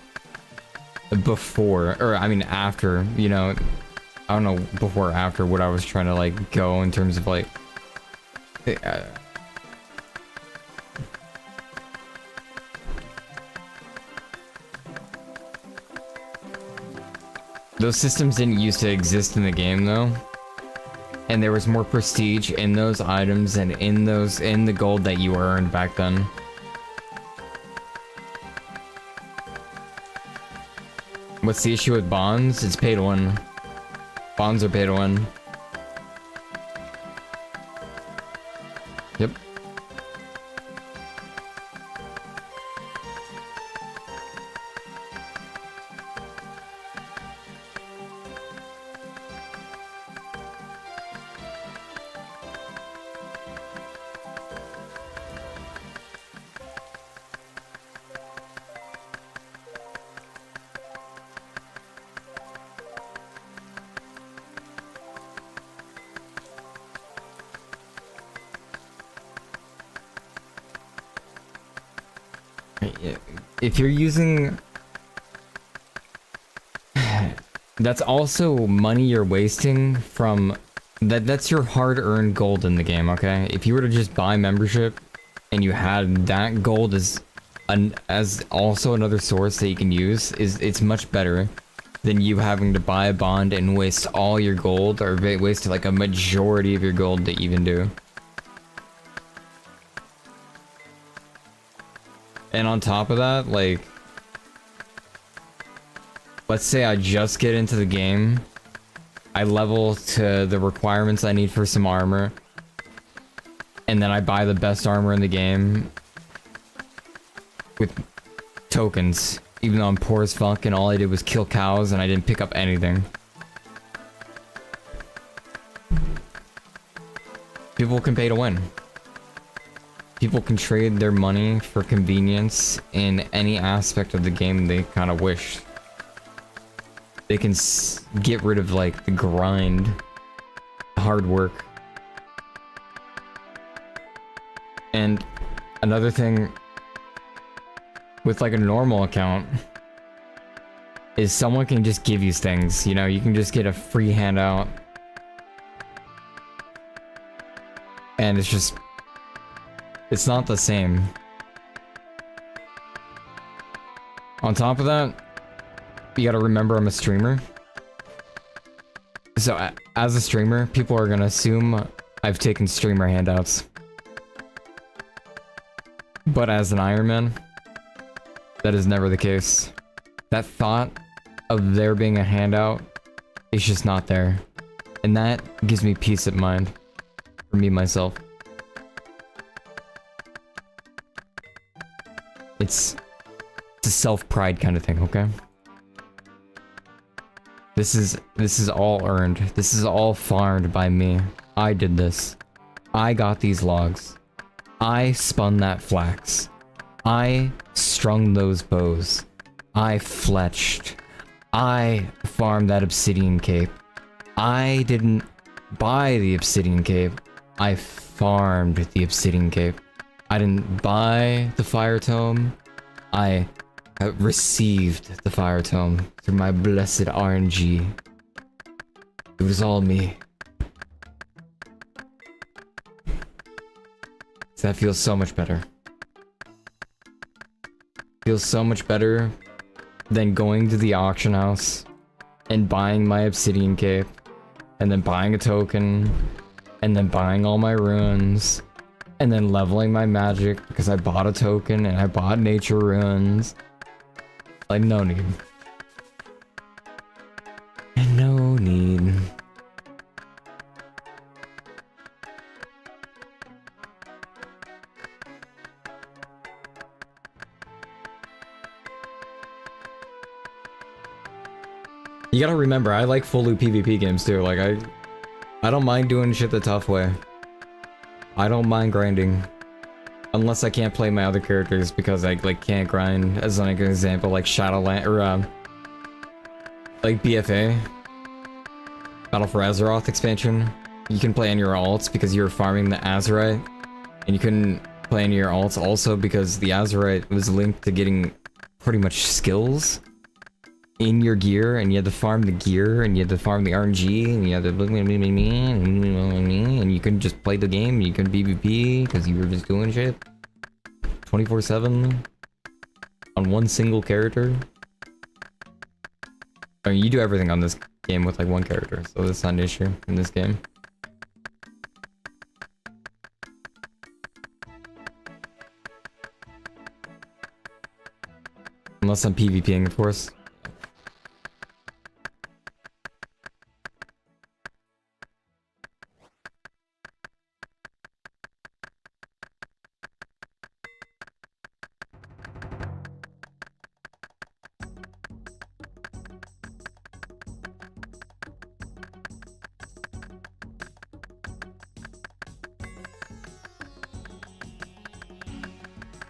before, or I mean after, you know, I don't know before or after what I was trying to like go in terms of like... Those systems didn't used to exist in the game though, and there was more prestige in those items and in the gold that you earned back then. What's the issue with bonds? It's pay to win. Bonds are pay to win. Yep. If you're using... That's also money you're wasting from... That's your hard-earned gold in the game, okay? If you were to just buy membership and you had that gold as also another source that you can use, it's much better than you having to buy a bond and waste all your gold, or waste like a majority of your gold to even do. And on top of that, like, let's say I just get into the game, I level to the requirements I need for some armor, and then I buy the best armor in the game with tokens, even though I'm poor as fuck and all I did was kill cows and I didn't pick up anything. People can pay to win. People can trade their money for convenience in any aspect of the game they kind of wish. They can get rid of, like, the grind, the hard work. And another thing with, like, a normal account is someone can just give you things, you know? You can just get a free handout. And it's just... it's not the same. On top of that, you gotta remember I'm a streamer. So as a streamer, people are gonna assume I've taken streamer handouts. But as an Ironman, that is never the case. That thought of there being a handout is just not there. And that gives me peace of mind. For me, myself. It's a self-pride kind of thing, okay? This is all earned. This is all farmed by me. I did this. I got these logs. I spun that flax. I strung those bows. I fletched. I farmed that obsidian cape. I didn't buy the obsidian cape. I farmed the obsidian cape. I didn't buy the fire tome. I received the fire tome through my blessed RNG. It was all me. So that feels so much better. Feels so much better than going to the auction house and buying my obsidian cape, and then buying a token, and then buying all my runes, and then leveling my magic because I bought a token and I bought nature runes. Like, no need. No need. You gotta remember, I like full loot PvP games too. Like, I don't mind doing shit the tough way. I don't mind grinding. Unless I can't play my other characters because I, like, can't grind. As like an example, like Shadowland, or, like BFA. Battle for Azeroth expansion. You can play on your alts because you were farming the Azerite. And you couldn't play on your alts also because the Azerite was linked to getting pretty much skills in your gear, and you had to farm the gear, and you had to farm the RNG, and you had to and you couldn't just play the game, you couldn't PvP because you were just doing shit 24/7 on one single character. I mean, you do everything on this game with like one character, so that's not an issue in this game. Unless I'm PvPing, of course.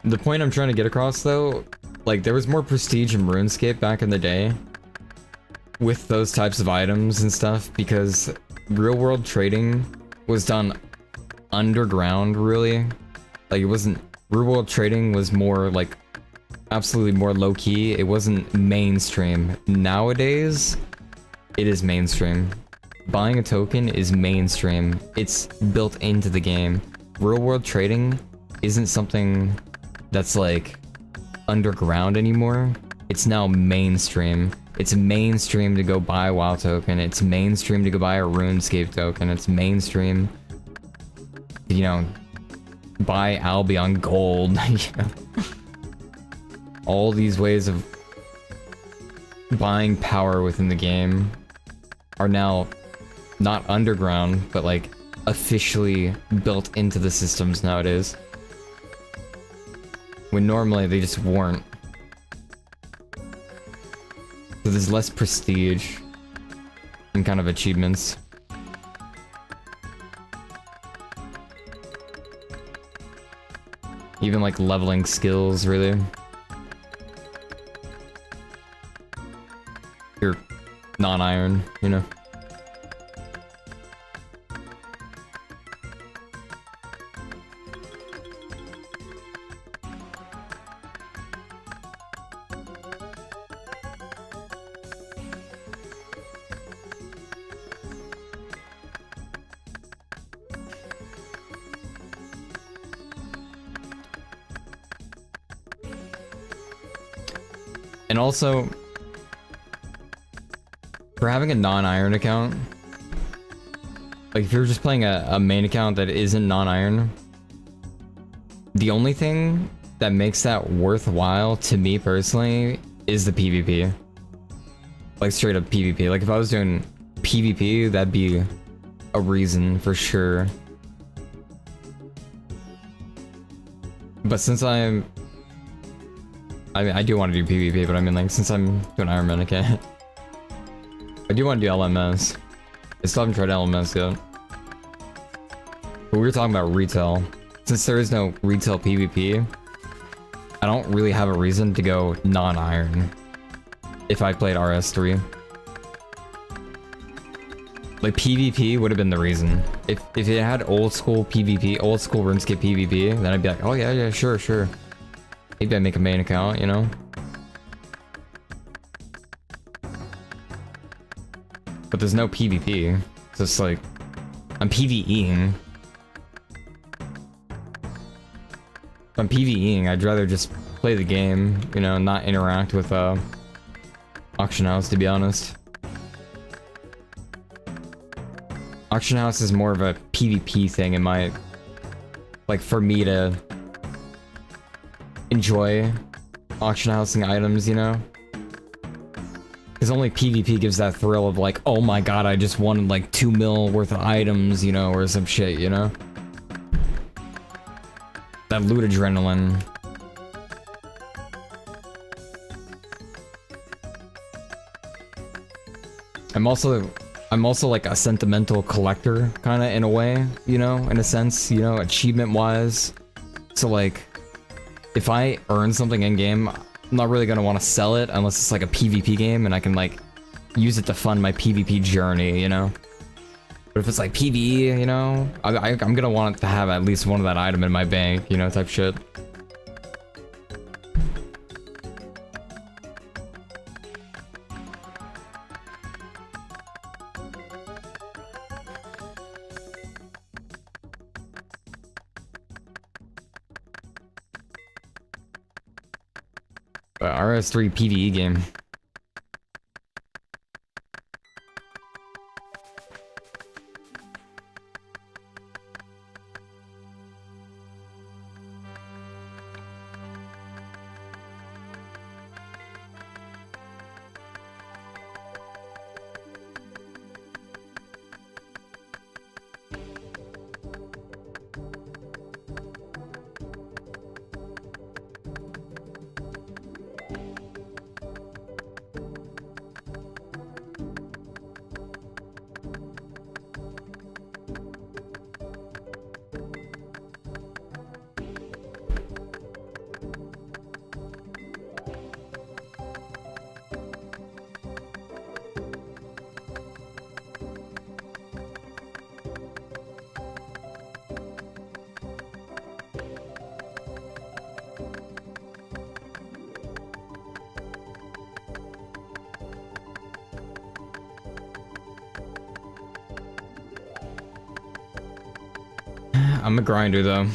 the point I'm trying to get across though, like there was more prestige in RuneScape back in the day with those types of items and stuff because real world trading was done underground really. Like it wasn't, real world trading was more like absolutely more low key. It wasn't mainstream. Nowadays, it is mainstream. Buying a token is mainstream. It's built into the game. Real world trading isn't something that's like underground anymore. It's now mainstream. It's mainstream to go buy a WoW token. It's mainstream to go buy a RuneScape token. It's mainstream, you know, buy Albion Gold. All these ways of buying power within the game are now not underground, but like officially built into the systems nowadays. When normally they just weren't. So there's less prestige and kind of achievements. Even like leveling skills, really. You're non-iron, you know. And also, for having a non-iron account, like if you're just playing a main account that isn't non-iron, the only thing that makes that worthwhile to me personally is the PvP. Like straight up PvP. Like if I was doing PvP, that'd be a reason for sure. But since I mean, I do want to do PvP, but I mean, like, since I'm doing Ironman, I can't. I do want to do LMS. I still haven't tried LMS yet. But we were talking about retail. Since there is no retail PvP, I don't really have a reason to go non-iron if I played RS3. Like, PvP would have been the reason. If it had old school PvP, old school RuneScape PvP, then I'd be like, oh yeah, sure. Maybe I make a main account, you know? But there's no PvP. So it's like, I'm PvEing. If I'm PvEing, I'd rather just play the game, you know, not interact with Auction House, to be honest. Auction House is more of a PvP thing in my... Like, for me to enjoy auction housing items, you know? Because only PvP gives that thrill of like, oh my god, I just won like 2 mil worth of items, you know, or some shit, you know? That loot adrenaline. I'm also like a sentimental collector, kind of, in a way, you know, in a sense, you know, achievement-wise. So like, if I earn something in-game, I'm not really gonna want to sell it unless it's like a PvP game and I can like use it to fund my PvP journey, you know? But if it's like PvE, you know, I'm gonna want to have at least one of that item in my bank, you know, type shit. RS3 PvE game. I'm a grinder though.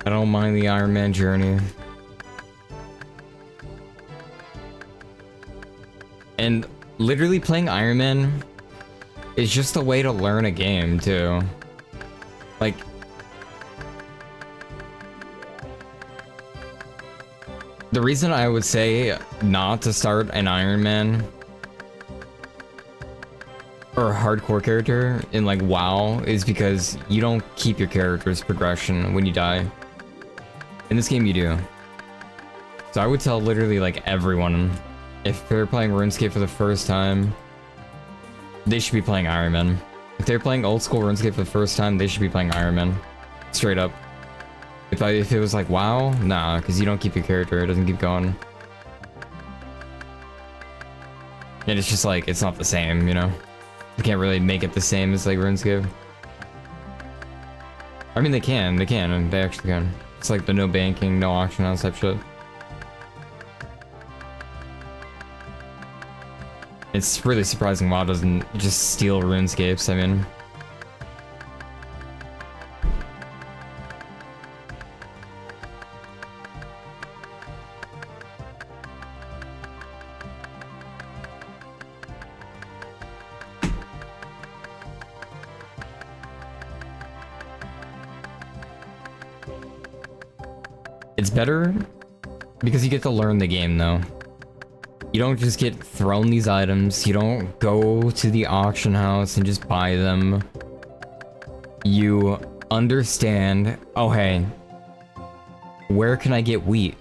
I don't mind the Ironman journey. And literally playing Ironman is just a way to learn a game too. Like, the reason I would say not to start an Ironman or a hardcore character in like WoW is because you don't keep your character's progression when you die. In this game you do. So I would tell literally like everyone, if they're playing RuneScape for the first time, they should be playing Ironman. If they're playing old school RuneScape for the first time, they should be playing Ironman. Straight up. If it was like WoW, nah, because you don't keep your character, it doesn't keep going. And it's just like, it's not the same, you know? You can't really make it the same as like RuneScape. I mean, they actually can. It's like the no banking, no auction house type shit. It's really surprising WoW doesn't just steal RuneScapes, I mean. It's better because you get to learn the game though. You don't just get thrown these items, you don't go to the auction house and just buy them. You understand, oh hey, where can I get wheat?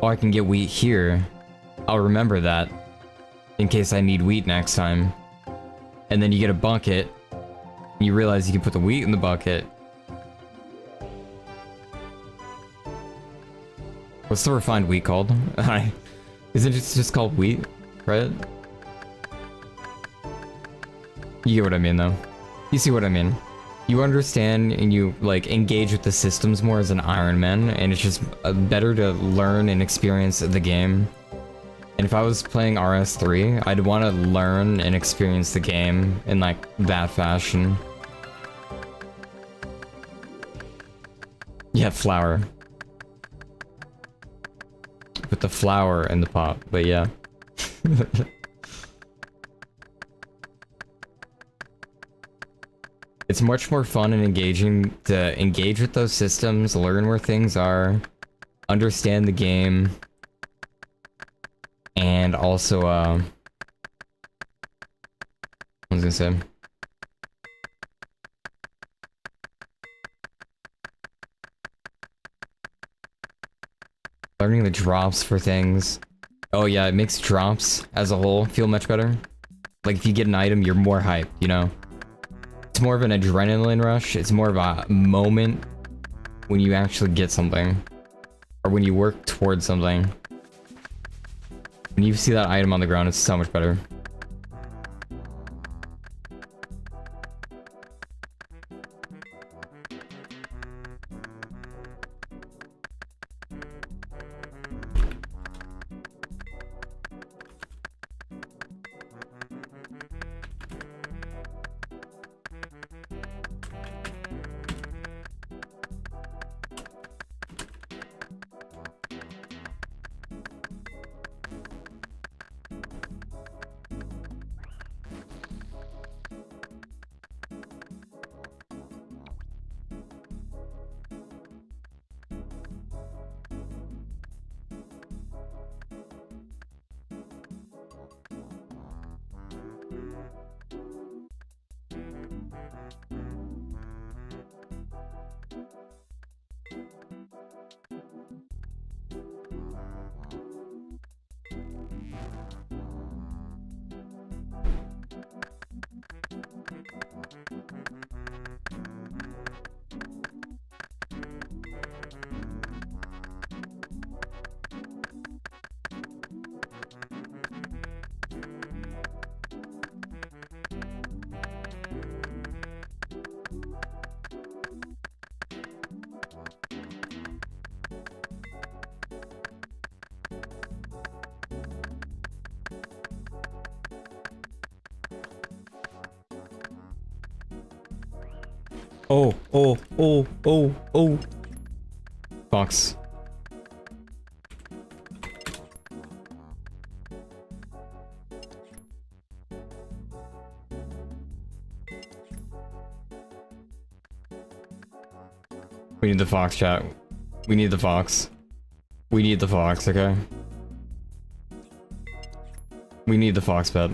Oh, I can get wheat here. I'll remember that in case I need wheat next time. And then you get a bucket, and you realize you can put the wheat in the bucket. What's the refined wheat called? Isn't it just called wheat, right? You get what I mean, though. You see what I mean. You understand and you, like, engage with the systems more as an Ironman, and it's just better to learn and experience the game. And if I was playing RS3, I'd want to learn and experience the game in, like, that fashion. Yeah, flour. Put the flour in the pot, but yeah. It's much more fun and engaging to engage with those systems, learn where things are, understand the game, and also, what was I gonna say? Learning the drops for things. Oh yeah, it makes drops as a whole feel much better. Like if you get an item, you're more hyped, you know? It's more of an adrenaline rush. It's more of a moment when you actually get something. Or when you work towards something. When you see that item on the ground, it's so much better. Oh, oh, oh, oh, oh. Fox. We need the fox, chat. We need the fox. We need the fox, okay? We need the fox pet.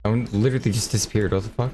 I literally just disappeared. What the fuck?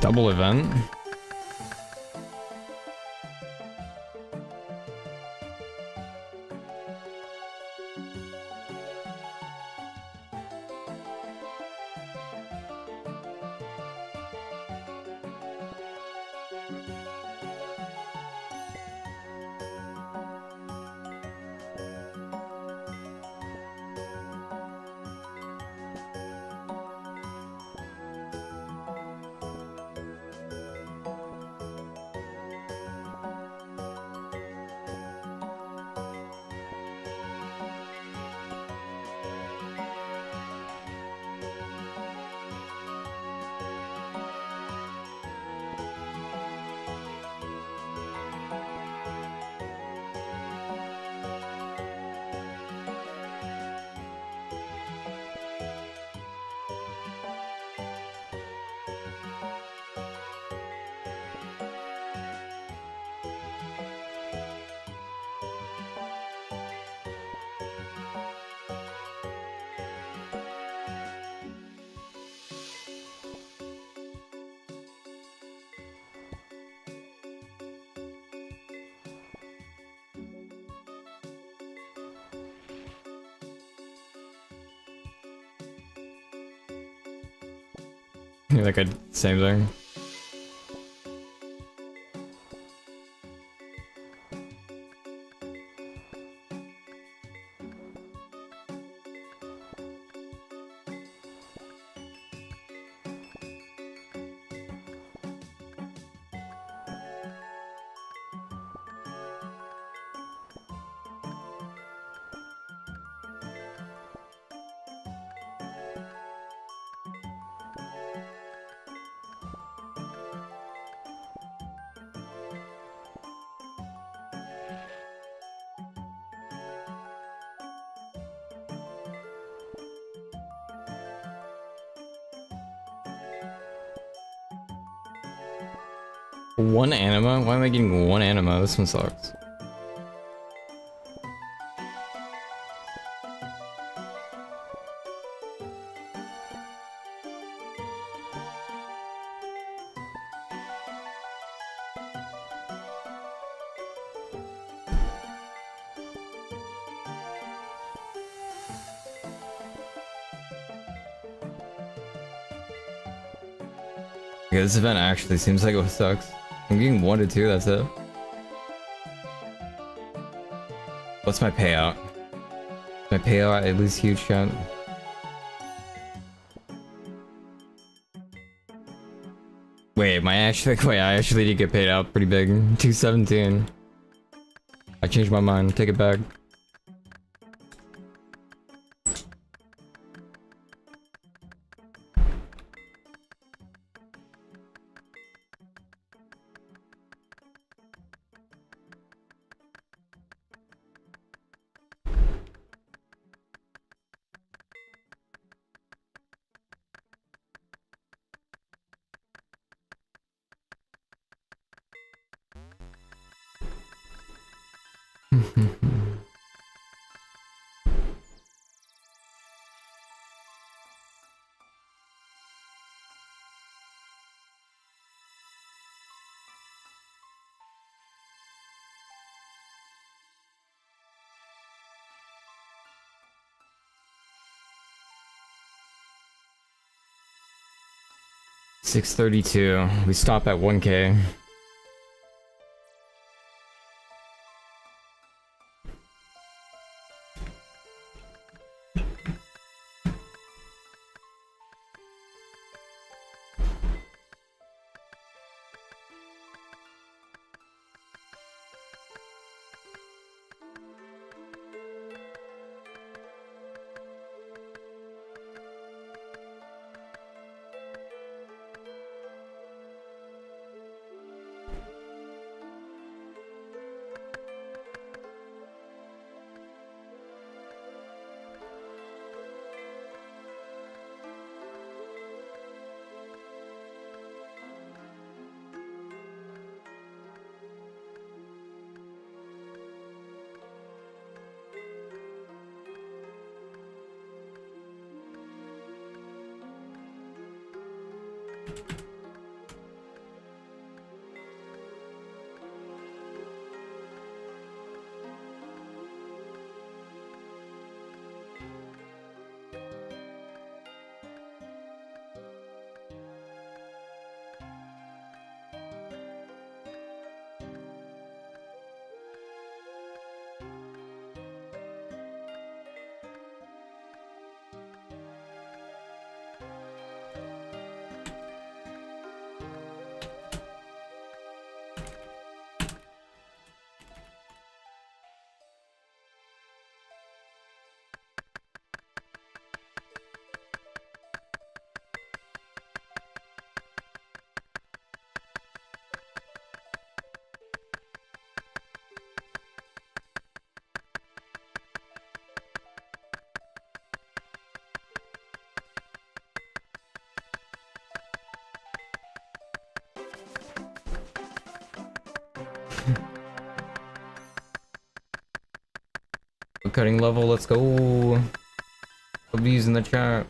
Double event? Like a same thing. One anima? Why am I getting one anima? This one sucks. Okay, this event actually seems like it sucks. I'm getting 1 to 2, that's it. What's my payout? My payout at least huge chat. Wait, I actually did get paid out pretty big. 217. I changed my mind. Take it back. $632. We stop at 1K. Cutting level, let's go. I'll be using the chat.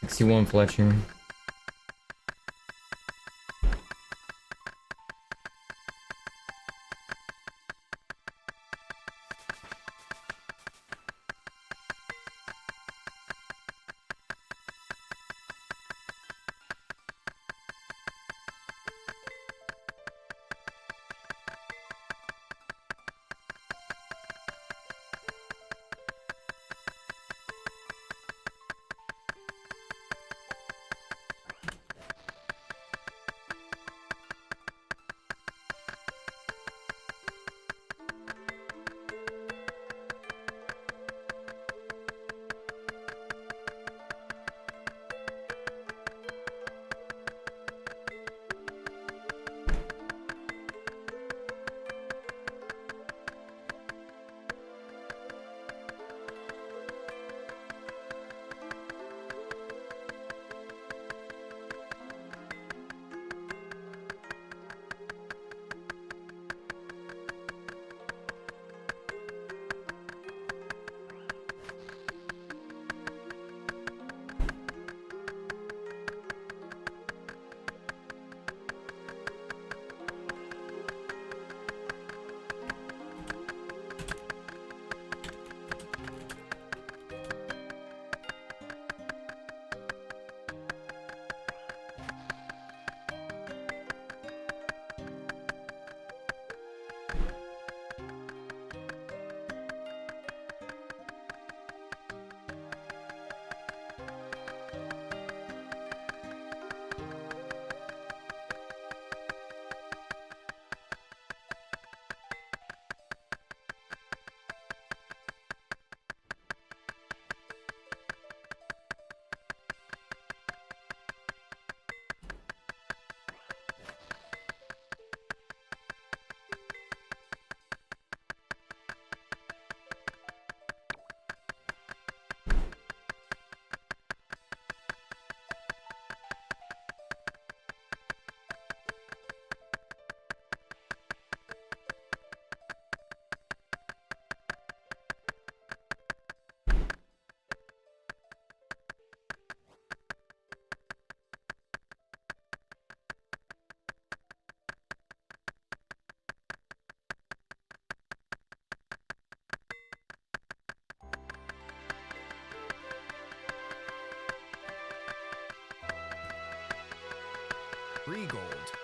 $61 Fletcher.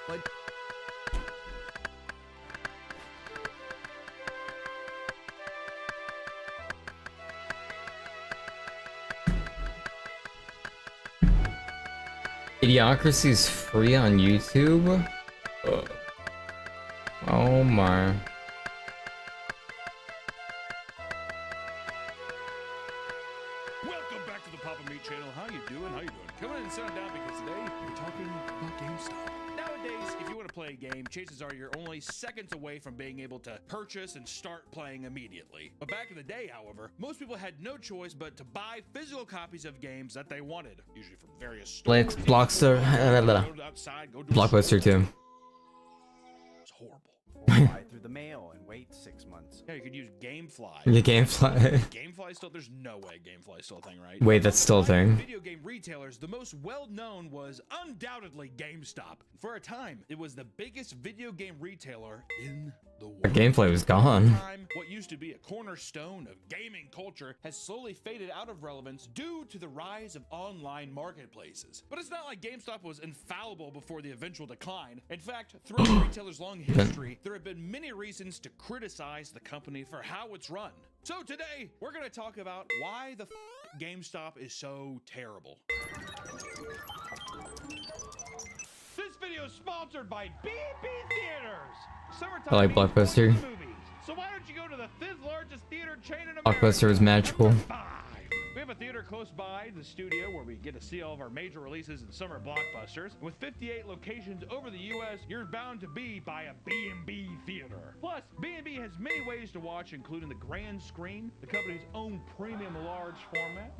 but Idiocracy's free on YouTube? Oh my. Welcome back to the Papa Meat channel. How you doing? How you doing? Come in and sit down because today we're talking about GameStop. Nowadays, if you want to play a game, chances are you're only seconds away from being able to purchase and start playing immediately. But back in the day, however, most people had no choice but to buy physical copies of games that they wanted, usually from various stores. Blockbuster. Blockbuster too. It's horrible. Buy through the mail and wait 6 months. Yeah, you could use GameFly. Yeah, GameFly. GameFly still? There's no way GameFly is still a thing, right? Wait, that's still a thing? Video game retailers, the most well-known was undoubtedly GameStop. For a time, it was the biggest video game retailer in the world. GameFly was gone. What used to be a cornerstone of gaming culture has slowly faded out of relevance due to the rise of online marketplaces. But it's not like GameStop was infallible before the eventual decline. In fact, throughout the retailer's long history, there have been many reasons to criticize the company for how it's run. So today, we're going to talk about why the GameStop is so terrible. This video is sponsored by B&B Theaters. I like Blockbuster. So why don't you go to the 5th largest theater chain in America? Blockbuster was magical. We have a theater close by the studio where we get to see all of our major releases and summer blockbusters. With 58 locations over the U.S., you're bound to be by a B&B theater. Plus, B&B has many ways to watch, including the grand screen, the company's own premium large format.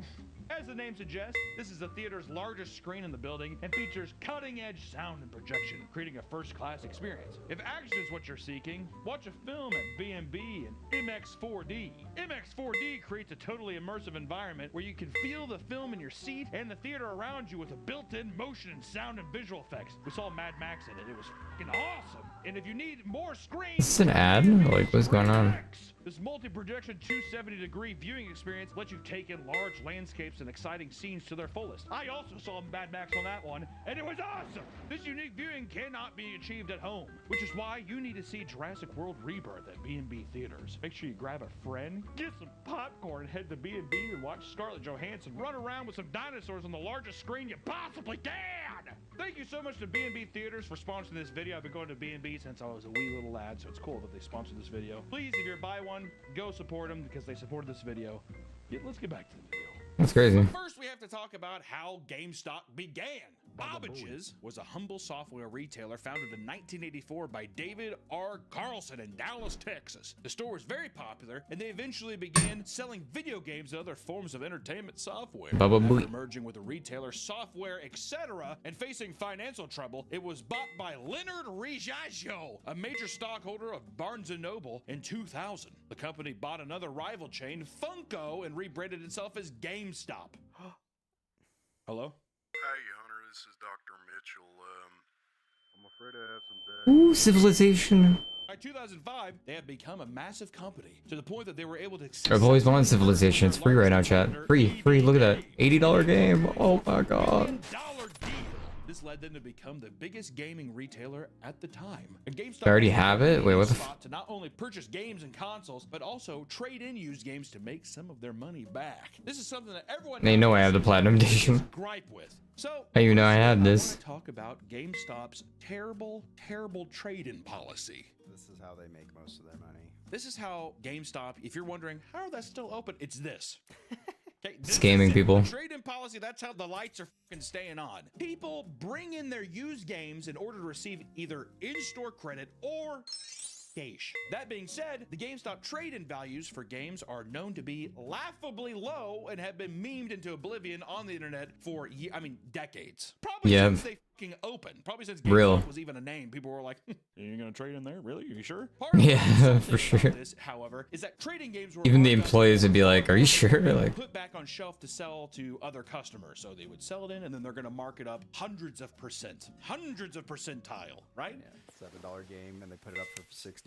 As the name suggests, this is the theater's largest screen in the building and features cutting-edge sound and projection, creating a first-class experience. If action is what you're seeking, watch a film at B&B and MX4D. MX4D creates a totally immersive environment where you can feel the film in your seat and the theater around you with a built-in motion and sound and visual effects. We saw Mad Max in it. It was fucking awesome. And if you need more screens... Is this an ad? Like, what's going on? This multi-projection 270-degree viewing experience lets you take in large landscapes and exciting scenes to their fullest. I also saw Mad Max on that one, and it was awesome! This unique viewing cannot be achieved at home, which is why you need to see Jurassic World Rebirth at B&B Theaters. Make sure you grab a friend, get some popcorn, and head to B&B and watch Scarlett Johansson run around with some dinosaurs on the largest screen you possibly can! Thank you so much to B&B Theaters for sponsoring this video. I've been going to B&B since I was a wee little lad, so it's cool that they sponsored this video. Please, if you're buy one, go support them because they supported this video. Yeah, let's get back to the video. That's crazy. First, we have to talk about how GameStop began. Bobbage's was a humble software retailer founded in 1984 by David R. Carlson in Dallas, Texas. The store was very popular, and they eventually began selling video games and other forms of entertainment software. After merging with a retailer, software, etc., and facing financial trouble, it was bought by Leonard Rijaggio, a major stockholder of Barnes & Noble, in 2000. The company bought another rival chain, Funko, and rebranded itself as GameStop. Hello? Hey, Hunter, this is Dr. Mitchell. I'm afraid I have some bad... Ooh, Civilization. By 2005, they had become a massive company to the point that they were able to... I've always wanted Civilization. It's free right now, chat. Free. Look at that. $80 game. Oh my god. This led them to become the biggest gaming retailer at the time. And GameStop I already have it? Wait, what the f... to not only purchase games and consoles, but also trade in used games to make some of their money back. This is something that everyone... They know I have the Platinum Edition. ...gripe with. So, I even know I had this. I want to talk about GameStop's terrible trade-in policy. This is how they make most of their money. This is how GameStop, if you're wondering, how are they still open? It's this. Okay, Scamming people. Trade-in policy, that's how the lights are fucking staying on. People bring in their used games in order to receive either in-store credit or cash. That being said, the GameStop trade-in values for games are known to be laughably low and have been memed into oblivion on the internet for, decades. Probably since they fucking opened. Probably since GameStop was even a name. People were like, you're gonna trade in there? Really? Are you sure? Yeah, for sure. This, however, is that trading games were even the employees would be like, are you sure? Like, put back on shelf to sell to other customers. So they would sell it in and then they're gonna mark it up hundreds of percentile, right? Yeah, $7 game and they put it up for $60.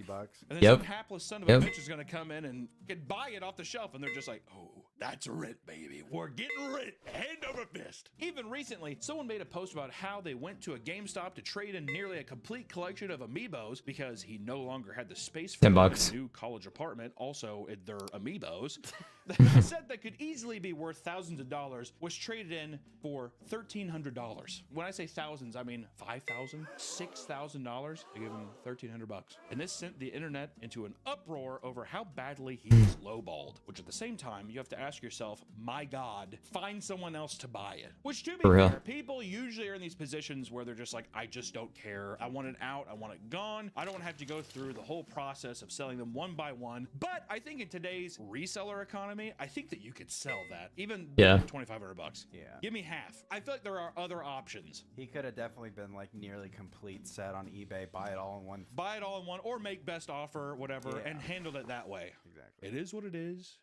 And then some hapless son of a bitch is gonna come in and can buy it off the shelf and they're just like, oh, That's rent, baby. We're getting rent hand over fist. Even recently, someone made a post about how they went to a GameStop to trade in nearly a complete collection of amiibos because he no longer had the space for them in $10. a new college apartment. Also, their amiibos. The set that could easily be worth thousands of dollars was traded in for $1,300. When I say thousands, I mean $5,000, $6,000. They gave him $1,300, and this sent the internet into an uproar over how badly he was lowballed. Which at the same time, you have to ask yourself, my God, find someone else to buy it. Which, to be For real. fair, people usually are in these positions where they're just like, I just don't care. I want it out. I want it gone. I don't want to have to go through the whole process of selling them one by one. But I think in today's reseller economy, I think that you could sell that even Yeah. $2,500. Yeah. Give me half. I feel like there are other options. He could have definitely been like nearly complete set on eBay. Buy it all in one. Buy it all in one, or make best offer, whatever, Yeah. and handle it that way. Exactly. It is what it is.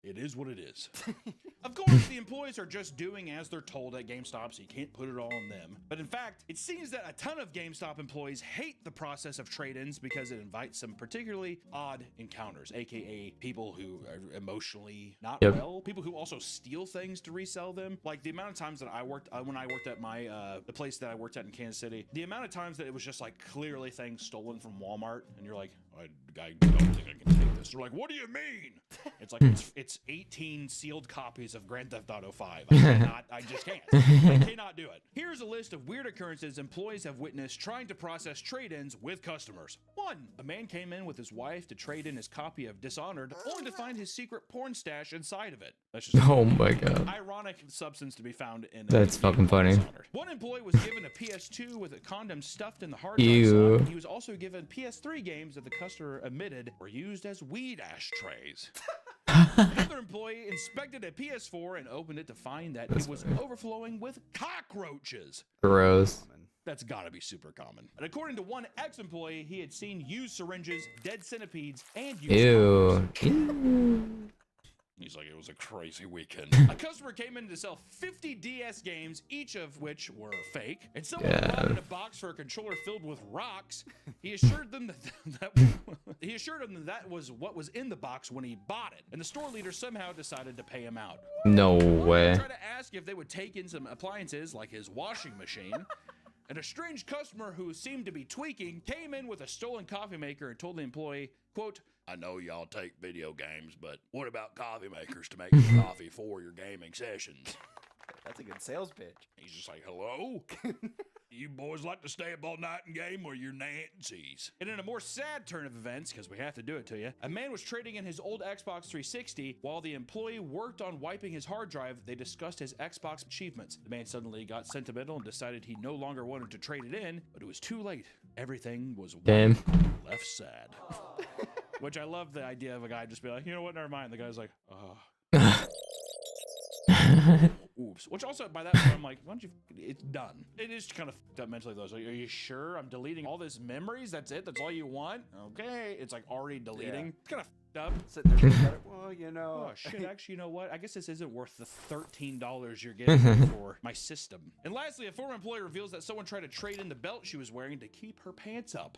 It is what it is. Of course, the employees are just doing as they're told at GameStop, so you can't put it all on them. But in fact, it seems that a ton of GameStop employees hate the process of trade-ins because it invites some particularly odd encounters, aka people who are emotionally not well, people who also steal things to resell them. Like the amount of times that I worked, when I worked at my the place that I worked at in Kansas City, the amount of times that it was just like clearly things stolen from Walmart, and you're like, I don't think I can take this. They're like, what do you mean? It's like it's 18 sealed copies of Grand Theft Auto 5. I just can't. I cannot do it. Here's a list of weird occurrences employees have witnessed trying to process trade-ins with customers. 1. A man came in with his wife to trade in his copy of Dishonored, only to find his secret porn stash inside of it. That's just Oh my God. ironic substance to be found in. That's fucking funny. Dishonored. One employee was given a PS2 with a condom stuffed in the hard drive Ew. slot. He was also given PS3 games that the customer admitted were used as weed ashtrays. Another employee inspected a PS4 and opened it to find that it was overflowing with cockroaches. Gross. That's gotta be super common. And according to one ex-employee, he had seen used syringes, dead centipedes, and used Ew. He's like, it was a crazy weekend. A customer came in to sell 50 DS games, each of which were fake, and someone brought in a box for a controller filled with rocks. He assured them that was what was in the box when he bought it, and the store leader somehow decided to pay him out. No way. Tried to ask if they would take in some appliances like his washing machine. And a strange customer who seemed to be tweaking came in with a stolen coffee maker and told the employee, quote, I know y'all take video games, but what about coffee makers to make your coffee for your gaming sessions? That's a good sales pitch. He's just like, hello? You boys like to stay up all night and game with your Nancy's. And in a more sad turn of events, because we have to do it to you, a man was trading in his old Xbox 360 while the employee worked on wiping his hard drive. They discussed his Xbox achievements. The man suddenly got sentimental and decided he no longer wanted to trade it in, but it was too late. Everything was Damn. left sad. Which I love the idea of a guy just be like, you know what, never mind. The guy's like, oops. Which also, by that point, I'm like, why don't you? It's done. It is kind of fucked up mentally, though. So, are you sure? I'm deleting all this memories. That's it. That's all you want. Okay. It's like already deleting. It's kind of fucked up. Sitting there thinking about it, well, you know. Oh shit! Actually, you know what? I guess this isn't worth the $13 you're getting for my system. And lastly, a former employee reveals that someone tried to trade in the belt she was wearing to keep her pants up.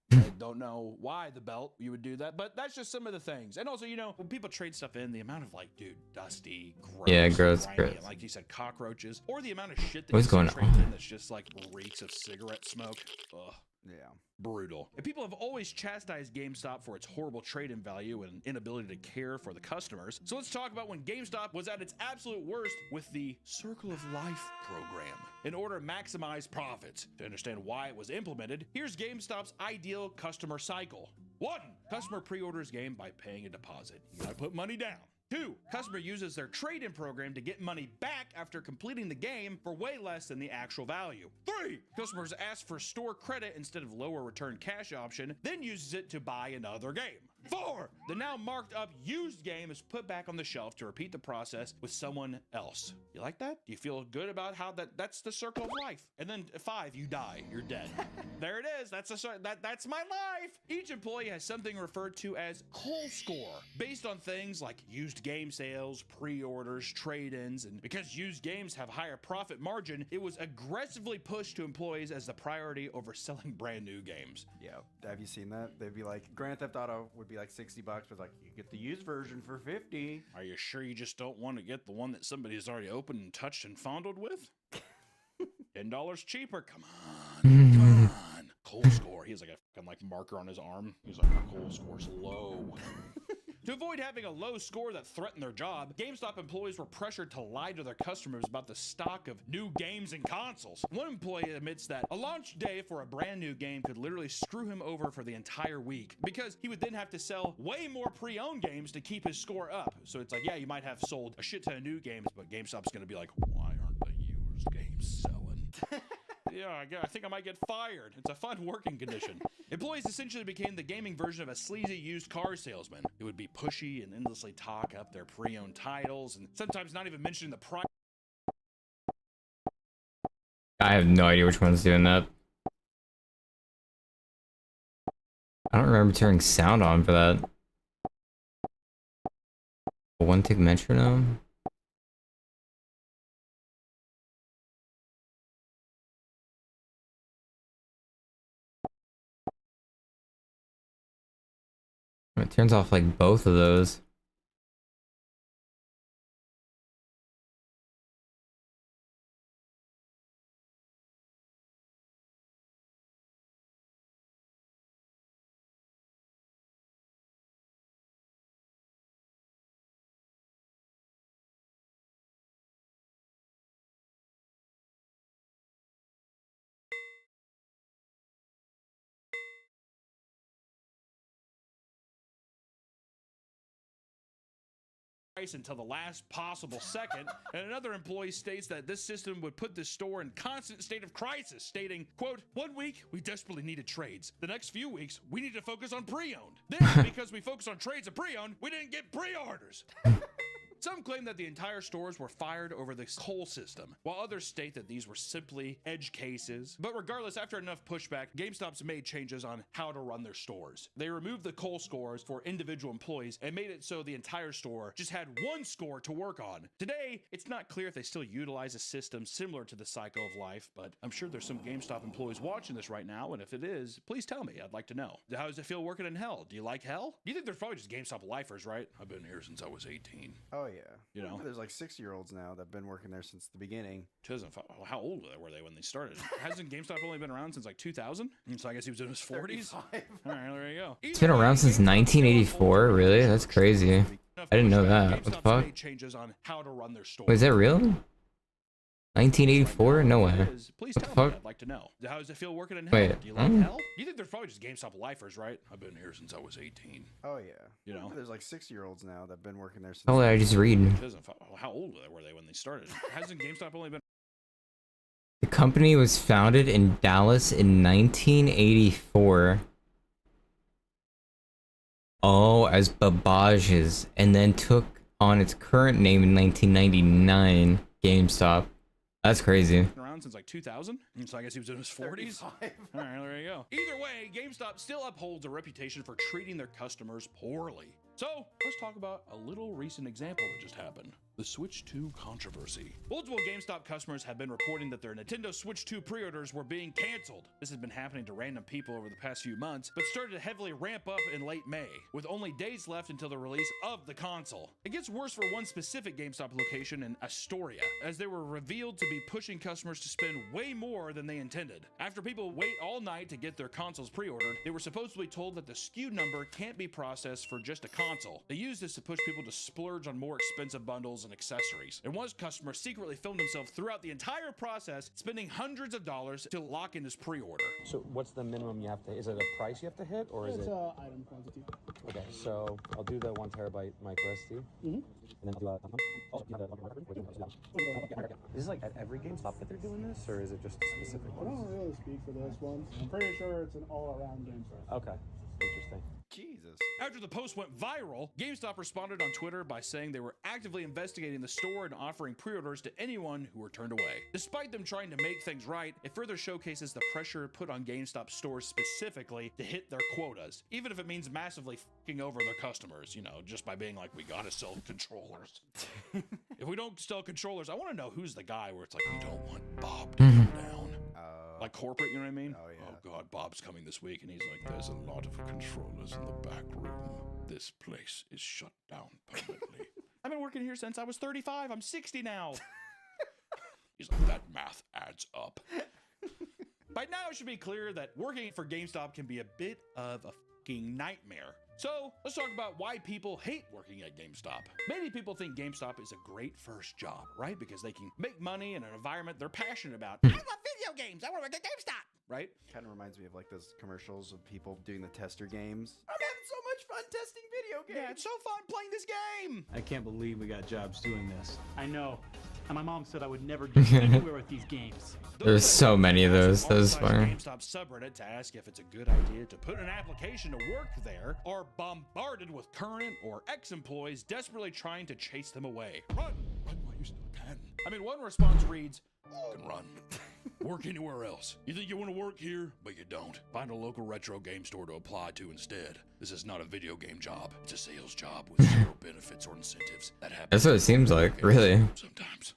I don't know why the belt you would do that, but that's just some of the things. And also, you know, when people trade stuff in, the amount of like, dude, dusty, gross, Yeah, gross, grimy, gross. and like you said, cockroaches, or the amount of shit that What's you see going traded on? in that's just like reeks of cigarette smoke. Ugh. Yeah. Brutal. And people have always chastised GameStop for its horrible trade-in value and inability to care for the customers. So let's talk about when GameStop was at its absolute worst with the Circle of Life program. In order to maximize profits. To understand why it was implemented, here's GameStop's ideal customer cycle. 1. Customer pre-orders game by paying a deposit. You gotta put money down. 2. Customer uses their trade-in program to get money back after completing the game for way less than the actual value. 3. Customers ask for store credit instead of lower return cash option, then uses it to buy another game. 4. The now marked up used game is put back on the shelf to repeat the process with someone else. You like that? Do you feel good about how that's the circle of life? And then 5, you die. You're dead. There it is. That's my life. Each employee has something referred to as call score, based on things like used game sales, pre-orders, trade-ins, and because used games have higher profit margin, it was aggressively pushed to employees as the priority over selling brand new games. Yeah. Have you seen that? They'd be like, Grand Theft Auto would be be like $60, but like you get the used version for 50. Are you sure you just don't want to get the one that somebody has already opened and touched and fondled with? $10 cheaper. Come on. Come on. Coal score. He has like a fucking like marker on his arm. He's like, our coal score's low. To avoid having a low score that threatened their job, GameStop employees were pressured to lie to their customers about the stock of new games and consoles. One employee admits that a launch day for a brand new game could literally screw him over for the entire week because he would then have to sell way more pre-owned games to keep his score up. So it's like, yeah, you might have sold a shit ton of new games, but GameStop's gonna be like, why aren't the used games selling? Yeah, I think I might get fired. It's a fun working condition. Employees essentially became the gaming version of a sleazy used car salesman. It would be pushy and endlessly talk up their pre-owned titles and sometimes not even mentioning the price. I have no idea which one's doing that. I don't remember turning sound on for that. One tick metronome? It turns off like both of those. Until the last possible second, and another employee states that this system would put the store in constant state of crisis, stating, quote, "1 week we desperately needed trades. The next few weeks we need to focus on pre-owned. Then because we focused on trades and pre-owned, we didn't get pre-orders." Some claim that the entire stores were fired over this whole system, while others state that these were simply edge cases. But regardless, after enough pushback, GameStop's made changes on how to run their stores. They removed the coal scores for individual employees and made it so the entire store just had one score to work on. Today, it's not clear if they still utilize a system similar to the cycle of life, but I'm sure there's some GameStop employees watching this right now, and if it is, please tell me. I'd like to know. How does it feel working in hell? Do you like hell? You think they're probably just GameStop lifers, right? I've been here since I was 18. Oh yeah. You know, there's like 6-year-olds now that've been working there since the beginning. 2005. How old were they when they started? Hasn't GameStop only been around since like 2000? So I guess he was in his 40s. 35. All right, there you go. It's been around since 1984. Really? That's crazy. I didn't know that. What the fuck? Changes on how to run their store. Wait, is that real? 1984? No way. Please What the tell fuck? me. I'd like to know. How does it feel working in hell? Wait, Do you like hell? You think they're probably just GameStop lifers, right? I've been here since I was 18. Oh yeah. You know, there's like 6-year-olds now that've been working there since. How did I just read? 2005. How old were they when they started? Hasn't GameStop only been? The company was founded in Dallas in 1984. Oh, as Babage's, and then took on its current name in 1999, GameStop. That's crazy. Around since like 2000, so I guess he was in his 40s. All right, there you go. Either way, GameStop still upholds a reputation for treating their customers poorly. So let's talk about a little recent example that just happened. The Switch 2 controversy. Multiple GameStop customers have been reporting that their Nintendo Switch 2 pre-orders were being canceled. This has been happening to random people over the past few months, but started to heavily ramp up in late May, with only days left until the release of the console. It gets worse for one specific GameStop location in Astoria, as they were revealed to be pushing customers to spend way more than they intended. After people wait all night to get their consoles pre-ordered, they were supposedly told that the SKU number can't be processed for just a console. They used this to push people to splurge on more expensive bundles and accessories. And one customer secretly filmed himself throughout the entire process, spending hundreds of dollars to lock in his pre-order. So what's the minimum you have to, is it a price you have to hit, or is it? Item quantity. Okay, so I'll do the 1 terabyte micro SD. And then I'll do Is this like at every GameStop that they're doing this, or is it just specific I ones? don't really speak for this one. I'm pretty sure it's an all-around GameStop. Okay, interesting. Jesus. After the post went viral, GameStop responded on Twitter by saying they were actively investigating the store and offering pre-orders to anyone who were turned away. Despite them trying to make things right, it further showcases the pressure put on GameStop stores specifically to hit their quotas, even if it means massively fucking over their customers, you know, just by being like, we gotta sell controllers. If we don't sell controllers, I want to know who's the guy where it's like, you don't want Bob to come down. like corporate, you know what I mean? Oh, yeah. Oh, God, Bob's coming this week, and he's like, there's a lot of controllers in the back room. This place is shut down permanently. I've been working here since I was 35. I'm 60 now. He's like, that math adds up. By now, it should be clear that working for GameStop can be a bit of a fucking nightmare. So, let's talk about why people hate working at GameStop. Many people think GameStop is a great first job, right? Because they can make money in an environment they're passionate about. I love video games. I want to work at GameStop, right? Kind of reminds me of like those commercials of people doing the tester games. I'm having so much fun testing video games. Yeah, it's so fun playing this game. I can't believe we got jobs doing this. I know. And my mom said I would never get anywhere with these games. There's so many of those. Those funny. GameStop subreddit to ask if it's a good idea to put an application to work there are bombarded with current or ex-employees desperately trying to chase them away. Run while you still can. I mean, one response reads, "You can run. Work anywhere else. You think you want to work here, but you don't. Find a local retro game store to apply to instead. This is not a video game job. It's a sales job with zero benefits or incentives. That happens. That's what it seems like, really. Sometimes."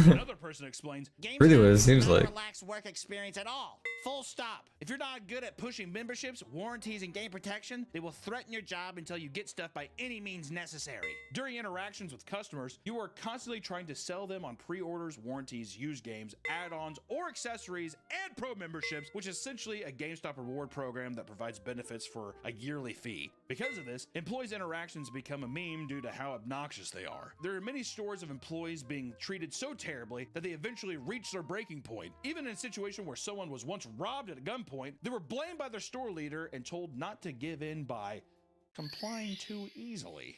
Another person explains, Really what it seems like. Relaxed work experience at all. Full stop. If you're not good at pushing memberships, warranties, and game protection, they will threaten your job until you get stuff by any means necessary. During interactions with customers, you are constantly trying to sell them on pre-orders, warranties, used games, add-ons, or accessories, and pro memberships, which is essentially a GameStop reward program that provides benefits for a yearly fee. Because of this, employees' interactions become a meme due to how obnoxious they are. There are many stories of employees being treated so terribly that they eventually reach their breaking point. Even in a situation where someone was once robbed at a gunpoint, they were blamed by their store leader and told not to give in by complying too easily.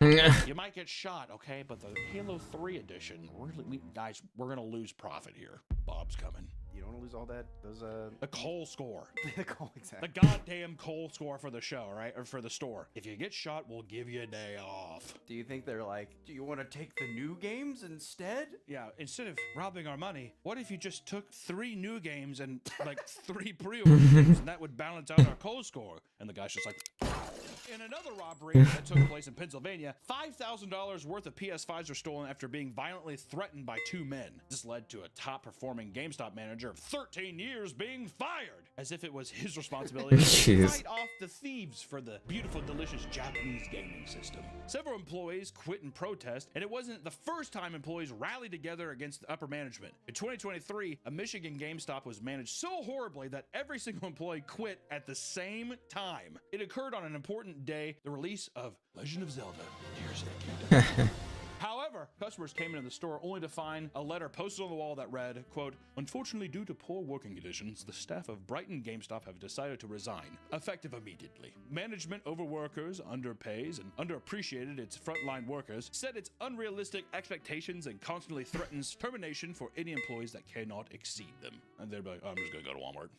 You might get shot, okay? But the Halo 3 edition, really, guys, we're gonna lose profit here. Bob's coming. You don't want to lose all that, those, The coal score. the coal, exactly. The goddamn coal score for the show, right? Or for the store. If you get shot, we'll give you a day off. Do you think they're like, do you want to take the new games instead? Yeah, instead of robbing our money, what if you just took 3 new games and like 3 pre-order games, and that would balance out our coal score? And the guy's just like... In another robbery that took place in Pennsylvania, $5,000 worth of PS5s were stolen after being violently threatened by 2 men. This led to a top-performing GameStop manager of 13 years being fired, as if it was his responsibility to fight off the thieves for the beautiful, delicious Japanese gaming system. Several employees quit in protest, and it wasn't the first time employees rallied together against the upper management. In 2023, a Michigan GameStop was managed so horribly that every single employee quit at the same time. It occurred on an important day, the release of Legend of Zelda: Tears of the Kingdom. However, customers came into the store only to find a letter posted on the wall that read, quote, "Unfortunately, due to poor working conditions, the staff of Brighton GameStop have decided to resign, effective immediately. Management overworkers, underpays, and underappreciated its frontline workers, set its unrealistic expectations and constantly threatens termination for any employees that cannot exceed them." And they'd be like, "Oh, I'm just gonna go to Walmart."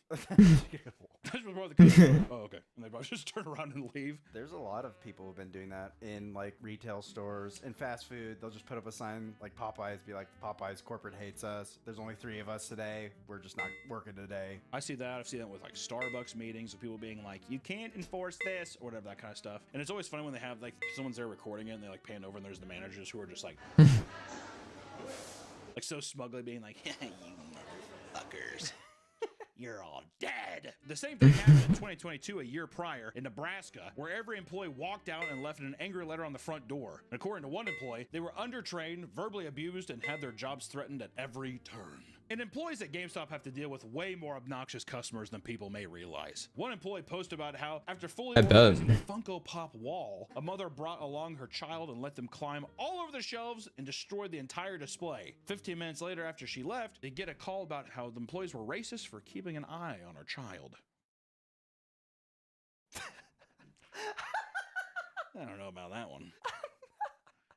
That's before the customer. Oh, okay. And they'd probably just turn around and leave. There's a lot of people who've been doing that in like retail stores, in fast food. They'll just put up a sign like Popeyes, be like, "Popeyes corporate hates us. There's only 3 of us today. We're just not working today." I see that. I've seen that with like Starbucks meetings with people being like, "You can't enforce this," or whatever, that kind of stuff. And it's always funny when they have like someone's there recording it and they like pan over and there's the managers who are just like, like so smugly being like, "You motherfuckers. You're all dead." The same thing happened in 2022, a year prior, in Nebraska, where every employee walked out and left an angry letter on the front door. And according to one employee, they were undertrained, verbally abused, and had their jobs threatened at every turn. And employees at GameStop have to deal with way more obnoxious customers than people may realize. One employee posted about how, after fully organizing the Funko Pop wall, a mother brought along her child and let them climb all over the shelves and destroy the entire display. 15 minutes later, after she left, they get a call about how the employees were racist for keeping an eye on her child. I don't know about that one.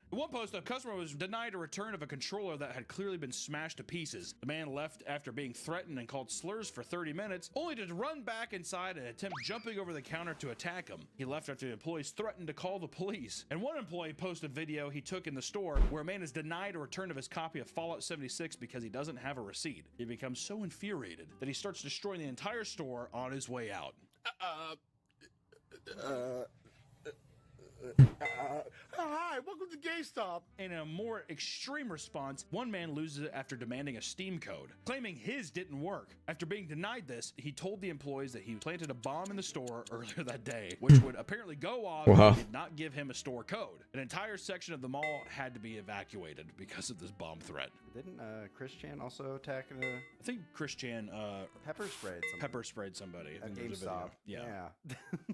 In one post, a customer was denied a return of a controller that had clearly been smashed to pieces. The man left after being threatened and called slurs for 30 minutes, only to run back inside and attempt jumping over the counter to attack him. He left after the employees threatened to call the police. And one employee posted a video he took in the store where a man is denied a return of his copy of Fallout 76 because he doesn't have a receipt. He becomes so infuriated that he starts destroying the entire store on his way out. Hi, welcome to GameStop. In a more extreme response, one man loses it after demanding a Steam code, claiming his didn't work. After being denied this, he told the employees that he planted a bomb in the store earlier that day, which would apparently go off if they did not give him a store code. An entire section of the mall had to be evacuated because of this bomb threat. Didn't Chris Chan also attack I think Chris Chan pepper sprayed somebody at There's a video. GameStop? Yeah.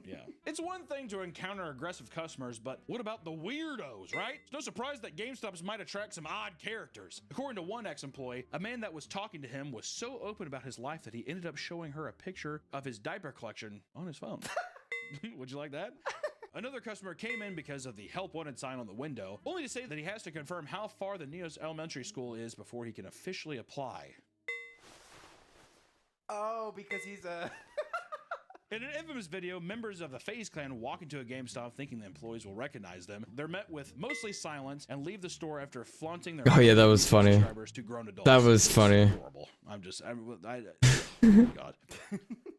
Yeah. It's one thing to encounter aggressive customers, but what about the weirdos, right? It's no surprise that GameStops might attract some odd characters. According to one ex-employee, a man that was talking to him was so open about his life that he ended up showing her a picture of his diaper collection on his phone. Would you like that? Another customer came in because of the help wanted sign on the window, only to say that he has to confirm how far the Neos Elementary School is before he can officially apply. Oh, because he's a... In an infamous video, members of the FaZe clan walk into a GameStop thinking the employees will recognize them. They're met with mostly silence and leave the store after flaunting their Oh yeah, that was funny. subscribers to grown adults. That was funny. Horrible. God.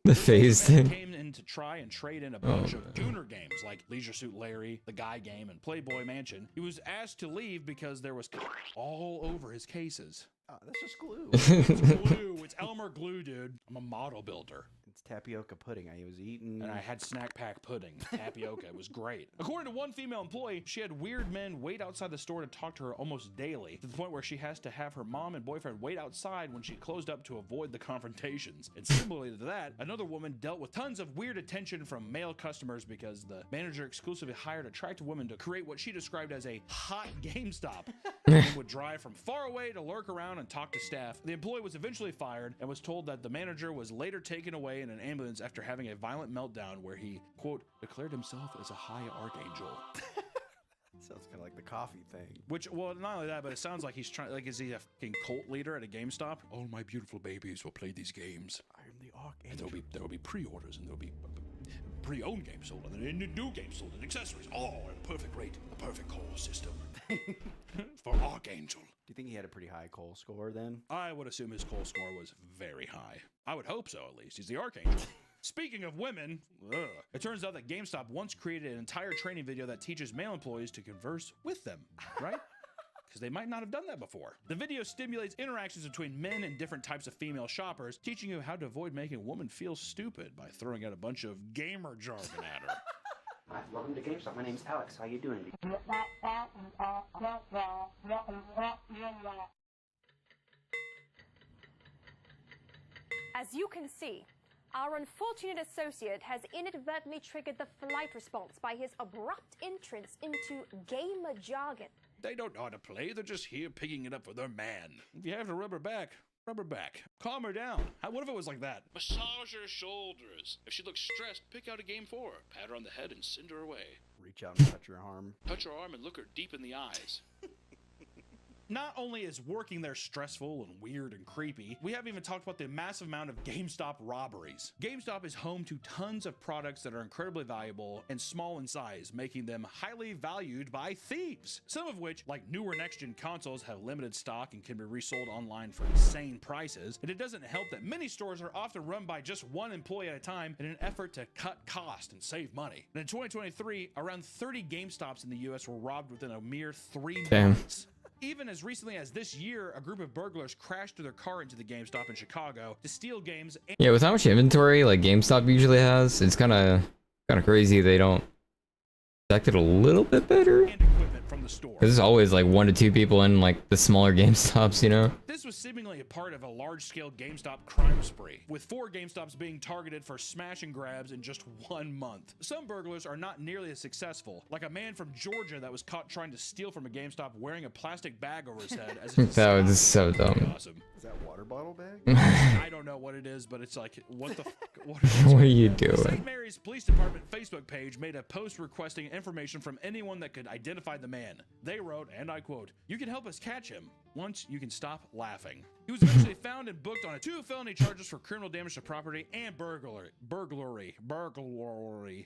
The FaZe thing. Came in to try and trade in a bunch of Gooner games like Leisure Suit Larry, The Guy Game, and Playboy Mansion. He was asked to leave because there was all over his cases. That's just glue. It's glue. It's Elmer glue, dude. I'm a model builder. It's tapioca pudding I was eating. And I had snack pack pudding. Tapioca. It was great. According to one female employee, she had weird men wait outside the store to talk to her almost daily, to the point where she has to have her mom and boyfriend wait outside when she closed up to avoid the confrontations. And similarly to that, another woman dealt with tons of weird attention from male customers because the manager exclusively hired attractive women to create what she described as a hot GameStop. And would drive from far away to lurk around and talk to staff. The employee was eventually fired and was told that the manager was later taken away in an ambulance after having a violent meltdown where he, quote, declared himself as a high archangel. Sounds kind of like the coffee thing. Which, well, not only that, but it sounds like he's trying, like, is he a fucking cult leader at a GameStop? All my beautiful babies will play these games. I am the archangel. And there'll be pre-orders and there'll be pre-owned games sold and then new games sold and accessories, all at a perfect rate, the perfect call system. For Archangel. Do you think he had a pretty high Cole score then? I would assume his Cole score was very high. I would hope so, at least. He's the Archangel. Speaking of women, it turns out that GameStop once created an entire training video that teaches male employees to converse with them, right? Because they might not have done that before. The video stimulates interactions between men and different types of female shoppers, teaching you how to avoid making a woman feel stupid by throwing out a bunch of gamer jargon at her. Hi, welcome to GameStop. My name's Alex. How you doing? As you can see, our unfortunate associate has inadvertently triggered the flight response by his abrupt entrance into gamer jargon. They don't know how to play, they're just here picking it up for their man. If you have to rub her back. Calm her down. What if it was like that? Massage her shoulders. If she looks stressed, pick out a game for her. Pat her on the head and send her away. Reach out and touch your arm. Touch her arm and look her deep in the eyes. Not only is working there stressful and weird and creepy, we haven't even talked about the massive amount of GameStop robberies. GameStop is home to tons of products that are incredibly valuable and small in size, making them highly valued by thieves. Some of which, like newer next-gen consoles, have limited stock and can be resold online for insane prices. And it doesn't help that many stores are often run by just one employee at a time in an effort to cut cost and save money. And in 2023, around 30 GameStops in the US were robbed within a mere 3 months. Even as recently as this year, a group of burglars crashed their car into the GameStop in Chicago to steal games. Yeah, with how much inventory like GameStop usually has, it's kind of crazy they don't protect it a little bit better. From the store. Because there's always like 1 to 2 people in like the smaller GameStops, you know? This was seemingly a part of a large-scale GameStop crime spree, with 4 GameStops being targeted for smash and grabs in just 1 month. Some burglars are not nearly as successful, like a man from Georgia that was caught trying to steal from a GameStop wearing a plastic bag over his head. As That was so dumb. Awesome. Is that water bottle bag? I don't know what it is, but it's like, what the What are you doing? St. Mary's Police Department Facebook page made a post requesting information from anyone that could identify the man. They wrote, and I quote, "You can help us catch him once you can stop laughing." He was eventually found and booked on 2 felony charges for criminal damage to property and burglary.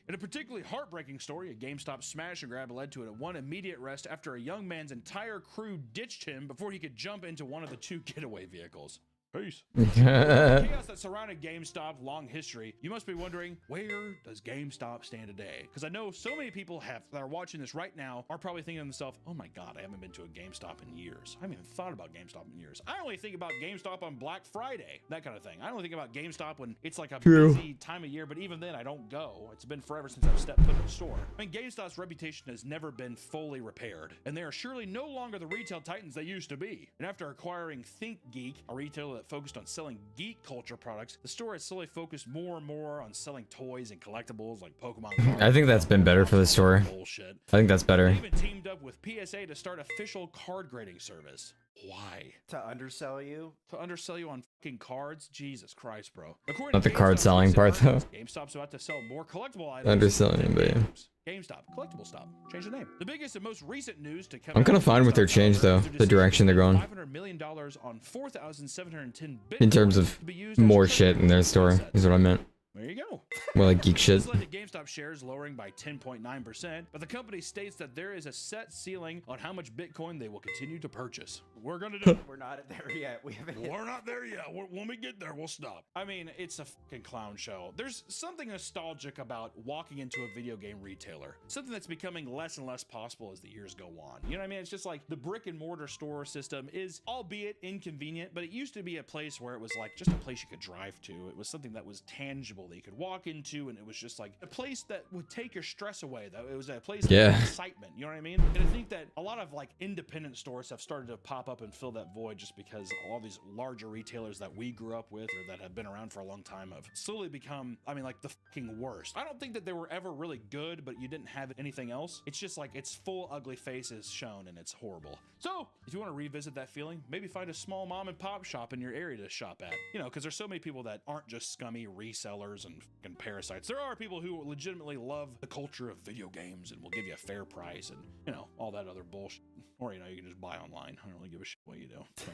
In a particularly heartbreaking story, a GameStop smash and grab led to one immediate arrest after a young man's entire crew ditched him before he could jump into one of the 2 getaway vehicles. Peace. Chaos that surrounded GameStop, long history. You must be wondering, where does GameStop stand today? Because I know so many people that are watching this right now are probably thinking to themselves, oh my God, I haven't been to a GameStop in years. I haven't even thought about GameStop in years. I only think about GameStop on Black Friday, that kind of thing. I only think about GameStop when it's like a busy time of year, but even then I don't go. It's been forever since I've stepped foot in the store. I mean, GameStop's reputation has never been fully repaired, and they are surely no longer the retail titans they used to be. And after acquiring ThinkGeek, a retailer that focused on selling geek culture products, the store has slowly focused more and more on selling toys and collectibles like Pokemon cards. I think that's been better for the store. Bullshit. I think that's better. They even teamed up with PSA to start official card grading service. Why? To undersell you? To undersell you on fucking cards? Jesus Christ, bro. According Not the to card GameStop's selling recent part though. earnings, GameStop's about to sell more collectible items. Underselling, but yeah. GameStop, collectible stop. Change the name. The biggest and most recent news to come I'm kind of fine with their change though, the direction they're going. $500 million on 4,710 In terms of more shit in their store, is what I meant. There you go. More like geek shit. This led to GameStop shares lowering by 10.9%, but the company states that there is a set ceiling on how much Bitcoin they will continue to purchase. We're gonna do. We're not there yet. We haven't. We're not there yet. When we get there, we'll stop. I mean, it's a fucking clown show. There's something nostalgic about walking into a video game retailer. Something that's becoming less and less possible as the years go on. You know what I mean? It's just like the brick and mortar store system is, albeit inconvenient, but it used to be a place where it was like just a place you could drive to. It was something that was tangible that you could walk into, and it was just like a place that would take your stress away. Though it was a place of excitement. You know what I mean? And I think that a lot of like independent stores have started to pop up and fill that void just because all these larger retailers that we grew up with or that have been around for a long time have slowly become, I mean, like the fucking worst. I don't think that they were ever really good, but you didn't have anything else. It's just like it's full ugly faces shown, and it's horrible. So if you want to revisit that feeling, maybe find a small mom and pop shop in your area to shop at. You know, because there's so many people that aren't just scummy resellers and fucking parasites. There are people who legitimately love the culture of video games and will give you a fair price and, you know, all that other bullshit. Or, you know, you can just buy online. I don't really give a shit what you do. So.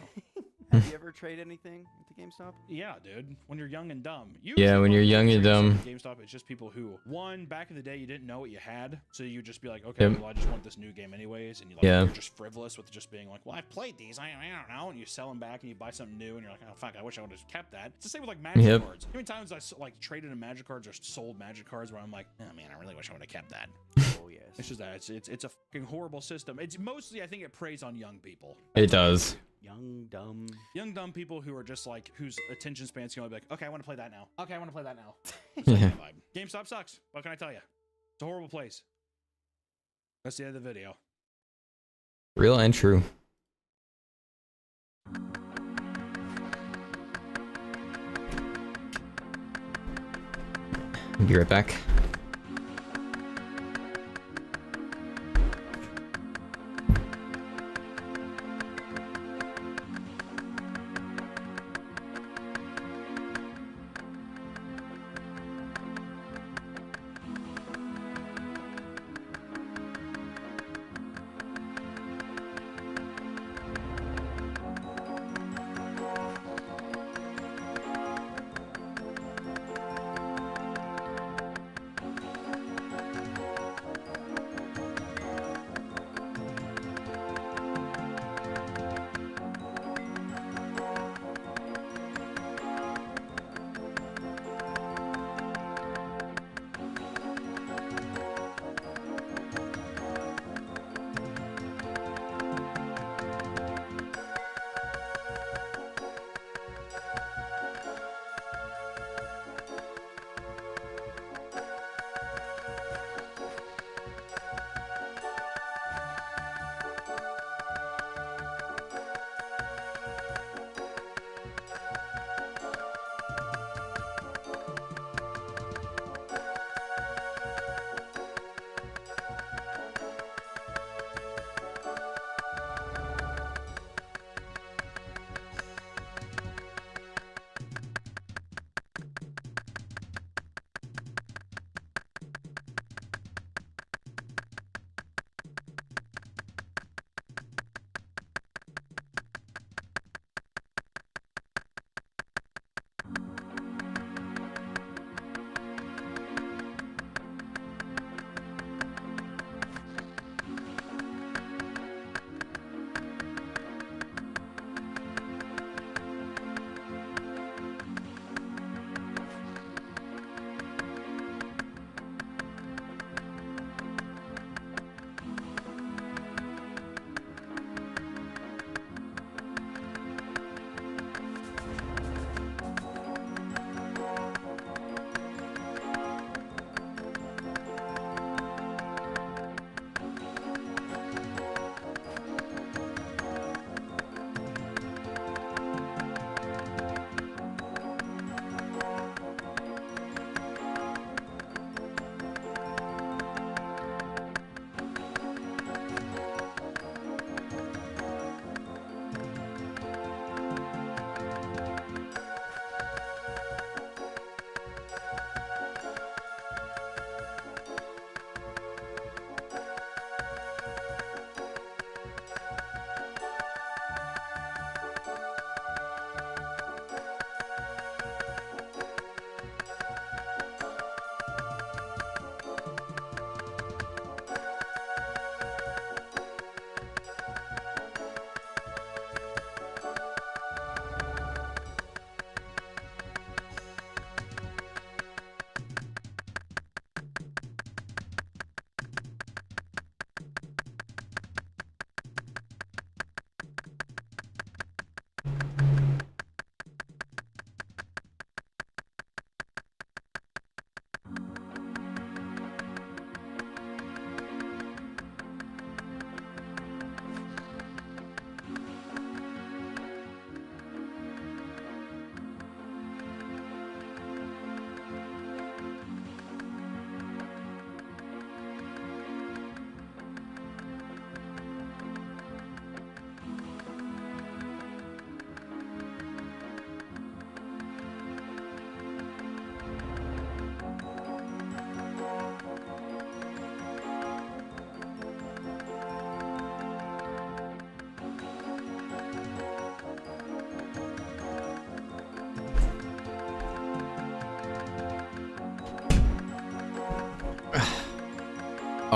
Have you ever traded anything at the GameStop? Yeah, dude. When you're young and dumb. Yeah, when you're young and dumb. GameStop, it's just people who, one, back in the day, you didn't know what you had, so you just be like, okay, well, I just want this new game anyways, and you're just frivolous with just being like, well, I've played these, I don't know, and you sell them back and you buy something new, and you're like, oh fuck, I wish I would have kept that. It's the same with like Magic cards. How many times I like traded in Magic cards or sold Magic cards where I'm like, oh man, I really wish I would have kept that. Oh yes. It's just that it's a fucking horrible system. It's mostly, I think, it preys on young people. It does. Young dumb people who are just like, whose attention spans can only be like, okay, I want to play that now. Okay, I want to play that now. Yeah. GameStop sucks. What can I tell you? It's a horrible place. That's the end of the video. Real and true. I'll be right back.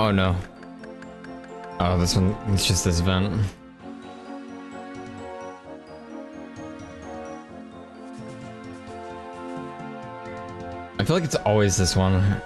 Oh no. Oh, this one, it's just this event. I feel like it's always this one.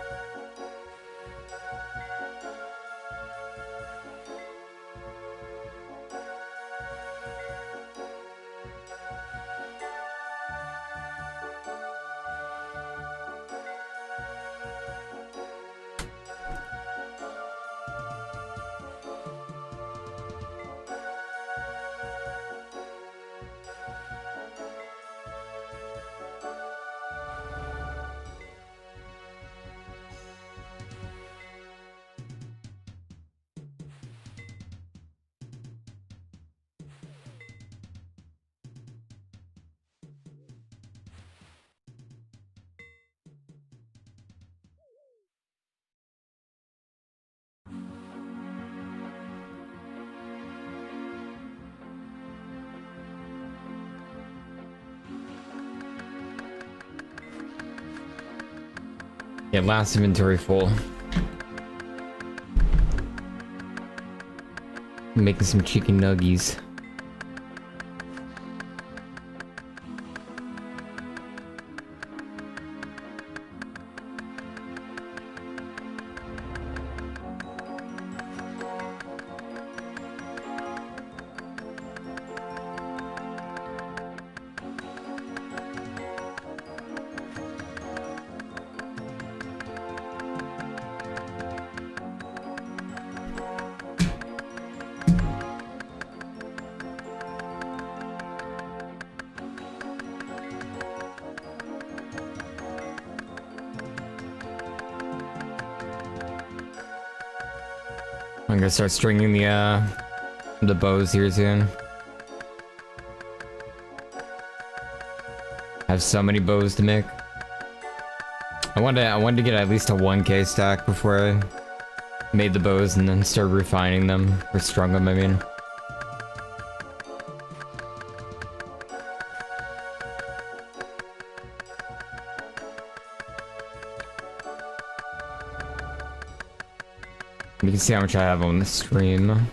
Yeah, last inventory full. Making some chicken nuggies. I'm gonna start stringing the bows here soon. I have so many bows to make. I wanted to get at least a 1K stack before I made the bows and then start refining them, or strung them, I mean. You can see how much I have on the stream.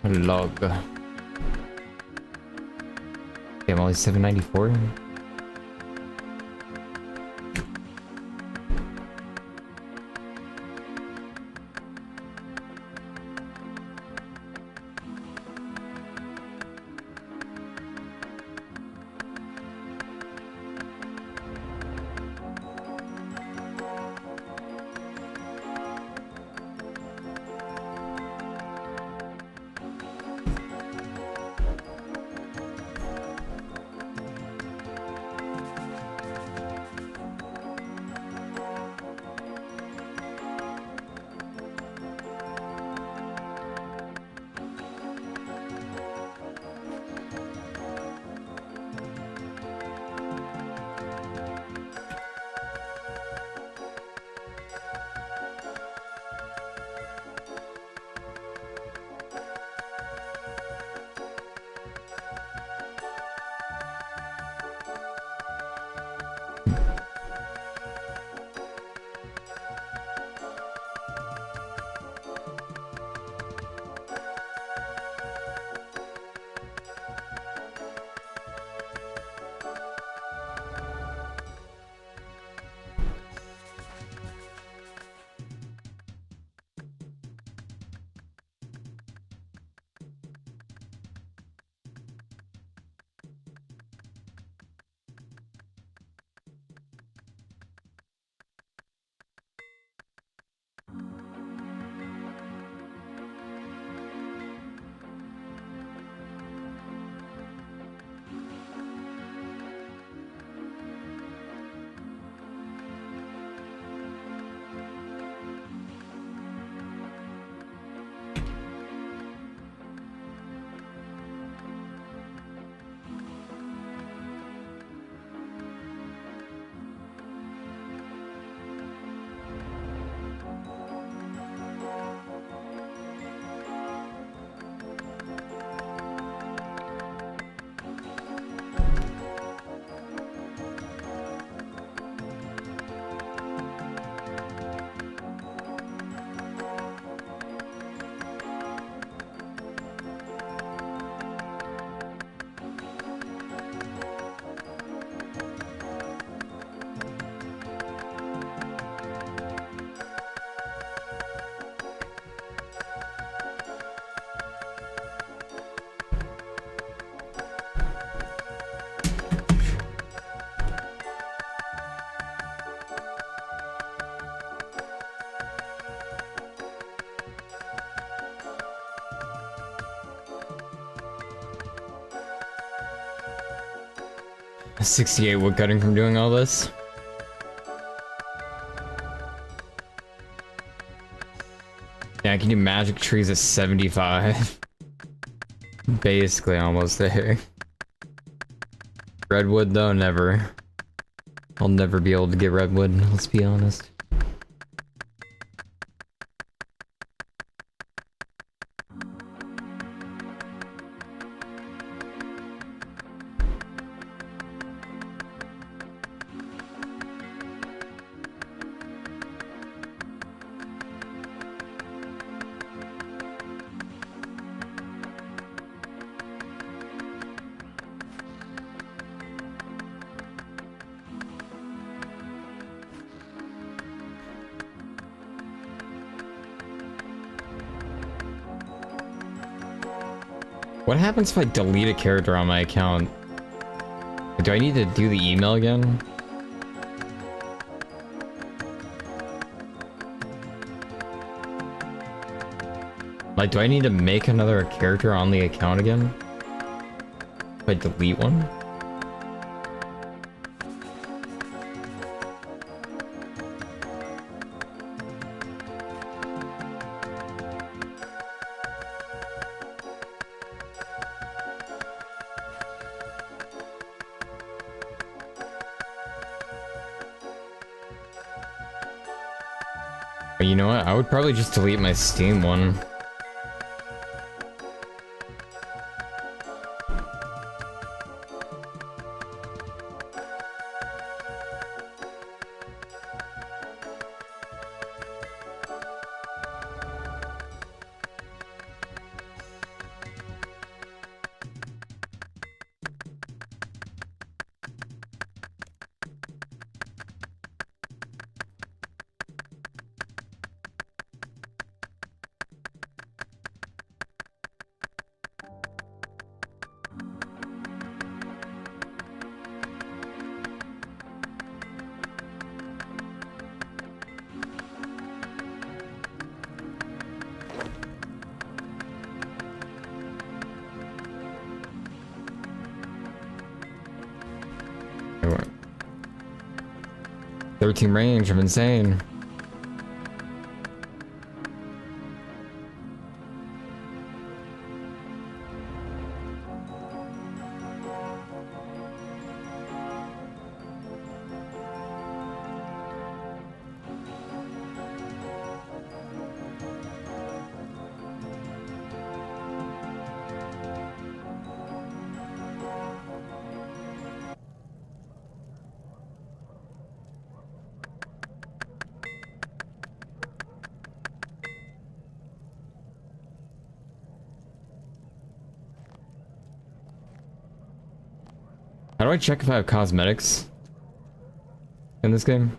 Log. Okay, I'm only 794. 68 wood cutting from doing all this. Yeah, I can do magic trees at 75. Basically almost there. Redwood though, never. I'll never be able to get redwood, let's be honest. What happens if I delete a character on my account? Do I need to do the email again? Like, do I need to make another character on the account again? If I delete one? You know what? I would probably just delete my Steam one. What? 13 range, I'm insane. How do I check if I have cosmetics in this game?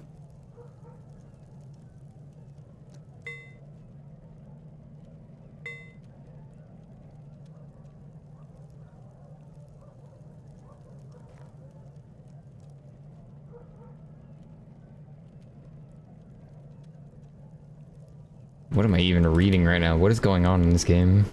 What am I even reading right now? What is going on in this game?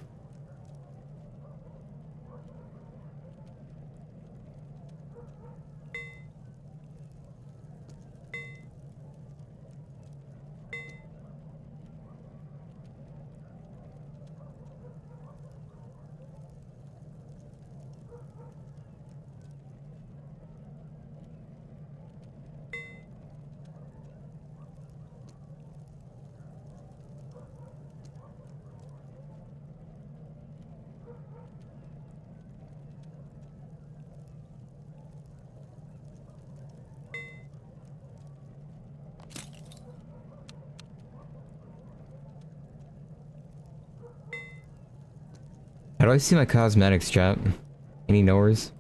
How do I see my cosmetics, chat? Any knowers?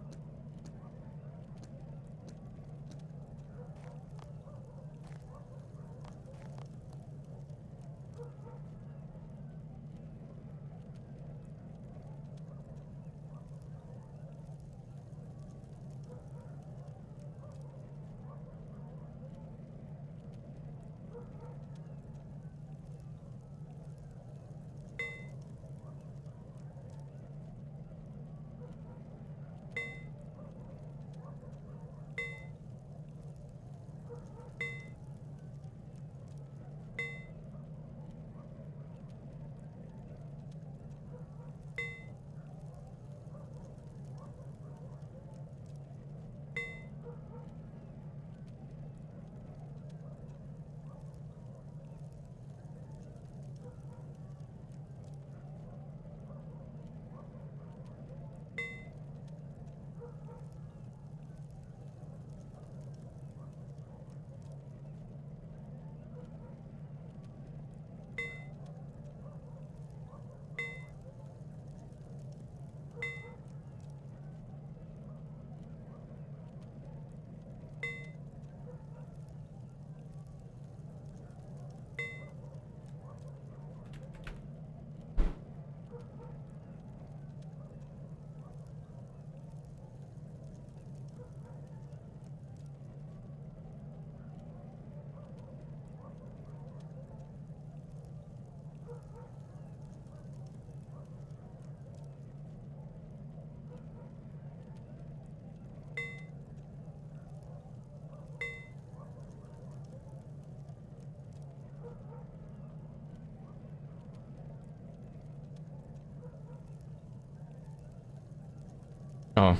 Oh.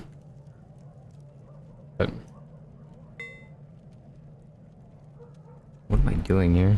But what am I doing here?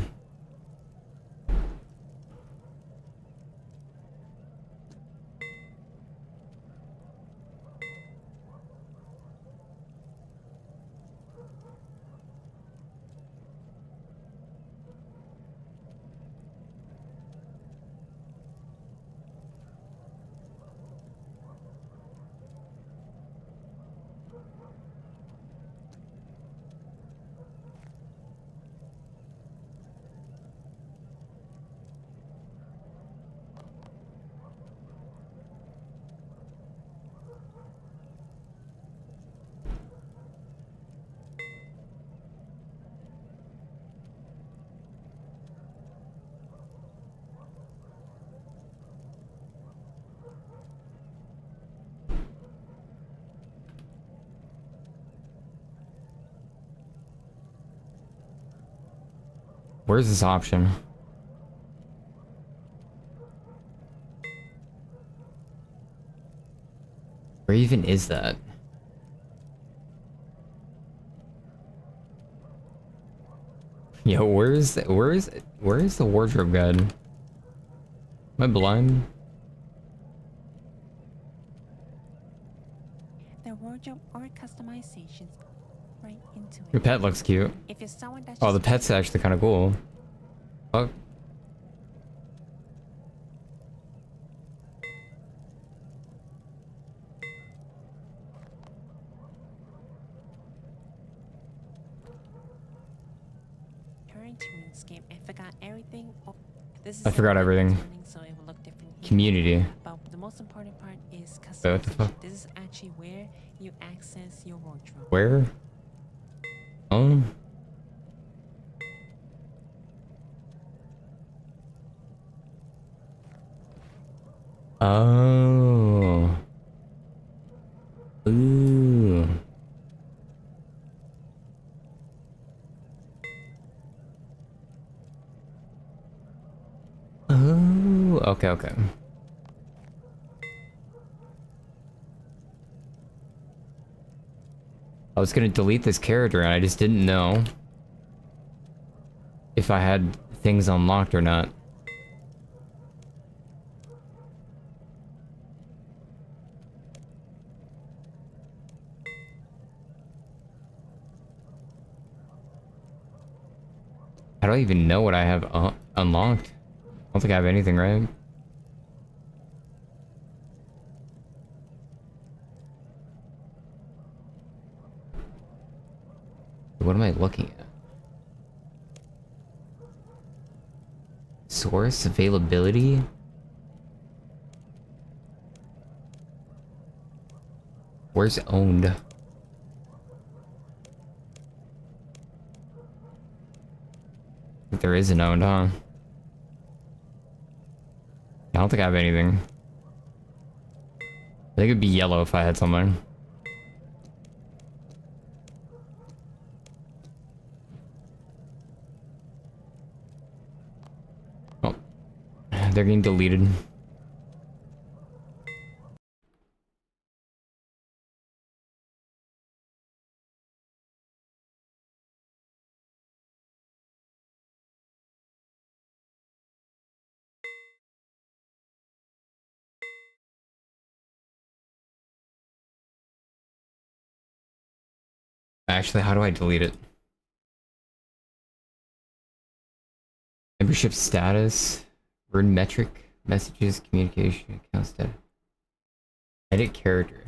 Where's this option? Where even is that? Yo, where's the wardrobe guide? Am I blind? The wardrobe or customizations right into it. Your pet looks cute. If you're someone that's Oh, the just pet's actually kind of cool. Fuck. turn to RuneScape and forgot everything. This is I forgot everything. so it will look different here. Community. But the most important part is Wait, what the fuck? customization. This is actually where you access your wardrobe. Where? Oh. Oh. Ooh. Oh. Okay, okay. I was gonna delete this character and I just didn't know if I had things unlocked or not. I don't even know what I have unlocked. I don't think I have anything, right? What am I looking at? Source availability? Where's owned? There is an owned, huh? I don't think I have anything. I think it'd be yellow if I had something. Oh. They're getting deleted. Actually, how do I delete it? Membership status, word metric, messages, communication, account status. Edit character.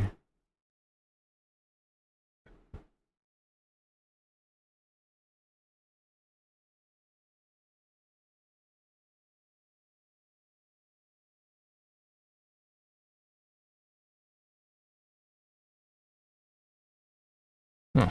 Huh.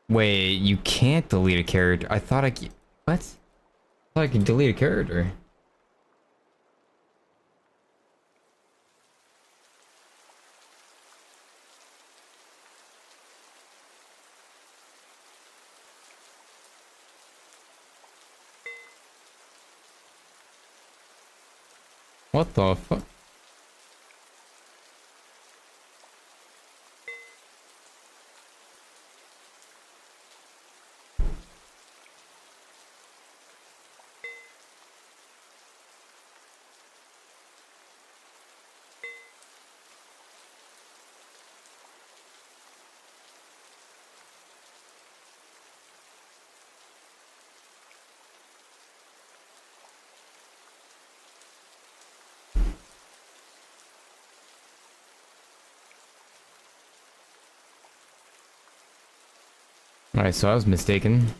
Wait, you can't delete a character. I thought I could. What? I thought I could delete a character. What the fuck? Alright, so I was mistaken.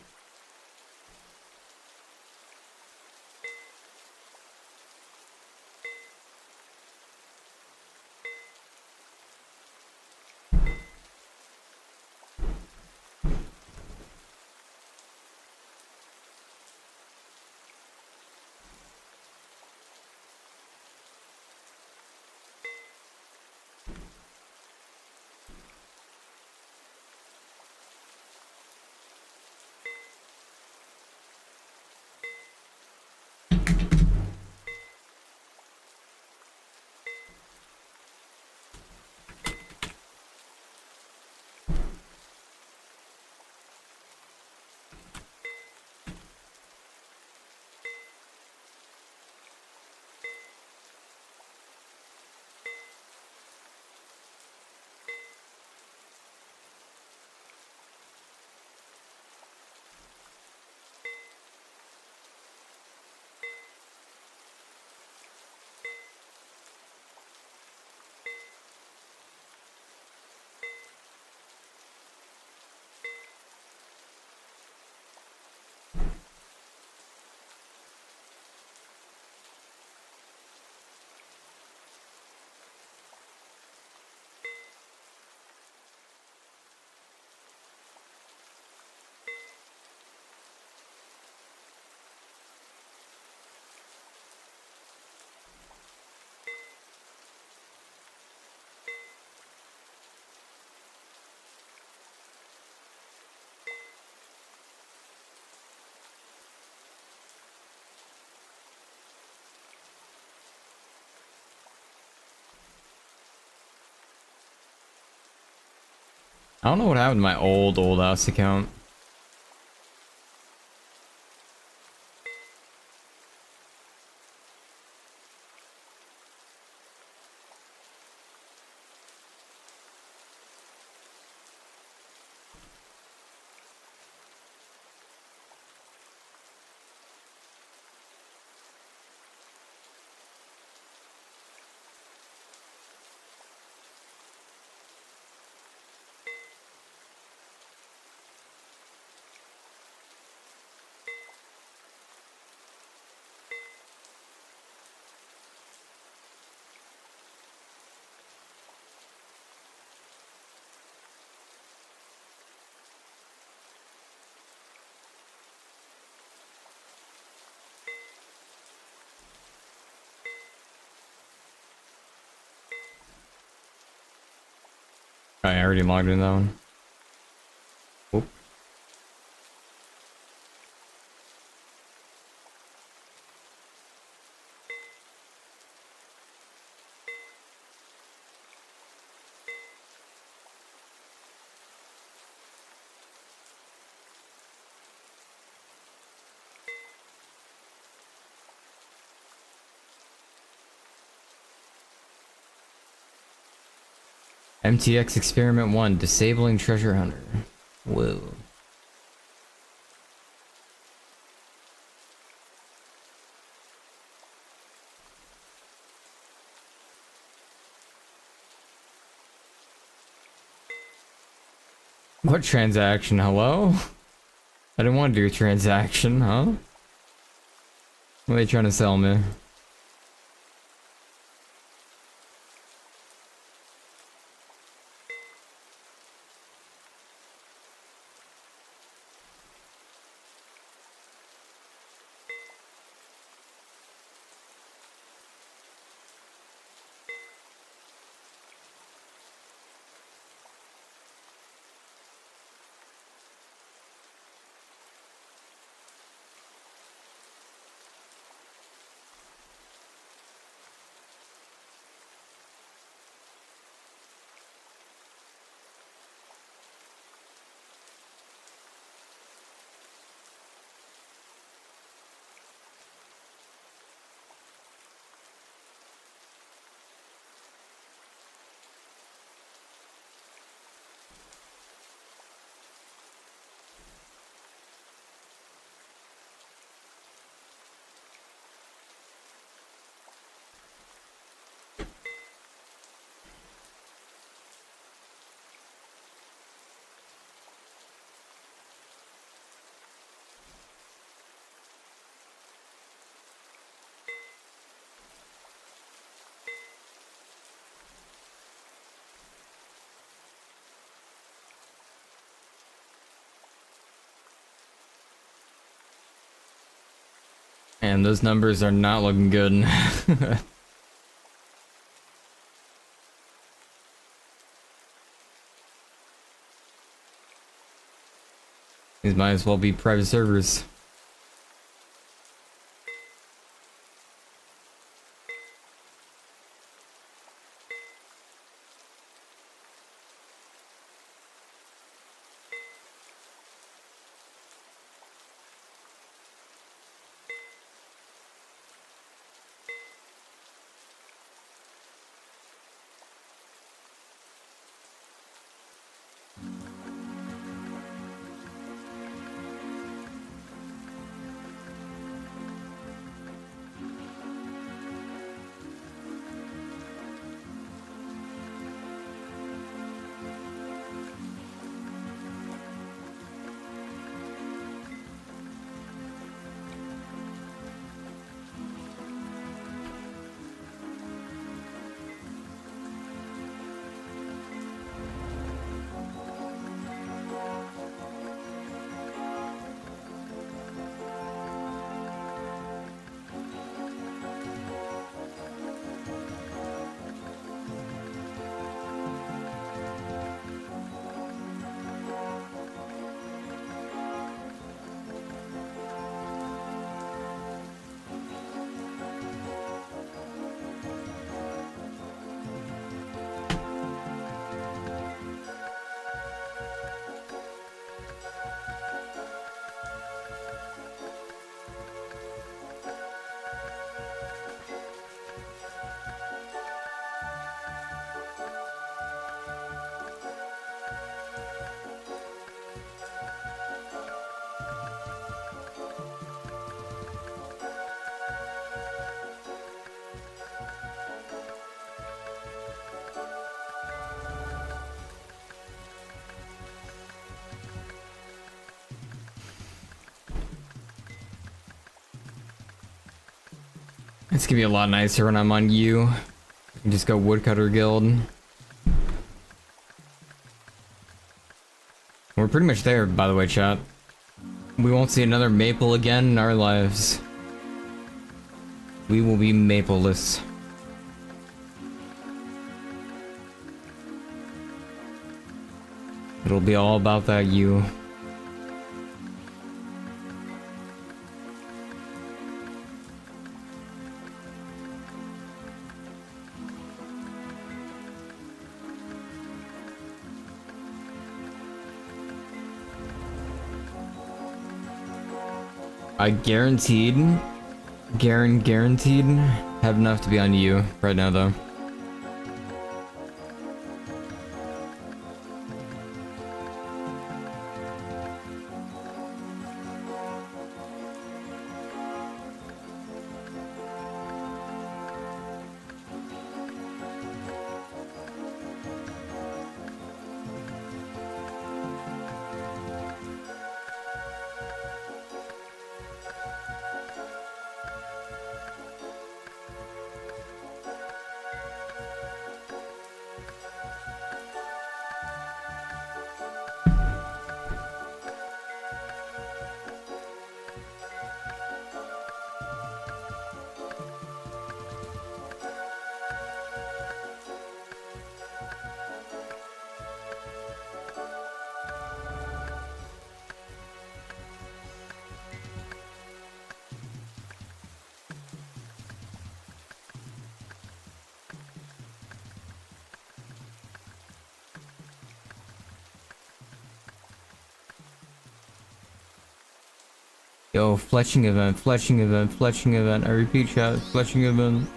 I don't know what happened to my old house account. I already logged in that one. Oop. MTX Experiment 1, Disabling Treasure Hunter. Whoa. What transaction? Hello? I didn't want to do a transaction, huh? What are they trying to sell me? Man, those numbers are not looking good. These might as well be private servers. It's gonna be a lot nicer when I'm on you. I can just go Woodcutter Guild. We're pretty much there, by the way, chat. We won't see another maple again in our lives. We will be mapleless. It'll be all about that you. I guaranteed have enough to be on you right now though. Yo, fletching event, fletching event, fletching event. I repeat, chat, fletching event.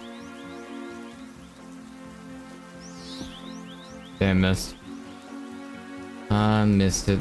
Damn, missed. I missed it.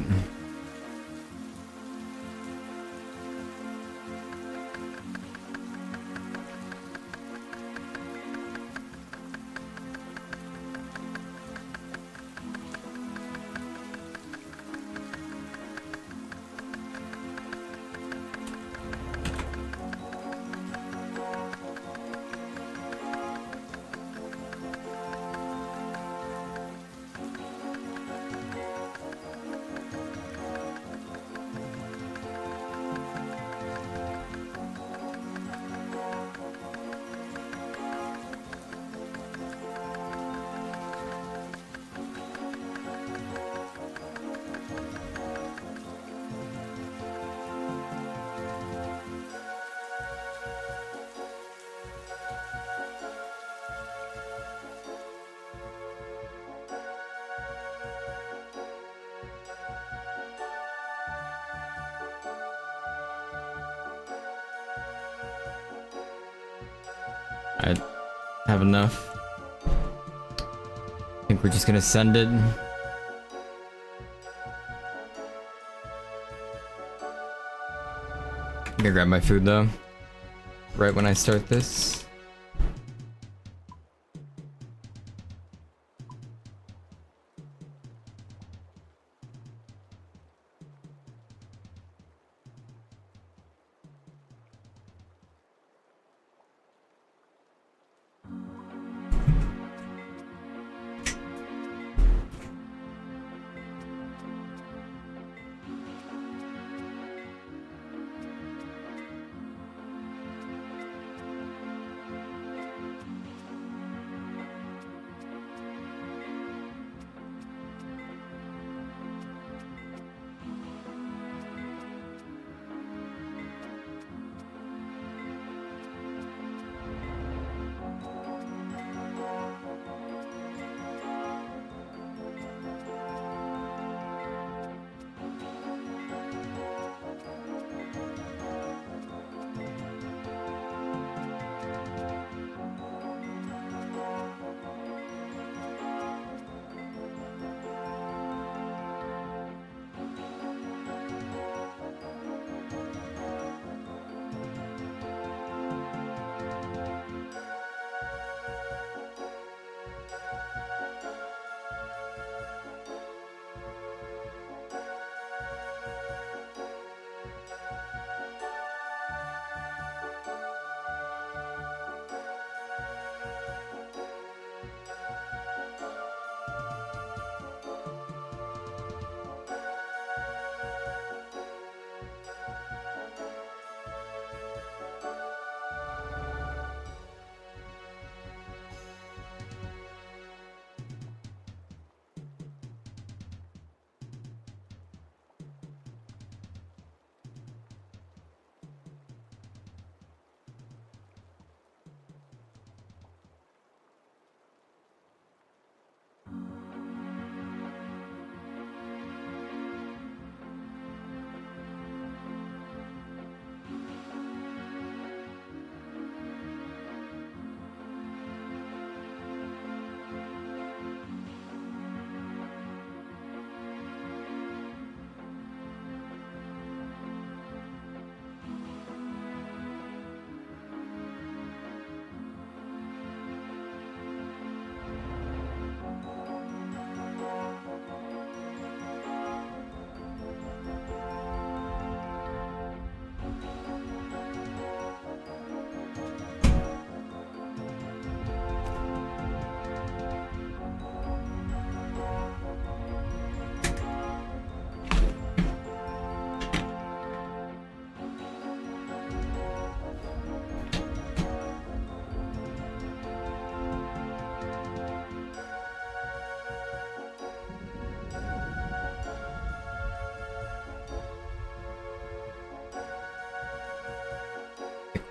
I have enough. I think we're just gonna send it. I'm gonna grab my food though. Right when I start this.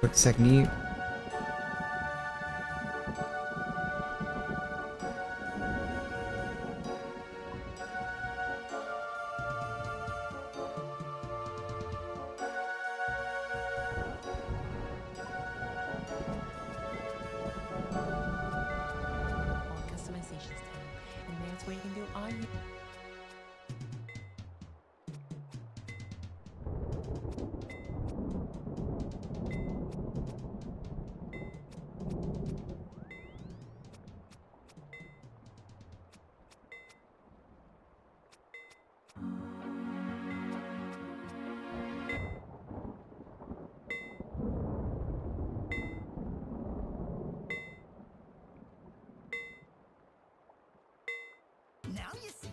Quick second. Customizations tab, and that's where you can do all your Now you see.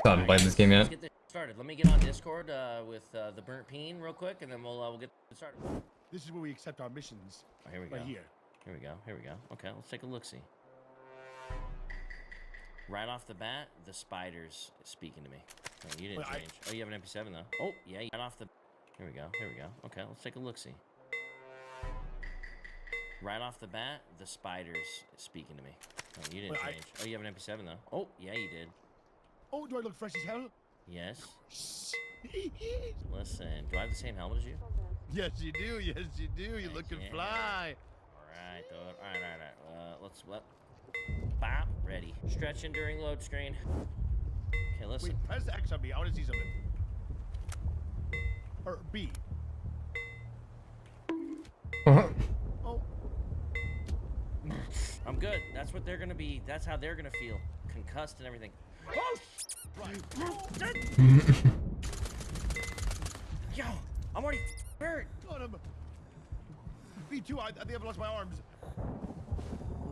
I haven't played this game yet. Let's get this started. Let me get on Discord with the burnt peen real quick, and then we'll get started. This is where we accept our missions. Oh, here we go. Right here. Here we go. Here we go. Okay, let's take a look-see. Right off the bat, the spider's speaking to me. Oh, you didn't change. Oh, you have an MP7 though. Oh, yeah. Right off the. Here we go. Here we go. Okay, let's take a look-see. Right off the bat, the spider's speaking to me. Oh, you didn't Well, change. Oh, you have an MP7 though. Oh, yeah, you did. Oh, do I look fresh as hell? Yes. Listen, do I have the same helmet as you? Yes, you do. Yes, you do. You looking yeah. fly. All right, dude. All right. Let's bop. Ready. Stretching during load screen. Okay, listen. Wait, press X on me. I want to see something. Or B. Oh. I'm good. That's what they're gonna be. That's how they're gonna feel. Concussed and everything. Oh! Right. Yo, I'm already hurt. Got him. B2, I think I've lost my arms.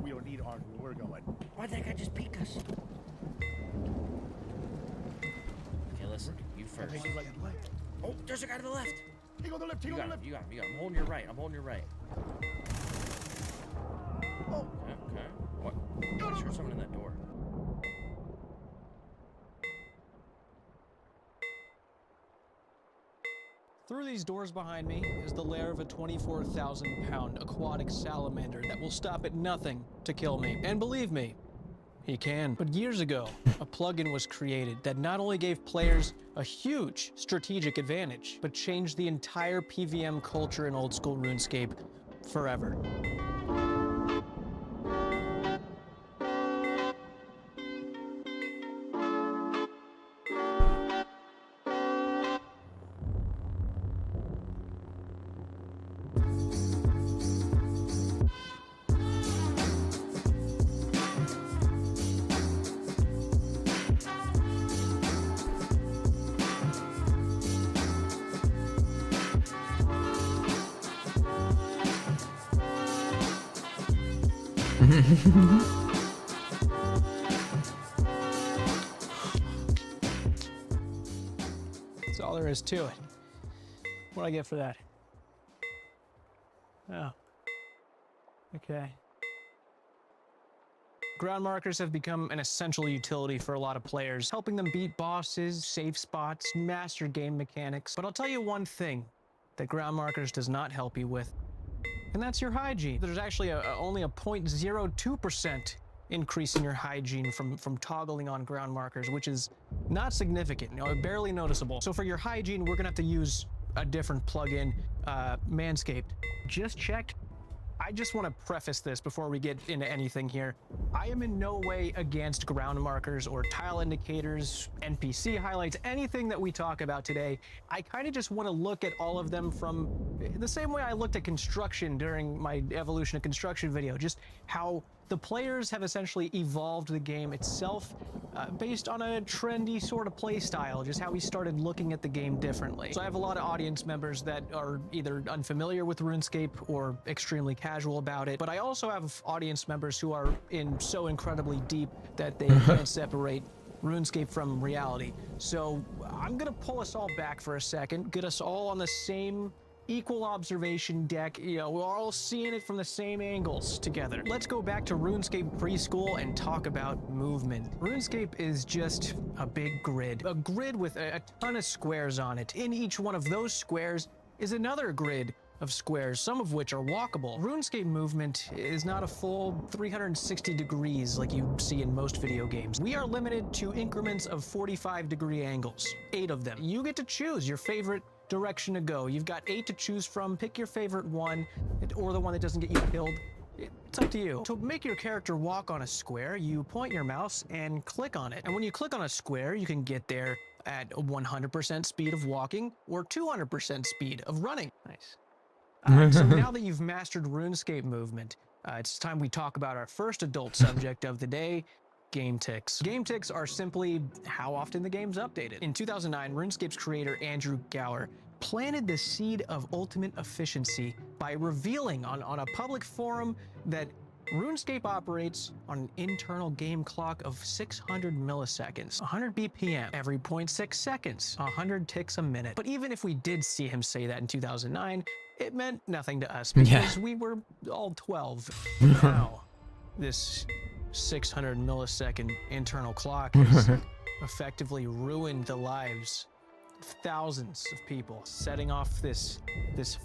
We don't need arms. We're going. Why'd that guy just peek us? Okay, listen. You first. Oh, there's a guy to the left. Take on the left. Take on the left. You got him. I'm holding your right. I'm holding your right. Oh. Okay. What? I heard someone in that door. Through these doors behind me is the lair of a 24,000-pound aquatic salamander that will stop at nothing to kill me. And believe me, he can. But years ago, a plugin was created that not only gave players a huge strategic advantage, but changed the entire PVM culture in old school RuneScape forever. That's all there is to it. What'd I get for that? Oh. Okay. Ground markers have become an essential utility for a lot of players, helping them beat bosses, save spots, master game mechanics. But I'll tell you one thing that ground markers does not help you with, and that's your hygiene. There's actually only a 0.02% increase in your hygiene from toggling on ground markers, which is not significant, barely noticeable. So for your hygiene, we're gonna have to use a different plugin, Manscaped. Just checked. I just want to preface this before we get into anything here. I am in no way against ground markers or tile indicators, NPC highlights, anything that we talk about today. I kind of just want to look at all of them from the same way I looked at construction during my Evolution of Construction video, just how the players have essentially evolved the game itself based on a trendy sort of play style, just how we started looking at the game differently. So I have a lot of audience members that are either unfamiliar with RuneScape or extremely casual about it, but I also have audience members who are in so incredibly deep that they can't separate RuneScape from reality. So I'm gonna pull us all back for a second, get us all on the same equal observation deck. We're all seeing it from the same angles together. Let's go back to RuneScape preschool and talk about movement. RuneScape is just a big grid. A grid with a ton of squares on it. In each one of those squares is another grid of squares, some of which are walkable. RuneScape movement is not a full 360 degrees like you see in most video games. We are limited to increments of 45-degree angles, 8 of them. You get to choose your favorite direction to go. You've got 8 to choose from. Pick your favorite one, or the one that doesn't get you killed. It's up to you. To make your character walk on a square, you point your mouse and click on it. And when you click on a square, you can get there at 100% speed of walking or 200% speed of running. Nice. So now that you've mastered RuneScape movement, it's time we talk about our first adult subject of the day, game ticks. Game ticks are simply how often the game's updated. In 2009, RuneScape's creator Andrew Gower planted the seed of ultimate efficiency by revealing on a public forum that RuneScape operates on an internal game clock of 600 milliseconds, 100 BPM, every 0.6 seconds, 100 ticks a minute. But even if we did see him say that in 2009, it meant nothing to us because we were all 12. Now, this 600 millisecond internal clock has effectively ruined the lives thousands of people setting off this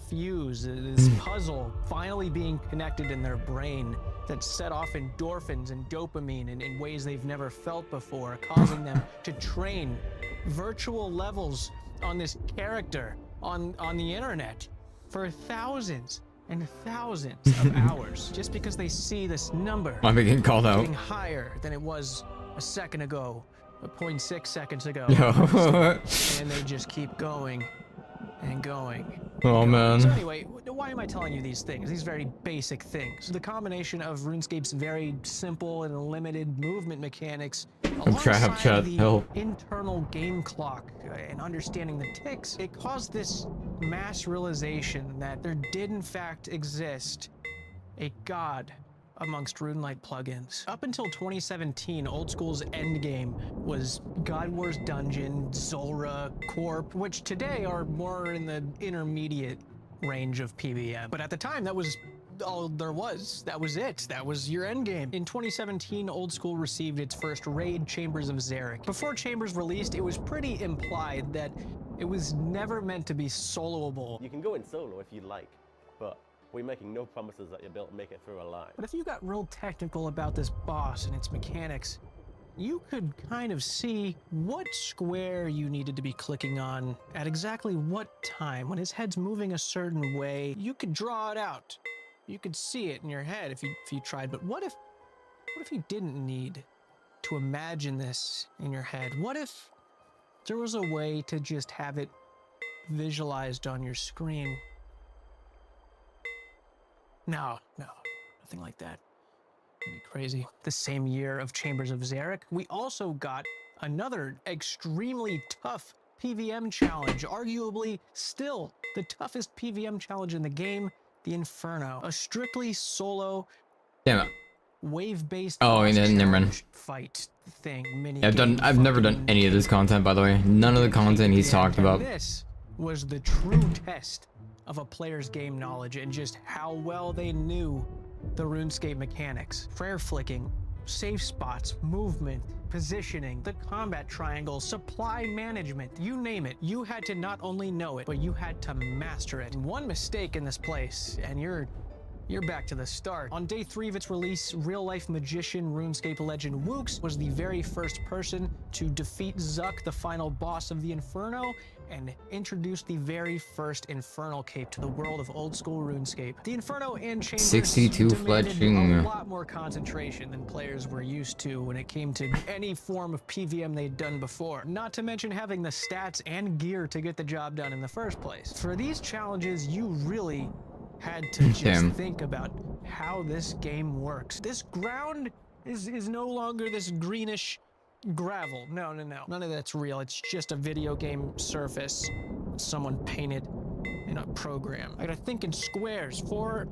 fuse, this puzzle finally being connected in their brain that set off endorphins and dopamine in ways they've never felt before, causing them to train virtual levels on this character on the internet for thousands and thousands of hours just because they see this number I'm getting called out. getting higher than it was a second ago, 0.6 seconds ago. Yo. And they just keep going and going. Oh man. So anyway, why am I telling you these things? These very basic things. The combination of RuneScape's very simple and limited movement mechanics Trap chat, the help. internal game clock and understanding the ticks, it caused this mass realization that there did in fact exist a god amongst RuneLite plugins. Up until 2017, Old School's endgame was God Wars Dungeon, Zulrah, Corp, which today are more in the intermediate range of PvM. But at the time, that was all there was. That was it. That was your endgame. In 2017, Old School received its first raid, Chambers of Xeric. Before Chambers released, it was pretty implied that it was never meant to be soloable. You can go in solo if you like, but we're making no promises that you'll be able to make it through alive. But if you got real technical about this boss and its mechanics, you could kind of see what square you needed to be clicking on at exactly what time. When his head's moving a certain way, you could draw it out. You could see it in your head if you tried. But what if you didn't need to imagine this in your head? What if there was a way to just have it visualized on your screen? No, nothing like that. That'd be crazy. The same year of Chambers of Xeric, we also got another extremely tough PvM challenge, arguably still the toughest PvM challenge in the game, the Inferno. A strictly solo wave-based never mind. fight thing. Mini I've never done any of this content, by the way. None of the content he's talked about. This was the true test of a player's game knowledge and just how well they knew the RuneScape mechanics. Prayer flicking, safe spots, movement, positioning, the combat triangle, supply management, you name it. You had to not only know it, but you had to master it. One mistake in this place, and you're back to the start. On day 3 of its release, real-life magician RuneScape legend Wooks was the very first person to defeat Zuck, the final boss of the Inferno, and introduce the very first Infernal Cape to the world of Old School RuneScape. The Inferno and Chambers 62 demanded fletching. a lot more concentration than players were used to when it came to any form of PvM they'd done before. Not to mention having the stats and gear to get the job done in the first place. For these challenges, you really had to just think about how this game works. This ground is no longer this greenish gravel. No. None of that's real. It's just a video game surface someone painted in a program. I gotta think in squares. Four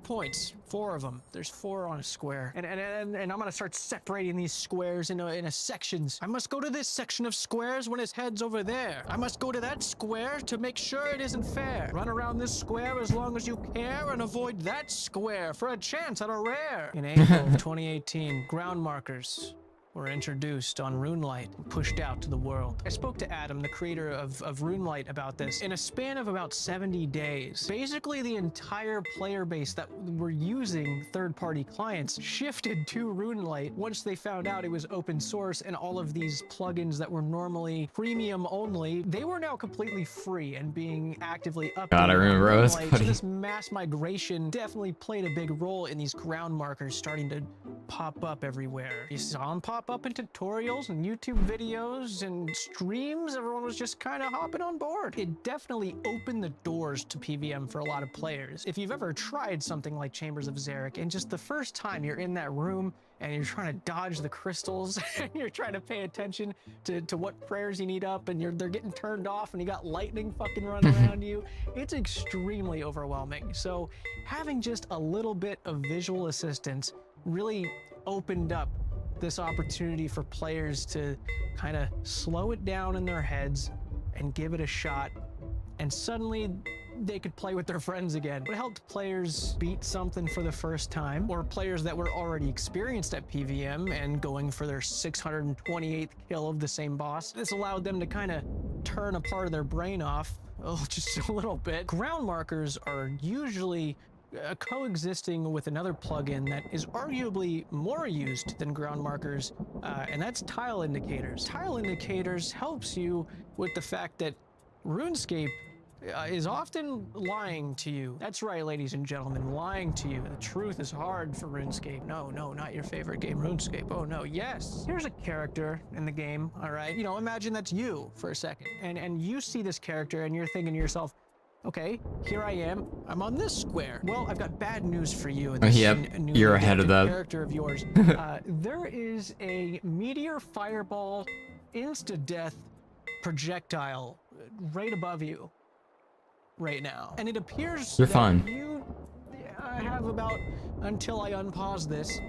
points. 4 of them. There's 4 on a square. And I'm gonna start separating these squares into sections. I must go to this section of squares when his head's over there. I must go to that square to make sure it isn't fair. Run around this square as long as you care and avoid that square for a chance at a rare. In April of 2018, ground markers were introduced on RuneLite and pushed out to the world. I spoke to Adam, the creator of RuneLite, about this. In a span of about 70 days, basically the entire player base that were using third-party clients shifted to RuneLite once they found out it was open source and all of these plugins that were normally premium only, they were now completely free and being actively updated. God, I remember on us, RuneLite. buddy. So this mass migration definitely played a big role in these ground markers starting to pop up everywhere. You saw them pop up in tutorials and YouTube videos and streams. Everyone was just kind of hopping on board. It definitely opened the doors to PvM for a lot of players. If you've ever tried something like Chambers of Xeric and just the first time you're in that room and you're trying to dodge the crystals and you're trying to pay attention to what prayers you need up and they're getting turned off and you got lightning fucking running around you, it's extremely overwhelming. So having just a little bit of visual assistance really opened up this opportunity for players to kind of slow it down in their heads and give it a shot, and suddenly they could play with their friends again. It helped players beat something for the first time, or players that were already experienced at PvM and going for their 628th kill of the same boss. This allowed them to kind of turn a part of their brain off, oh, just a little bit. Ground markers are usually coexisting with another plugin that is arguably more used than ground markers, and that's tile indicators. Tile indicators helps you with the fact that RuneScape is often lying to you. That's right, ladies and gentlemen, lying to you. The truth is hard for RuneScape. No, not your favorite game, RuneScape. Oh no, yes. Here's a character in the game, all right? You know, imagine that's you for a second, and you see this character and you're thinking to yourself, okay, here I am. I'm on this square. Well, I've got bad news for you. And this Yep, you're ahead of that. Character of yours. There is a meteor fireball insta-death projectile right above you right now. And it appears You're that fine. you have about until I unpause this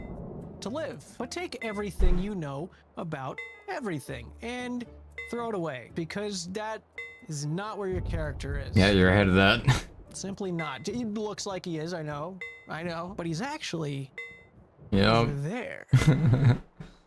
to live. But take everything you know about everything and throw it away, because that is not where your character is. Yeah, you're ahead of that. Simply not. He looks like he is, I know, but he's actually Yep. over there.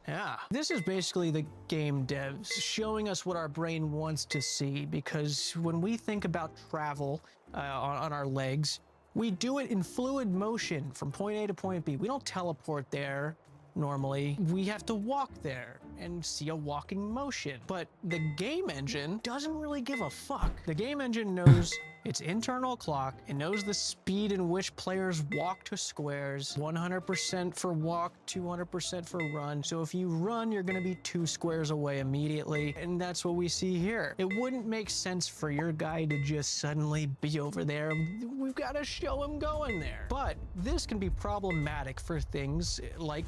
Yeah. This is basically the game devs showing us what our brain wants to see, because when we think about travel on our legs, we do it in fluid motion from point A to point B. We don't teleport there normally. We have to walk there and see a walking motion. But the game engine doesn't really give a fuck. The game engine knows its internal clock. It knows the speed in which players walk to squares. 100% for walk, 200% for run. So if you run, you're gonna be 2 squares away immediately. And that's what we see here. It wouldn't make sense for your guy to just suddenly be over there. We've gotta show him going there. But this can be problematic for things like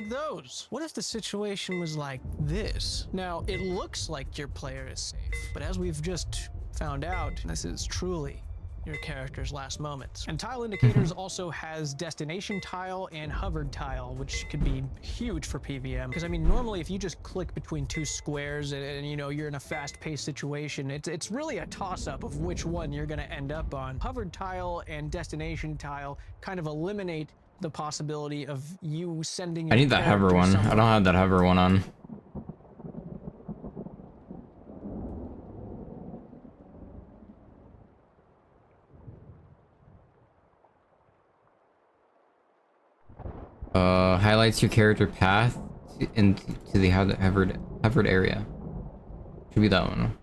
those. What if the situation was like this? Now, it looks like your player is safe, but as we've just found out, this is truly your character's last moments. And tile indicators also has destination tile and hovered tile, which could be huge for PVM. Because I mean, normally if you just click between 2 squares and you know, you're in a fast-paced situation, it's really a toss-up of which one you're gonna end up on. Hovered tile and destination tile kind of eliminate the possibility of you sending I need that hover one. I don't have that hover one on. Highlights your character path into the hovered area. Should be that one.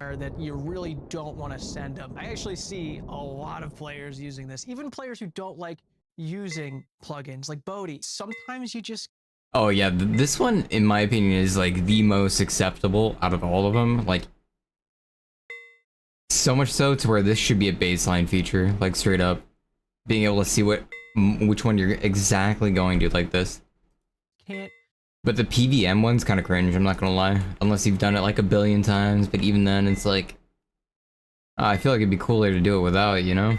That you really don't want to send them. I actually see a lot of players using this, even players who don't like using plugins like Bodhi. Sometimes you just... Oh yeah, this one, in my opinion, is like the most acceptable out of all of them. Like, so much so to where this should be a baseline feature, like straight up. Being able to see which one you're exactly going to, like this. Can't. But the PVM one's kind of cringe, I'm not gonna lie. Unless you've done it like a billion times, but even then, it's like... I feel like it'd be cooler to do it without it, you know?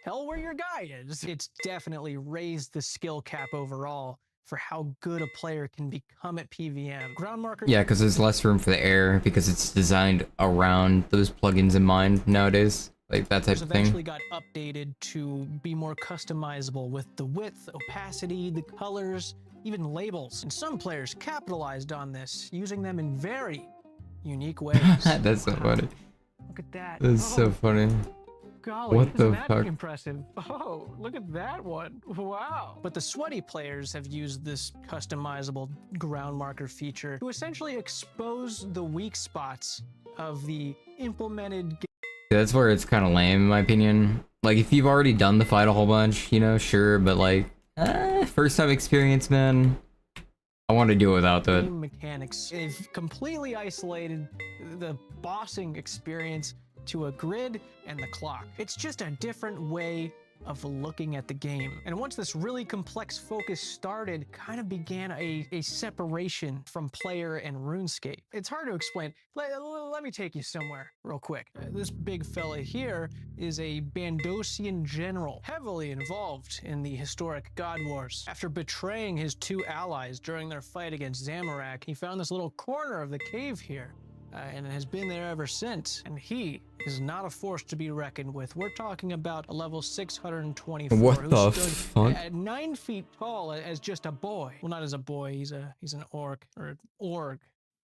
Tell where your guy is. It's definitely raised the skill cap overall for how good a player can become at PVM. Ground marker... Yeah, because there's less room for the air, because it's designed around those plugins in mind nowadays. Like that type of thing. Eventually got updated to be more customizable with the width, opacity, the colors, even labels. And some players capitalized on this, using them in very unique ways. That's so funny. Look at that. That's so funny. Golly, what the isn't that fuck? impressive? Oh, look at that one. Wow. But the sweaty players have used this customizable ground marker feature to essentially expose the weak spots of the implemented... That's where it's kind of lame, in my opinion. Like, if you've already done the fight a whole bunch, you know, sure, but like, first time experience, man. I want to do it without that. Game mechanics. They've completely isolated the bossing experience to a grid and the clock. It's just a different way of looking at the game. And once this really complex focus started, kind of began a separation from player and RuneScape. It's hard to explain. Let me take you somewhere real quick. This big fella here is a Bandosian general, heavily involved in the historic God Wars. After betraying his 2 allies during their fight against Zamorak, he found this little corner of the cave here. And has been there ever since. And he is not a force to be reckoned with. We're talking about a level 624 What who the stood fuck? at 9 feet tall as just a boy. Well, not as a boy. He's an orc, or an org,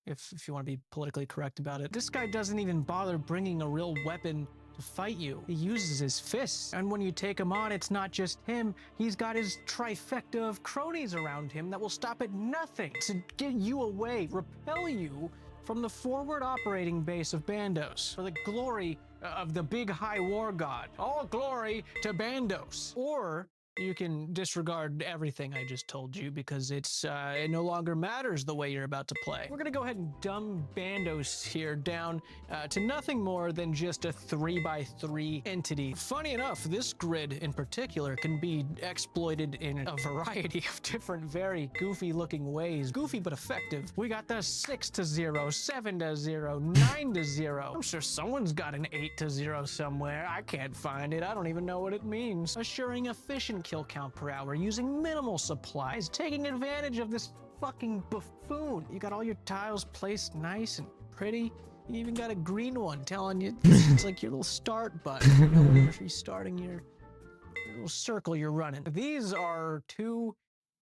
if you want to be politically correct about it. This guy doesn't even bother bringing a real weapon to fight you. He uses his fists. And when you take him on, it's not just him. He's got his trifecta of cronies around him that will stop at nothing to get you away, repel you from the forward operating base of Bandos for the glory of the big high war god. All glory to Bandos. Or you can disregard everything I just told you because it no longer matters the way you're about to play. We're gonna go ahead and dumb Bandos here down to nothing more than just a 3x3 entity. Funny enough, this grid in particular can be exploited in a variety of different, very goofy looking ways. Goofy but effective. We got the 6-0, 7-0, 9-0. I'm sure someone's got an 8-0 somewhere. I can't find it. I don't even know what it means. Assuring efficient kill count per hour, using minimal supplies, taking advantage of this fucking buffoon. You got all your tiles placed nice and pretty. You even got a green one telling you it's like your little start button. You know, when you're restarting your little circle you're running. These are two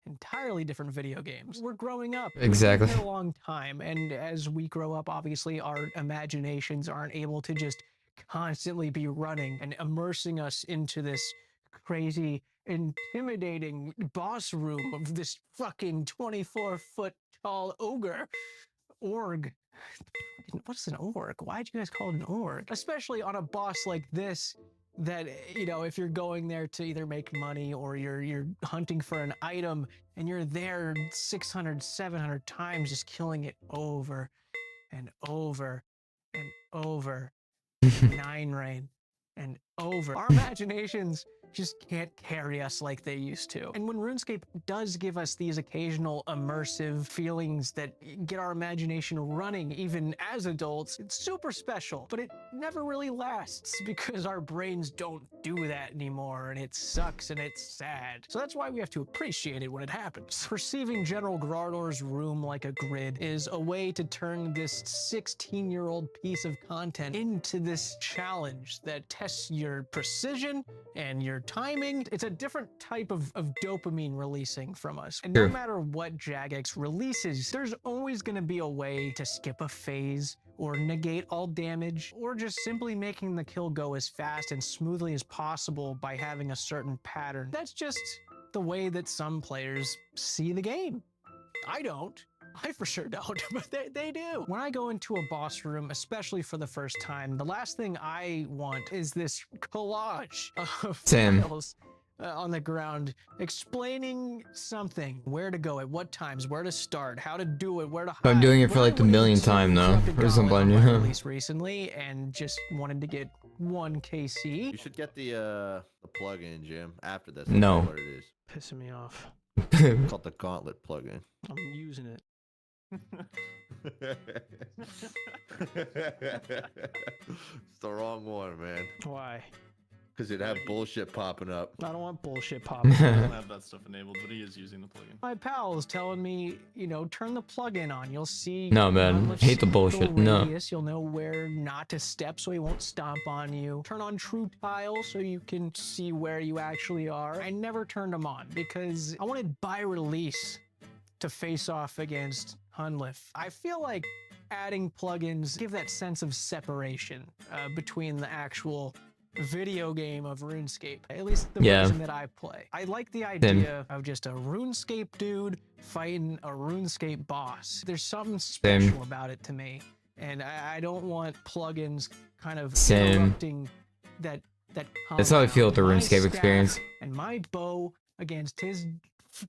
entirely different video games. We're growing up. Exactly. We've been here a long time, and as we grow up, obviously our imaginations aren't able to just constantly be running and immersing us into this crazy, intimidating boss room of this fucking 24-foot tall ogre. Org. What's an org? Why'd you guys call it an org? Especially on a boss like this that, you know, if you're going there to either make money or you're hunting for an item and you're there 600, 700 times just killing it over and over and over. 9 rain and over. Our imaginations just can't carry us like they used to. And when RuneScape does give us these occasional immersive feelings that get our imagination running even as adults, it's super special, but it never really lasts because our brains don't do that anymore, and it sucks and it's sad. So that's why we have to appreciate it when it happens. Perceiving General Grardor's room like a grid is a way to turn this 16-year-old piece of content into this challenge that tests your precision and your timing. It's a different type of dopamine releasing from us. And no matter what Jagex releases, there's always going to be a way to skip a phase or negate all damage, or just simply making the kill go as fast and smoothly as possible by having a certain pattern. That's just the way that some players see the game. I don't. I for sure don't, but they do. When I go into a boss room, especially for the first time, the last thing I want is this collage of files on the ground explaining something, where to go at what times, where to start, how to do it, where to hide. I'm doing it for like the millionth time though. Or something. Release recently and just wanted to get 1 KC. You should get the plugin, Jim, after this. No. What it is. Pissing me off. It's called the Gauntlet plugin. I'm using it. It's the wrong one, man. Why? Because it'd have bullshit popping up. I don't want bullshit popping up. I don't have that stuff enabled, but he is using the plugin. My pal is telling me, you know, turn the plugin on. You'll see. No, man. Hate the bullshit. No. Radius. You'll know where not to step so he won't stomp on you. Turn on true tile so you can see where you actually are. I never turned them on because I wanted by release to face off against Hunliff. I feel like adding plugins give that sense of separation between the actual video game of RuneScape, at least the version that I play. I like the idea of just a RuneScape dude fighting a RuneScape boss. There's something special about it to me, and I don't want plugins kind of interrupting that. That's how I feel with the RuneScape experience. And my bow against his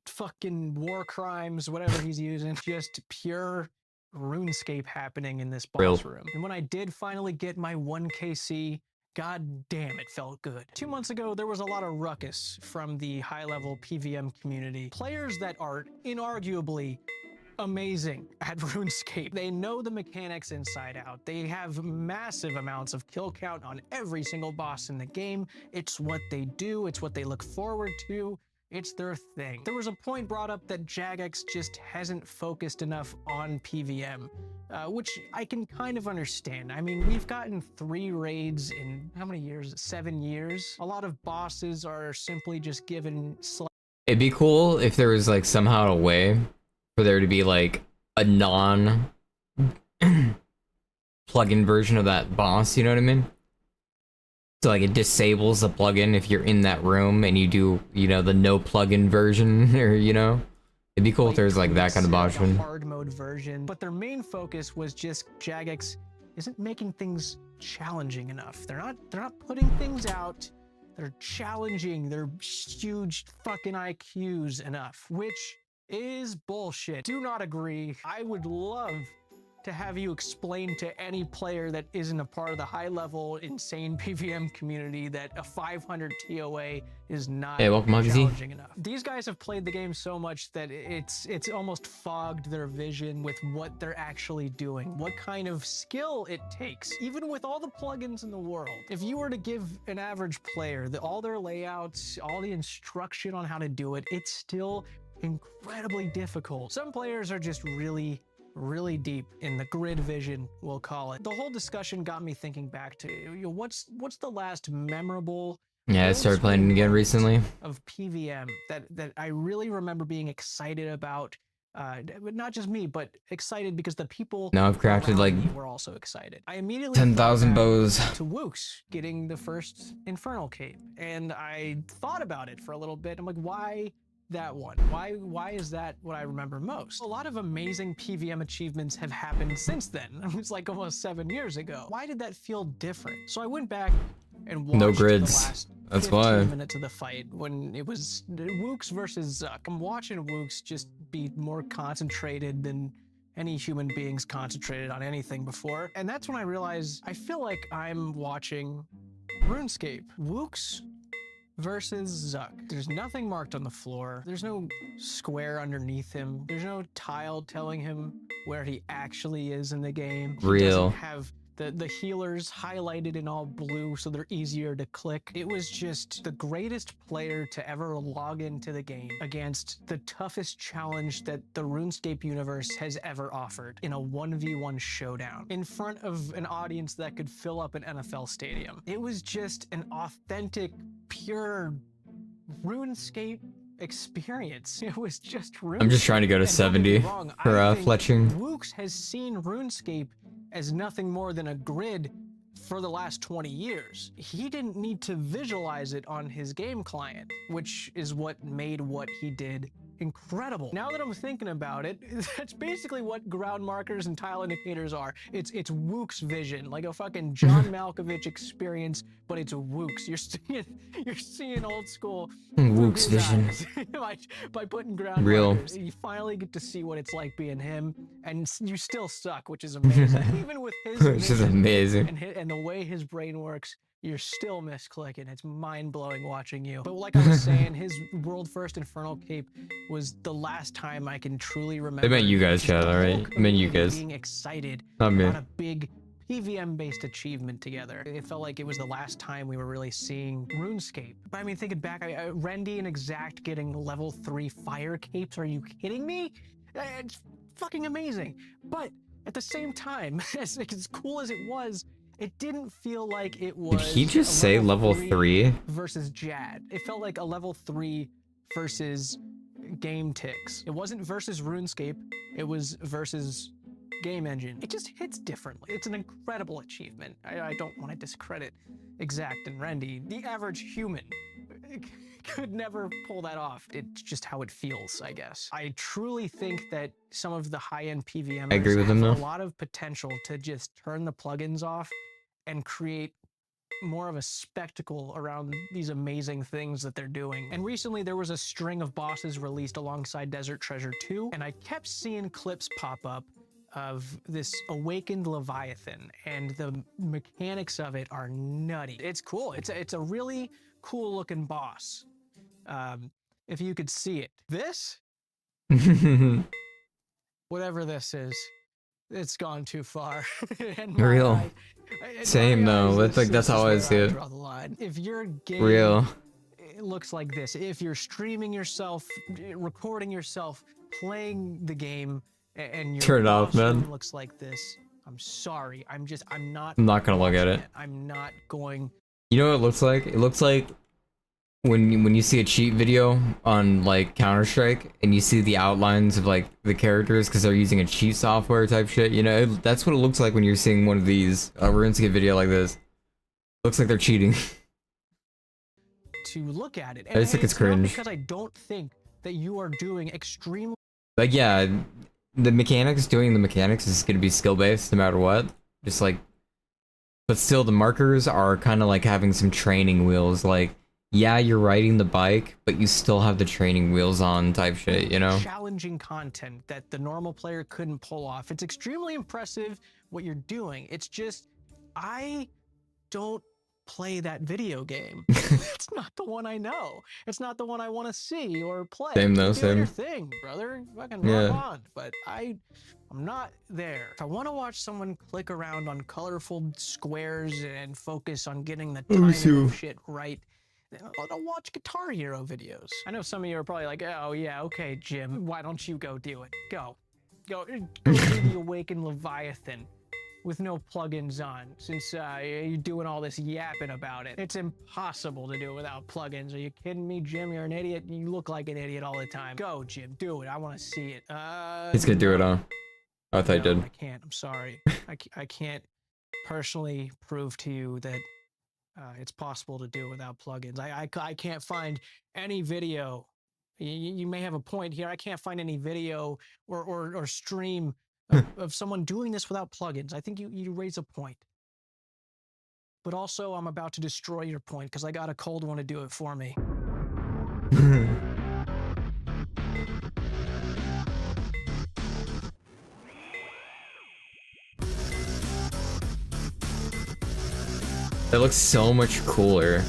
fucking war crimes, whatever he's using, just pure RuneScape happening in this boss room. And when I did finally get my 1 KC, god damn, it felt good. 2 months ago, there was a lot of ruckus from the high-level PVM community. Players that are inarguably amazing at RuneScape. They know the mechanics inside out. They have massive amounts of kill count on every single boss in the game. It's what they do. It's what they look forward to. It's their thing. There was a point brought up that Jagex just hasn't focused enough on PVM, which I can kind of understand. I mean, we've gotten 3 raids in how many years? 7 years. A lot of bosses are simply just given It'd be cool if there was like somehow a way for there to be like a non plugin version of that boss, you know what I mean? So like it disables the plugin if you're in that room and you do, you know, the no plugin version, or you know, it'd be cool if there's like that kind of option. Hard mode version, but their main focus was just Jagex isn't making things challenging enough. They're not putting things out. They're challenging their huge fucking IQs enough, which is bullshit. Do not agree. I would love to have you explain to any player that isn't a part of the high-level insane PVM community that a 500 TOA is not challenging enough. These guys have played the game so much that it's almost fogged their vision with what they're actually doing, what kind of skill it takes. Even with all the plugins in the world, if you were to give an average player all their layouts, all the instruction on how to do it, it's still incredibly difficult. Some players are just really deep in the grid vision, we'll call it. The whole discussion got me thinking back to, you know, what's the last memorable I started playing it again recently. Of PVM that I really remember being excited about, but not just me, but excited because the people Now I've crafted like were also excited. I immediately 10,000 bows to Wooks getting the first Infernal Cape, and I thought about it for a little bit. I'm like, why that one? Why is that what I remember most? A lot of amazing PVM achievements have happened since then. It was like almost 7 years ago. Why did that feel different? So I went back and watched no the grids. last That's 15 why. minutes of the fight when it was Wooks versus Zuck. I'm watching Wooks just be more concentrated than any human beings concentrated on anything before. And that's when I realized I feel like I'm watching RuneScape. Wooks versus Zuck. There's nothing marked on the floor. There's no square underneath him. There's no tile telling him where he actually is in the game. He Real. doesn't have the healers highlighted in all blue so they're easier to click. It was just the greatest player to ever log into the game against the toughest challenge that the RuneScape universe has ever offered in a 1v1 showdown in front of an audience that could fill up an NFL stadium. It was just an authentic, pure RuneScape experience. It was just RuneScape. I'm just trying to go to 70 for fletching. Wooks has seen RuneScape as nothing more than a grid for the last 20 years. He didn't need to visualize it on his game client, which is what made what he did incredible. Now that I'm thinking about it, that's basically what ground markers and tile indicators are. It's Wook's vision, like a fucking John Malkovich experience, but it's Wook's. You're seeing old school Wook's vision. by putting ground Real. markers. You finally get to see what it's like being him, and you still suck, which is amazing. Even with his Which is amazing. and the way his brain works, you're still misclicking. It's mind-blowing watching you. But like I was saying, his world first Infernal Cape was the last time I can truly remember. They meant you guys, chat, alright? I meant you guys. Being excited Not me. about a big PVM-based achievement together. It felt like it was the last time we were really seeing RuneScape. But I mean, thinking back, Rendy and Exact getting level 3 fire capes, are you kidding me? It's fucking amazing. But at the same time, as cool as it was, it didn't feel like it was. Did he just say level 3? Versus Jad. It felt like a level 3 versus game ticks. It wasn't versus RuneScape. It was versus game engine. It just hits differently. It's an incredible achievement. I don't want to discredit Exact and Rendy. The average human could never pull that off. It's just how it feels, I guess. I truly think that some of the high-end PVMers I agree with him, have though. a lot of potential to just turn the plugins off and create more of a spectacle around these amazing things that they're doing. And recently there was a string of bosses released alongside Desert Treasure 2, and I kept seeing clips pop up of this awakened Leviathan, and the mechanics of it are nutty. It's cool. It's a really cool looking boss. If you could see it. This? Whatever this is, it's gone too far. Real. Same though. That's like that's how I see it. Draw the line. If your game Real. it looks like this. If you're streaming yourself, recording yourself, playing the game, and your Turn it off, boss room man. looks like this, I'm sorry. I'm not gonna look at it. I'm not going. You know what it looks like? It looks like when you see a cheat video on like Counter-Strike and you see the outlines of like the characters because they're using a cheat software type shit. You know, that's what it looks like when you're seeing one of these RuneScape video like this. Looks like they're cheating. To look at it. I just think it's not cringe. because I don't think that you are doing extremely. Like, yeah, the mechanics, doing the mechanics is going to be skill-based no matter what. Just like, but still the markers are kind of like having some training wheels. Like, yeah, you're riding the bike, but you still have the training wheels on type shit, you know? Challenging content that the normal player couldn't pull off. It's extremely impressive what you're doing. It's just, I don't play that video game. It's not the one I know. It's not the one I want to see or play. Same though, You're doing your same. thing, brother. Fucking Yeah. rock on. But I'm not there. If I want to watch someone click around on colorful squares and focus on getting the timing of shit right, then I'll watch Guitar Hero videos. I know some of you are probably like, oh yeah, okay, Jim, why don't you go do it? Go do the Awakened Leviathan with no plugins on, since you're doing all this yapping about it. It's impossible to do it without plugins. Are you kidding me, Jim? You're an idiot. You look like an idiot all the time. Go, Jim, do it. I want to see it. He's gonna do it, huh? Oh, I thought he No, did. I can't. I'm sorry. I can't personally prove to you that it's possible to do it without plugins. I can't find any video. You may have a point here. I can't find any video or stream of someone doing this without plugins. I think you raise a point. But also, I'm about to destroy your point because I got a cold one to do it for me. That looks so much cooler.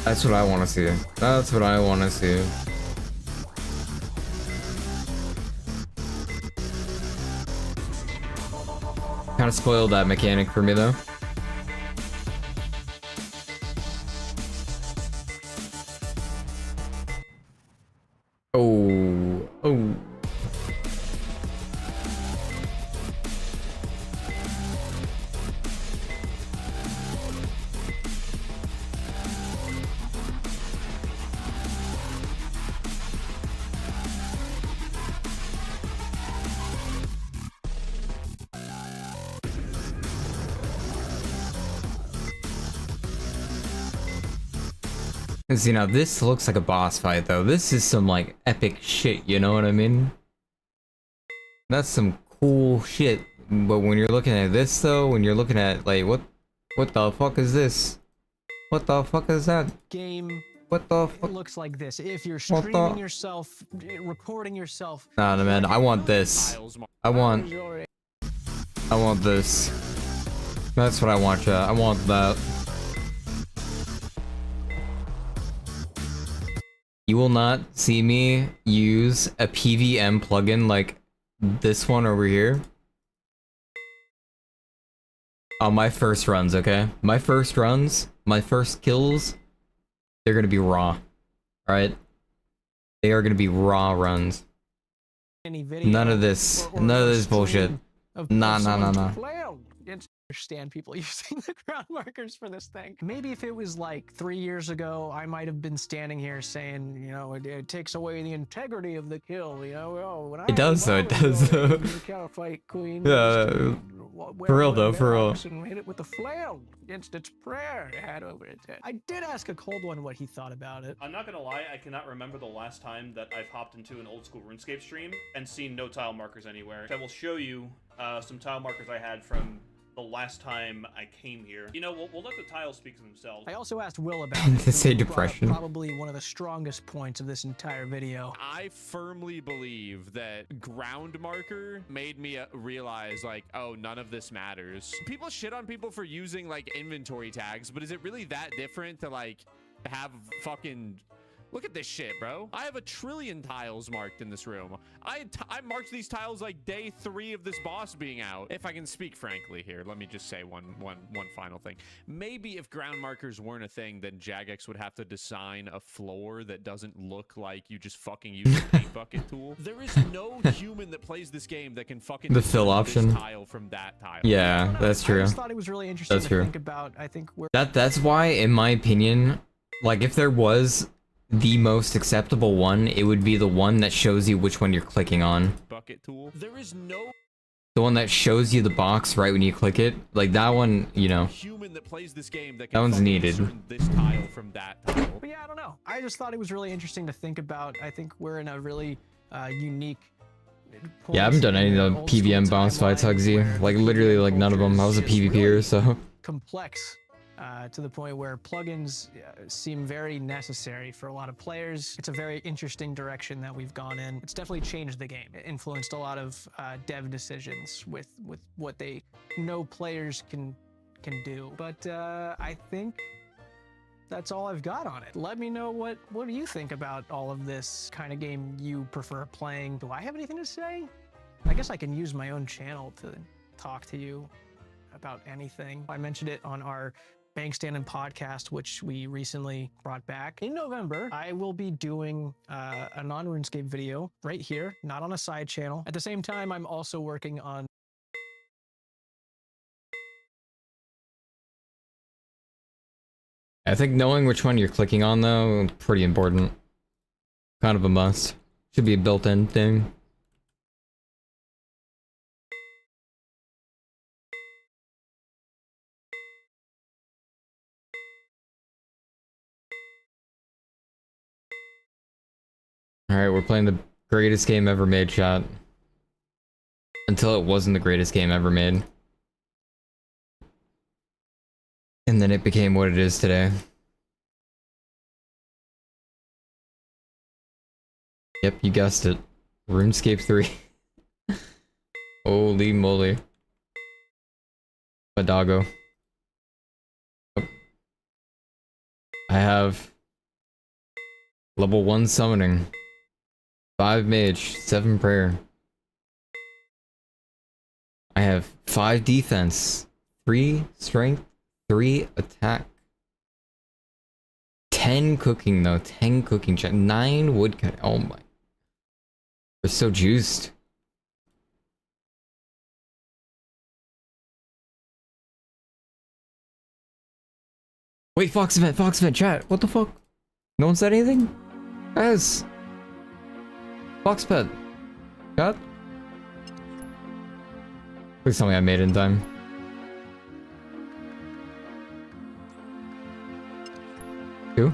That's what I want to see. That's what I want to see. Kind of spoiled that mechanic for me though. Oh. See, now this looks like a boss fight though. This is some like epic shit, you know what I mean? That's some cool shit. But when you're looking at this though, when you're looking at like what the fuck is this? What the fuck is that? Game. What the fuck? It looks like this. If you're What the- streaming yourself, recording yourself. Nah, man, I want this. I want this. That's what I want, chat. I want that. You will not see me use a PVM plugin like this one over here on my first runs, okay? My first runs, my first kills, they're gonna be raw, alright? They are gonna be raw runs. Any video None of this, none of this bullshit. Nah. Understand people using the ground markers for this thing. Maybe if it was like 3 years ago, I might have been standing here saying, you know, it takes away the integrity of the kill. You know, oh, when It does though, it does though. Fight queen. Yeah, for real though, for real. And hit it with the flail against its prayer it had over its head. I did ask a cold one what he thought about it. I'm not gonna lie, I cannot remember the last time that I've hopped into an old school RuneScape stream and seen no tile markers anywhere. I will show you some tile markers I had from the last time I came here. You know, we'll let the tiles speak for themselves. I also asked Will about it. To say Will brought up depression. Probably one of the strongest points of this entire video. I firmly believe that ground marker made me realize, like, oh, none of this matters. People shit on people for using, like, inventory tags, but is it really that different to, like, have fucking Look at this shit, bro. I have 1 trillion tiles marked in this room. I marked these tiles like day 3 of this boss being out. If I can speak frankly here, let me just say one final thing. Maybe if ground markers weren't a thing, then Jagex would have to design a floor that doesn't look like you just fucking use a paint bucket tool. There is no human that plays this game that can fucking The fill discern option. this tile from that tile. Yeah, that's I true. just thought it was really interesting That's to true. think about. I think we're That's why, in my opinion, like if there was the most acceptable one, it would be the one that shows you which one you're clicking on. Bucket tool. There is no The one that shows you the box right when you click it. Like that one, you know. human that plays this game that That one's fucking needed. discern this tile from that tile. But yeah, I don't know. I just thought it was really interesting to think about. I think we're in a really unique. Yeah, I haven't done any of the PVM boss fights, Hugsy. Like literally, like none of them. I was a PvPer, so. Complex to the point where plugins seem very necessary for a lot of players. It's a very interesting direction that we've gone in. It's definitely changed the game. It influenced a lot of dev decisions with what they know players can do. But I think that's all I've got on it. Let me know what do you think about all of this kind of game you prefer playing. Do I have anything to say? I guess I can use my own channel to talk to you about anything. I mentioned it on our Bank Standing podcast, which we recently brought back. In November, I will be doing a non-RuneScape video right here, not on a side channel. At the same time, I'm also working on I think knowing which one you're clicking on, though, pretty important. Kind of a must. Should be a built-in thing. Alright, we're playing the greatest game ever made, chat. Until it wasn't the greatest game ever made. And then it became what it is today. Yep, you guessed it. RuneScape 3. Holy moly. A doggo. Yep. I have level 1 summoning, 5 mage, 7 prayer. I have 5 defense, 3 strength, 3 attack. 10 cooking though, 10 cooking check, 9 woodcut. Oh my. We're so juiced. Wait, Fox event, chat. What the fuck? No one said anything? Guys. Fox pet. Chat? Please tell me I made it in time. Who?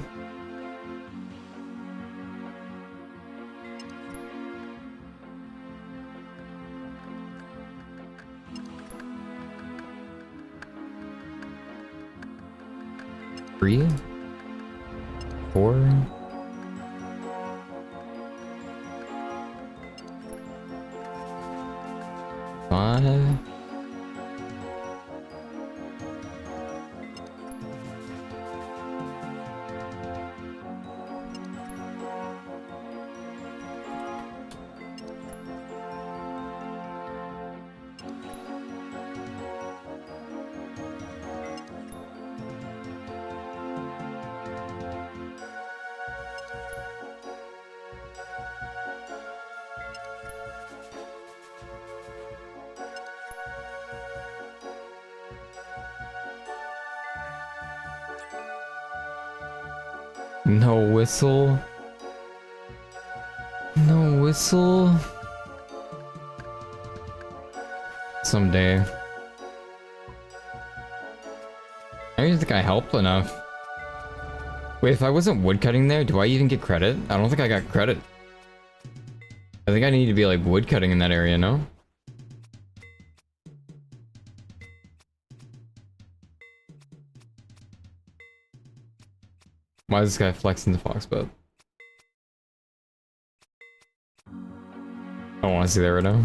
Three? 4? Five? No whistle. No whistle. Someday. I don't even think I helped enough. Wait, if I wasn't woodcutting there, do I even get credit? I don't think I got credit. I think I need to be like woodcutting in that area, no? Why is this guy flexing the fox boat? I don't want to see that right now.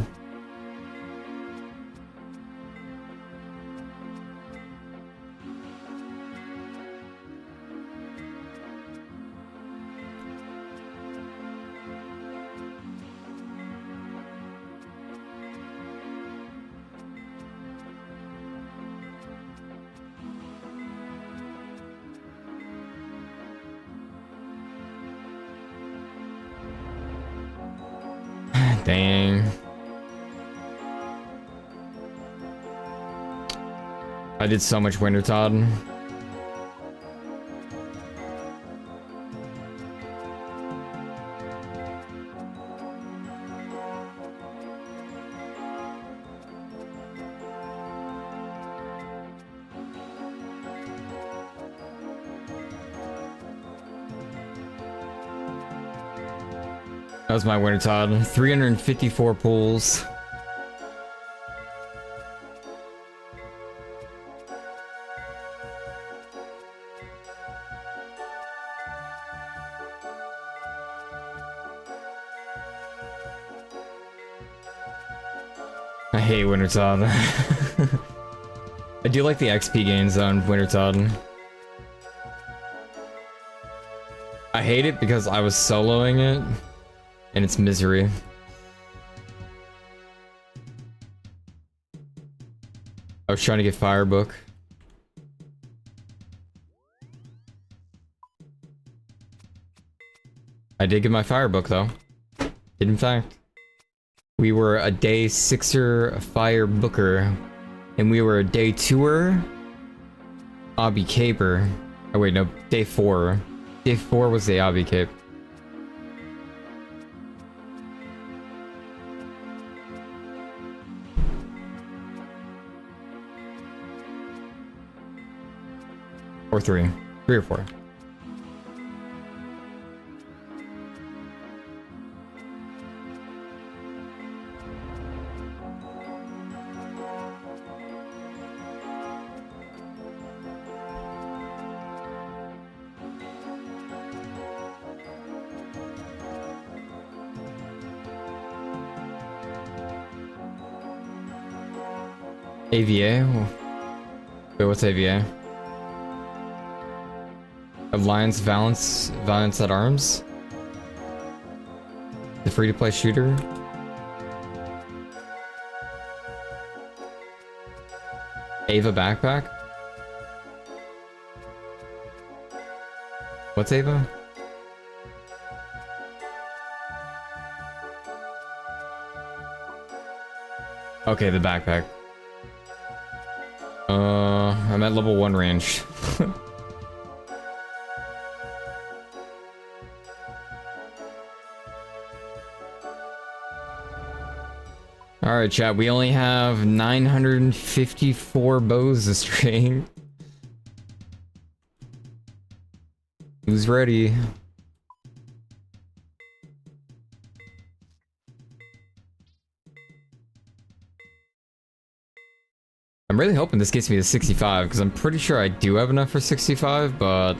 Dang. I did so much Winter Todd. That was my Winter Todd. 354 pulls. I hate Winter Todd. I do like the XP gains on Winter Todd. I hate it because I was soloing it, and it's misery. I was trying to get Firebook. I did get my Firebook though. Did in fact. We were a day 6er Fire Booker, and we were a day 2er Obby Caper. Oh wait, no, day 4. Day 4 was the Obby Cape. Or 3. 3 or 4. AVA? Wait, what's AVA? Alliance Valence at Arms? The free-to-play shooter? Ava Backpack? What's Ava? Okay, the backpack. I'm at level 1 range. Alright, chat, we only have 954 bows to string. Who's ready? I'm really hoping this gets me to 65, because I'm pretty sure I do have enough for 65, but...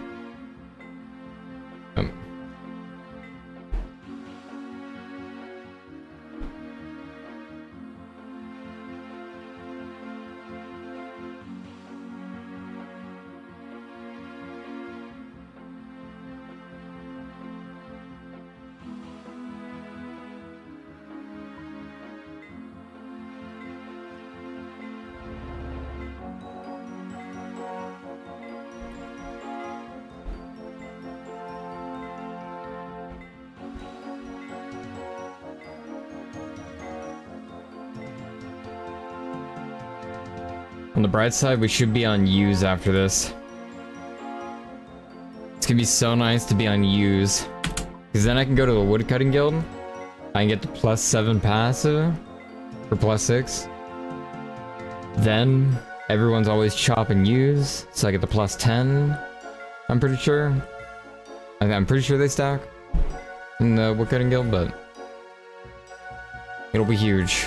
On the bright side, we should be on U's after this. It's gonna be so nice to be on U's. Because then I can go to the woodcutting guild. I can get the +7 passive. For +6. Then, everyone's always chopping U's. So I get the +10. I'm pretty sure. I'm pretty sure they stack. In the woodcutting guild, but... it'll be huge.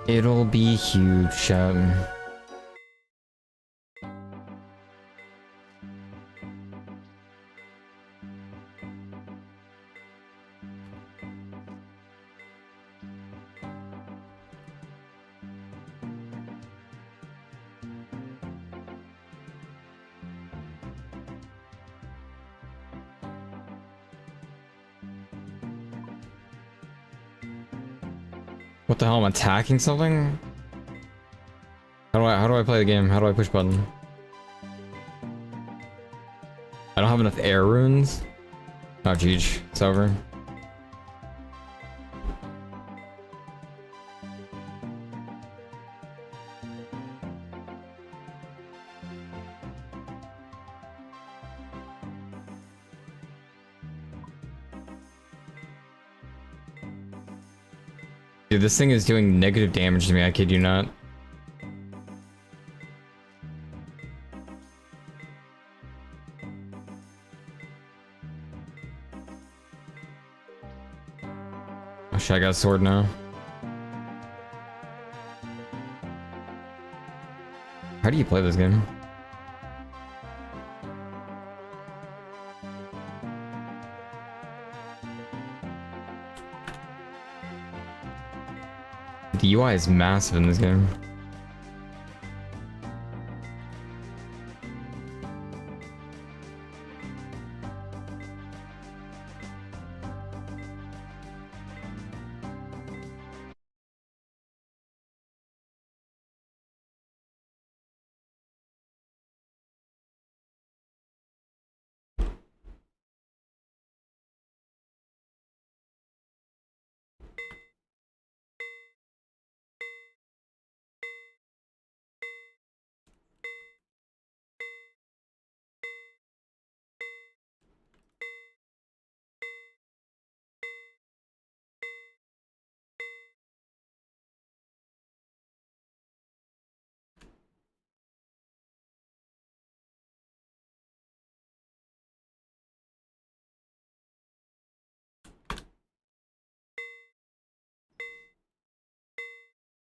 It'll be huge. What the hell? I'm attacking something? How do I play the game? How do I push button? have enough air runes. Oh, jeez. It's over. Dude, this thing is doing negative damage to me, I kid you not. Oh shit, I got a sword now. How do you play this game? The UI is massive in this game.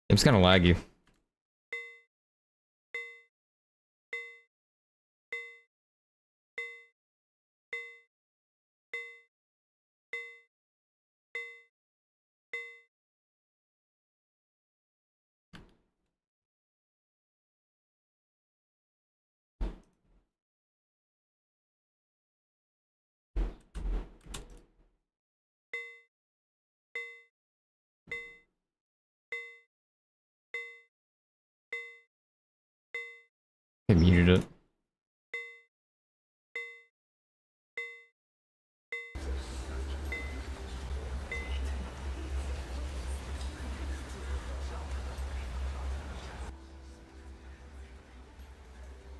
It's kind of laggy. I muted it.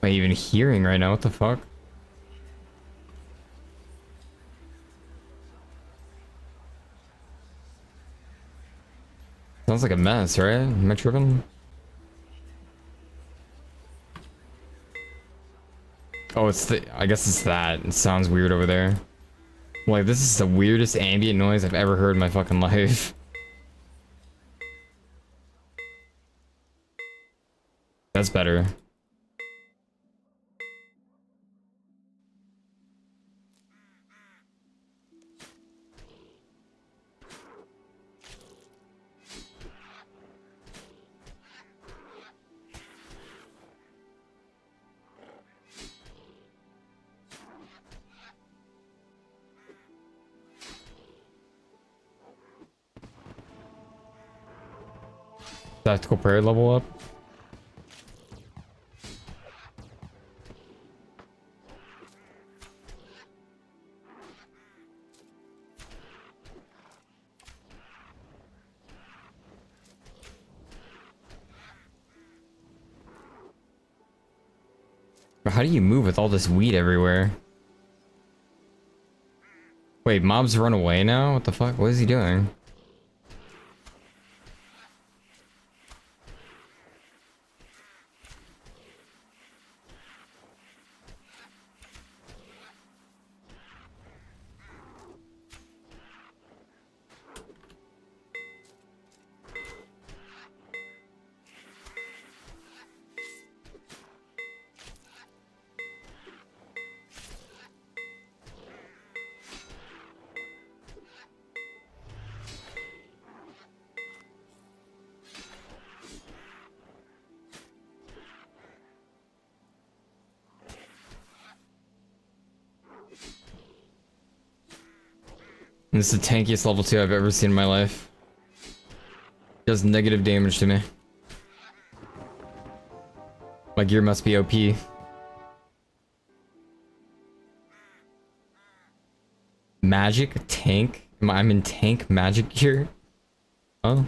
Am I even hearing right now? What the fuck? Sounds like a mess, right? Am I tripping? Oh, it's the... I guess it's that. It sounds weird over there. Like, this is the weirdest ambient noise I've ever heard in my fucking life. That's better. Tactical prayer level up. But how do you move with all this weed everywhere? Wait, mobs run away now? What the fuck? What is he doing? This is the tankiest level 2 I've ever seen in my life. Does negative damage to me. My gear must be OP. magic tank? I'm in tank magic gear? Oh.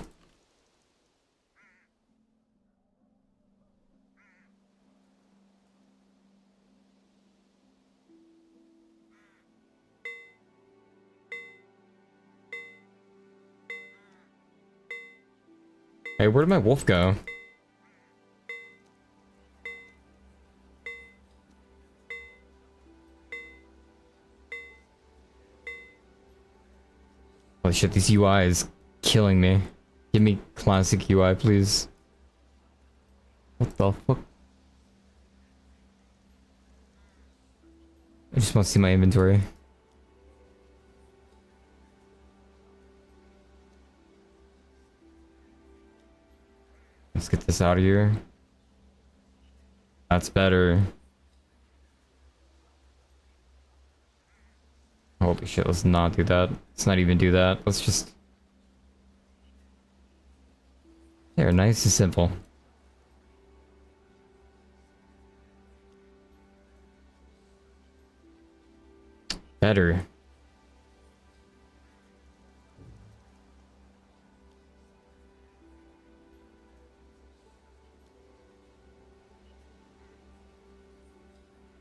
Hey, where did my wolf go? Holy shit, this UI is killing me. Give me classic UI, please. What the fuck? I just want to see my inventory. Let's get this out of here. That's better. Holy shit, let's not do that. Let's not even do that. Let's just... There, nice and simple. Better.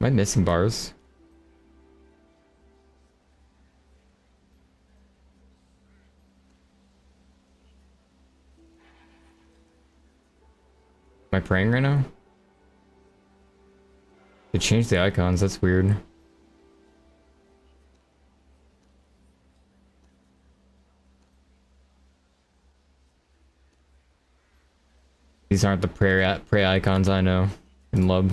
Am I missing bars? Am I praying right now? They changed the icons, that's weird. These aren't the pray icons I know and love.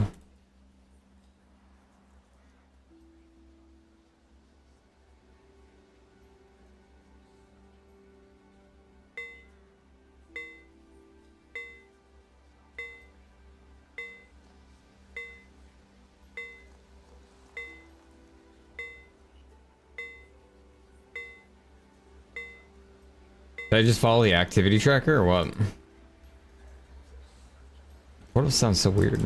Did I just follow the activity tracker or what? What sounds so weird?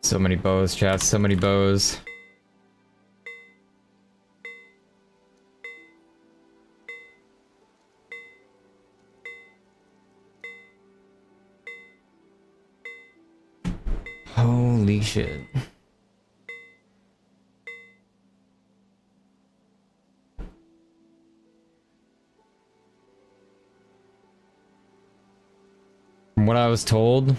So many bows, chat, so many bows. Holy shit. From what I was told,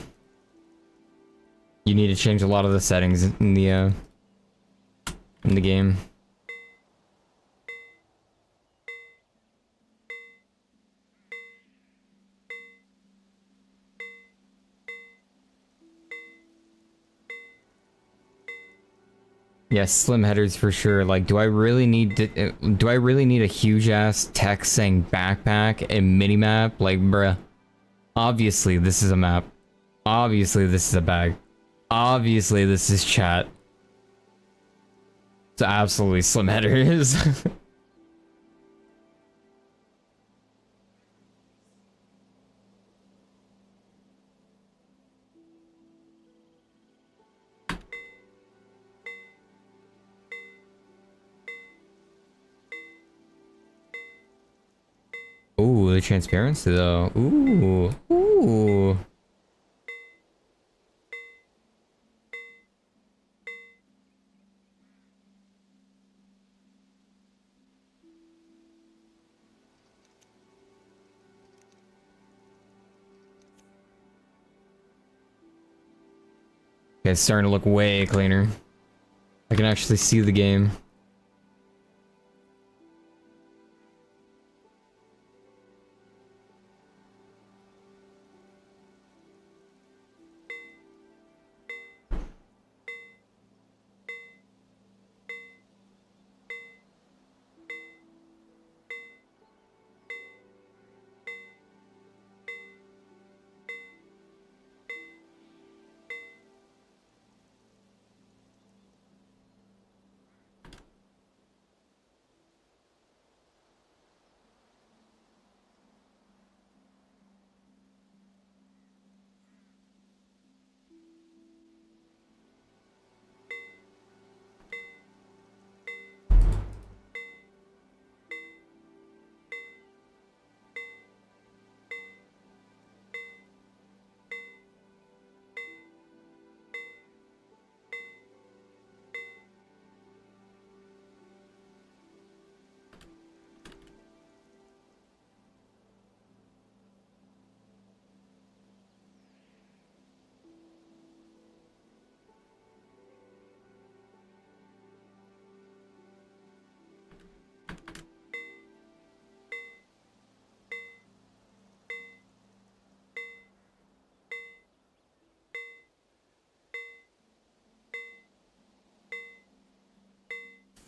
you need to change a lot of the settings in the game. Yes, slim headers for sure. Like, do I really need a huge ass text saying backpack and minimap? Like, bruh. Obviously, this is a map. Obviously, this is a bag. Obviously, this is chat. It's absolutely slim headers. Ooh, the transparency though. Ooh, ooh. Okay, it's starting to look way cleaner. I can actually see the game.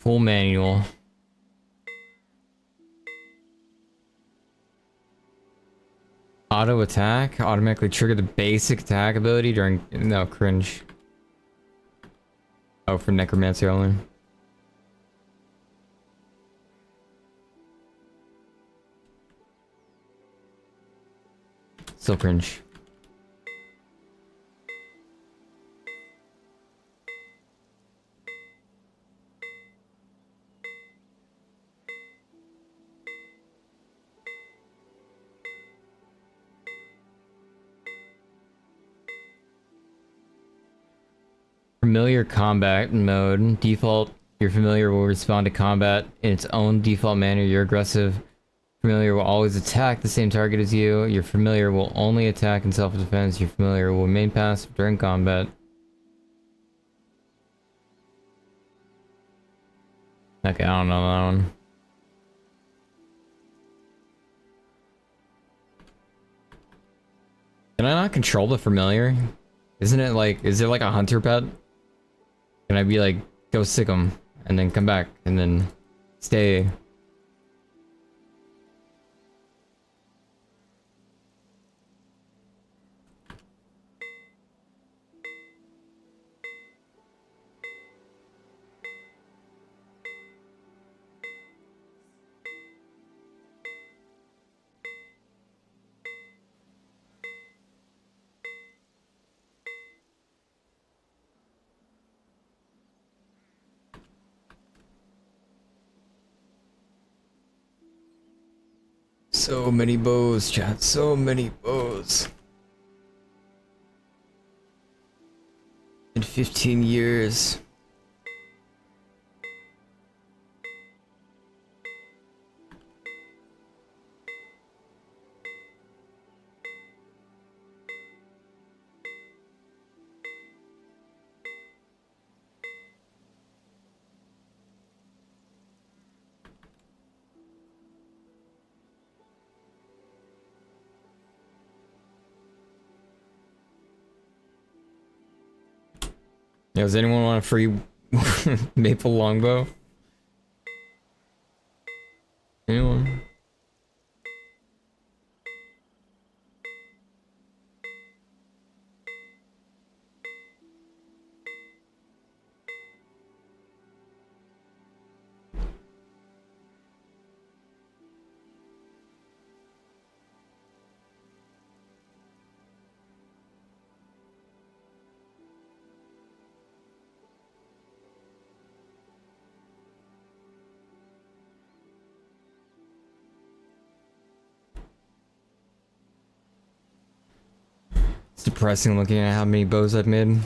Full manual. Auto attack? Automatically trigger the basic attack ability during... No, cringe. Oh, for necromancy only. Still cringe. Familiar combat mode. Default, your familiar will respond to combat in its own default manner. Your aggressive familiar will always attack the same target as you. Your familiar will only attack in self-defense. Your familiar will remain passive during combat. Okay, I don't know that one. Can I not control the familiar? Isn't it like, is it like a hunter pet? Can I be like, go sick him, and then come back, and then stay? So many bows, chat. So many bows. In 15 years. Yeah, does anyone want a free maple longbow? Anyone? It's depressing looking at how many bows I've made.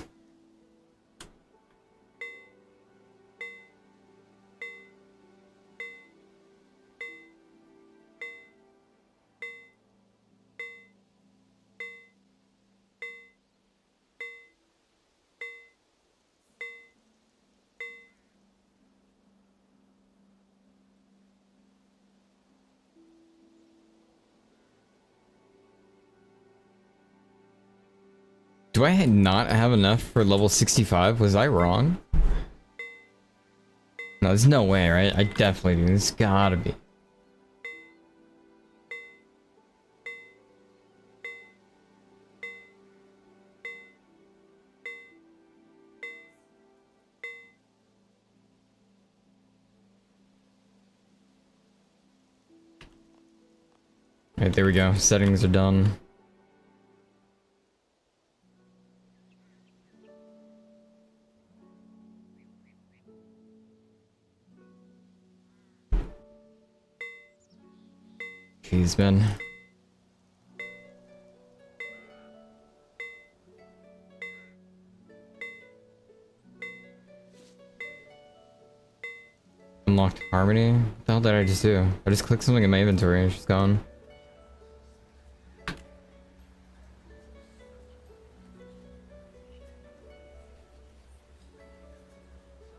Do I not have enough for level 65? Was I wrong? No, there's no way, right? I definitely do. There's gotta be. Alright, there we go. Settings are done. Jeez, man. Unlocked harmony? What the hell did I just do? I just clicked something in my inventory and it's just gone.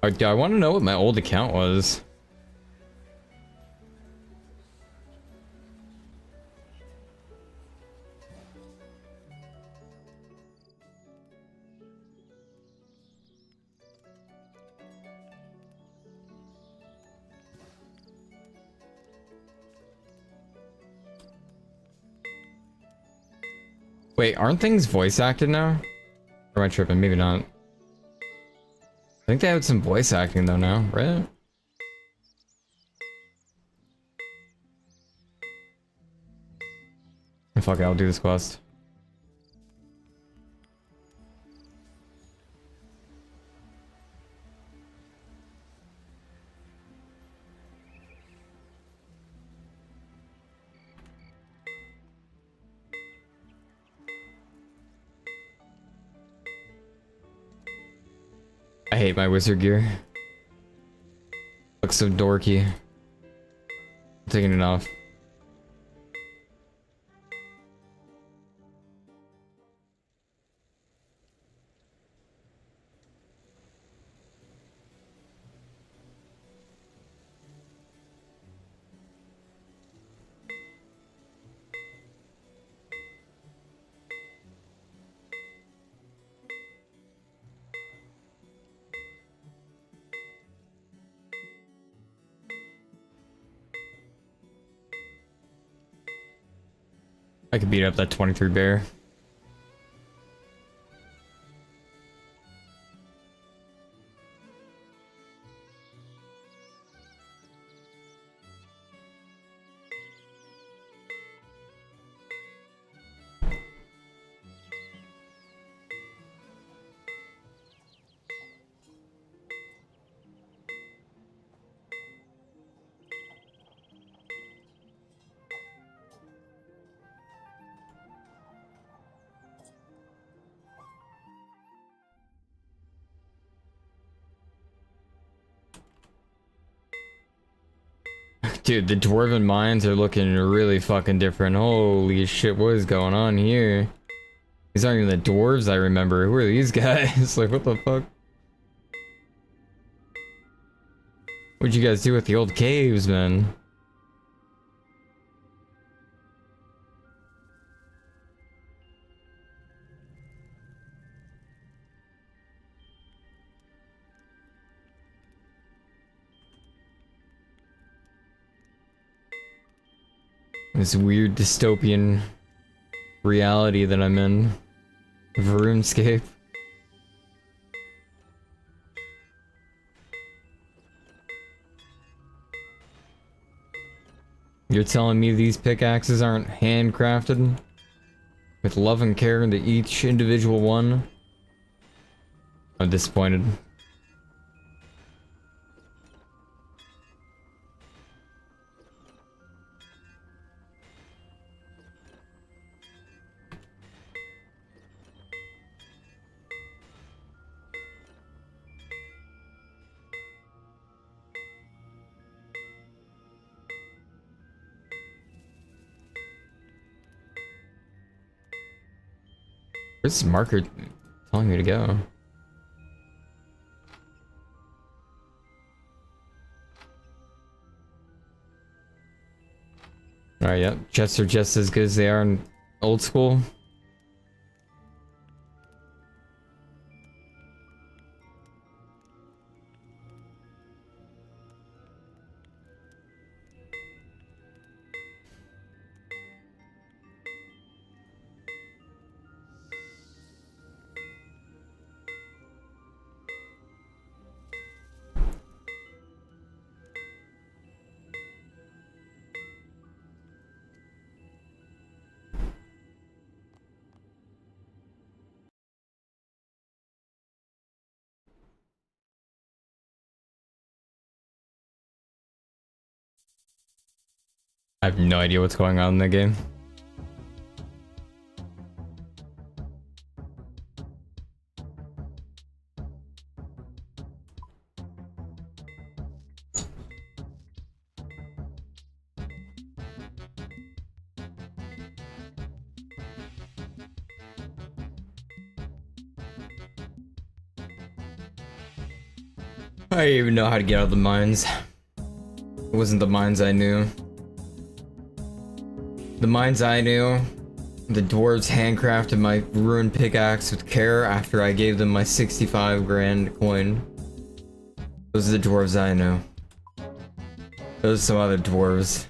I want to know what my old account was. Wait, aren't things voice acted now? Or am I tripping? Maybe not. I think they had some voice acting though now, right? Fuck it, I'll do this quest. I hate my wizard gear. Looks so dorky. I'm taking it off. I could beat up that 23 bear. Dude, the dwarven mines are looking really fucking different. Holy shit, what is going on here? These aren't even the dwarves I remember. Who are these guys? Like, what the fuck? What'd you guys do with the old caves, man? This weird dystopian reality that I'm in of RuneScape. You're telling me these pickaxes aren't handcrafted? With love and care into each individual one? I'm disappointed. Where's this marker telling me to go? Alright, yep. Chests are just as good as they are in old school. I have no idea what's going on in the game. I didn't even know how to get out of the mines. It wasn't the mines I knew. The mines I knew, the dwarves handcrafted my ruined pickaxe with care after I gave them my 65 grand coin. Those are the dwarves I know. Those are some other dwarves.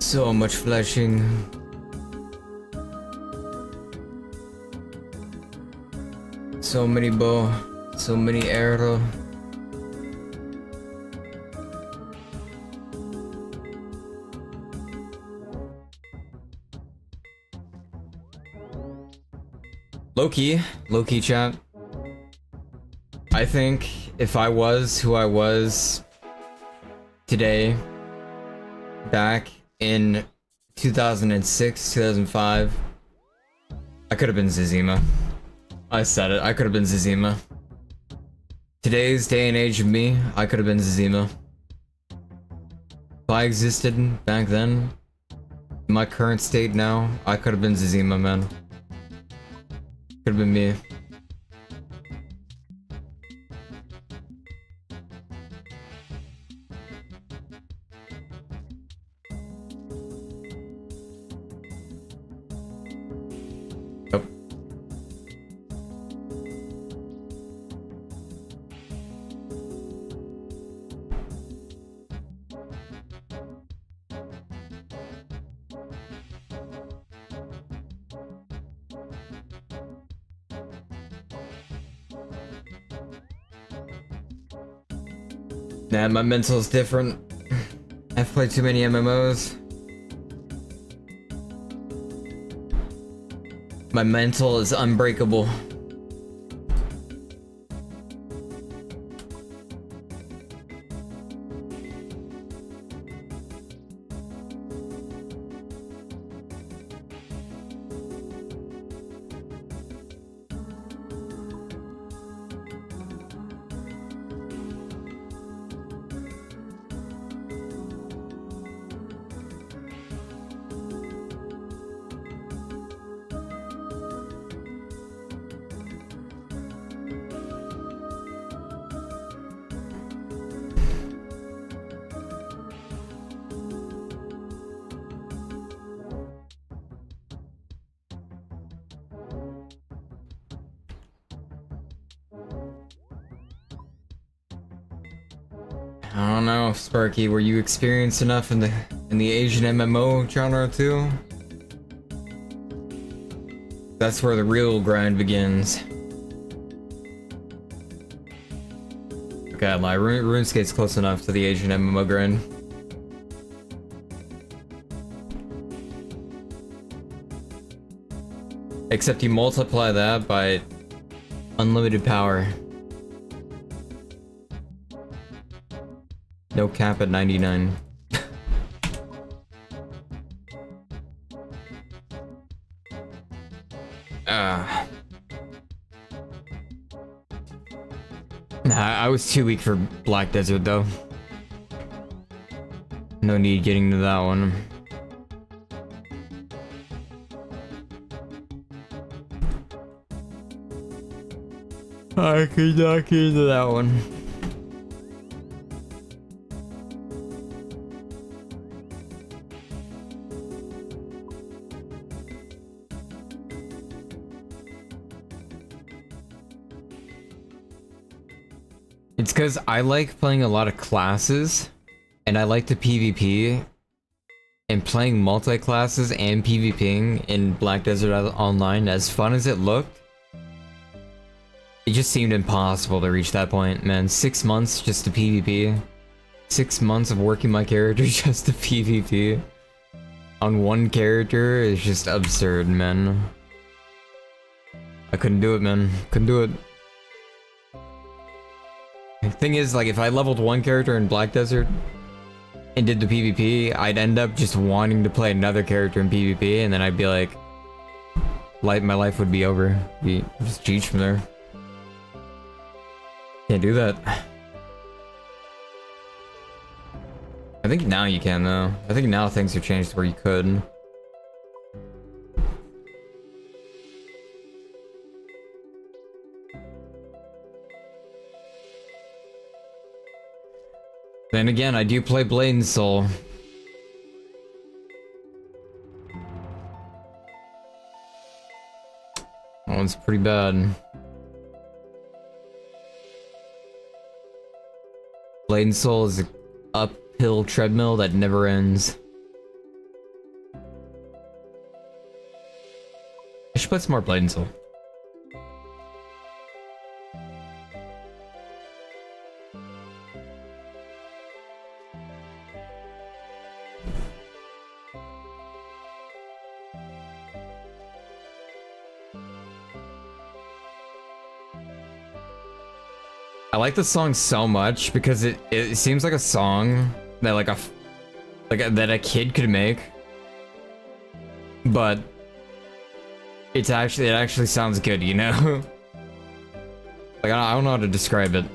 So much flashing. So many bow, so many arrow. Low-key chat. I think if I was who I was today, back in 2006, 2005, I could have been Zizima. I said it, I could have been Zizima. Today's day and age of me, I could have been Zizima. If I existed back then, in my current state now, I could have been Zizima, man. Could have been me. Yep. Nah, my mental is different. I've played too many MMOs. My mental is unbreakable. I don't know, Sparky, were you experienced enough in the Asian MMO genre too? That's where the real grind begins. Okay, I lie. RuneScape's close enough to the Asian MMO grind. Except you multiply that by unlimited power. No cap at 99. Nah, I was too weak for Black Desert though. No need getting to that one. I could not get into that one. It's because I like playing a lot of classes, and I like to PvP, and playing multi-classes and PvPing in Black Desert Online, as fun as it looked, it just seemed impossible to reach that point, man. 6 months just to PvP. 6 months of working my character just to PvP. On one character is just absurd, man. I couldn't do it, man. Couldn't do it. The thing is, like, if I leveled one character in Black Desert and did the PvP, I'd end up just wanting to play another character in PvP, and then I'd be like, my life would be over. Be just GG from there. Can't do that. I think now you can, though. I think now things have changed where you could. Then again, I do play Blade and Soul. That one's pretty bad. Blade and Soul is an uphill treadmill that never ends. should play some more Blade and Soul. I like this song so much because it seems like a song that that a kid could make, but it actually sounds good, you know? Like I don't know how to describe it.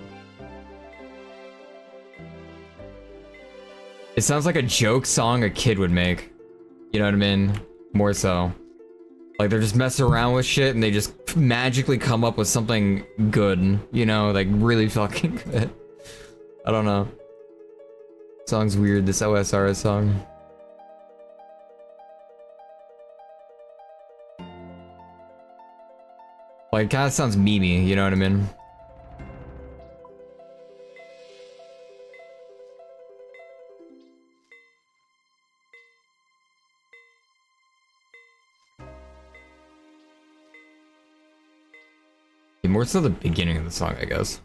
It sounds like a joke song a kid would make. You know what I mean? More so. Like they're just messing around with shit and they just magically come up with something good, you know, like really fucking good. I don't know. Song's weird, this OSRS song. Like, it kinda sounds memey, you know what I mean? More so the beginning of the song, I guess.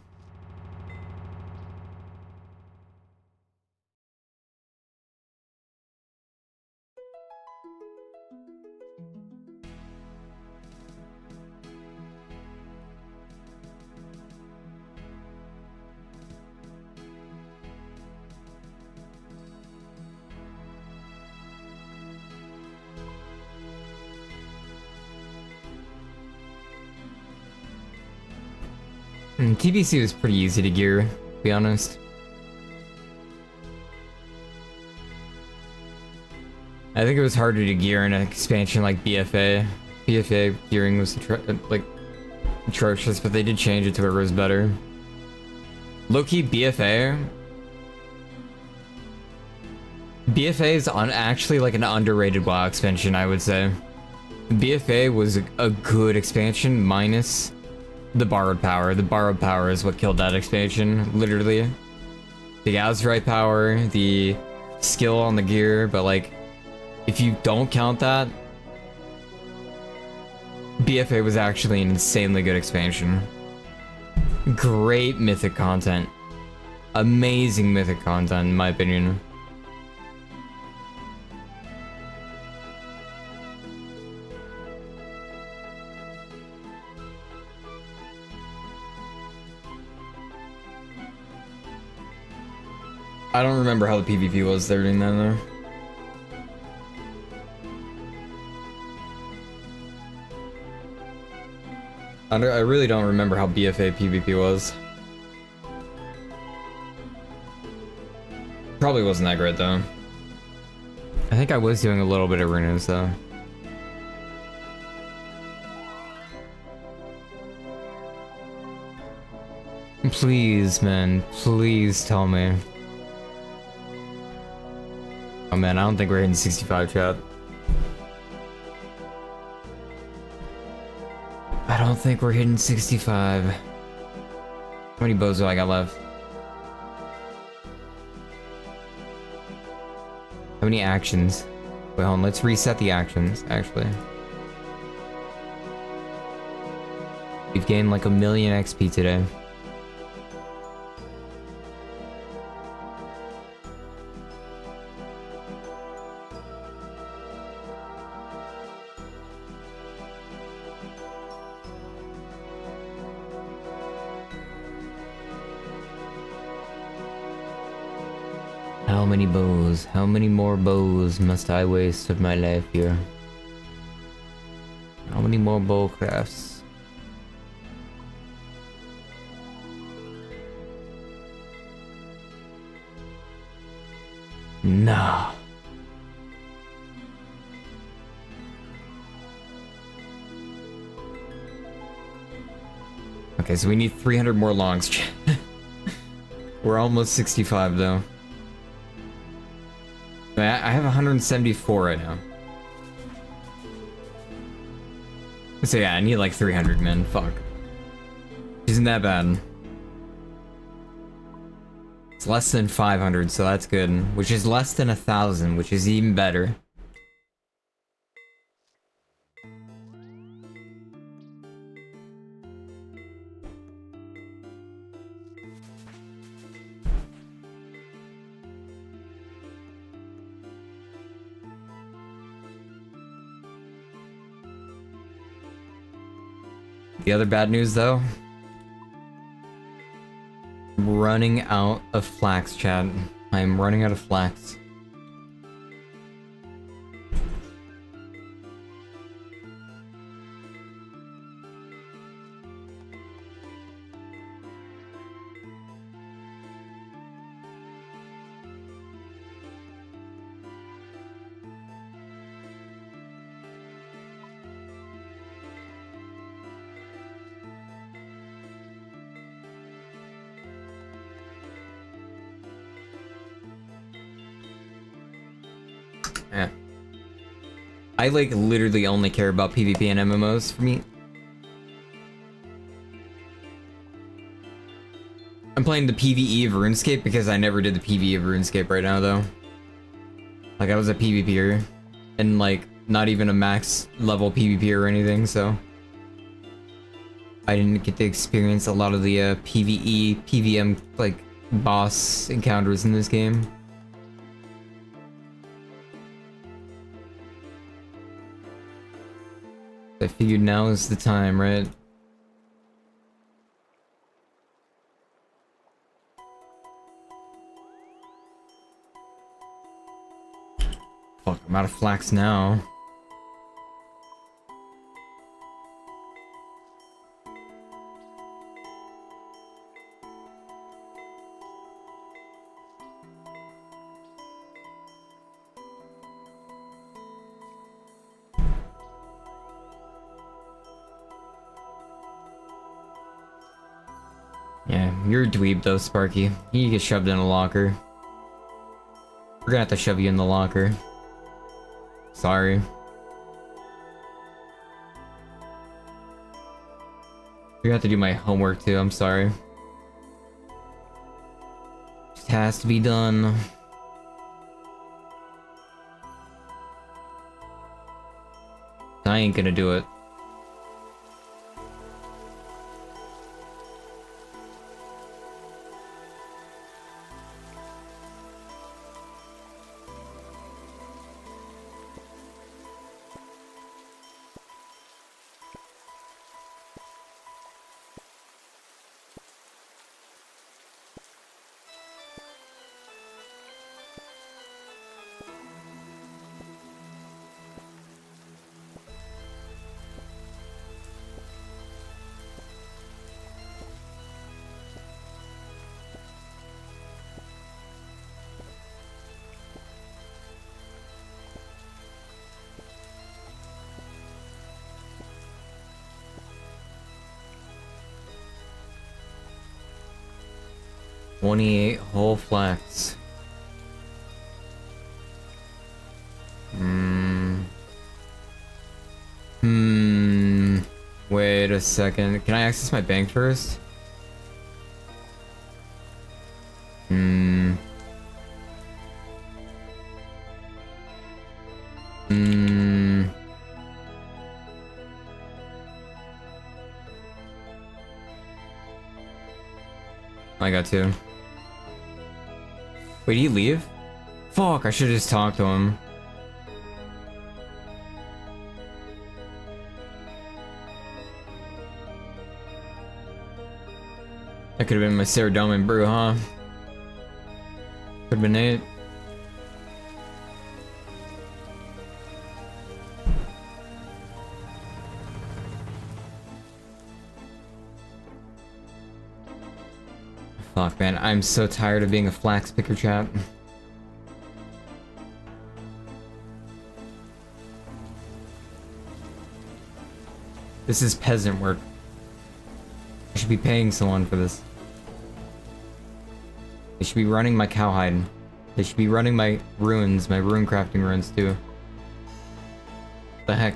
TBC was pretty easy to gear, to be honest. I think it was harder to gear in an expansion like BFA. BFA gearing was like atrocious, but they did change it to where it was better. Low-key BFA is actually like an underrated WoW expansion, I would say. BFA was a good expansion minus the borrowed power. The borrowed power is what killed that expansion, literally. The Azurite power, the skill on the gear, but like, if you don't count that, BFA was actually an insanely good expansion. Great mythic content. Amazing mythic content, in my opinion. I don't remember how the PvP was there during that though. I really don't remember how BFA PvP was. Probably wasn't that great though. I think I was doing a little bit of runes though. Please, man, please tell me. Oh man, I don't think we're hitting 65, chat. I don't think we're hitting 65. How many bows do I got left? How many actions? Wait, hold on, let's reset the actions, actually. We've gained like 1,000,000 XP today. How many bows? How many more bows must I waste of my life here? How many more bow crafts? Nah. Okay, so we need 300 more longs. We're almost 65 though. I have 174 right now. So yeah, I need like 300, man. Fuck. Isn't that bad. It's less than 500, so that's good. Which is less than 1,000, which is even better. The other bad news though, I'm running out of flax, chat. I'm running out of flax. Yeah. I like literally only care about PvP and MMOs for me. I'm playing the PvE of RuneScape because I never did the PvE of RuneScape right now though. Like I was a PvPer and like not even a max level PvP or anything, so I didn't get to experience a lot of the PvE, PvM like boss encounters in this game. I figured now is the time, right? Fuck, I'm out of flax now. Yeah, you're a dweeb though, Sparky. You get shoved in a locker. We're gonna have to shove you in the locker. Sorry. You're gonna have to do my homework too, I'm sorry. Just has to be done. I ain't gonna do it. $28 whole flax. Wait a second. Can I access my bank first? I got two. Wait, did he leave? Fuck, I should've just talked to him. That could've been my Ceridonian brew, huh? Could've been it. Fuck, man, I'm so tired of being a flax picker, chat. This is peasant work. I should be paying someone for this. They should be running my cowhide. They should be running my runes, my rune crafting runes too. What the heck?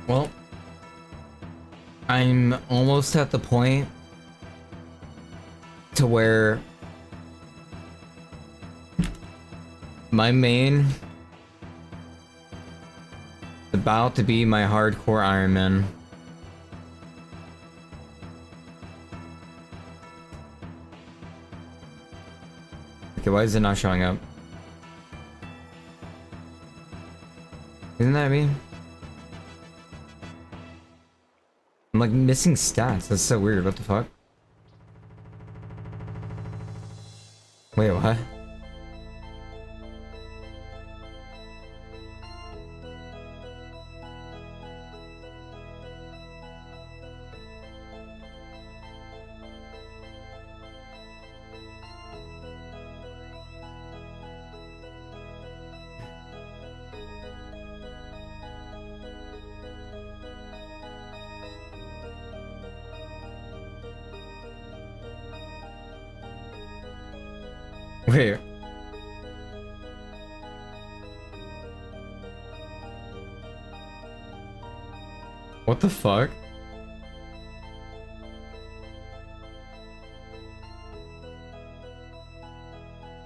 Well, I'm almost at the point to where my main is about to be my hardcore Ironman. Okay, why is it not showing up? Isn't that me? I'm like missing stats. That's so weird. What the fuck? Wait, what? Wait. What the fuck?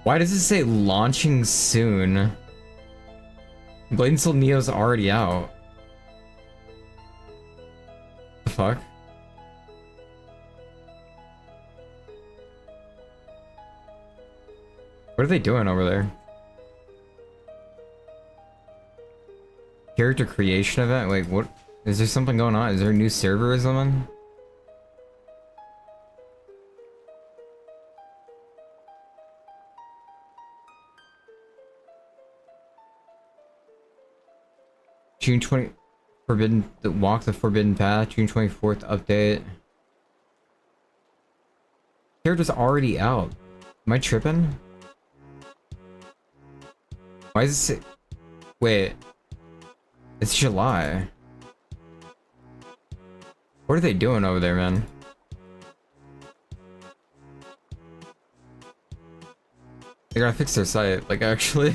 Why does it say launching soon? Blade and Soul Neo's already out. The fuck? What are they doing over there? Character creation event? Wait, what? Is there something going on? Is there a new server or something? June 20... Walk the Forbidden Path. June 24th update. Character's already out. Am I tripping? Why is it say... Wait. It's July. What are they doing over there, man? They gotta fix their site, like, actually.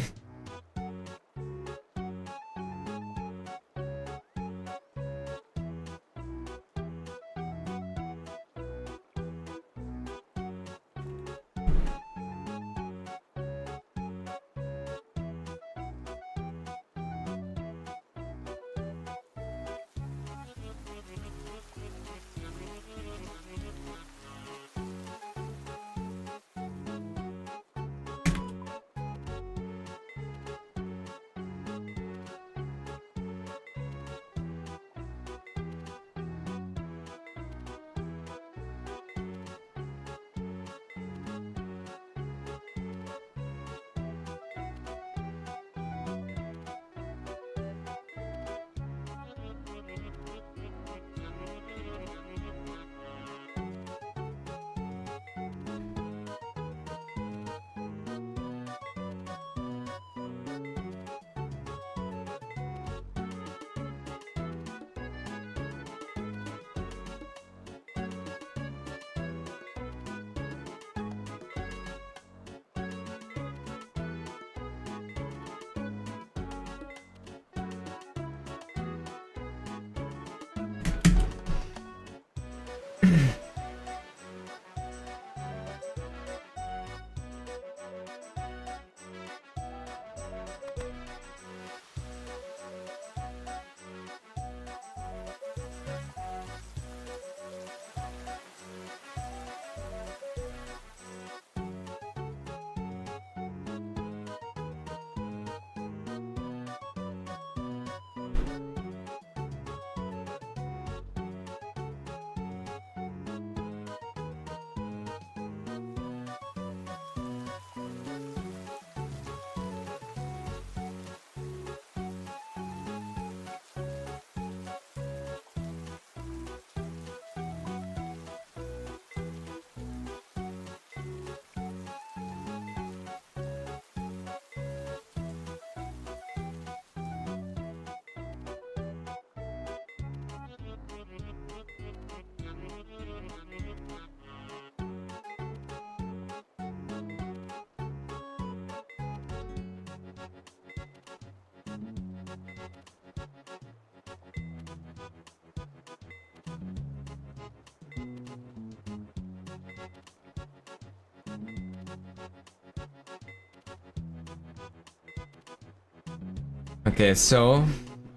Okay, so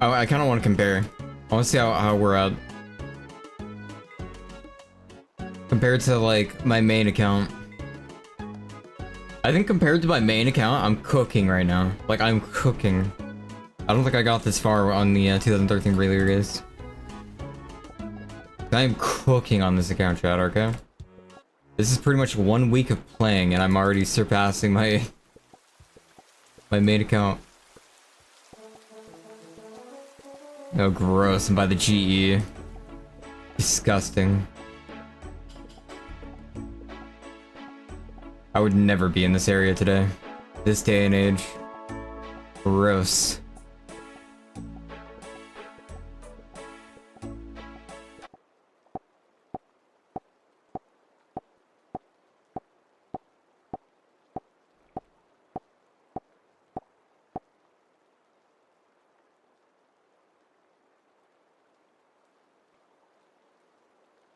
I kind of want to compare. I want to see how we're at compared to like my main account. I think compared to my main account, I'm cooking right now. Like I'm cooking. I don't think I got this far on the 2013 Relay Race. I'm cooking on this account, chat. Okay. This is pretty much 1 week of playing, and I'm already surpassing my main account. Oh, gross! And by the GE, disgusting. I would never be in this area today, this day and age. Gross.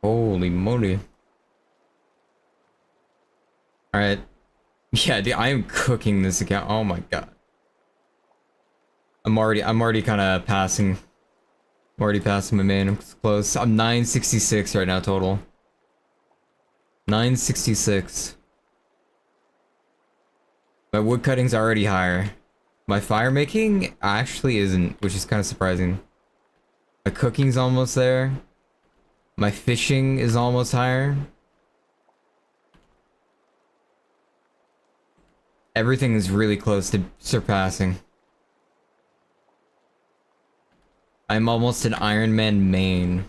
Holy moly. Alright. Yeah, dude, I am cooking this account. Oh my god. I'm already kind of passing. I'm already passing my main. I'm close. I'm 966 right now total. 966. My wood cutting's already higher. My fire making actually isn't, which is kind of surprising. My cooking's almost there. My fishing is almost higher. Everything is really close to surpassing. I'm almost an Ironman main.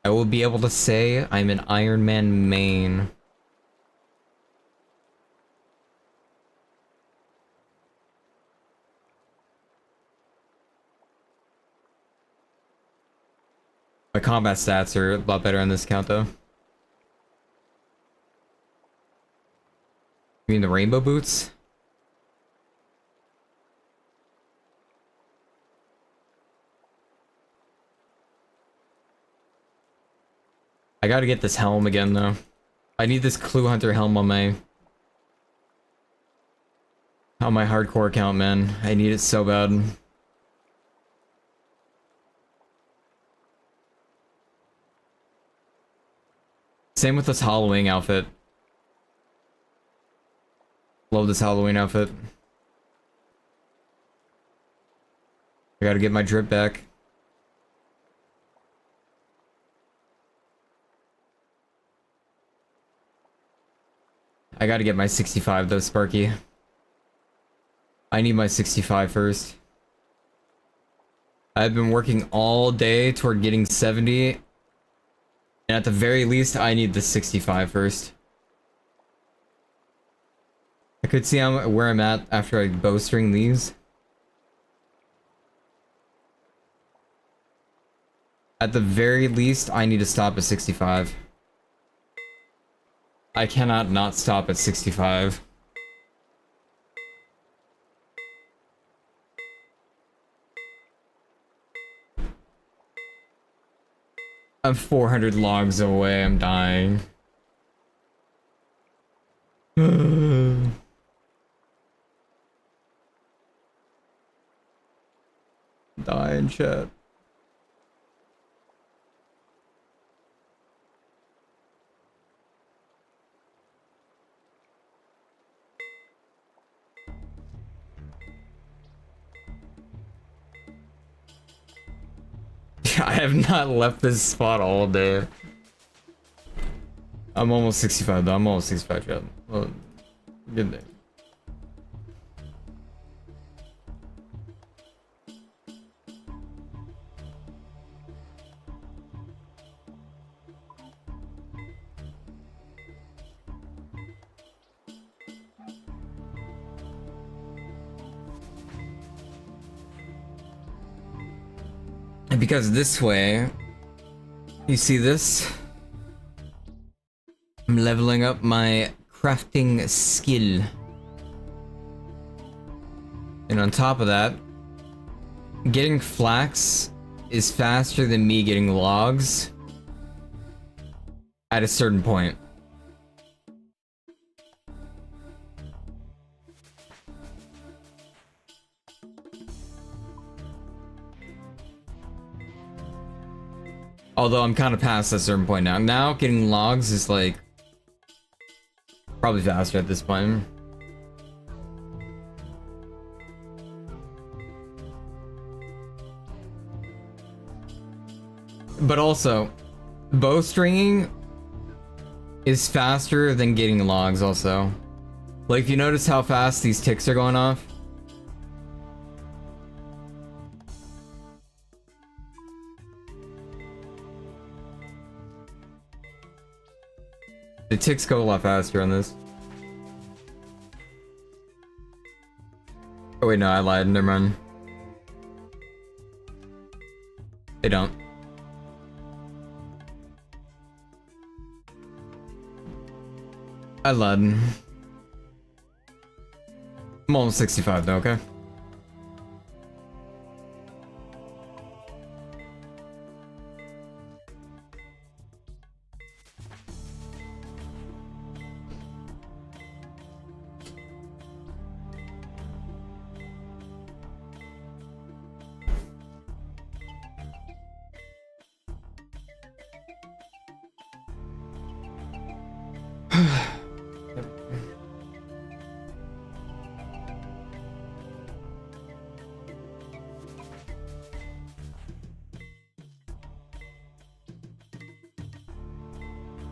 I will be able to say I'm an Ironman main. My combat stats are a lot better on this account though. You mean the rainbow boots? I gotta get this helm again though. I need this Clue Hunter helm on my hardcore account, man. I need it so bad. Same with this Halloween outfit. Love this Halloween outfit. I gotta get my drip back. I gotta get my 65 though, Sparky. I need my 65 first. I've been working all day toward getting 70. And at the very least, I need the 65 first. I could see where I'm at after I bowstring these. At the very least, I need to stop at 65. I cannot not stop at 65. I'm 400 logs away, I'm dying. Dying, chat. I have not left this spot all day. I'm almost 65 though. I'm almost 65, chat. Well, good day. Because this way, you see this? I'm leveling up my crafting skill. And on top of that, getting flax is faster than me getting logs at a certain point. Although I'm kind of past that certain point now. Now getting logs is like probably faster at this point. But also, bowstringing is faster than getting logs also. Like, if you notice how fast these ticks are going off. The ticks go a lot faster on this. Oh wait, no, I lied. Never mind. They don't. I lied. I'm almost 65 though, okay?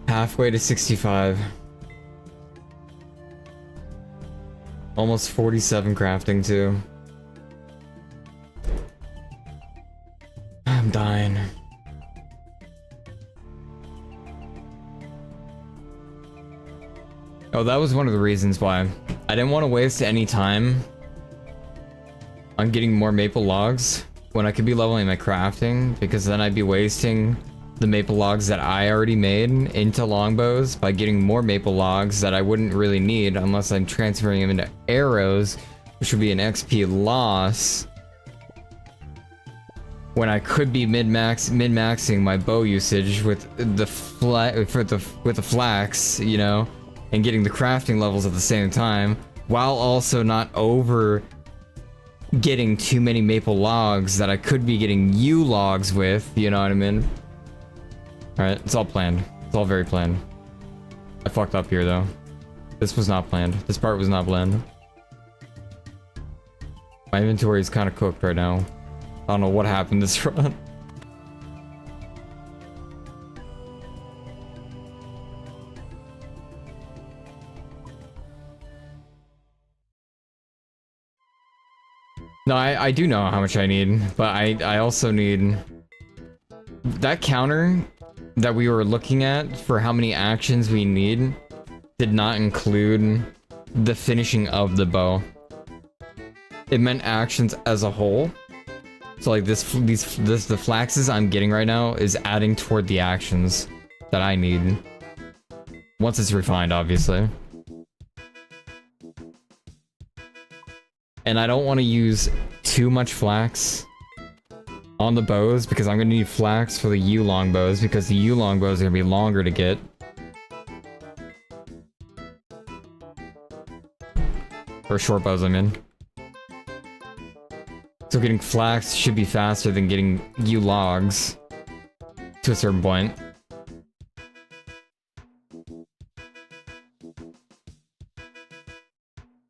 Halfway to 65. Almost 47 crafting too. I'm dying. Oh, that was one of the reasons why. I didn't want to waste any time on getting more maple logs when I could be leveling my crafting, because then I'd be wasting the maple logs that I already made into longbows by getting more maple logs that I wouldn't really need unless I'm transferring them into arrows, which would be an XP loss when I could be min-maxing my bow usage with the flax, you know, and getting the crafting levels at the same time, while also not over getting too many maple logs that I could be getting yew logs with, you know what I mean? Alright, it's all planned. It's all very planned. I fucked up here, though. This was not planned. This part was not planned. My inventory is kind of cooked right now. I don't know what happened this run. No, I do know how much I need, but I also need... That counter that we were looking at for how many actions we need did not include the finishing of the bow. It meant actions as a whole. So like the flaxes I'm getting right now is adding toward the actions that I need. Once it's refined, obviously. And I don't want to use too much flax on the bows, because I'm going to need flax for the yew longbows, because the yew longbows are going to be longer to get. Or short bows, I mean. So getting flax should be faster than getting yew logs to a certain point.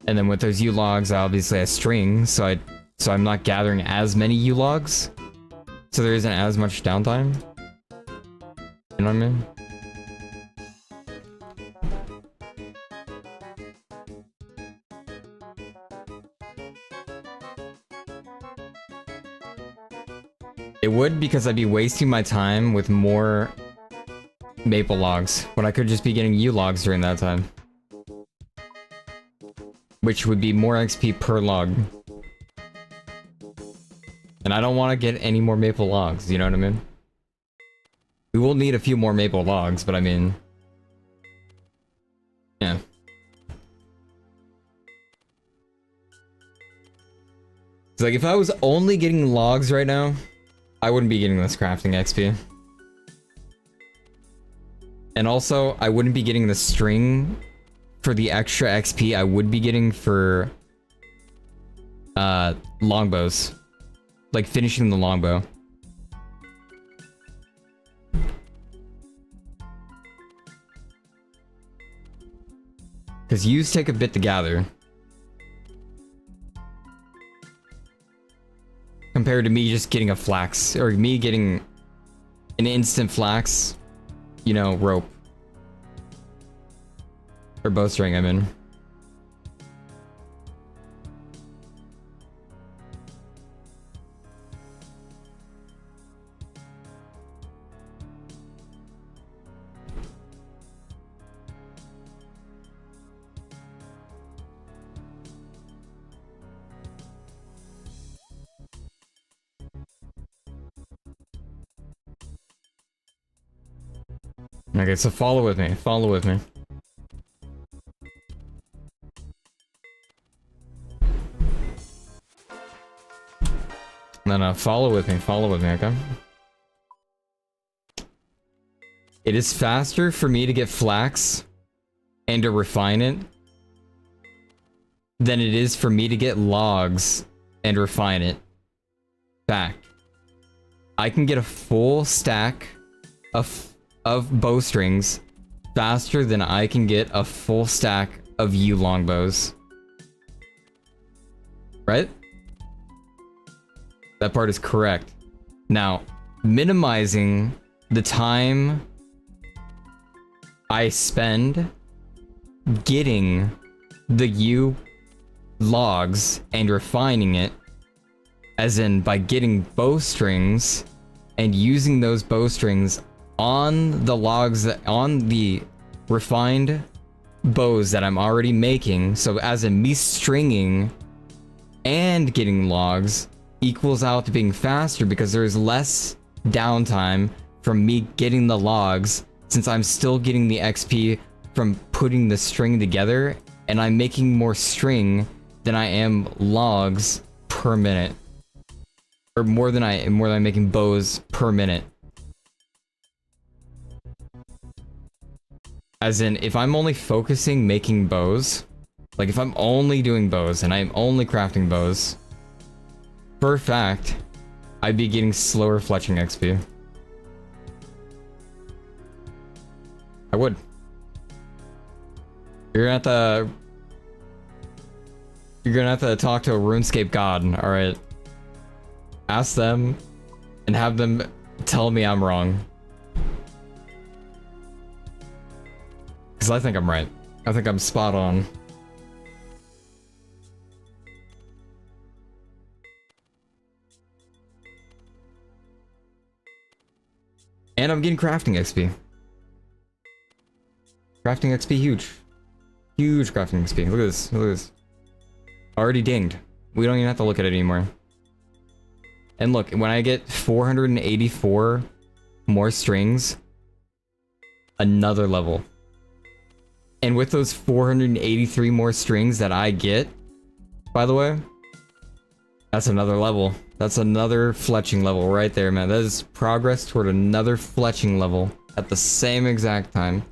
And then with those yew logs, I obviously have string, so I'm not gathering as many yew logs. So there isn't as much downtime. You know what I mean? It would, because I'd be wasting my time with more maple logs when I could just be getting yew logs during that time. Which would be more XP per log. And I don't want to get any more maple logs, you know what I mean? We will need a few more maple logs, but I mean... Yeah. It's like, if I was only getting logs right now, I wouldn't be getting this crafting XP. And also, I wouldn't be getting the string for the extra XP I would be getting for longbows. Like finishing the longbow. Because use take a bit to gather. Compared to me just getting a flax, or me getting an instant flax, you know, rope. Or bowstring, I mean. Okay, so follow with me. Follow with me. No, follow with me. Follow with me, okay? It is faster for me to get flax and to refine it than it is for me to get logs and refine it. Fact. I can get a full stack of bowstrings faster than I can get a full stack of yew longbows. Right? That part is correct. Now, minimizing the time I spend getting the yew logs and refining it, as in by getting bowstrings and using those bowstrings on the logs that on the refined bows that I'm already making, so as in me stringing and getting logs equals out to being faster because there's less downtime from me getting the logs since I'm still getting the XP from putting the string together, and I'm making more string than I am logs per minute. Or more than I'm making bows per minute. As in, if I'm only focusing making bows, like if I'm only doing bows and I'm only crafting bows, for a fact, I'd be getting slower fletching XP. I would. You're gonna have to talk to a RuneScape god, alright? Ask them and have them tell me I'm wrong. Because I think I'm right. I think I'm spot on. And I'm getting crafting XP. Crafting XP huge. Huge crafting XP. Look at this. Look at this. Already dinged. We don't even have to look at it anymore. And look, when I get 484 more strings, another level. And with those 483 more strings that I get, by the way, that's another level. That's another fletching level right there, man. That is progress toward another fletching level at the same exact time.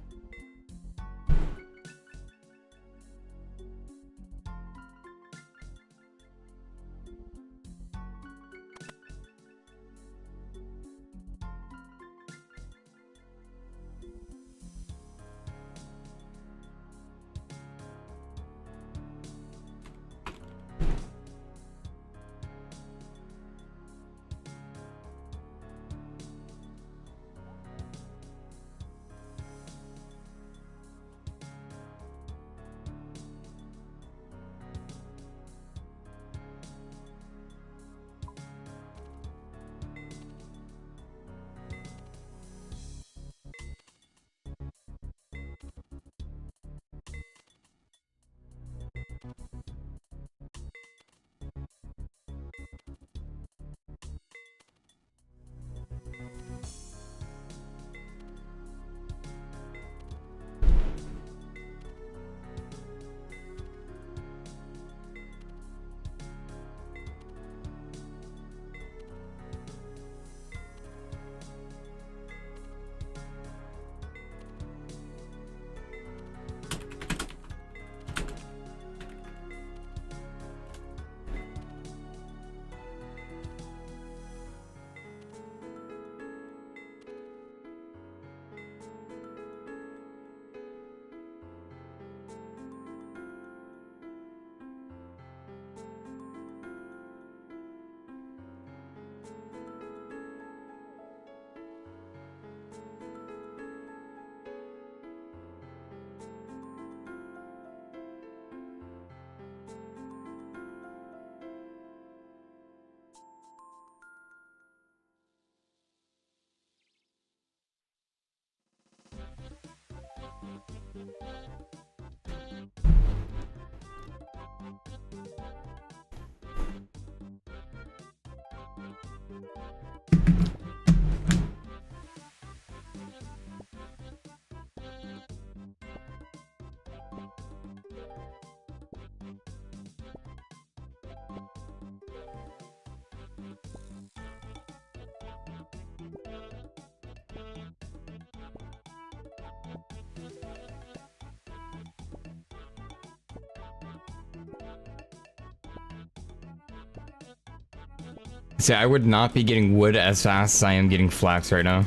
See, I would not be getting wood as fast as I am getting flax right now.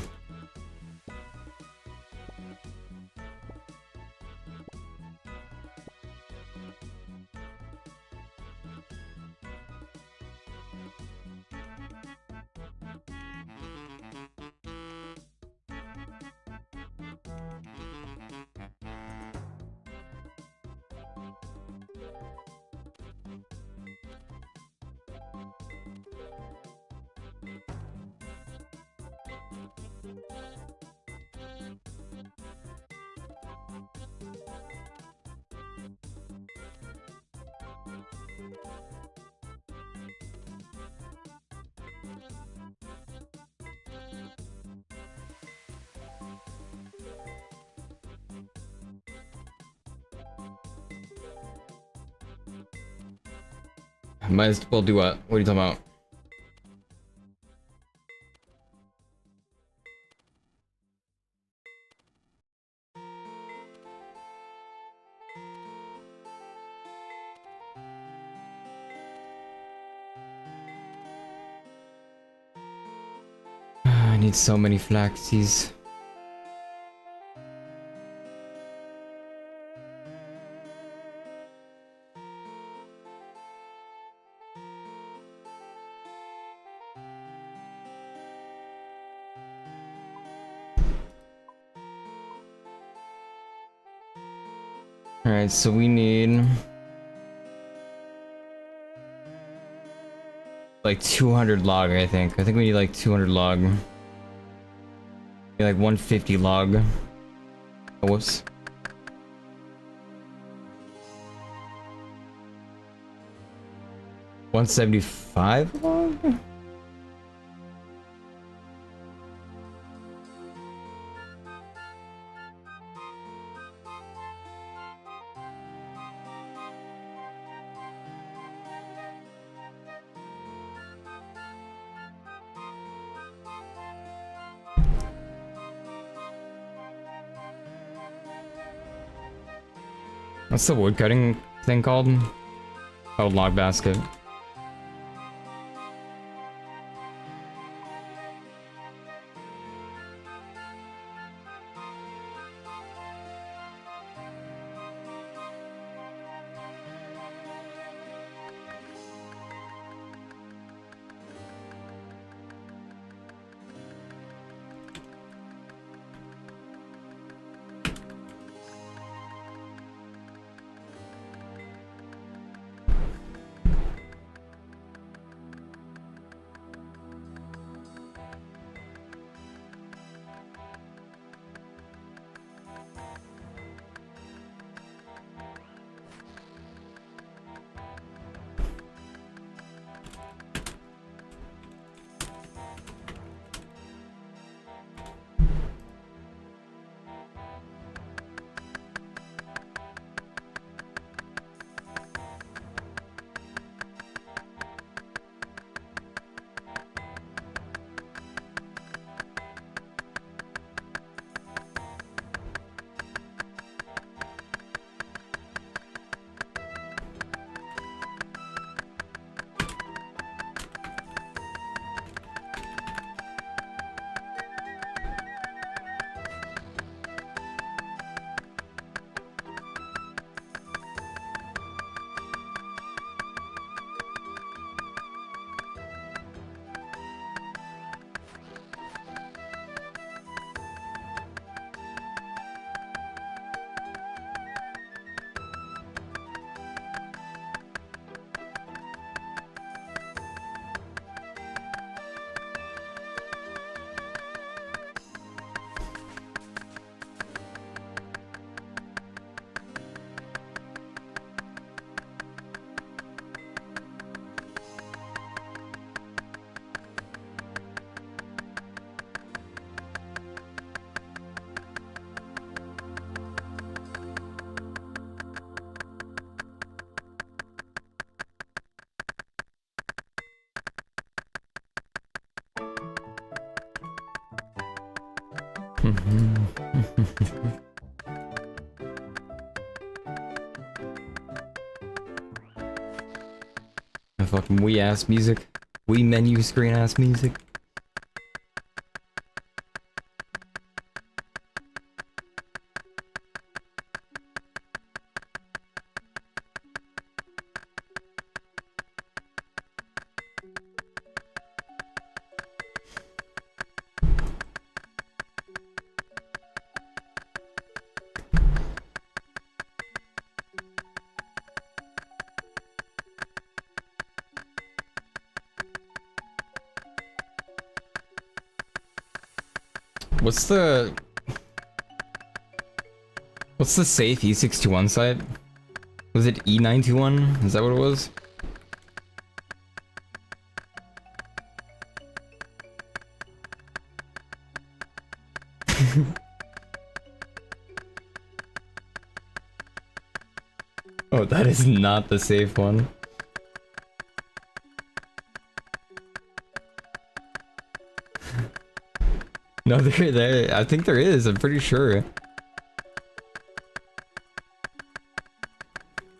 Might as well do what? What are you talking about? I need so many flaxies. Alright, so we need like 200 log, I think. I think we need like 200 log. Need like 150 log. Oh, whoops. $175 log? What's the wood cutting thing called? Oh, log basket. Fucking wee ass music. We menu screen ass music. What's the safe E621 site? Was it E921? Is that what it was? Oh, that is not the safe one. No, there. I think there is. I'm pretty sure.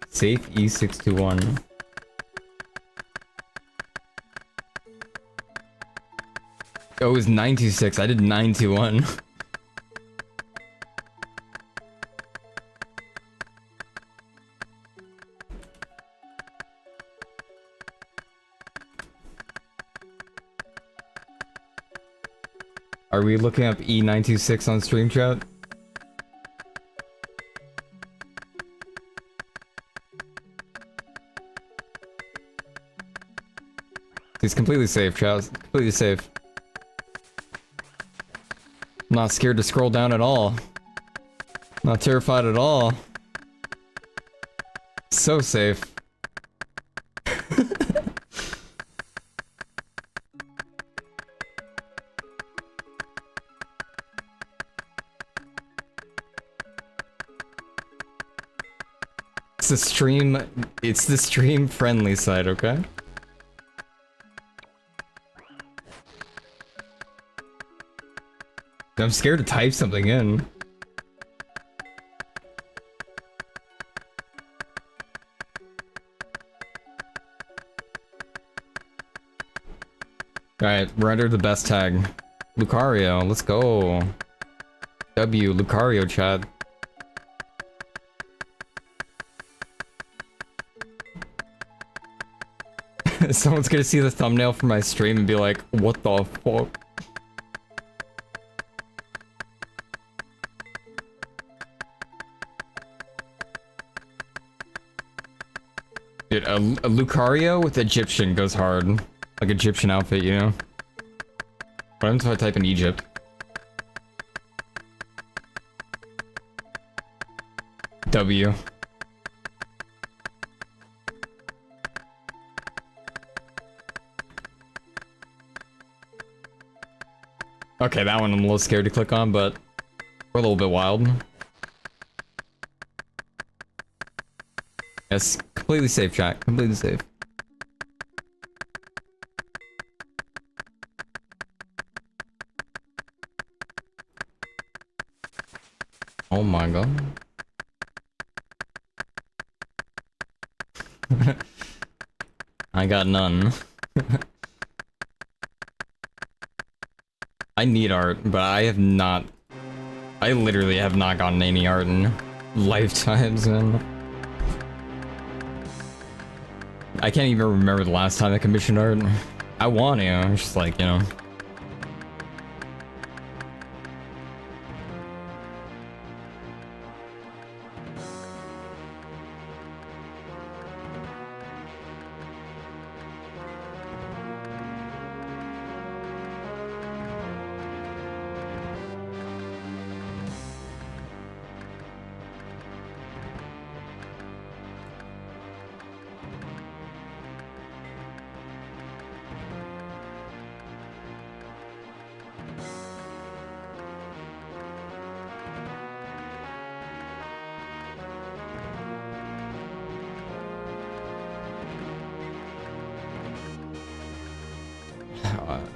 Safe E621. Oh, it was 926. I did 921. Are we looking up E926 on stream chat? He's completely safe, chat. Completely safe. I'm not scared to scroll down at all. Not terrified at all. So safe. It's the stream friendly side, okay? I'm scared to type something in. Alright, we're under the best tag. Lucario, let's go. W, Lucario chat. Someone's gonna see the thumbnail for my stream and be like, what the fuck? Dude, a Lucario with Egyptian goes hard. Like Egyptian outfit, you know? What happens if I type in Egypt? W. Okay, that one I'm a little scared to click on, but we're a little bit wild. Yes, completely safe, chat. Completely safe. Oh my god. I got none. I need art, but I have not... I literally have not gotten any art in lifetimes, man. I can't even remember the last time I commissioned art. I want to, it's just like, you know...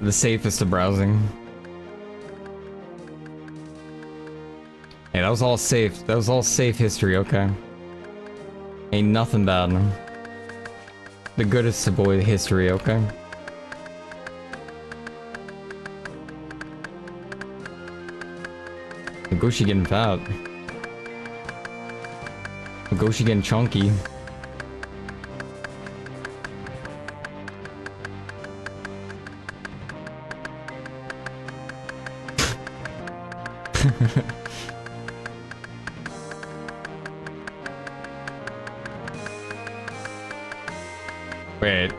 The safest of browsing. Hey, that was all safe. That was all safe history, okay? Ain't nothing bad. The goodest of boy history, okay? Goshi getting fat. Goshi getting chunky. Wait.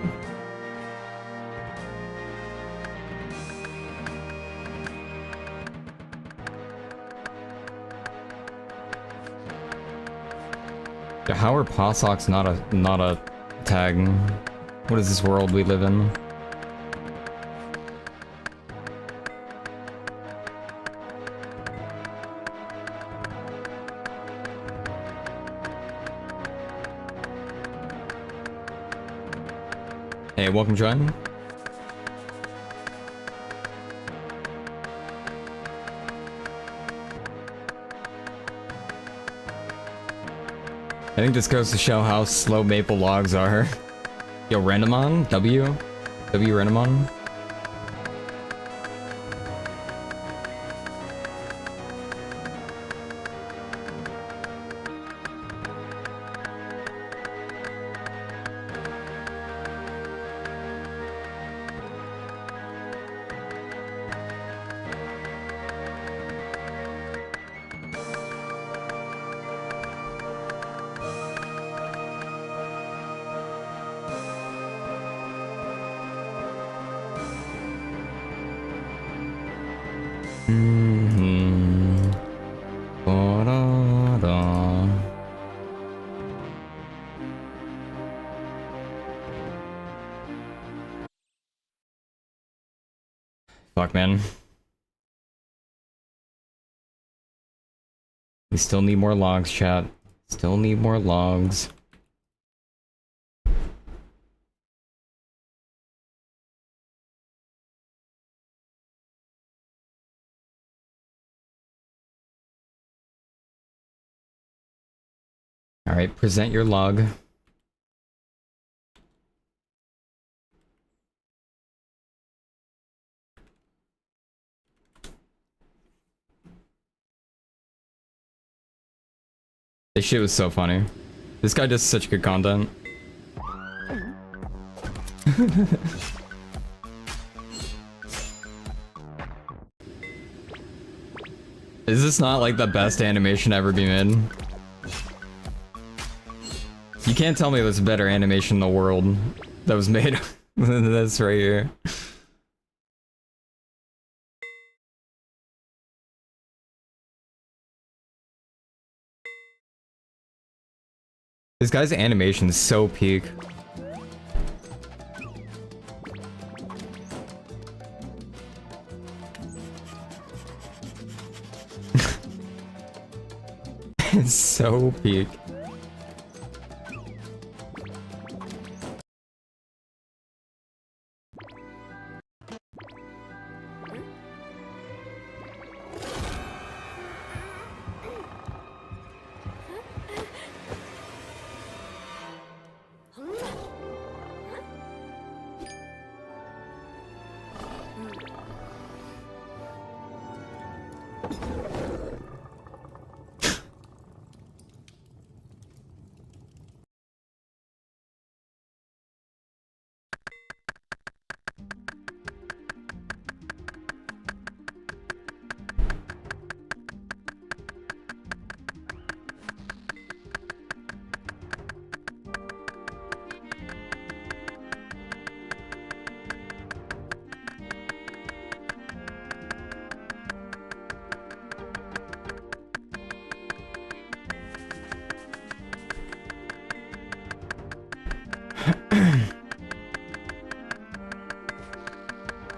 How are Possocks not a tag? What is this world we live in? Hey, welcome, John. I think this goes to show how slow maple logs are. Yo, Rendamon? W Rendamon? Da-da-da. Fuck, man. We still need more logs, chat. Still need more logs. Alright, present your log. This shit was so funny. This guy does such good content. Is this not like the best animation ever be made? You can't tell me there's a better animation in the world that was made than this right here. This guy's animation is so peak. It's so peak.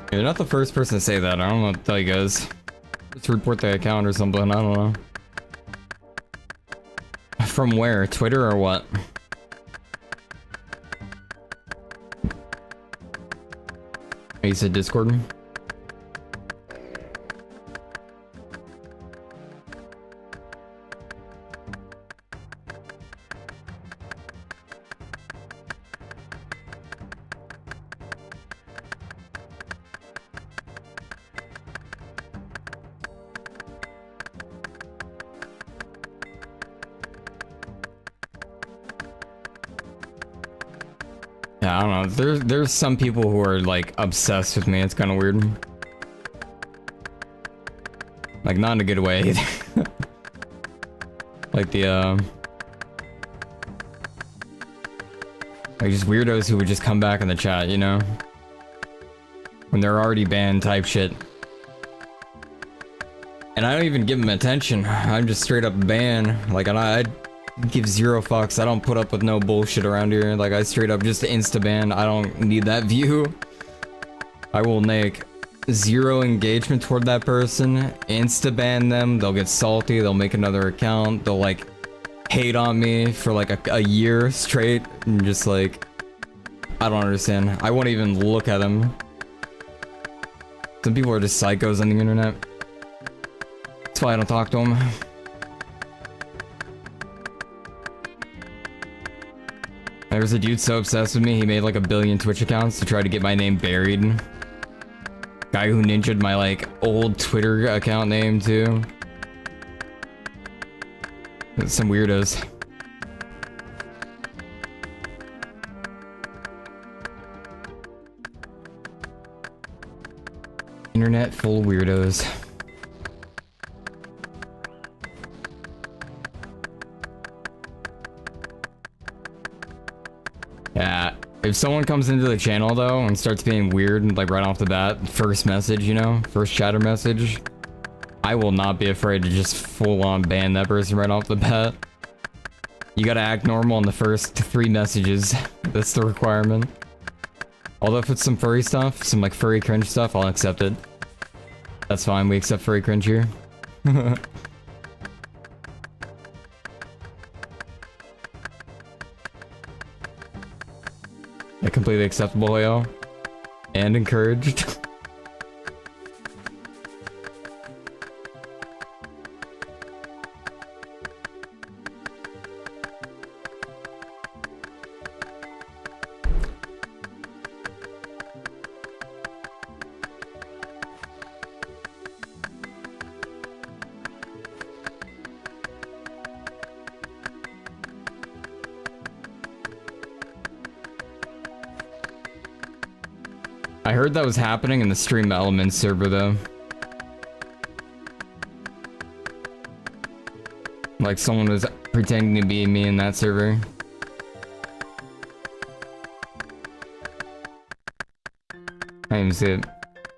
You're not the first person to say that. I don't know what to tell you guys. Let's report the account or something. I don't know. From where? Twitter or what? You said Discord? Yeah, I don't know. There's some people who are like obsessed with me. It's kind of weird. Like not in a good way either. Like the like just weirdos who would just come back in the chat, you know? When they're already banned type shit. And I don't even give them attention. I'm just straight up ban. Like, and I give zero fucks. I don't put up with no bullshit around here. Like, I straight up just insta ban. I don't need that view. I will make zero engagement toward that person. Insta ban them. They'll get salty. They'll make another account. They'll like hate on me for like a year straight. And just like, I don't understand. I won't even look at them. Some people are just psychos on the internet. That's why I don't talk to them. There was a dude so obsessed with me, he made like 1 billion Twitch accounts to try to get my name buried. Guy who ninja'd my like old Twitter account name too. Some weirdos. Internet full of weirdos. Yeah, if someone comes into the channel though and starts being weird, like right off the bat, first message, you know, first chatter message, I will not be afraid to just full on ban that person right off the bat. You gotta act normal in the first 3 messages. That's the requirement. Although if it's some furry stuff, some like furry cringe stuff, I'll accept it. That's fine, we accept furry cringe here. Yeah, completely acceptable, yo. And encouraged. I heard that was happening in the Stream Elements server though. Like someone was pretending to be me in that server. I didn't even see it.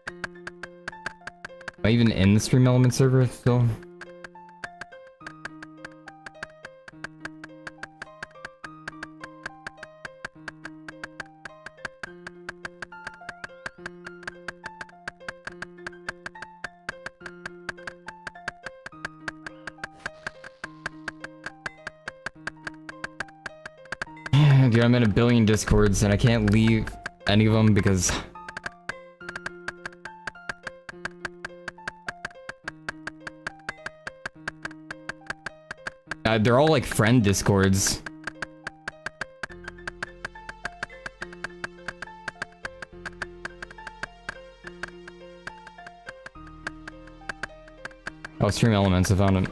Am I even in the Stream Elements server still? Dude, I'm in 1 billion Discords and I can't leave any of them because they're all like friend Discords. Oh, Stream Elements, I found it.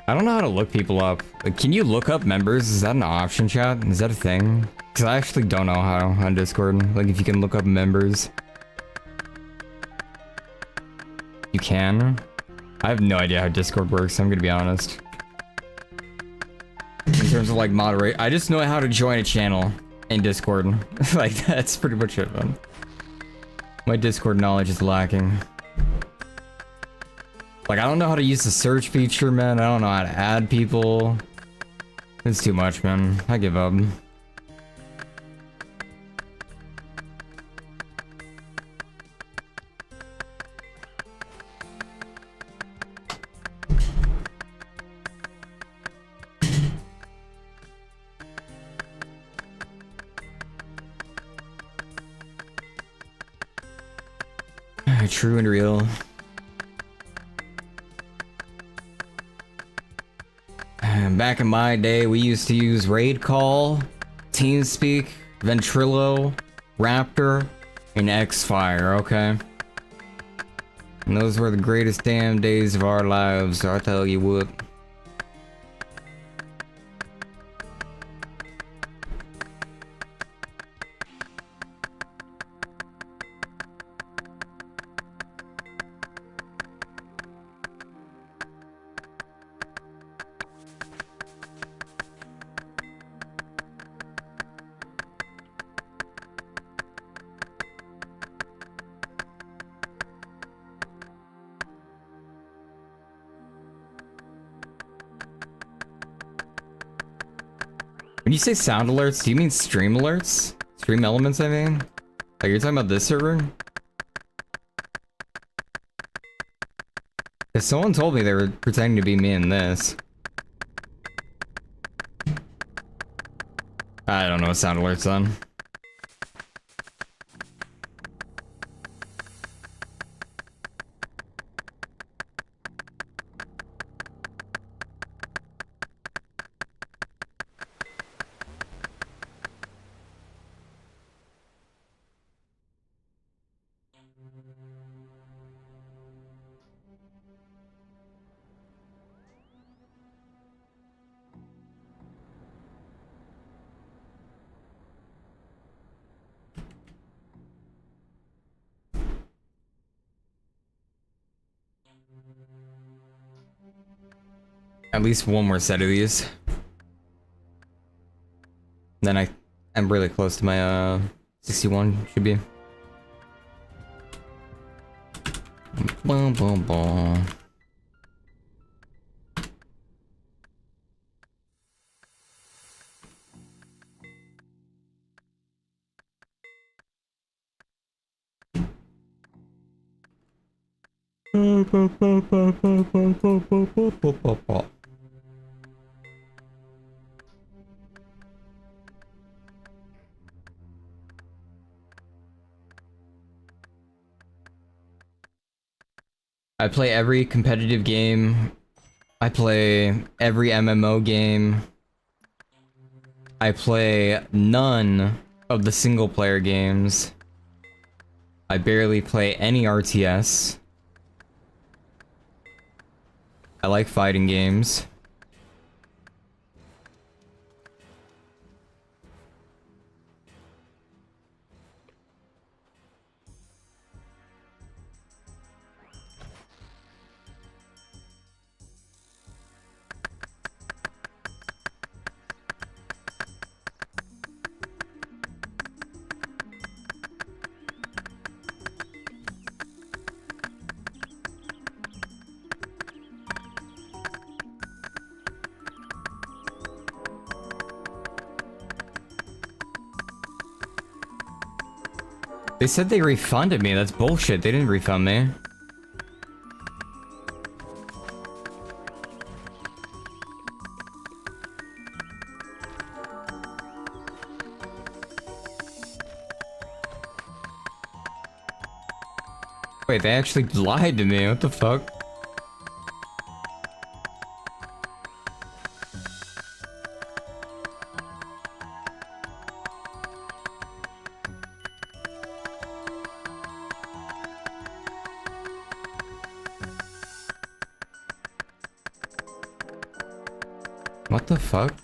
I don't know how to look people up. Like, can you look up members? Is that an option, chat? Is that a thing? Because I actually don't know how on Discord. Like, if you can look up members. You can? I have no idea how Discord works, I'm gonna be honest. In terms of, like, moderate. I just know how to join a channel in Discord. Like, that's pretty much it, man. My Discord knowledge is lacking. Like, I don't know how to use the search feature, man. I don't know how to add people. It's too much, man. I give up. true and real. Back in my day, we used to use Raid Call, TeamSpeak, Ventrilo, Raptor, and Xfire, okay? And those were the greatest damn days of our lives, I'll tell you what. When you say sound alerts, do you mean stream alerts? Stream elements, I mean? Like, you're talking about this server? If someone told me they were pretending to be me in this. I don't know what sound alerts on. At least one more set of these. Then I'm really close to my 61 should be. Boom boom boom. I play every competitive game. I play every MMO game. I play none of the single player games. I barely play any RTS. I like fighting games. They said they refunded me. That's bullshit. They didn't refund me. Wait, they actually lied to me. What the fuck? What the fuck?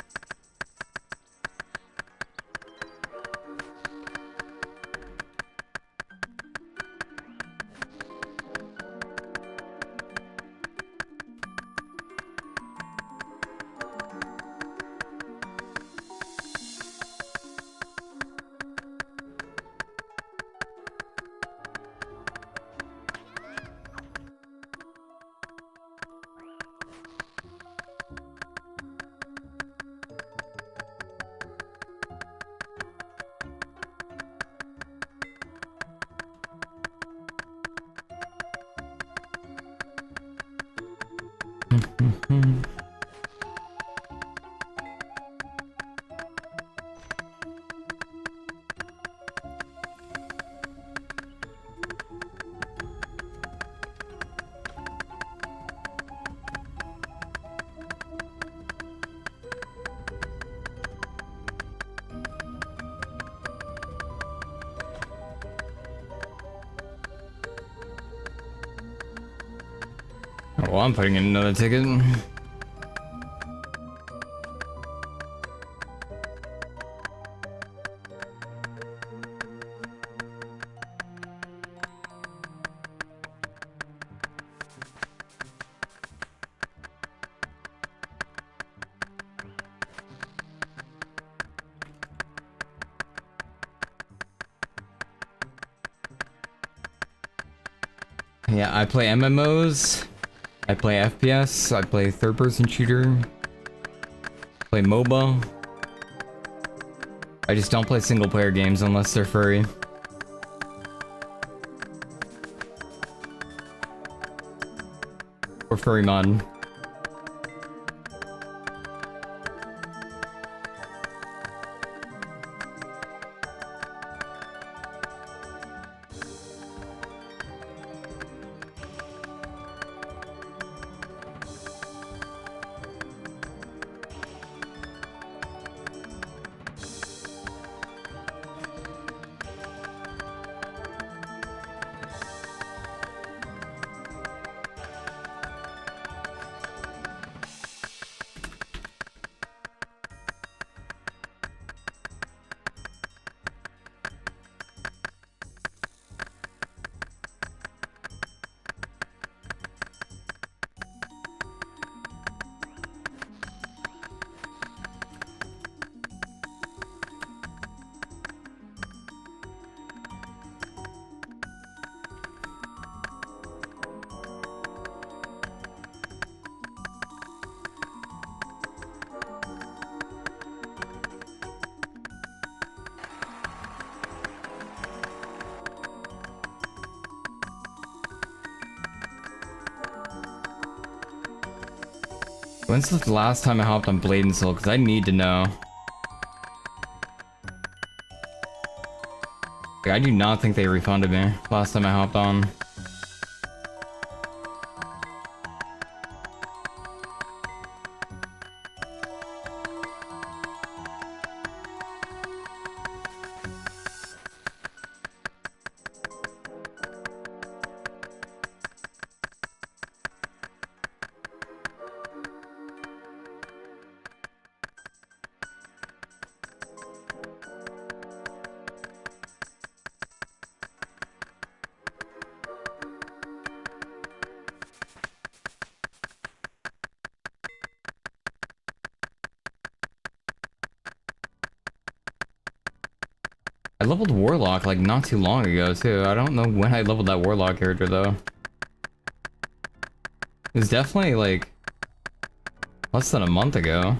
Well, I'm putting in another ticket. Yeah, I play MMOs, I play FPS, I play third-person shooter, play MOBA. I just don't play single-player games unless they're furry. Or furry mod. When's the last time I hopped on Blade and Soul? Because I need to know. Like, I do not think they refunded me last time I hopped on. I leveled Warlock like not too long ago too. I don't know when I leveled that Warlock character though. It was definitely like less than a month ago.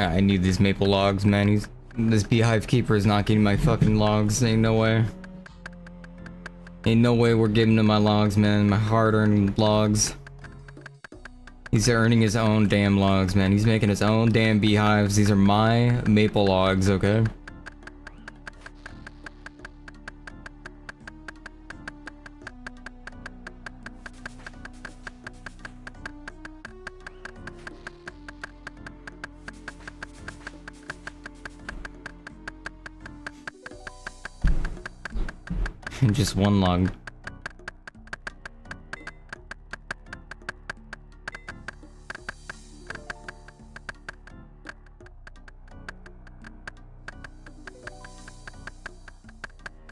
I need these maple logs, man. This beehive keeper is not getting my fucking logs. Ain't no way. Ain't no way we're giving him my logs, man. My hard-earned logs. He's earning his own damn logs, man. He's making his own damn beehives. These are my maple logs, okay? Just one log.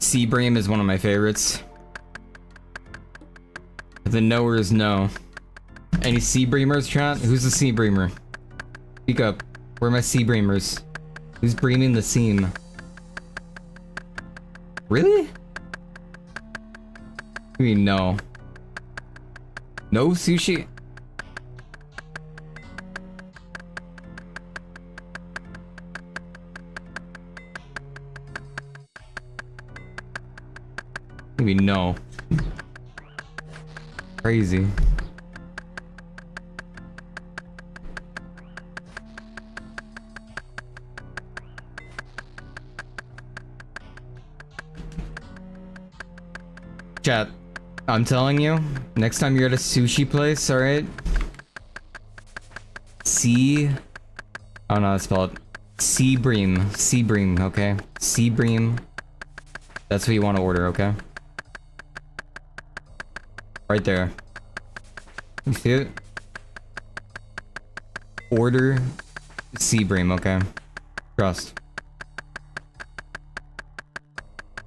Seabream is one of my favorites. The knower is no. Any Seabreamers, chat? Who's the Seabreamer? Speak up. Where are my Seabreamers? Who's breaming the seam? Really? I mean, no. No sushi? Maybe no. Crazy. Chat, I'm telling you, next time you're at a sushi place, alright? I don't know how to spell it. Seabream. Seabream, okay? Seabream. That's what you want to order, okay? Right there. You see it? Order Seabream, okay? Trust.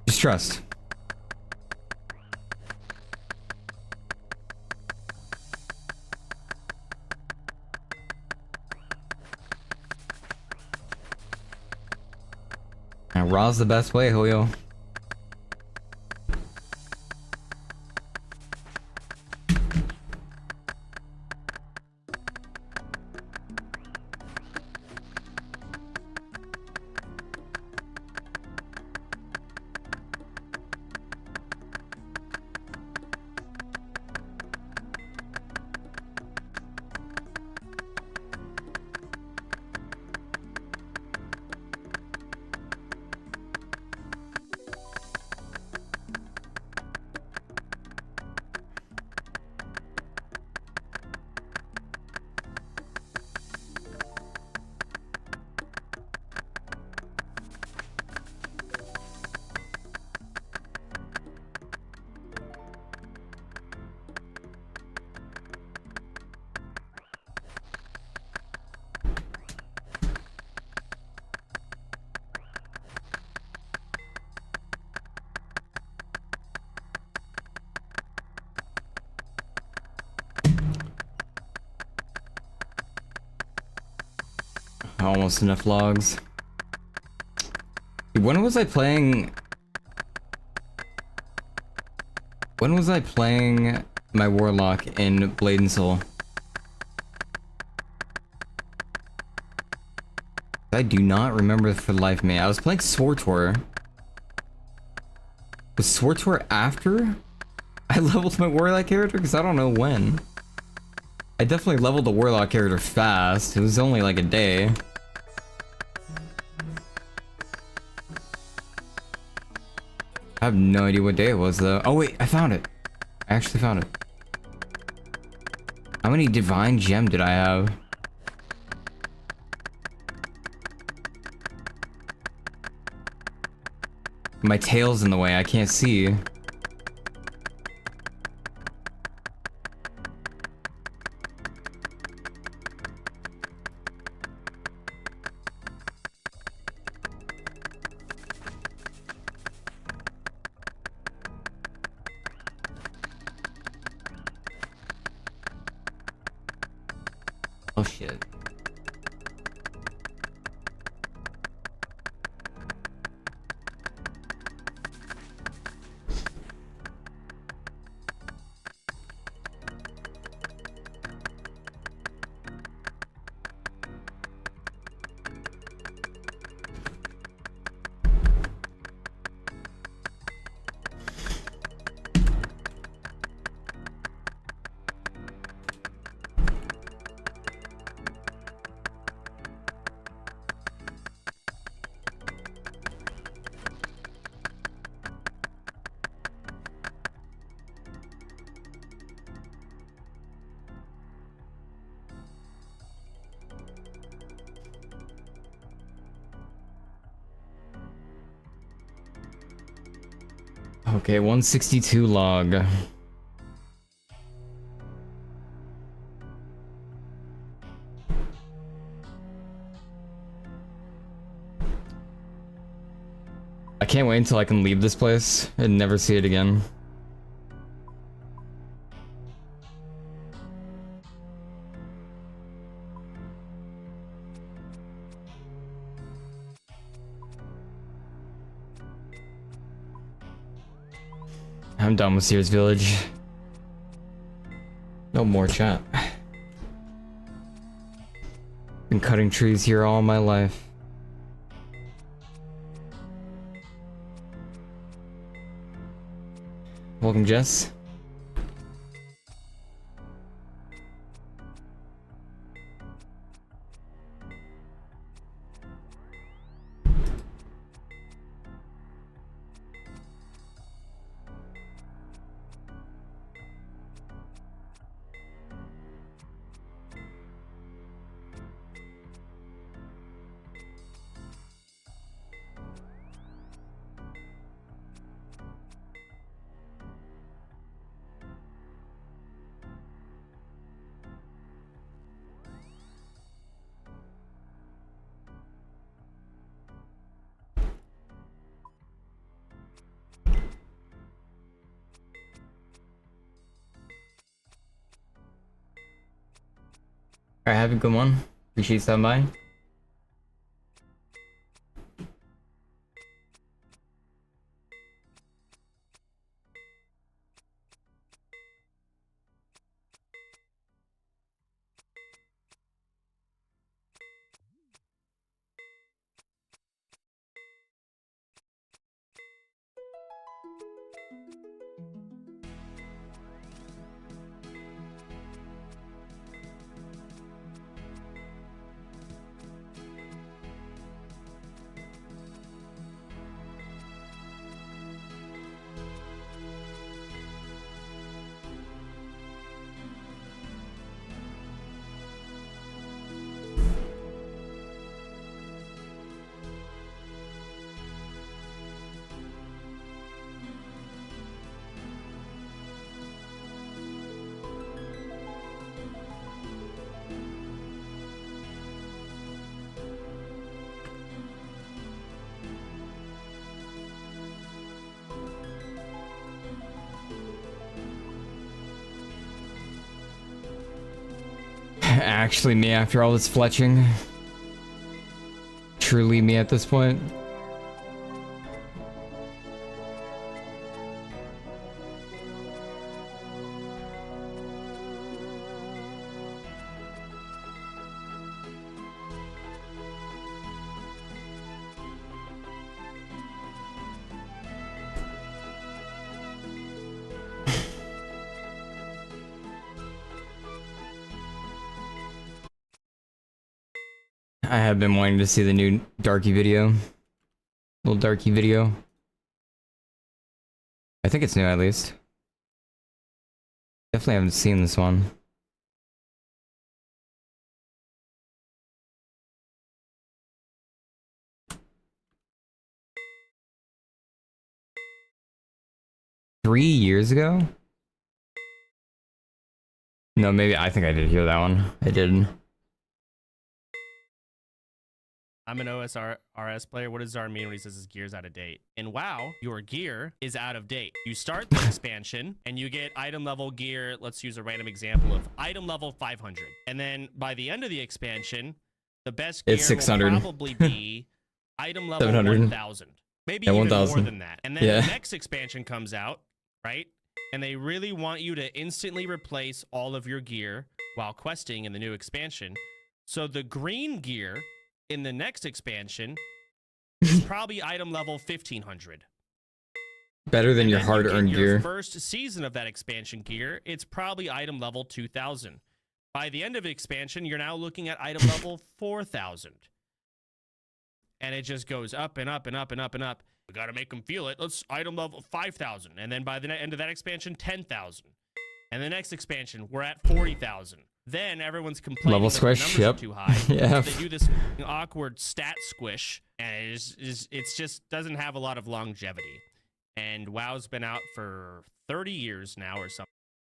Just trust. Now, raw's the best way, Hoyo. Almost enough logs. When was I playing? When was I playing my warlock in Blade and Soul? I do not remember for the life of me. I was playing Swartor. Was Swartor after I leveled my warlock character? Because I don't know when. I definitely leveled the warlock character fast. It was only like a day. I have no idea what day it was though. Oh wait, I found it. I actually found it. How many divine gem did I have? My tail's in the way, I can't see. Oh shit. Okay, 162 log. I can't wait until I can leave this place and never see it again. I'm done with Sears Village. No more chat. Been cutting trees here all my life. Welcome, Jess. Alright, have a good one. Appreciate you stopping by. Actually me after all this fletching. Truly me at this point. I have been wanting to see the new Darky video. Little Darky video. I think it's new at least. Definitely haven't seen this one. Three years ago? No, maybe I think I did hear that one. I didn't. I'm an OSRS player. What does Czar mean when he says his gear's out of date? In WoW, your gear is out of date. You start the expansion and you get item level gear. Let's use a random example of item level 500. And then by the end of the expansion, the best gear It's 600. will probably be item level 700. 1000. Maybe Yeah, even 1000. more than that. And then Yeah. the next expansion comes out, right? And they really want you to instantly replace all of your gear while questing in the new expansion. So the green gear in the next expansion is probably item level 1500. Better than your Then you hard-earned get your gear. first season of that expansion gear, it's probably item level 2000. By the end of expansion, you're now looking at item level 4000. And it just goes up and up and up and up and up. We got to make them feel it. Let's item level 5,000. And then by the end of that expansion, 10,000. And the next expansion, we're at 40,000. Then everyone's complaining Level that squish, the numbers yep. are too high. Yeah. So they do this awkward stat squish, and it's just doesn't have a lot of longevity. And WoW's been out for 30 years now or something.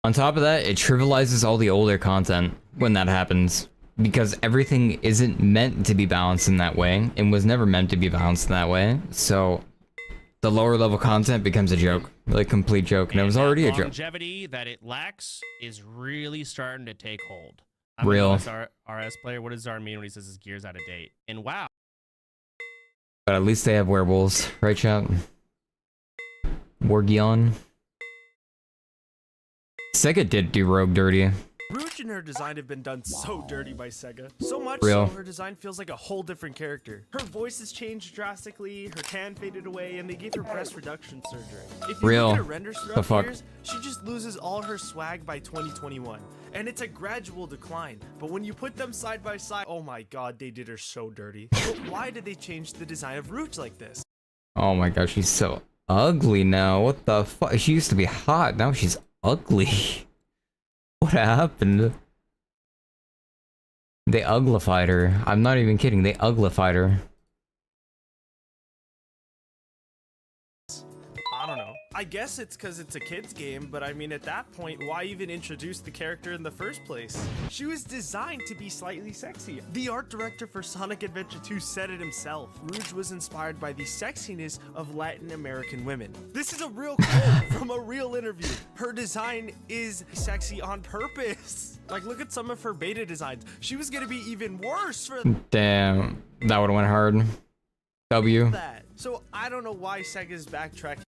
On top of that, it trivializes all the older content when that happens. Because everything isn't meant to be balanced in that way, and was never meant to be balanced in that way. So, the lower level content becomes a joke, like complete joke, and it was already a joke. Longevity that it lacks is really starting to take hold. Real. RS player, what does Zar mean when he says his gear's out of date? And wow. But at least they have werewolves, right, chat? Wargion. Sega did do Rogue dirty. Rouge and her design have been done so dirty by Sega. So much Real. so her design feels like a whole different character. Her voice has changed drastically, her tan faded away, and they gave her breast reduction surgery. If you Real. look at her renders The throughout fuck? years, she just loses all her swag by 2021. And it's a gradual decline. But when you put them side by side, oh my god, they did her so dirty. But why did they change the design of Rouge like this? Oh my gosh, she's so ugly now. What the fuck? She used to be hot, now she's ugly. What happened? They uglified her. I'm not even kidding, they uglified her. I don't know. I guess it's because it's a kid's game, but I mean, at that point, why even introduce the character in the first place? She was designed to be slightly sexy. The art director for Sonic Adventure 2 said it himself. Rouge was inspired by the sexiness of Latin American women. This is a real quote from a real interview. Her design is sexy on purpose. Like, look at some of her beta designs. She was gonna be even worse for Damn, that would've went hard. W. that. So I don't know why Sega's backtracking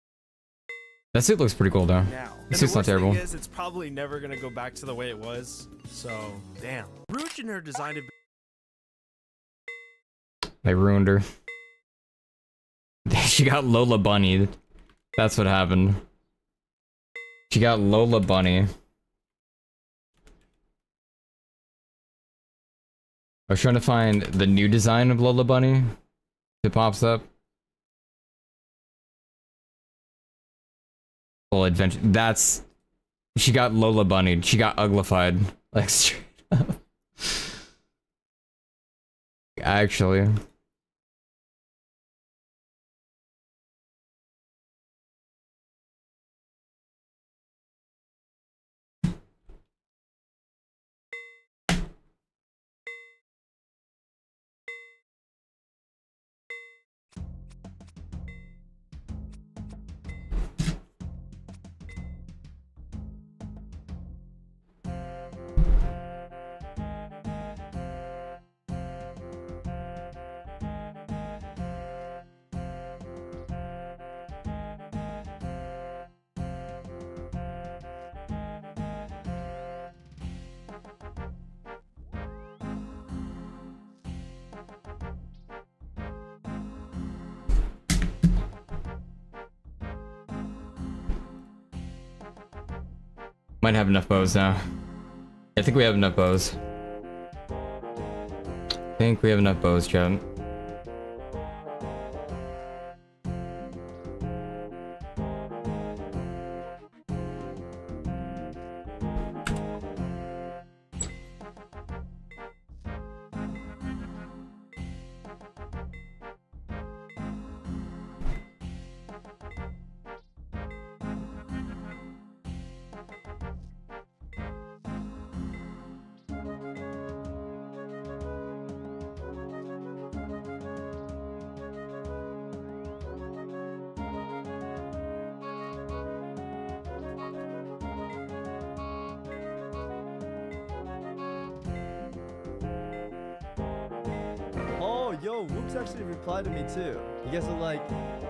That suit looks pretty cool though. now. The suit's not terrible. Thing is, it's probably never gonna go back to the way it was. So, damn. Rouge and her design have They ruined her. She got Lola Bunny. That's what happened. She got Lola Bunny. I was trying to find the new design of Lola Bunny. It pops up. Full adventure. That's... She got Lola Bunny. She got uglified. Like, straight up. Actually. Might have enough bows now. I think we have enough bows. I think we have enough bows, chat. Oh, yo, Wooks actually replied to me too. You guys are like,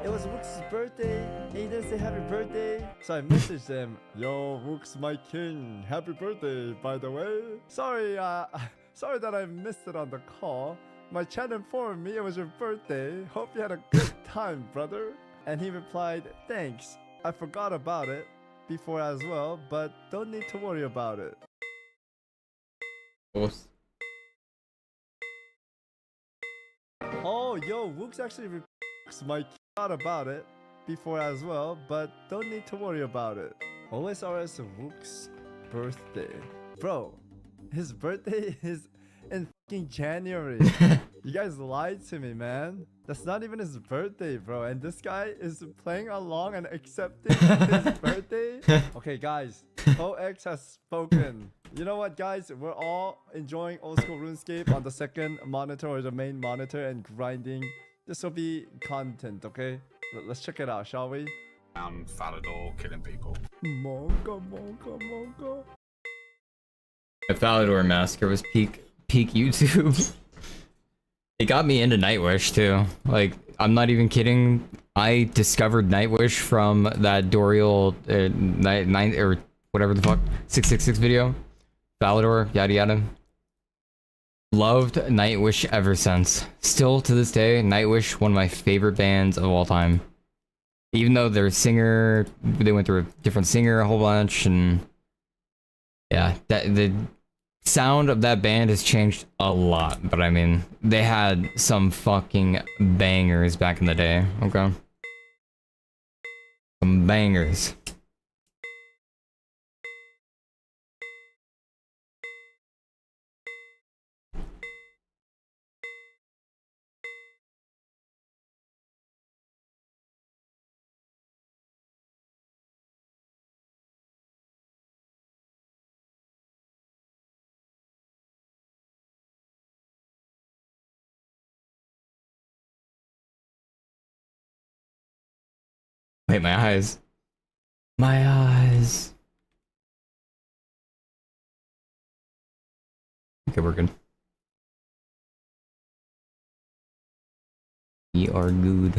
it was Wooks' birthday, and he didn't say happy birthday. So I messaged him, yo, Wooks, my king, happy birthday, by the way. Sorry, sorry that I missed it on the call. My chat informed me it was your birthday. Hope you had a good time, brother. And he replied, thanks. I forgot about it before as well, but don't need to worry about it. Oh, yo, Wooks actually my thought about it before as well, but don't need to worry about it. Always RS Wooks' birthday. Bro, his birthday is in fucking January. You guys lied to me, man. That's not even his birthday, bro. And this guy is playing along and accepting his birthday. Okay, guys, OX has spoken. You know what, guys? We're all enjoying old school RuneScape on the second monitor or the main monitor and grinding. This will be content, okay? Let's check it out, shall we? Falador killing people. Monka. The Falador Massacre was peak YouTube. It got me into Nightwish too. Like, I'm not even kidding. I discovered Nightwish from that Dorial 9 or whatever the fuck 666 video. Falador, yada yada. Loved Nightwish ever since. Still to this day, Nightwish, one of my favorite bands of all time. Even though their singer, they went through a different singer a whole bunch, and yeah, the sound of that band has changed a lot. But I mean, they had some fucking bangers back in the day. Okay, some bangers. Wait, my eyes. My eyes. Okay, we're good. We are good.